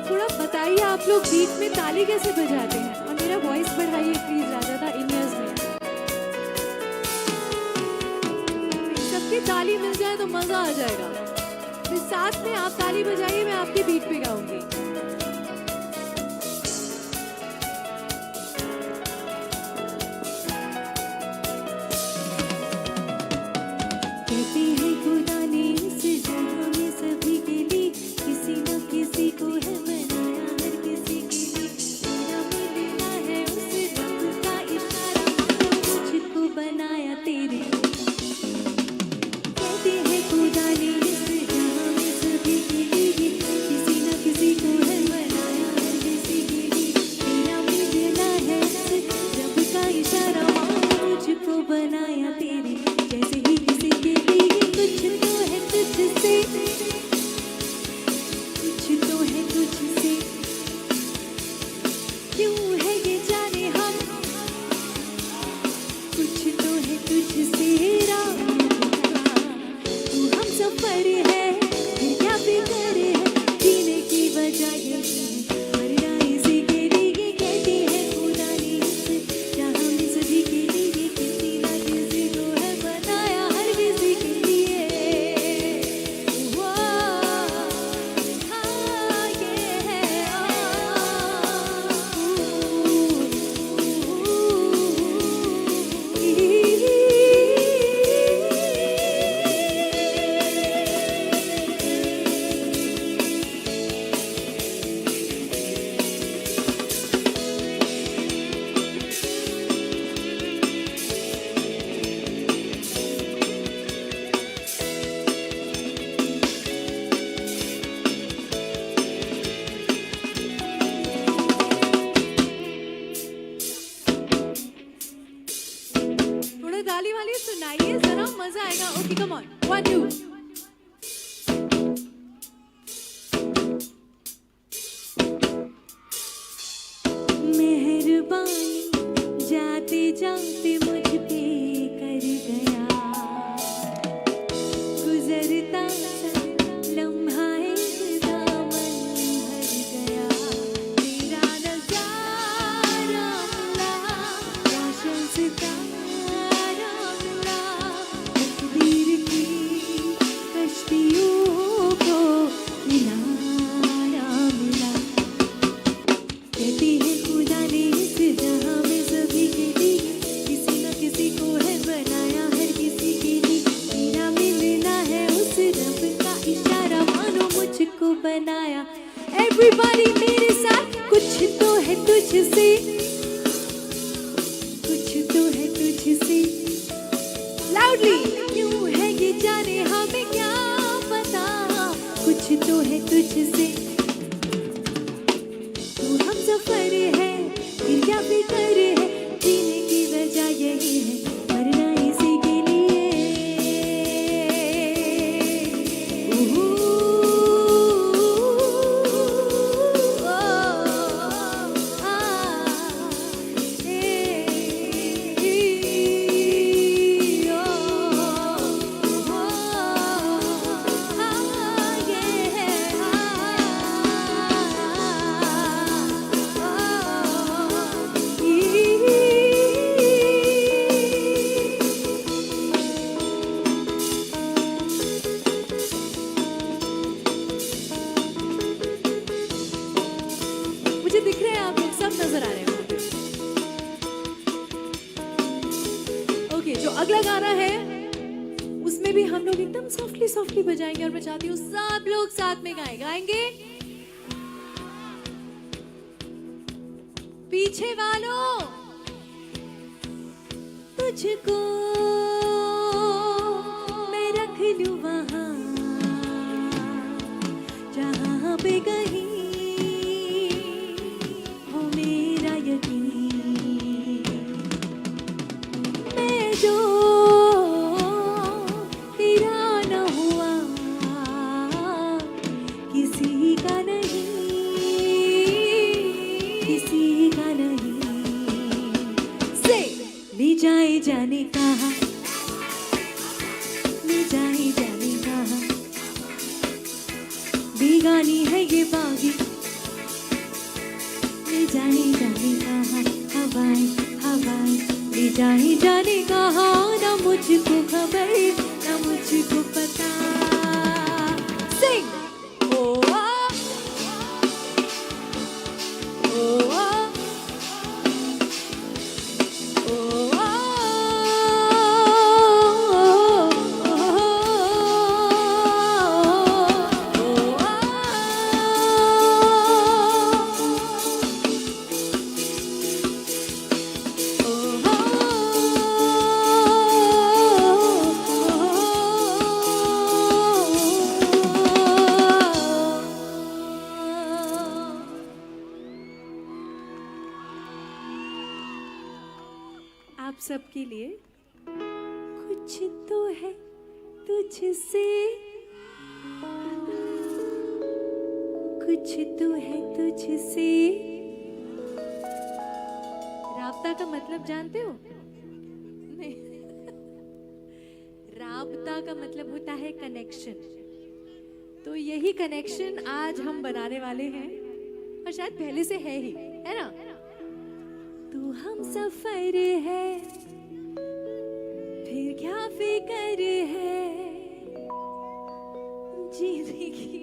थोड़ा बताइए आप लोग बीट में ताली कैसे बजाते हैं, और मेरा वॉइस बढ़ाइए प्लीज राजा दा इन ईयर्स में। सबकी ताली मिल जाए तो मजा आ जाएगा। फिर साथ में आप ताली बजाइए, मैं आपके बीट पे गाऊंगी। कहते हैं खुदा ने इस जगह में सभी के लिए किसी न किसी को है बनाया, हर किसी के लिए तेरा मिलना है उस रब का इशारा, मुझको बनाया तेरे। कहते हैं खुदा ने इस जगह में सभी के लिए किसी न किसी को है बनाया, हर किसी के लिए तेरा मिलना है उस रब का इशारा, मुझको बनाया तेरे। जैसे ही किसी के लिए कुछ तो है तुझसे, कुछ तो है तुझसे, क्यों है ये जाने हम, कुछ तो है तुझसे राह। तू हम सफर है फिर क्या फिक्र है, जीने की वजह ये मरना इसी के लिए। कहती है खुदा ने इस जहां में सभी के लिए किसी न किसी को है बनाया, हर किसी के लिए। हाँ ये है थोड़ा ताली वाली सुनाइए जरा, मजा आएगा। Okay come on, 1 2। मेहरबानी जाते जाते मुझ पे कर गया, गुजरता लम्हा एक दामन भर गया। तेरा नजारा मिला, रोशन सितारा मिला, तकदीर की कुछ तो है तुझसे, तू हम सफर है फिर क्या फिक्र है, जीने की वजह यही है मरना इसी के लिए। मुझे दिख रहे हैं आप लोग, सब नजर आ रहे हैं वहाँ पे। ओके, जो अगला गाना है उसमें भी हम लोग एकदम सॉफ्टली सॉफ्टली बजाएंगे और मैं चाहती हूँ सब लोग साथ में गाएंगे। पीछे वालों, तुझको मैं रख लूं वहां जहां पे कहीं हो मेरा यकीन, मैं जो तेरा न हुआ किसी का नहीं, किसी का नहीं। से ले जाए जाने कहा, ले जाए जाने कहा, बेगानी है ये बागी, ले जाए जाने कहा, हवाएं हवाएं ले जाए जाने कहा, ना मुझको खबर ना मुझको पता। सिंग ओ आ, ओ आ, ओ आ, आप सबके लिए कुछ तो है तुझसे, कुछ तो है तुझसे। राबता का मतलब जानते हो? नहीं। राबता का मतलब होता है कनेक्शन। तो यही कनेक्शन आज हम बनाने वाले हैं और शायद पहले से है ही, है ना? तू हम सफर है फिर क्या फिकर है, जीने की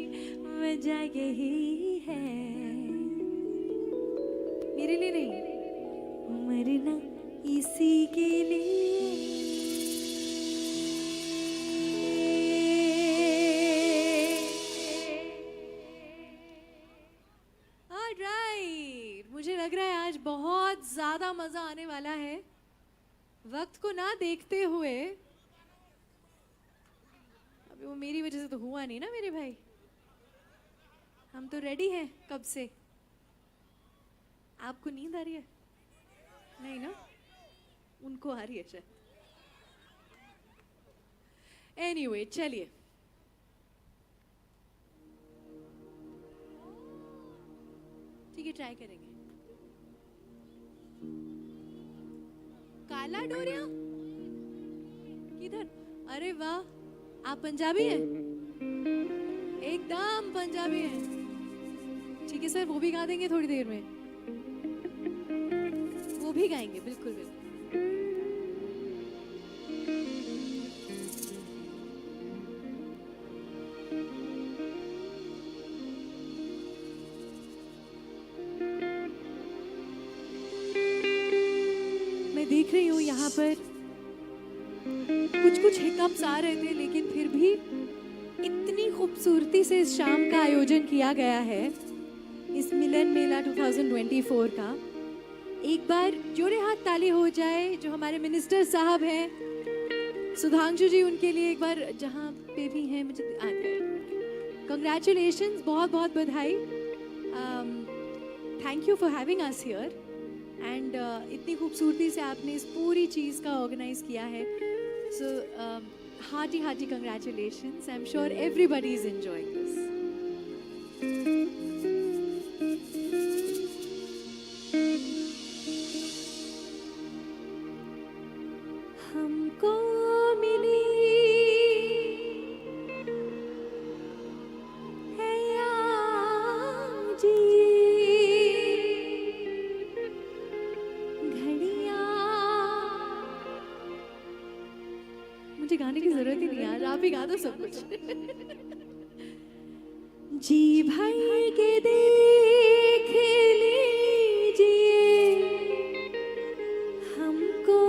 वजह यही है मेरे लिए नहीं, मरना इसी के लिए। मुझे लग रहा है आज बहुत ज्यादा मजा आने वाला है। वक्त को ना देखते हुए, अभी वो मेरी वजह से तो हुआ नहीं ना मेरे भाई, हम तो रेडी हैं कब से। आपको नींद आ रही है? नहीं ना, उनको आ रही है शायद। एनीवे, चलिए ठीक है, ट्राई करेंगे। काला डोरिया किधर? अरे वाह, आप पंजाबी हैं? एकदम पंजाबी हैं। ठीक है सर, वो भी गा देंगे थोड़ी देर में, वो भी गाएंगे, बिल्कुल बिल्कुल। देख रही हूँ यहाँ पर कुछ कुछ हिकअप्स आ रहे थे, लेकिन फिर भी इतनी खूबसूरती से इस शाम का आयोजन किया गया है, इस मिलन मेला 2024 का। एक बार जोड़े हाथ ताली हो जाए जो हमारे मिनिस्टर साहब हैं सुधांशु जी, उनके लिए एक बार, जहाँ पे भी हैं मुझे कंग्रेचुलेशंस, बहुत बहुत बधाई. Thank you for having us here and इतनी खूबसूरती से आपने इस पूरी चीज़ का ऑर्गेनाइज किया है. So hearty congratulations. I am sure everybody is enjoying this. हमको मिली है आज घड़ियां. मुझे गाने की जरूरत ही नहीं यार, आप ही गा दो सब कुछ. जी भर के देख लीजिए हमको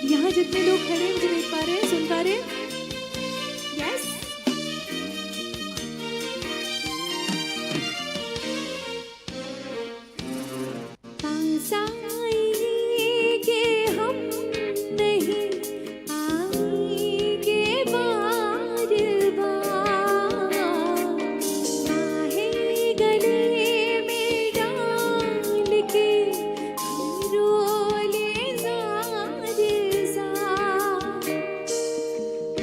यहाँ जितने लोग खड़े हैं मुझे देख पा रहे हैं, सुन पा रहे हैं. यस, पास आएंगे हम नहीं आएंगे बार बार. आहे गले में डाल के रोले जार जार.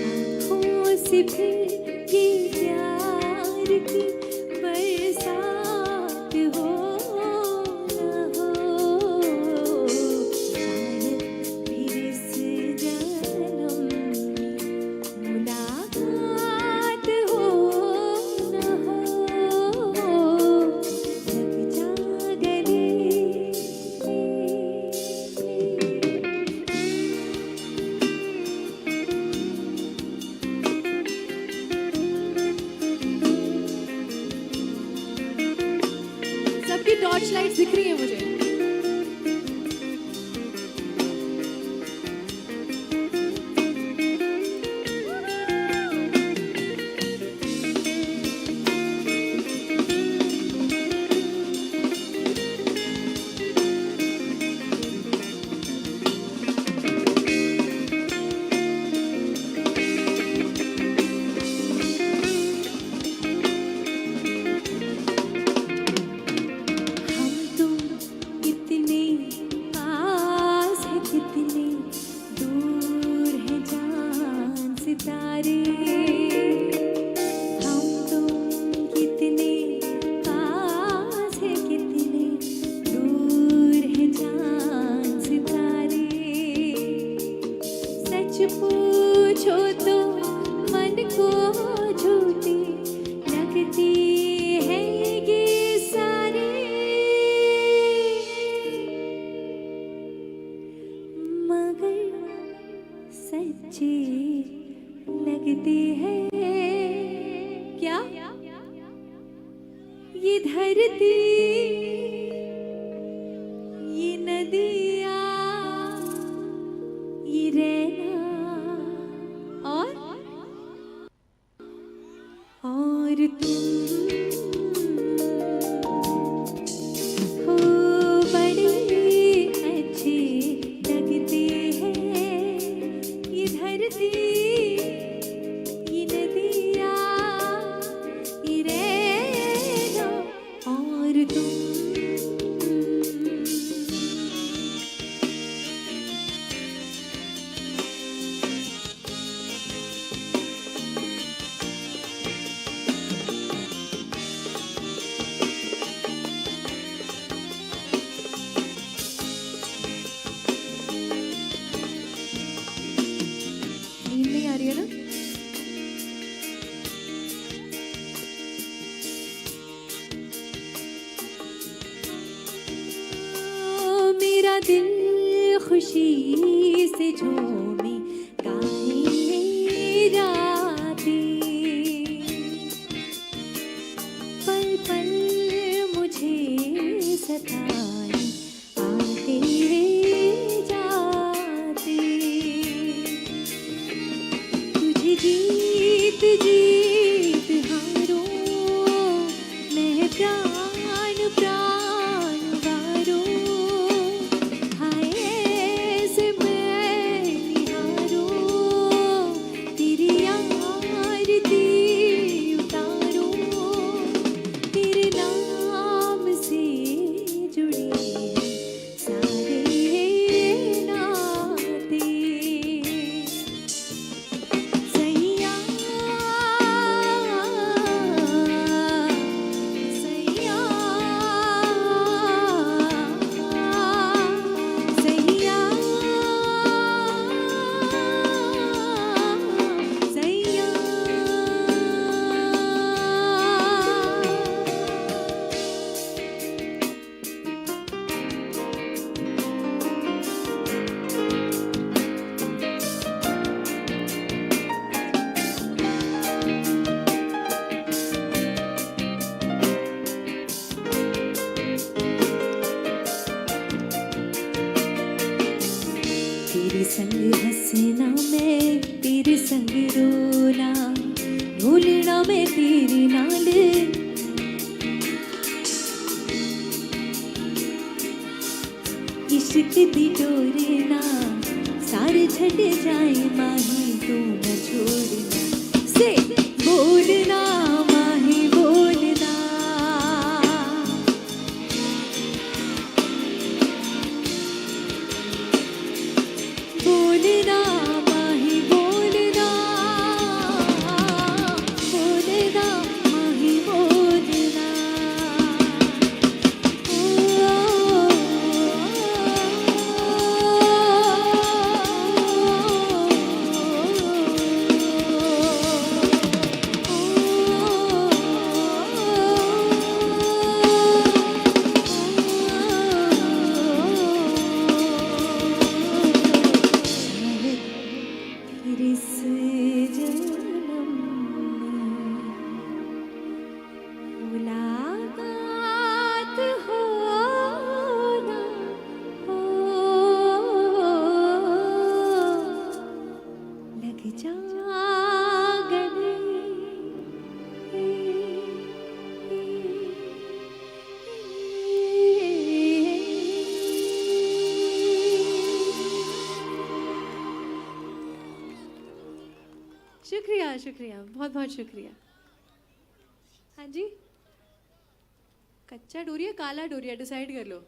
आँखों से फिर ये प्यार की बरसात हो न हो. शायद फिर इस जन्म में मुलाकात हो न हो. लग जा गले. सबकी टॉर्च लाइट्स दिख रही है मुझे. हम तुम कितने पास है, कितने दूर है जान सितारे. हम तुम कितने पास है, कितने दूर है जान सितारे. सच पूछो तो मन को झूठी लगती है ये सारे. मगर सच्चे लगते हैं. क्या ये धरती, ये नदियाँ, ये रहना और तुम हो बड़े अच्छे लगते हैं. ये धरती, ये नदियाँ, ये रहना दिल खुशी से झूमे गाए रातें पल पल मुझे सताए आते जाते तुझे जीत जीत हारूं मैं प्राण प्राण वारूं हाय ऐसे मैं निहारूं तेरी आरती उतारूं तेरे नाम से जुड़े हैं सारे नाते सैया सैया सैया सैया तेरे संग हंसना मैं तेरे संग रोना भूलना मैं तेरे नाल इश्क दी डोरे ना सारे छड़ जाए माही तू न छोड़ना से बोलना माही बोलना बोलना माही बोलना बोलना माही बोलना फिर इस जन्म में मुलाकात हो ना हो लग जा गले शुक्रिया शुक्रिया बहुत बहुत शुक्रिया हाँ जी कच्चा डोरिया काला डोरिया डिसाइड कर लो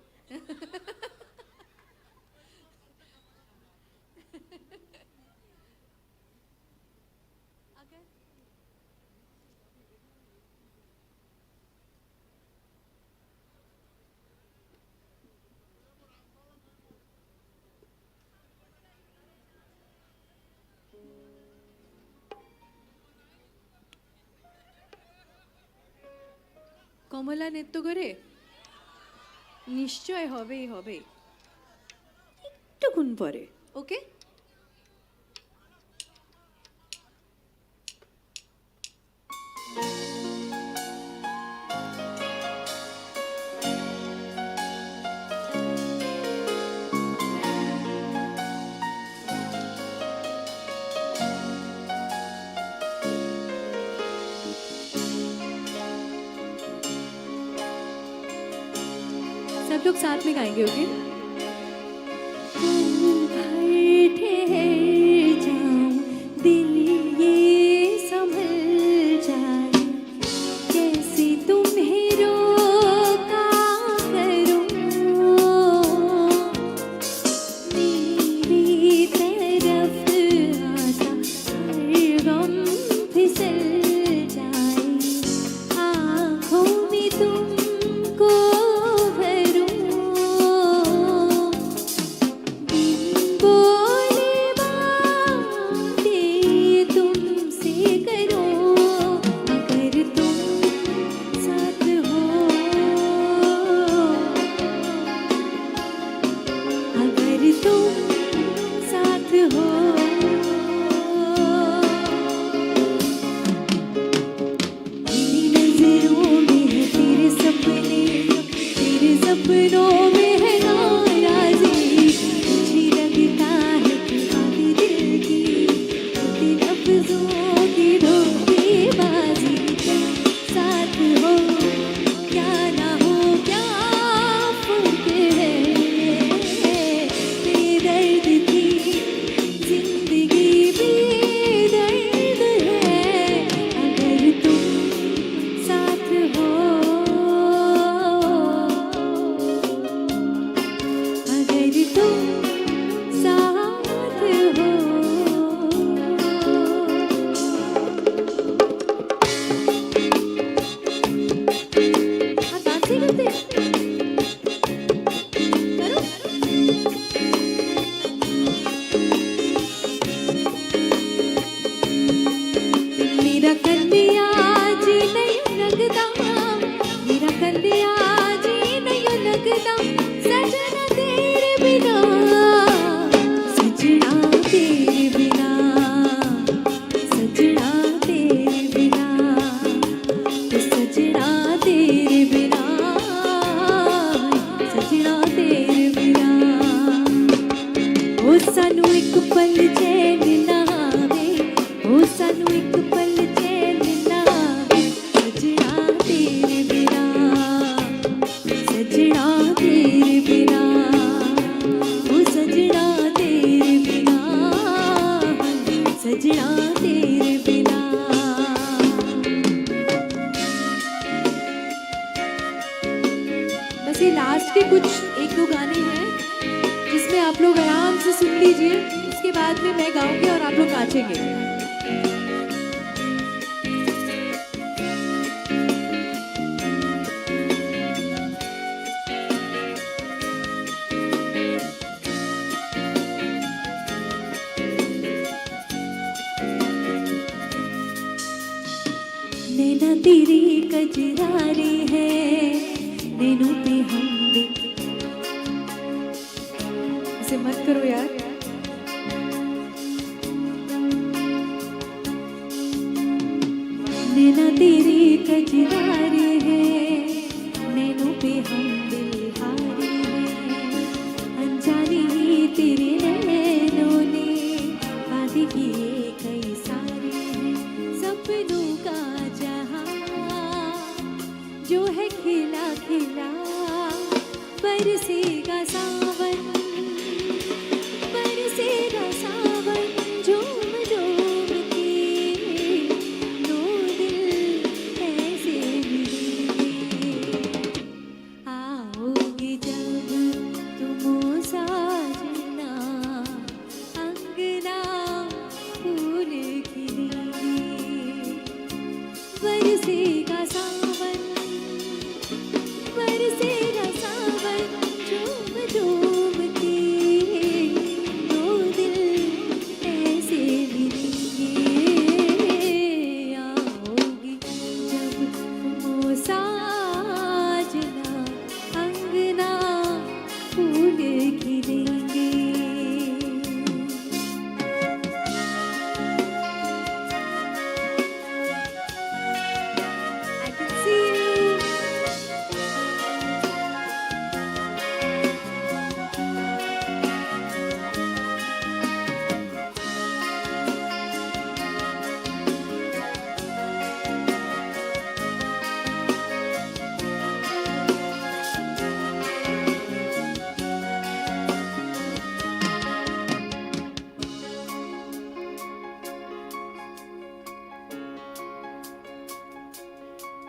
কমলা নৃত্য করে নিশ্চয় হবেই হবে একটুক্ষণ পরে ওকে सब लोग साथ में गाएंगे ओके दिल ये संभल जाए कैसे तुम्हें रोका करूं मेरी तरफ आता हर गम फिसल जाए आँखों में तुमको भरूं सपनों में है नाराजी, मुझे लगता है कि बातें दिल की होती लफ्जों की धोखेबाजी। साथ हो क्या ना हो क्या फर्क है, बेदर्द थी जिंदगी बेदर्द है। अगर तुम साथ हो, अगर तुम साथ हो। हाँ, डांस ही करते हैं। करो। मेरा कलिया जी नहीं लगदा, मेरा कलिया जी नहीं लगदा, सजना तेरे बिना, सजना तेरे बिना, सजना तेरे बिना, सजना तेरे बिना, सजना तेरे बिना। ओ सानू एक पल चैन ना आवे, ओ सानू एक पल चैन ना आवे, सजना तेरे बिना, सजना तेरे बिना, ओ सजना तेरे बिना, सजना तेरे बिना। बस ये लास्ट के कुछ एक दो गाने हैं जिसमें आप लोग आराम से सुन लीजिए, उसके बाद में मैं गाऊंगी और आप लोग नाचेंगे। नैना तेरी कजरारी है, नैनों पे हम देख। ऐसे मत करो यार। नैना तेरी कजरारी है, नैनों पे हम दिलहारी है। अनजानी ही तेरे नैनों ने वादे किए कई सारे हैं। सपनों का जहां जो है खिला खिला, बरसेगा सावन, बरसेगा सावन, झूम झूम के दो दिल ऐसे मिलेंगे। आओगे जब तुम साजना, अंगना फूल खिलेंगे। बरसेगा सावन, बरसेगा सावन, झूम झूम के दो दिल ऐसे मिलेंगे। आओगे जब तुम साजना, अंगना फूल खिलेंगे। I can see you.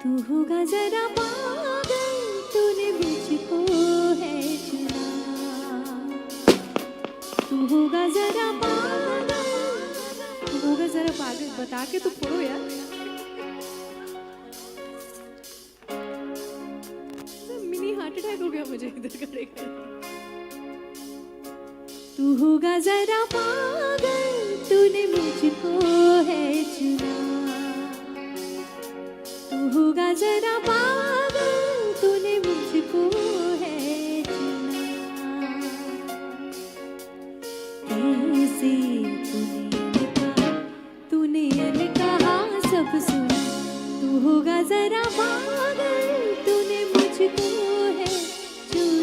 तू होगा जरा पागल, तूने मुझको है चुना। तू होगा जरा पागल, तू होगा जरा पागल, बता के तो पढ़ो यार। मिनी हार्ट अटैक हो गया मुझे इधर खड़े खड़े। तू होगा जरा पागल, तूने मुझको है चुना। तू होगा जरा पागल, तूने मुझको है चुना। कैसे तूने कहा सब सुना। तू होगा जरा पागल, तूने मुझको है चुना।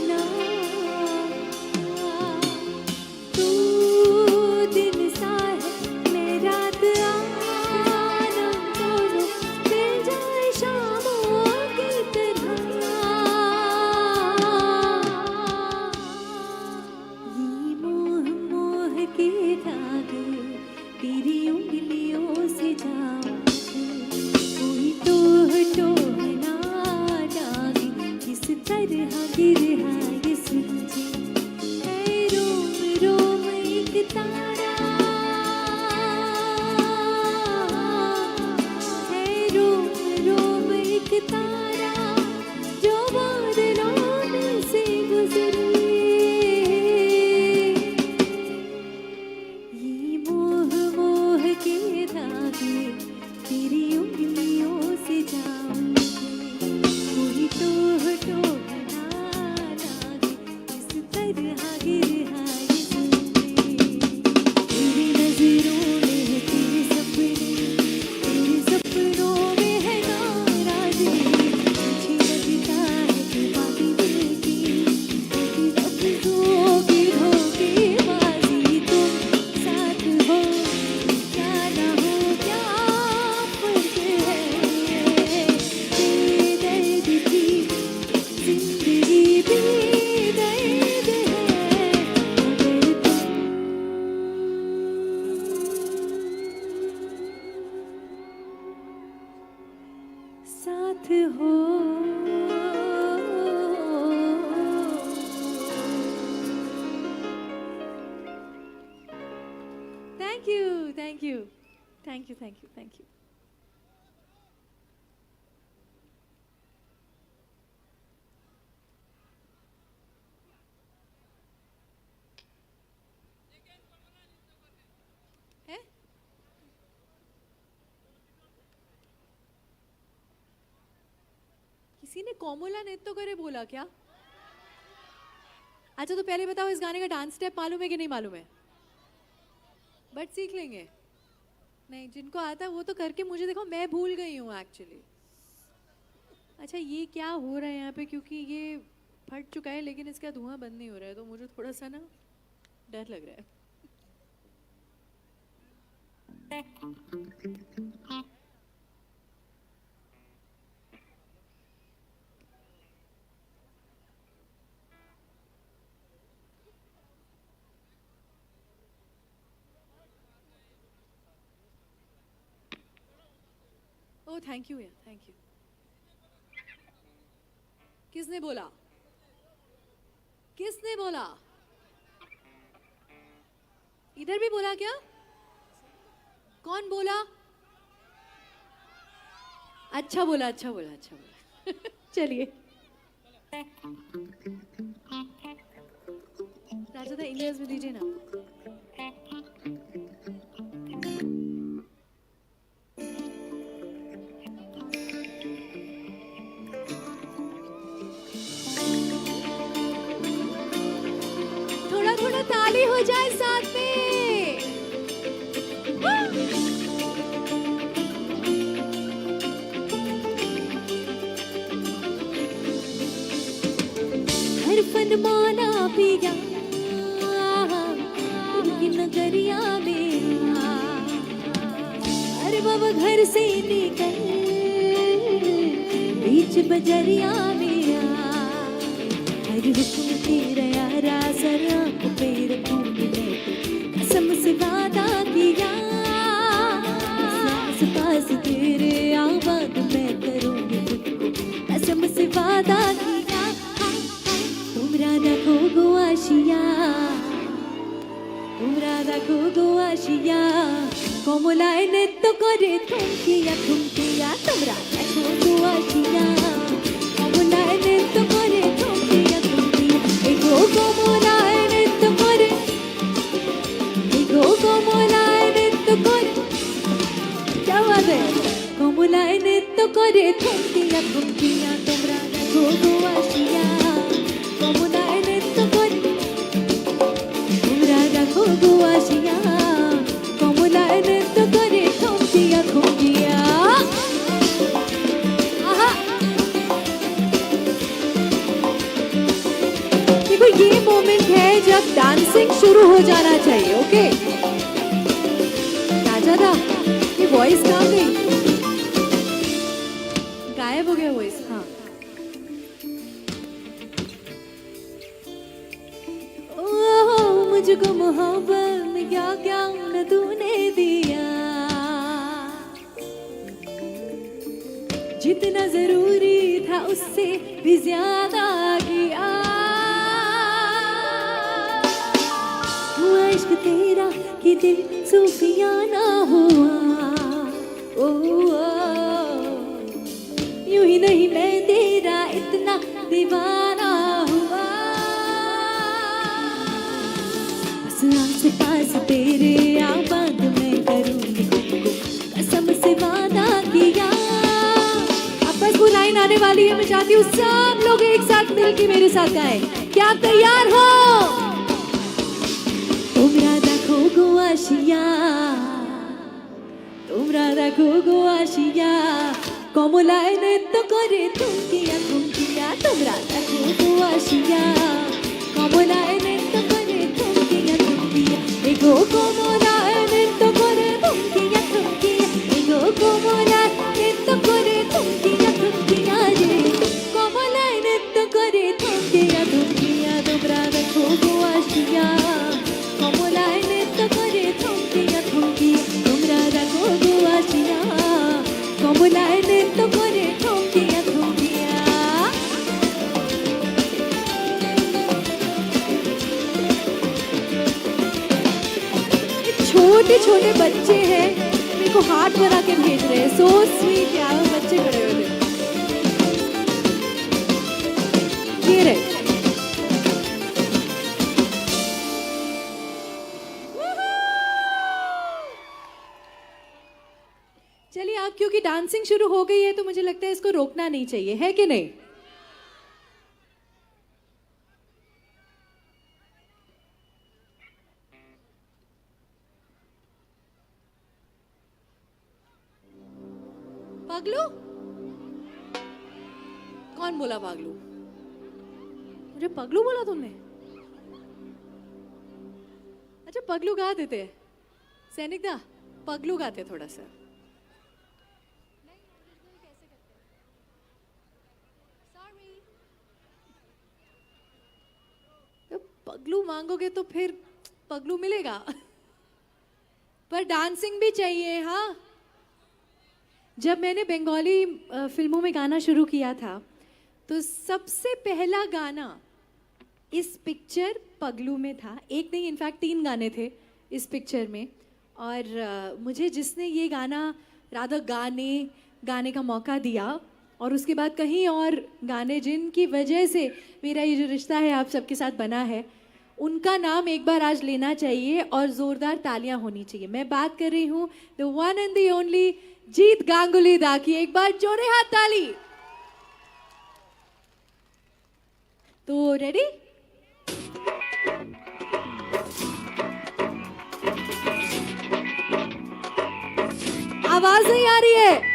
हो thank you thank you thank you thank you thank you किसी ने कोमोला नृत्य करे बोला क्या? अच्छा तो पहले बताओ इस गाने का डांस स्टेप मालूम है कि नहीं मालूम है? बट सीख लेंगे। नहीं जिनको आता है वो तो करके मुझे देखो मैं भूल गई हूँ एक्चुअली। अच्छा ये क्या हो रहा है यहाँ पे क्योंकि ये फट चुका है लेकिन इसका धुआं बंद नहीं हो रहा है तो मुझे थोड़ा सा ना डर लग रहा है। Oh thank you thank you. किसने बोला? किसने बोला? इधर भी बोला क्या? कौन बोला? अच्छा बोला अच्छा बोला अच्छा बोला। चलिए राजा दा इंडियंस में दीजिए ना। थोड़ा थोड़ा ताली हो जाए साथ में। हर फन माना पिया उनकी नगरिया में अरे बाबा घर से निकल बीच बजरिया में हर हुक्म तेरा यारा जरा को पे रखूंगी मैं तो कसम से वादा किया आस पास तेरे आबाद मैं करूंगी खुद को कसम से वादा किया তোমরা দেখো গো আসিয়া কমলায় নৃত্য করে থমকিয়া থমকিয়া তোমরা দেখো গো আসিয়া কমলায় নৃত্য করে থমকিয়া থমকিয়া এগো কমলায় নৃত্য করে এগো কমলায় নৃত্য করে যাওয়াবে কমলায় নৃত্য করে থমকিয়া থমকিয়া তোমরা দেখো গো আসিয়া কমলায় নৃত্য করে তোমরা দেখো গো আসিয়া কমলায় নৃত্য করে থমকিয়া থমকিয়া आहा देखो ये मोमेंट है जब डांसिंग शुरू हो जाना चाहिए ओके राजा दा ये वॉइस कहाँ गई गायब हो गया वॉइस हाँ मुझको मोहब्बत में क्या क्या न तूने दिया जितना जरूरी था उससे भी ज्यादा किया हुआ इश्क तेरा कि दिल सूफियाना हुआ ओ यूं ही नहीं मैं तेरा इतना दीवाना हुआ आस पास तेरे आबाद मैं करूंगी खुद को कसम से वादा किया अब बस वो लाइन आने वाली है मैं चाहती हूँ सब लोग एक साथ मिलके मेरे साथ गाएं क्या आप तैयार हो তোমরা দেখো গো আসিয়া তোমরা দেখো গো আসিয়া কমলায় নৃত্য করে থমকিয়া থমকিয়া তোমরা দেখো গো আসিয়া কমলায় নৃত্য করে থমকিয়া থমকিয়া এগো কমলায় নৃত্য করে থমকিয়া থমকিয়া এগো কমলায় নৃত্য করে থমকিয়া থমকিয়া রে কমলায় নৃত্য করে থমকিয়া থমকিয়া তোমরা দেখো গো আসিয়া কমলায় নৃত্য করে থমকিয়া থমকিয়া তোমরা দেখো গো আসিয়া কমলায় নৃত্য করে থমকিয়া থমকিয়া छोटे बच्चे हैं मेरे को हार्ट बना के भेज रहे हैं, सो स्वीट यार, बच्चे खड़े हुए थे। ये रहे। चलिए आप, क्योंकि डांसिंग शुरू हो गई है तो मुझे लगता है इसको रोकना नहीं चाहिए, है कि नहीं? पगलू? कौन बोला पगलू? मुझे पगलू बोला तुमने? अच्छा पगलू गा देते हैं सैनिक दा, पगलू गाते थोड़ा सा। तो पगलू मांगोगे तो फिर पगलू मिलेगा पर डांसिंग भी चाहिए। हाँ, जब मैंने बंगाली फिल्मों में गाना शुरू किया था तो सबसे पहला गाना इस पिक्चर पगलू में था। एक नहीं, इनफैक्ट 3 गाने थे इस पिक्चर में। और मुझे जिसने ये गाना राधा गाने का मौका दिया और उसके बाद कहीं और गाने जिनकी वजह से मेरा ये जो रिश्ता है आप सबके साथ बना है, उनका नाम एक बार आज लेना चाहिए और ज़ोरदार तालियां होनी चाहिए। मैं बात कर रही हूँ the one and the only Jeet Ganguly da की। एक बार जोरे हाथ ताली। तो रेडी? आवाज नहीं आ रही है।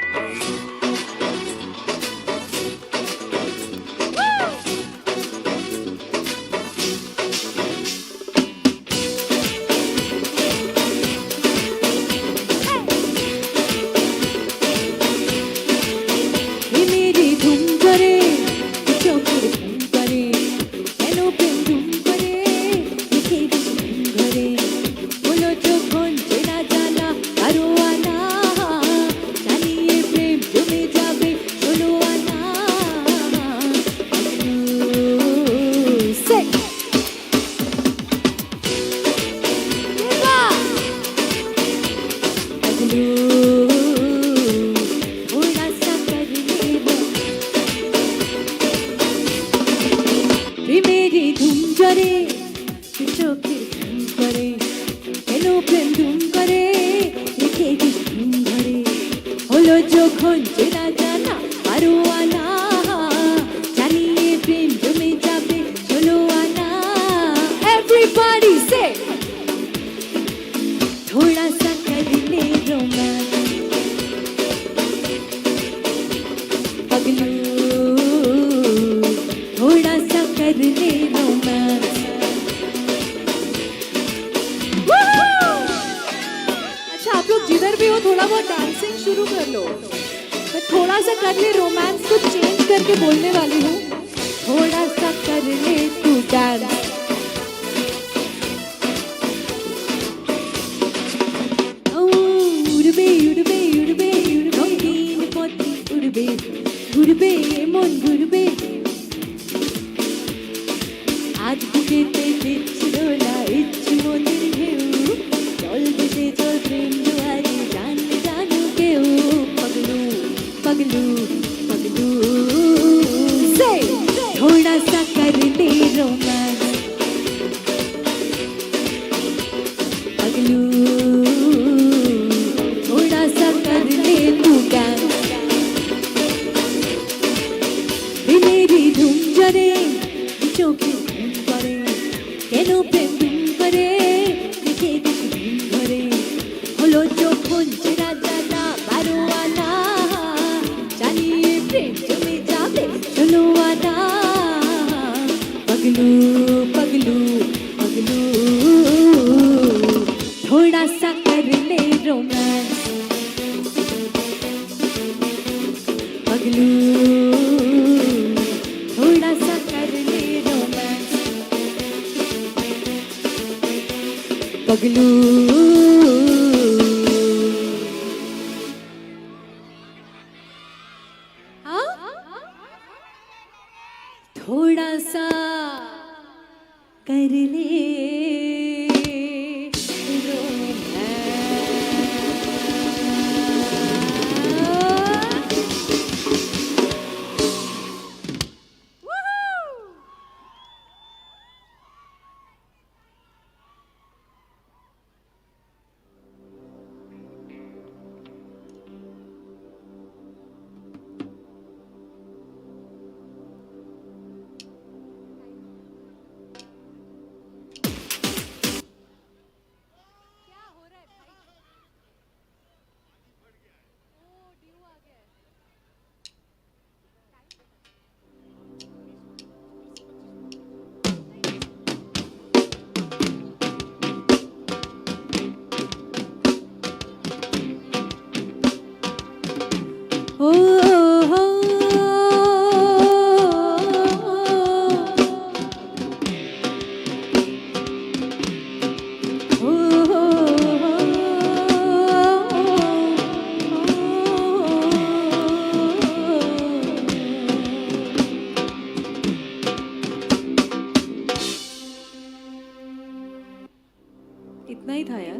ही था यार,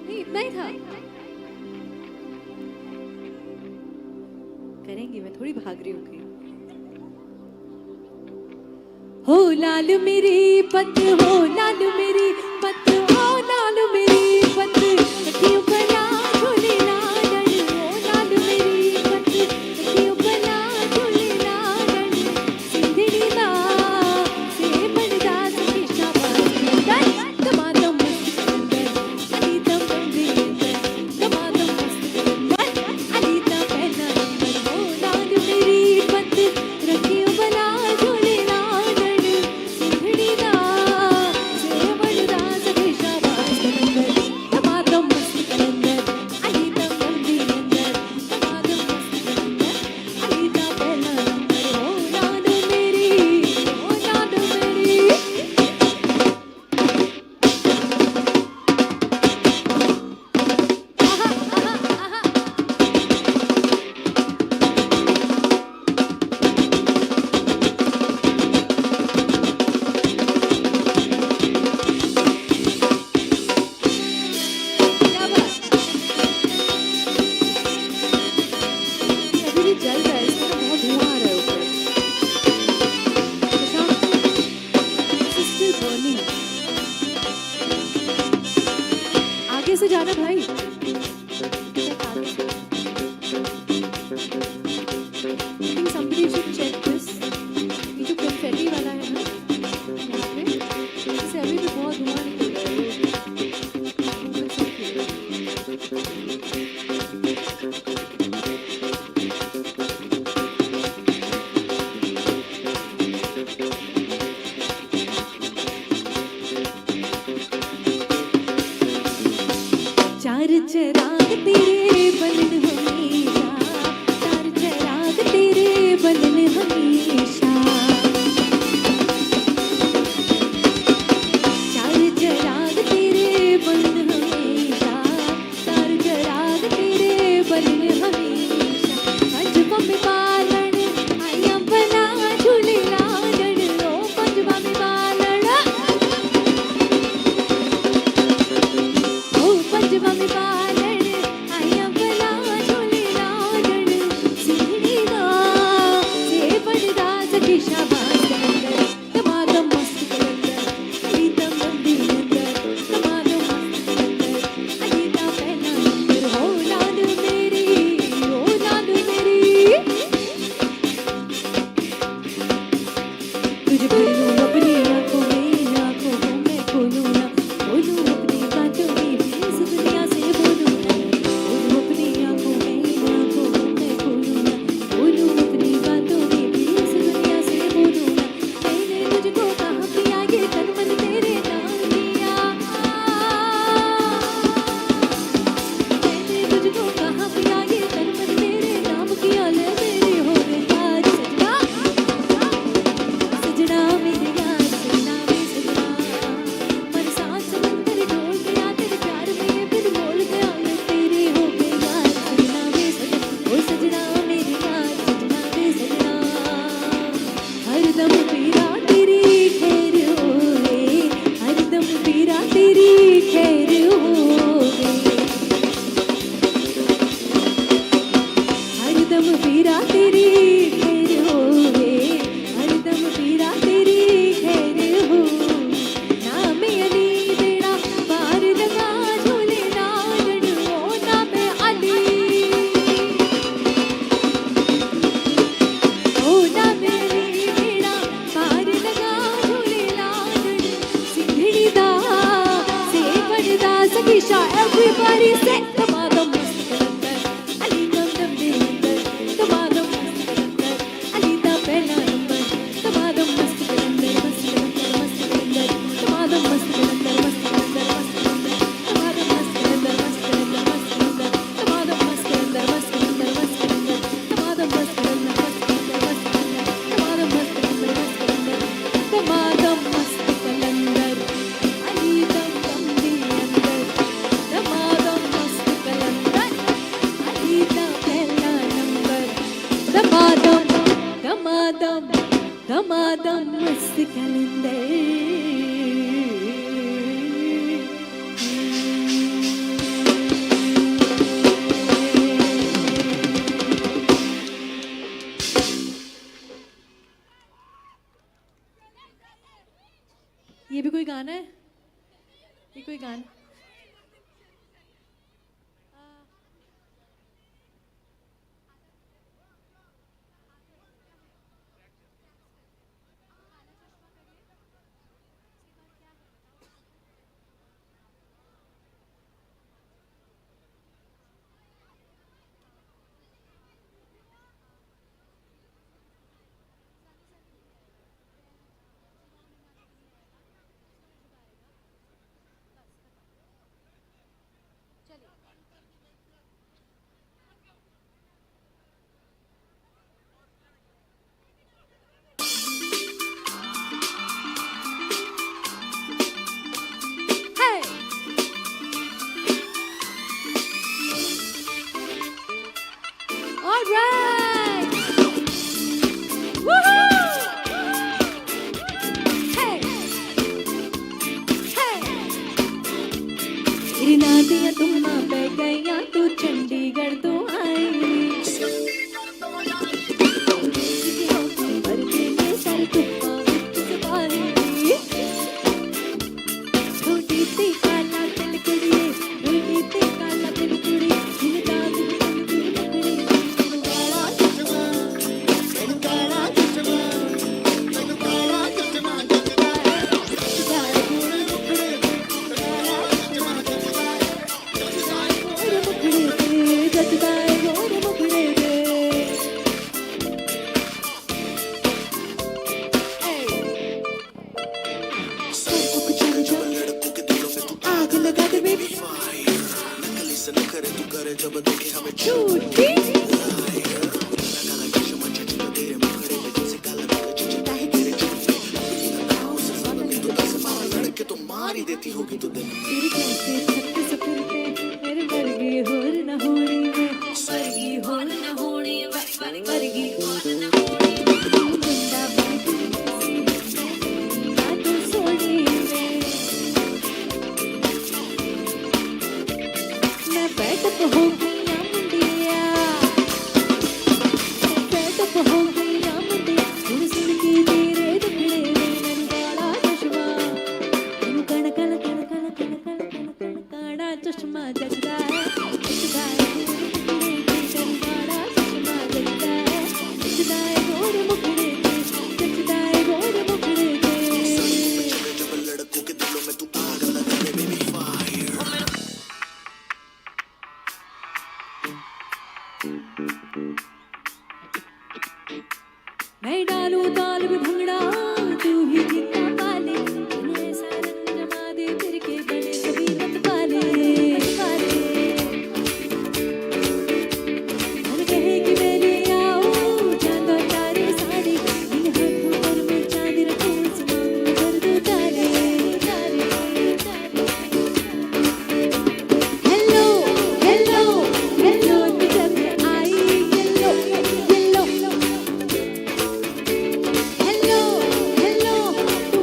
नहीं इतना ही था। करेंगे, मैं थोड़ी भाग रही हूँ कहीं। हो लाल मेरी पत, हो लाल मेरी पत, हो लाल मेरी पत, क्यों बना झूले लालन, हो लाल मेरी पत, क्यों बना झूले लालन, सिंधड़ी दा से बनदा से शाबाश दमादम मस्त अंदर, अली दम बंदे अंदर, दमादम मस्त अंदर, अली दा पहला नंबर, हो लाल मेरी पत, क्यों बना झूले लालन, सिंधड़ी दा से बनदा से शाबाश दमादम मस्त अंदर, अली दम बंदे अंदर, दमादम मस्त अंदर, अली दा पहला नंबर, हो लाल मेरी, हो लाल मेरी। अभी भी जल रहा है, इसमें तो बहुत धुआं आ रहा है ऊपर। This is still burning. आगे से जाना भाई। I think somebody should check this. ये जो confetti वाला है ना, यहाँ पे, इससे अभी भी बहुत धुआं निकल रहा है। चार चराग तेरे बनन हमेशा, चार चराग तेरे बनन हमेशा, चार चराग तेरे बनन हमेशा, चार चराग तेरे बनन हमेशा, पंजवा में बालन आया बना झूले लालन, ओ पंजवा में बालन, ओ पंजवा में बालन आया बना झूले लालन, सिंधड़ी दा से बनदा सखी शाबाश अंदर, दमादम मस्त अंदर, अली दम बंदी अंदर, दमादम मस्त अंदर, अली दा पहला नंबर, हो लाल मेरी, हो लाल मेरी। तुझे भर लूं अपनी आँखों में, आँखों को मैं खोलूं ना, बोलूं अपनी बातों में, फिर इस दुनिया से बोलूं ना, बोलूं अपनी आँखों में, आँखों को मैं खोलूं ना, बोलूं अपनी बातों में, फिर इस दुनिया से बोलूं ना, मैंने तुझको कहाँ पिया ये तन मन तेरे नाम किया, मैंने तुझको कहाँ पिया ये तन मन तेरे नाम किया, ले मेरे हो गए यार सजना, सजना मेरे यार, सजना वे सजना, बरसात समंदर डोल गया तेरे प्यार में, फिर बोल गया मैं तेरे हो गए यार, सजना वे सजना, ओ सजना मेरे यार, सजना वे सजना, हरदम पीरा तेरी खैर होवे, हरदम पीरा तेरी खैर होवे, हरदम पीरा तेरी खैर होवे, हरदम पीरा तेरी खैर हो, नाम अली बेड़ा पार लगा झूले लालन, ओ नाम अली, ओ नाम अली बेड़ा पार लगा झूले लालन, सिंधड़ी दा से बनदा सखी शा, everybody say दमादम मस्त अंदर, अली दम दम दे अंदर, दमादम मस्त अंदर, अली दा पहला नंबर, दमादम मस्त अंदर, मस्त अंदर, मस्त अंदर, दमादम मस्त अंदर, मस्त अंदर, मस्त अंदर, दमादम मस्त अंदर, मस्त अंदर, मस्त अंदर, दमादम मस्त अंदर, मस्त अंदर, मस्त अंदर, दमादम मस्त अंदर, मस्त अंदर, मस्त अंदर, दमादम मस्त अंदर, मस्त अंदर, दमादम मस्त कलंदर, अली दम दम दे अंदर, दमादम मस्त कलंदर, अली दा पहला नंबर, दमादम, दमादम, दमादम मस्त ये भी कोई गाना है? ये कोई गाना? दिया तुम ना बह गया तू चंडीगढ़ तो आई छोटी सी काला दिल कुड़िए रोटी ते काला दिल कुड़ी देती होगी तो दिन मेरे वर्गी होर न होनी में वर्गी होर न होनी वर्गी होर न होनी जिंदा तू सोनी में मैं बैठक हो गई मुंडिया बैठक हो गई मुंडिया सुन सुन के तेरे दुखड़े में काला चश्मा कण कण कण कण कण कण कण कण काला चश्मा जगदा है काला चश्मा जगदा है जगदा है गोर मुखड़े जगदा है गोर मुखड़े जब लड़कों के दिलों में तू आग लगा दे बेबी फायर मैं डालूं ताल में भंगड़ा तू ही गीता पाले ऐसा रंग जमा दे फिर के बने कभी मत पाले हम कहे कि मैं ले आऊं चांद और तारे साड़ी इन हाथों पर मैं चांद रखूं आसमान में भर दूं तारे हेलो हेलो हेलो तू जब आई हेलो हेलो हेलो हेलो तू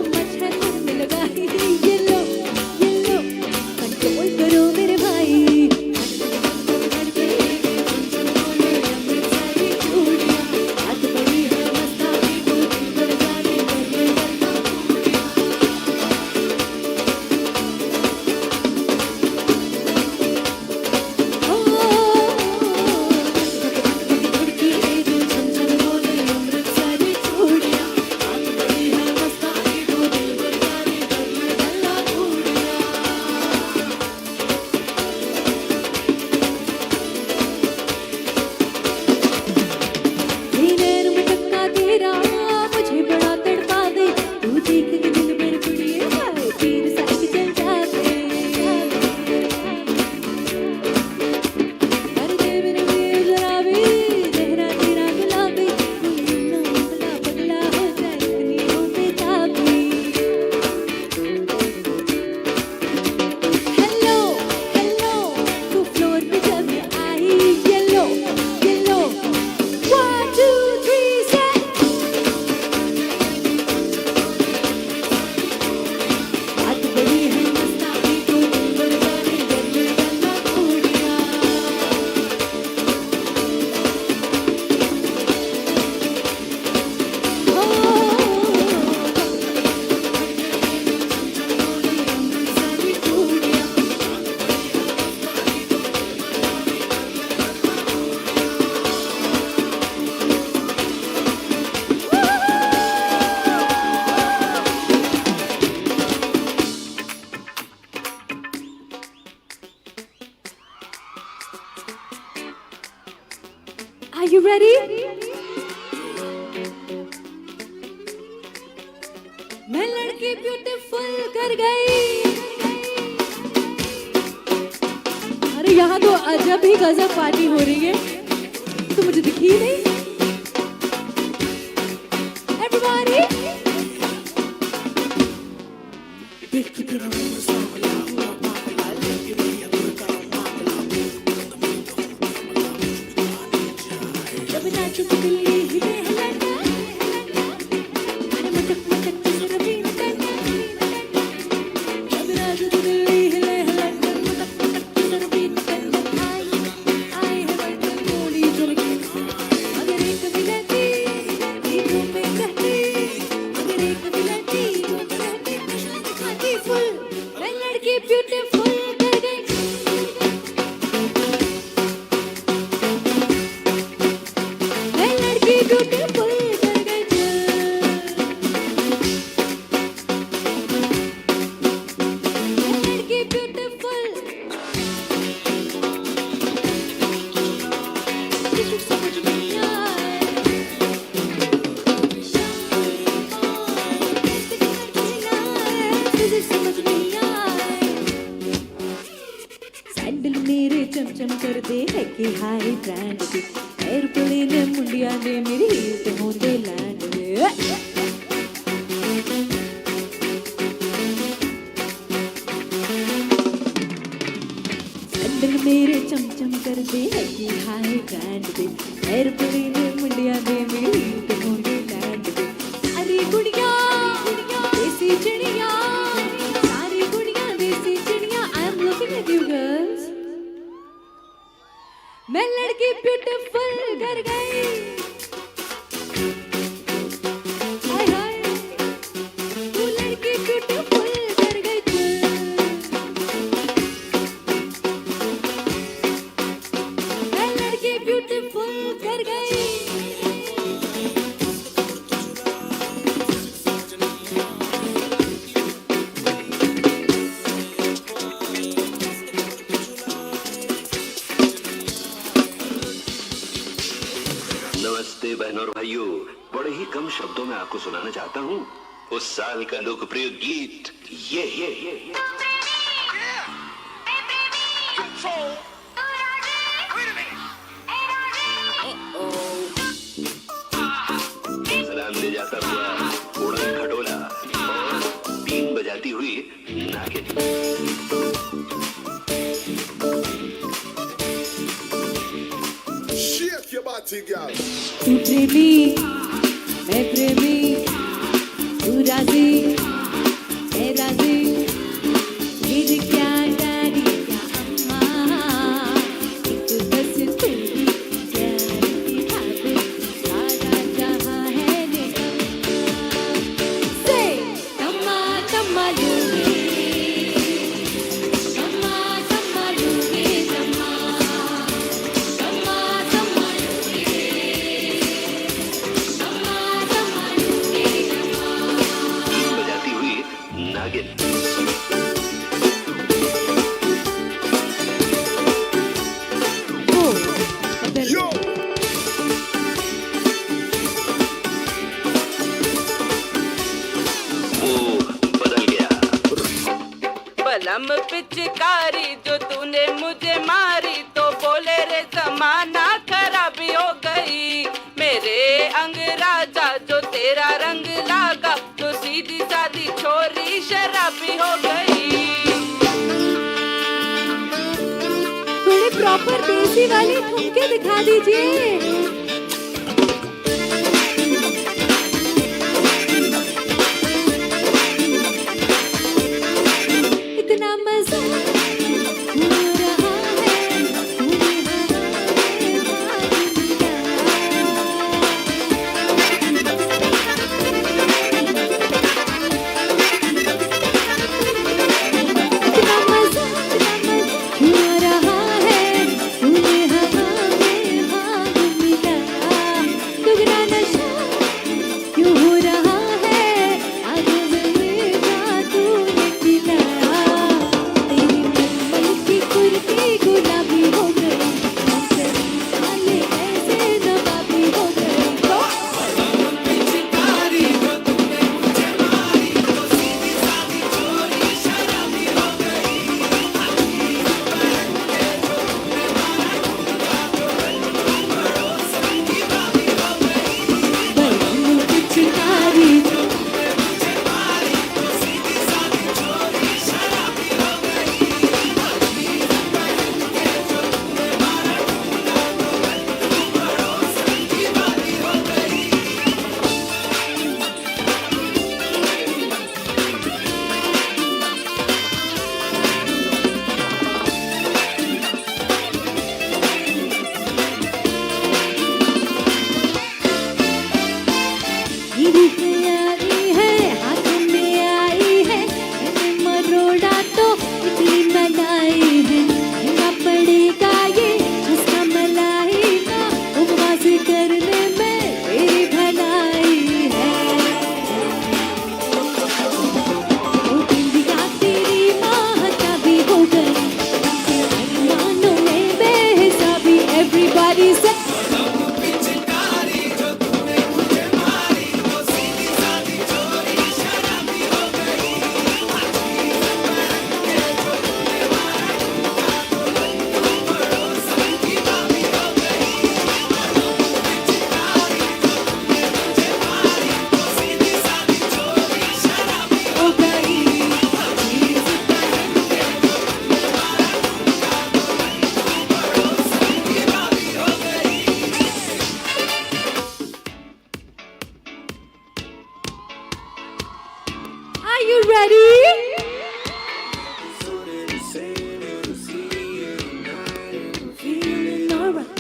Are you ready? मैं लड़की ब्यूटीफुल कर गई। अरे यहाँ तो अजब ही गजब पार्टी हो रही है, तो मुझे दिखी ही नहीं। Everybody, देख के तेरा जब नाचो तो दिल ये हिले हिलना, अरे मटक मटक के रवि नटना, जब नाचो तो दिल ये हिले हिलना, मटक मटक के रवि नटना। आई है बर्तन मोड़ी झलकी, अगर एक मिलती धूप में कहती, अगर एक मिलती धूप में कहती, फुल मैं लड़की ब्यूटीफुल कर गई। मैं लड़की ब्यूटीफुल कर गई। मैं लड़की ब्यूटीफुल, किसी समझ नहीं आए। किसी समझ नहीं आए। सैंडल मेरे चमचम कर दे है कि हाई ब्रांड दे, एयरप्लेन ने मुंडिया ने मेरी हील पे होंदे लैंड दे। सैंडल मेरे चमचम कर दे है कि हाई ब्रांड दे, एयरप्लेन ने मुंडिया ने मेरी हील पे होंदे लैंड दे। अरे गुड़िया देसी चिड़िया, सारी गुड़िया देसी चिड़िया। I am looking at you girls. मैं लड़की ब्यूटीफुल कर गई। हाय हाय, तू लड़की ब्यूटीफुल कर गई। मैं लड़की ब्यूटीफुल कर गई। नमस्ते बहनों और भाइयों, बड़े ही कम शब्दों में आपको सुनाना चाहता हूँ उस साल का लोकप्रिय गीत ये। सलाम ले जाता हुआ उड़न खटोला और बीन बजाती हुई नागिन। तू प्रेमी, मैं प्रेमी, तू राजी, मैं राजी। फिर क्या डैडी क्या अम्मा, एक बस तेरी प्यार की खातिर सारा जहां है निकम्मा। से तम्मा तम्मा लूंगी, तम्मा तम्मा लूंगी, तम्मा तम्मा तम्मा लूंगी, तम्मा तम्मा लूंगी, तम्मा। बीन बजाती हुई नागिन। बलम पिचकारी जो तूने मुझे मारी, तो बोले रे जमाना खराबी हो गई। मेरे अंगराजा जो तेरा रंग लागा, तो सीधी सादी छोरी शराबी हो गई। थोड़ी प्रॉपर देसी वाली ठुमके दिखा दीजिए। इतना मजा हो रहा है, तुम्हें हराए इतना मजा हो रहा है, तुम्हें हराए भाग ready? Feeling alright,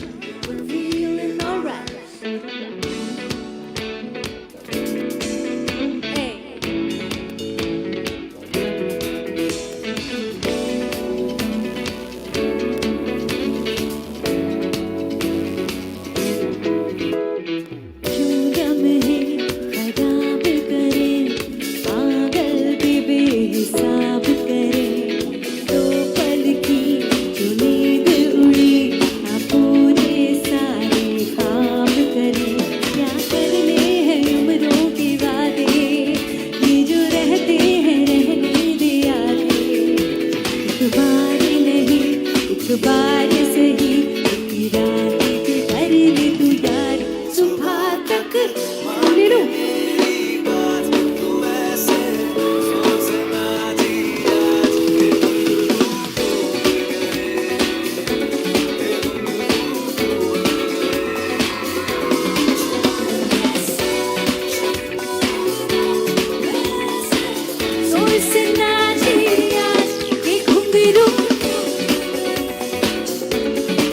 feeling alright. Hey. क्यों गम है खराब करे, पागल भी बेहिसाब करे, दो पल की जो नींद उड़ी, ना पूरे सारे ख्वाब करे। क्या करने हैं उम्रों के वादे, ये जो रहते हैं रहने दे आगे। एक बार नहीं एक बार सही, एक रात के कर ले तू यार, सुबह तक ले लो। सोचना चाहिए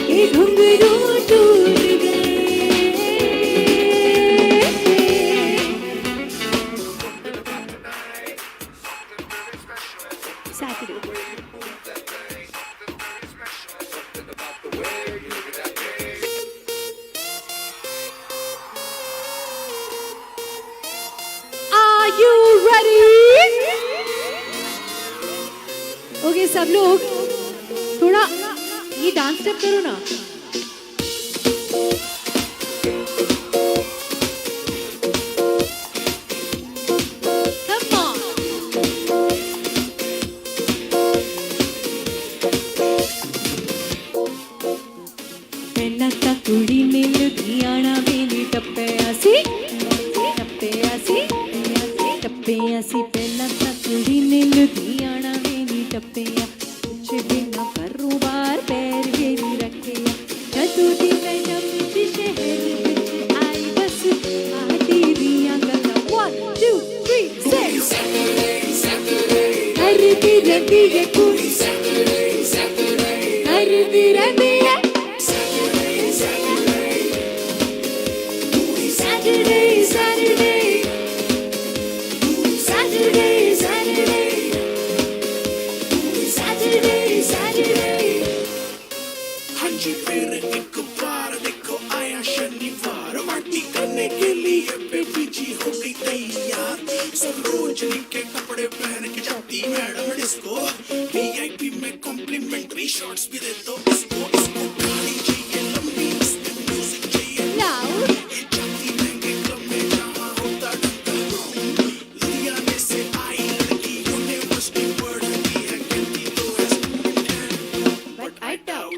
ये घुंघरू टूट गए। Saturday. Are you ready? Okay, सब लोग थोड़ा ये डांस स्टेप करो ना। Come on. ਪਹਿਲਾਂ ਤਾਂ ਕੁੜੀ ਨੇ ਲੁਧਿਆਣਾ ਵੇਲੇ ਟੱਪਿਆ ਸੀ, ਟੱਪਿਆ ਸੀ, ਟੱਪਿਆ ਸੀ। ਪਹਿਲਾਂ ਤਾਂ ਕੁੜੀ ਨੇ ਲੁਧਿਆਣਾ ਵੇਲੇ ਟੱਪਿਆ, ਕੁਛ ਬਿਨਾ ਕਾਰੋਬਾਰ ਪੈਰ ਵੇਲੀ ਰੱਖਿਆ। ਜਦੋਂ ਦੀ ਮੈਂ ਨਵੇਂ ਸ਼ਹਿਰ ਵਿੱਚ ਆਈ, ਬਸ ਆਦੀ ਦੀਆਂ ਗੱਲਾਂ 1 2 3 6 ਕਰਦੀ ਰਹਿੰਦੀ ਏ ਕੁੜੀ, ਕਰਦੀ ਰਹਿੰਦੀ ਏ। Saturday, Saturday, Saturday, Saturday, Saturday, Saturday. हाँ जी फिर एक बार देखो आया शनिवार, पार्टी करने के लिए बेबी जी हो गई तैयार। सरोजनी के कपड़े पहन के जाती मैडम डिस्को, VIP में कॉम्प्लीमेंट्री शॉट्स भी दे दो इसको। इसको गाड़ी चाहिए लंबी, इसमें म्यूजिक चाहिए लाउड, ये जाती महंगे क्लब में जहाँ होता डंका धूम। लुधियाने से आई लड़की, यूनिवर्सिटी पढ़ती है, कहती तो है student है, but I doubt।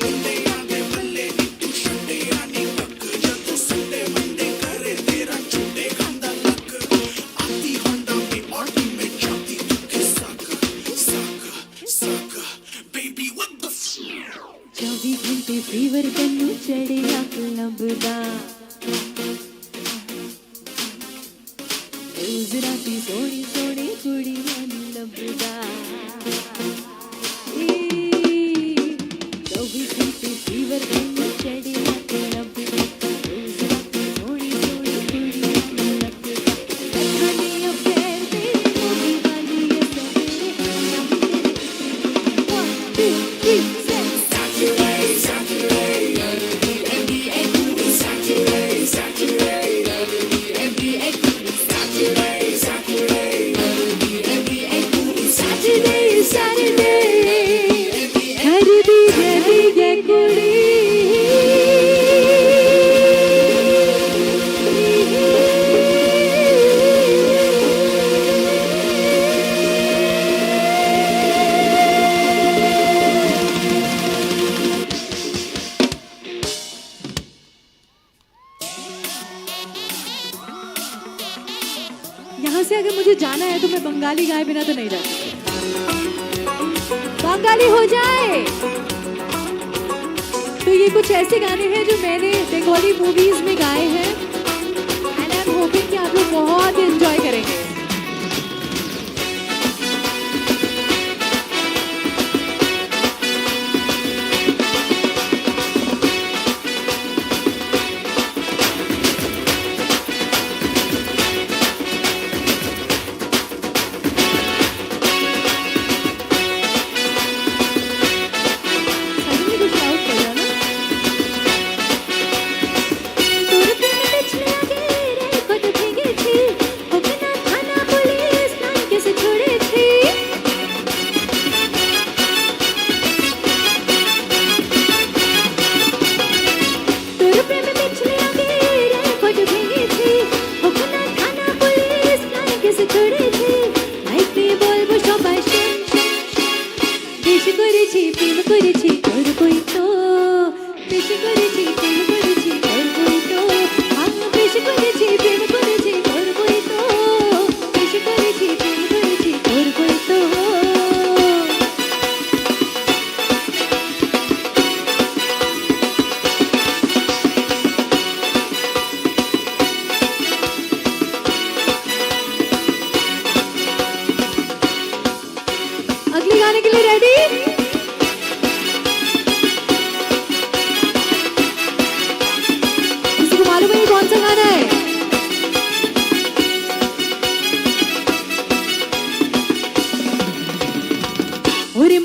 बल्ले आने बल्ले नी तू शंडे आनी तक, जब संडे मंडे करे तेरा छुट्टे खांदा लग। आती होंडा में ऑडी में जाती तू के साका साका साका, baby what the 24 घंटे फीवर तन्नू चढ़िया क्लब दा, रोज राती सोनी सोनी कुड़ियां नू लभदा। 24 घंटे फीवर तन्नू चढ़िया क्लब दा, रोज राती सोनी सोनी कुड़ियां नू लभदा। कहानी अफेयर तेरी होने वाली है सवेरे, हम तेरे किसी 1 2 3 Saturday, Saturday, NBA movie Saturday, Saturday, NBA movie Saturday, Saturday, NBA movie Saturday, Saturday, करदी रहती ये कुड़ी। यहाँ से अगर मुझे जाना है तो मैं बंगाली गाए बिना तो नहीं जा सकती। बंगाली हो जाए तो ये कुछ ऐसे गाने हैं जो मैंने बंगाली मूवीज में गाए हैं, एंड आई एम होपिंग कि आप लोग बहुत एंजॉय करेंगे।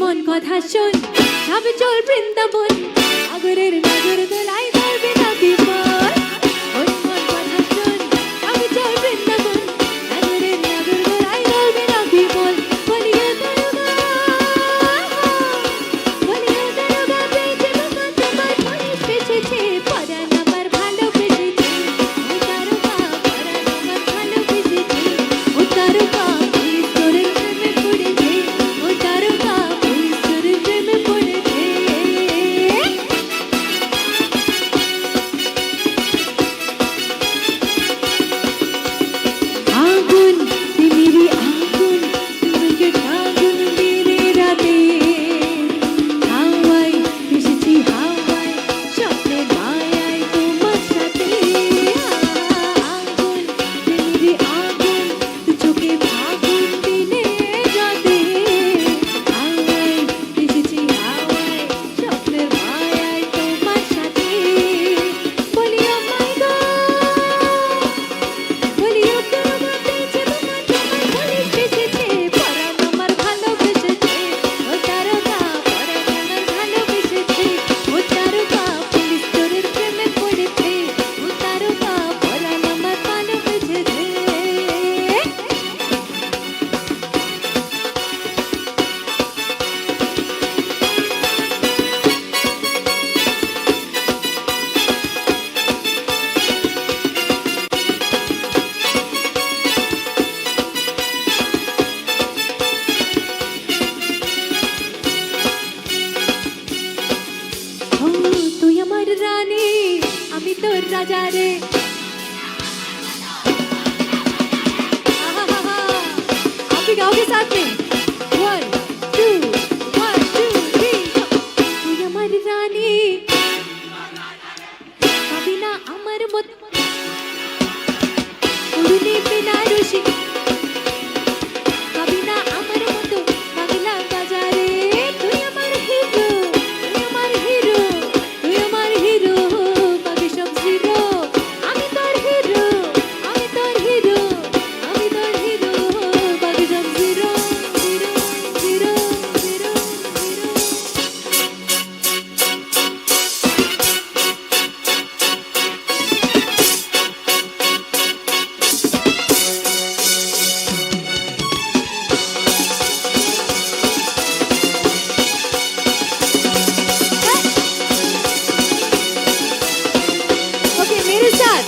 মন কথা শোন ভাবে চল বৃন্দাবন আগরের নগর দোলাই ধরবে না বিমল ওই মন কথা শোন ভাবে চল বৃন্দাবন আগরের নগর দোলাই ধরবে না বিমল বলিও দারোগা পেয়েছে বাবা তোমার পুলিশ পেয়েছে পরাণ আমার ভালোবেসেছে ও দারোগা পরাণ আমার ভালোবেসেছে ও দারোগা পুলিশ তোরে প্রেমে পড়েছে ও দারোগা পুলিশ তোরে প্রেমে পড়েছে आगुन से मेरी आगुन तुमके आगुन मेरे राते हावाई एसेছি हावाई স্বপ্নের মায়ায় তোমার সাথে आगुन से मेरी आगुन तू চোখে আগুন দিনে রাতে হাওয়াই এসেছি হাওয়াই স্বপ্নের মায়ায় তোমার সাথে বলিও মাই গো বলিও দারোগা পেয়েছে বাবা তোমার পুলিশ পেয়েছে পরাণ আমার ভালোবেসেছে ও দারোগা পরাণ আমার ভালোবেসেছে ও দারোগা পুলিশ তোরের প্রেমে পড়েছে ও দারোগা পরাণ আমার ভালোবেসেছে ও তুই আমার রানী আমি তোর রাজা রে आहा, आप भी गाओगे साथ में 1 2 1 2 3 তুই আমার রানী পাবি না আমার মত উড়ুনি বেনারসি পাবি না আমার মতো বাংলা বাজারে তুই আমার হিরো তুই আমার হিরো তুই আমার হিরো বাকি সব জিরো আমি তোর হিরো আমি তোর হিরো আমি তোর হিরো বাকি সব zero zero zero zero zero okay मेरे साथ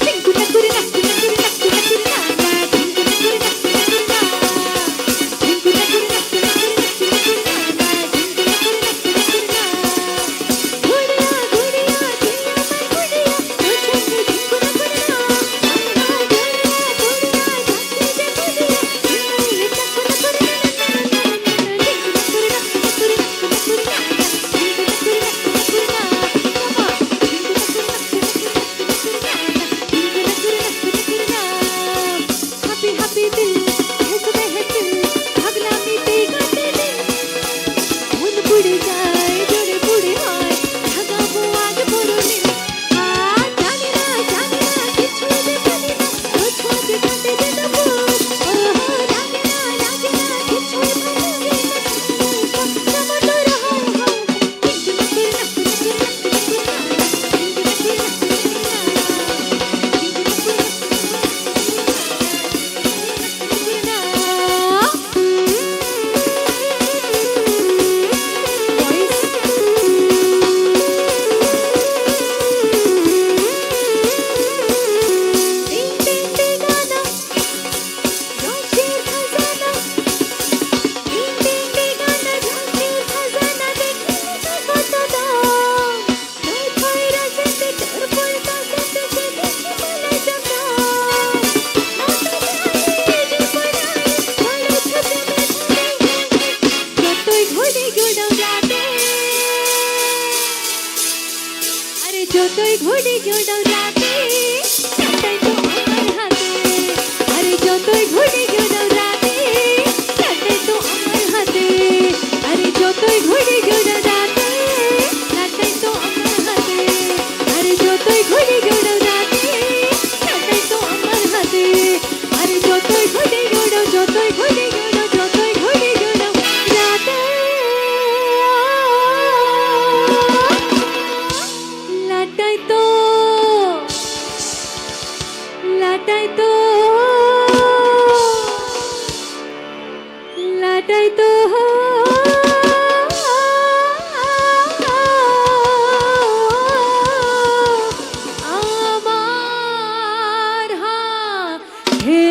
टिंकू नकुरी नकुरी नकुरी नकुरी नकुरी ना ना टिंकू नकुरी नकुरी नकुरी ना टिंकू नकुरी नकुरी नकुरी नकुरी नकुरी ना ना टिंकू नकुरी नकुरी नकुरी ना घुड़िया घुड़िया घुड़िया मैं घुड़िया तो चंद टिंकू नकुरी ना घुड़िया घुड़िया जाती जे घुड़िया मैं टिंकू नकुरी ना टिंकू नकुरी नकुरी नकुरी ना टिंकू नकुरी नकुरी ना हैप्पी हैप्पी दिल हंसते हैं दिल अगला बीते गाते दिन मन बुढ़े जाए जोड़े बुढ़े आए धागा वो आगे पुरोने जाने ना किछु दे बने ना तो छोटे गाते दे तो बोल ओहो जाने ना किछु बने ना समझ रहा हूँ किछु नकुरी नकुरी नकुरी যতই ঘুড়ি কেউ রাতে সেটাই তো আমার হাতে আরে যতই ঘুড়ি কেউ রাতে সেটাই তো আমার হাতে আরে যতই ঘুড়ি কেউ রাতে সেটাই তো আমার হাতে আরে যতই ঘুড়ি কেউ রাতে সেটাই তো আমার হাতে আরে যতই ঘুড়ি কেউ যতই ঘুড়ি কেউ যতই ঘুড়ি কেউ রাতে লাটাই তো আমার হে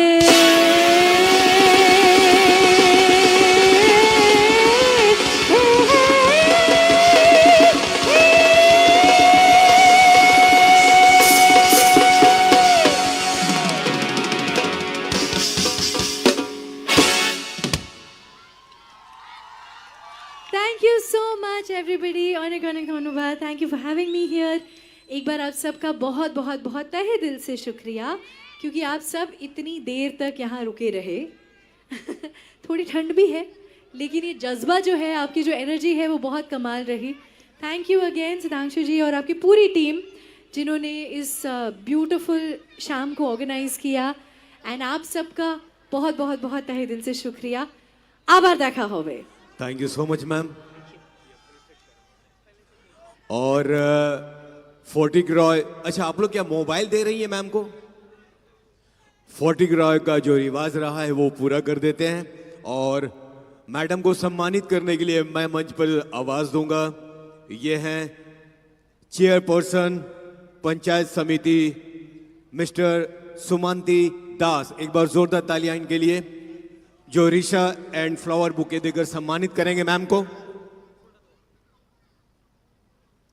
Thank you so much everybody. अनेक अनेक धन्यवाद. Thank you for having me here. एक बार आप सबका बहुत बहुत बहुत तहे दिल से शुक्रिया क्योंकि आप सब इतनी देर तक यहाँ रुके रहे. थोड़ी ठंड भी है लेकिन ये जज्बा जो है, आपकी जो एनर्जी है वो बहुत कमाल रही. थैंक यू अगेन सिद्धांशु जी और आपकी पूरी टीम जिन्होंने इस ब्यूटीफुल शाम को ऑर्गेनाइज किया. एंड आप सबका बहुत बहुत बहुत तहे दिल से शुक्रिया. आभार देखा होवे. Thank you so much ma'am. और फोर्टिक रॉय, अच्छा आप लोग क्या मोबाइल दे रही है मैम को? फोर्टिक रॉय का जो रिवाज रहा है वो पूरा कर देते हैं और मैडम को सम्मानित करने के लिए मैं मंच पर आवाज दूंगा. ये हैं चेयरपर्सन पंचायत समिति मिस्टर सुमंती दास. एक बार जोरदार तालियां इनके लिए जो रिशा एंड फ्लावर बुके देकर सम्मानित करेंगे मैम को.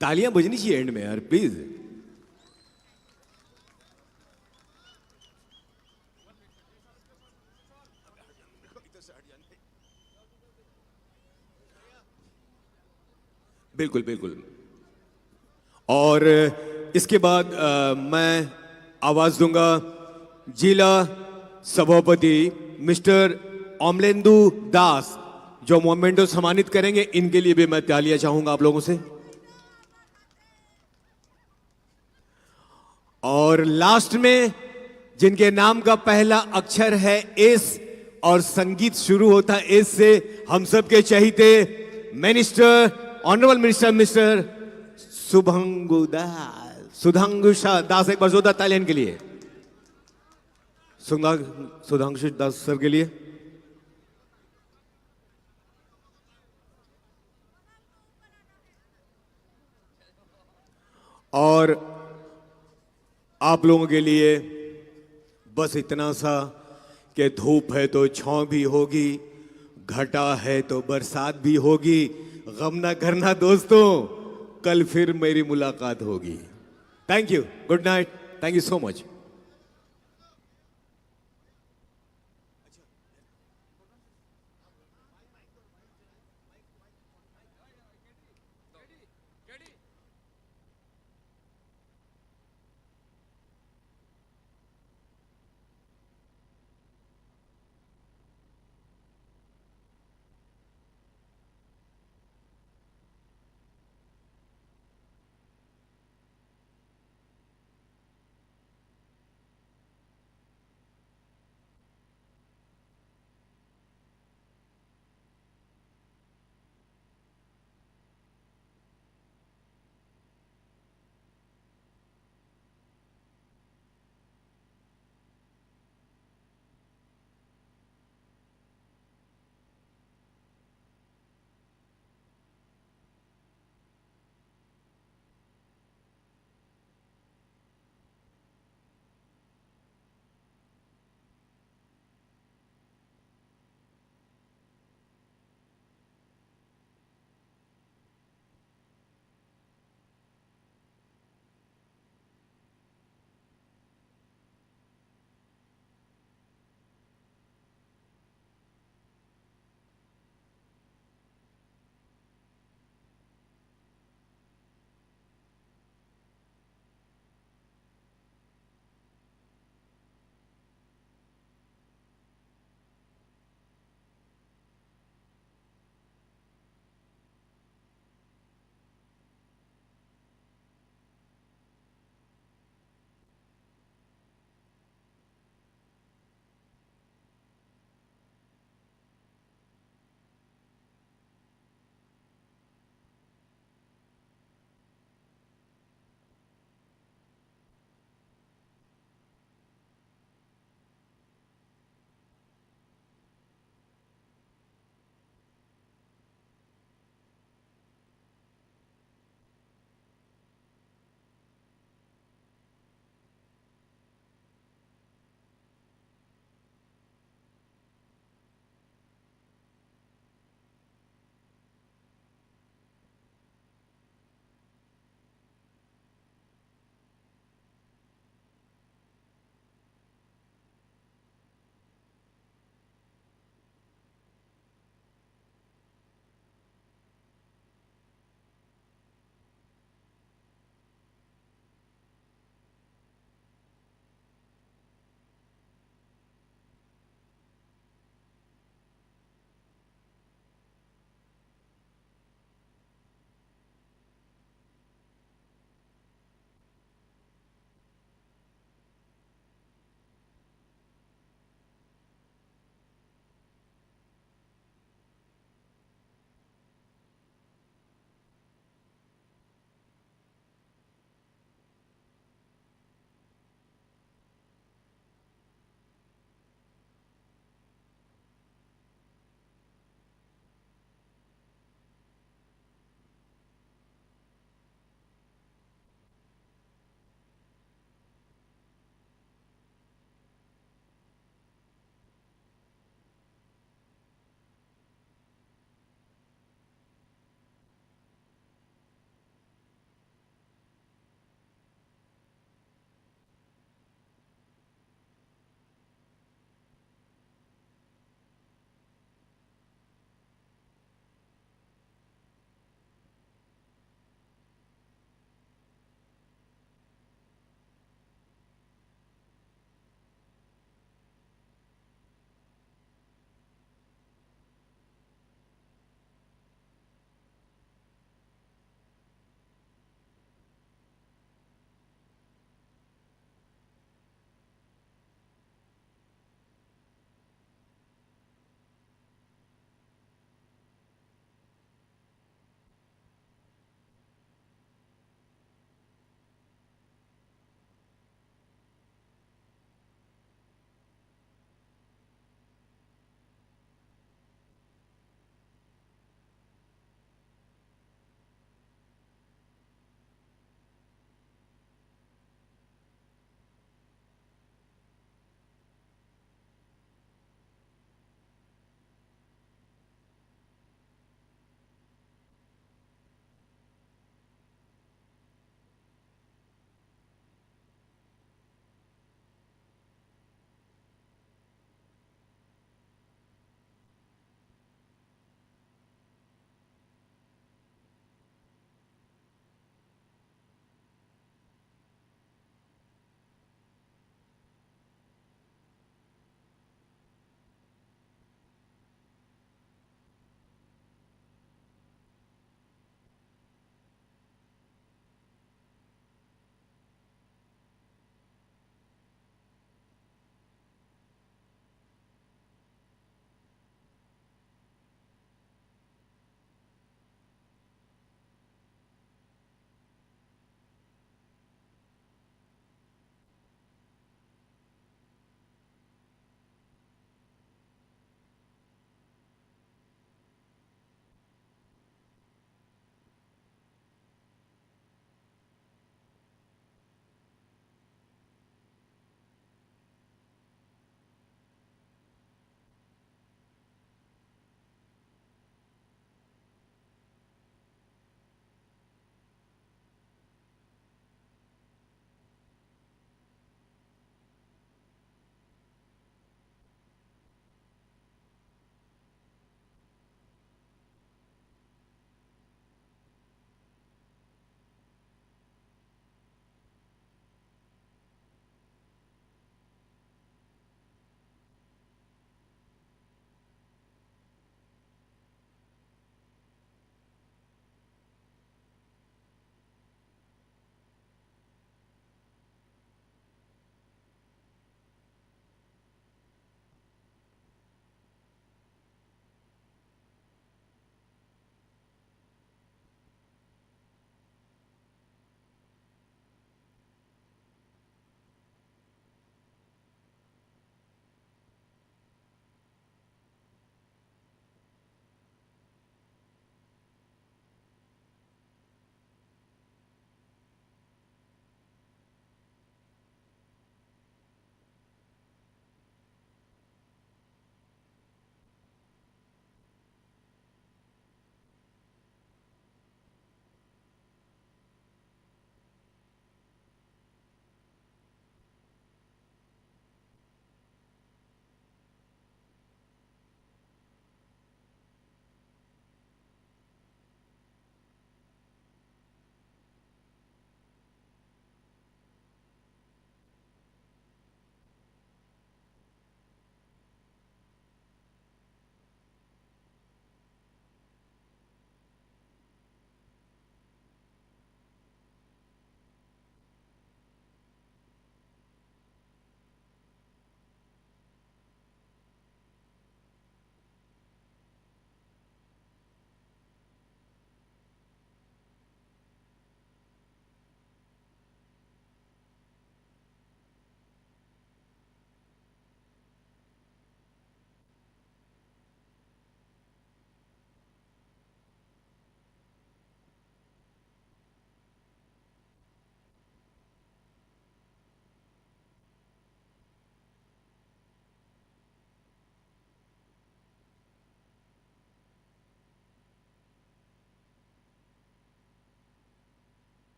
तालियां बजनी चाहिए एंड में यार प्लीज. बिल्कुल बिल्कुल. और इसके बाद मैं आवाज दूंगा जिला सभापति मिस्टर अमलेंदु दास जो मोमेंटो सम्मानित करेंगे. इनके लिए भी मैं तालियां चाहूंगा आप लोगों से. और लास्ट में जिनके नाम का पहला अक्षर है एस और संगीत शुरू होता है एस से, हम सबके चहीते minister honourable minister mister Sudhanshu Das. एक बार जोरदार तालियां के लिए सुधांशु दास सर के लिए. और आप लोगों के लिए बस इतना सा कि धूप है तो छांव भी होगी, घटा है तो बरसात भी होगी. गम ना करना दोस्तों, कल फिर मेरी मुलाकात होगी. Thank you. Good night. Thank you so much.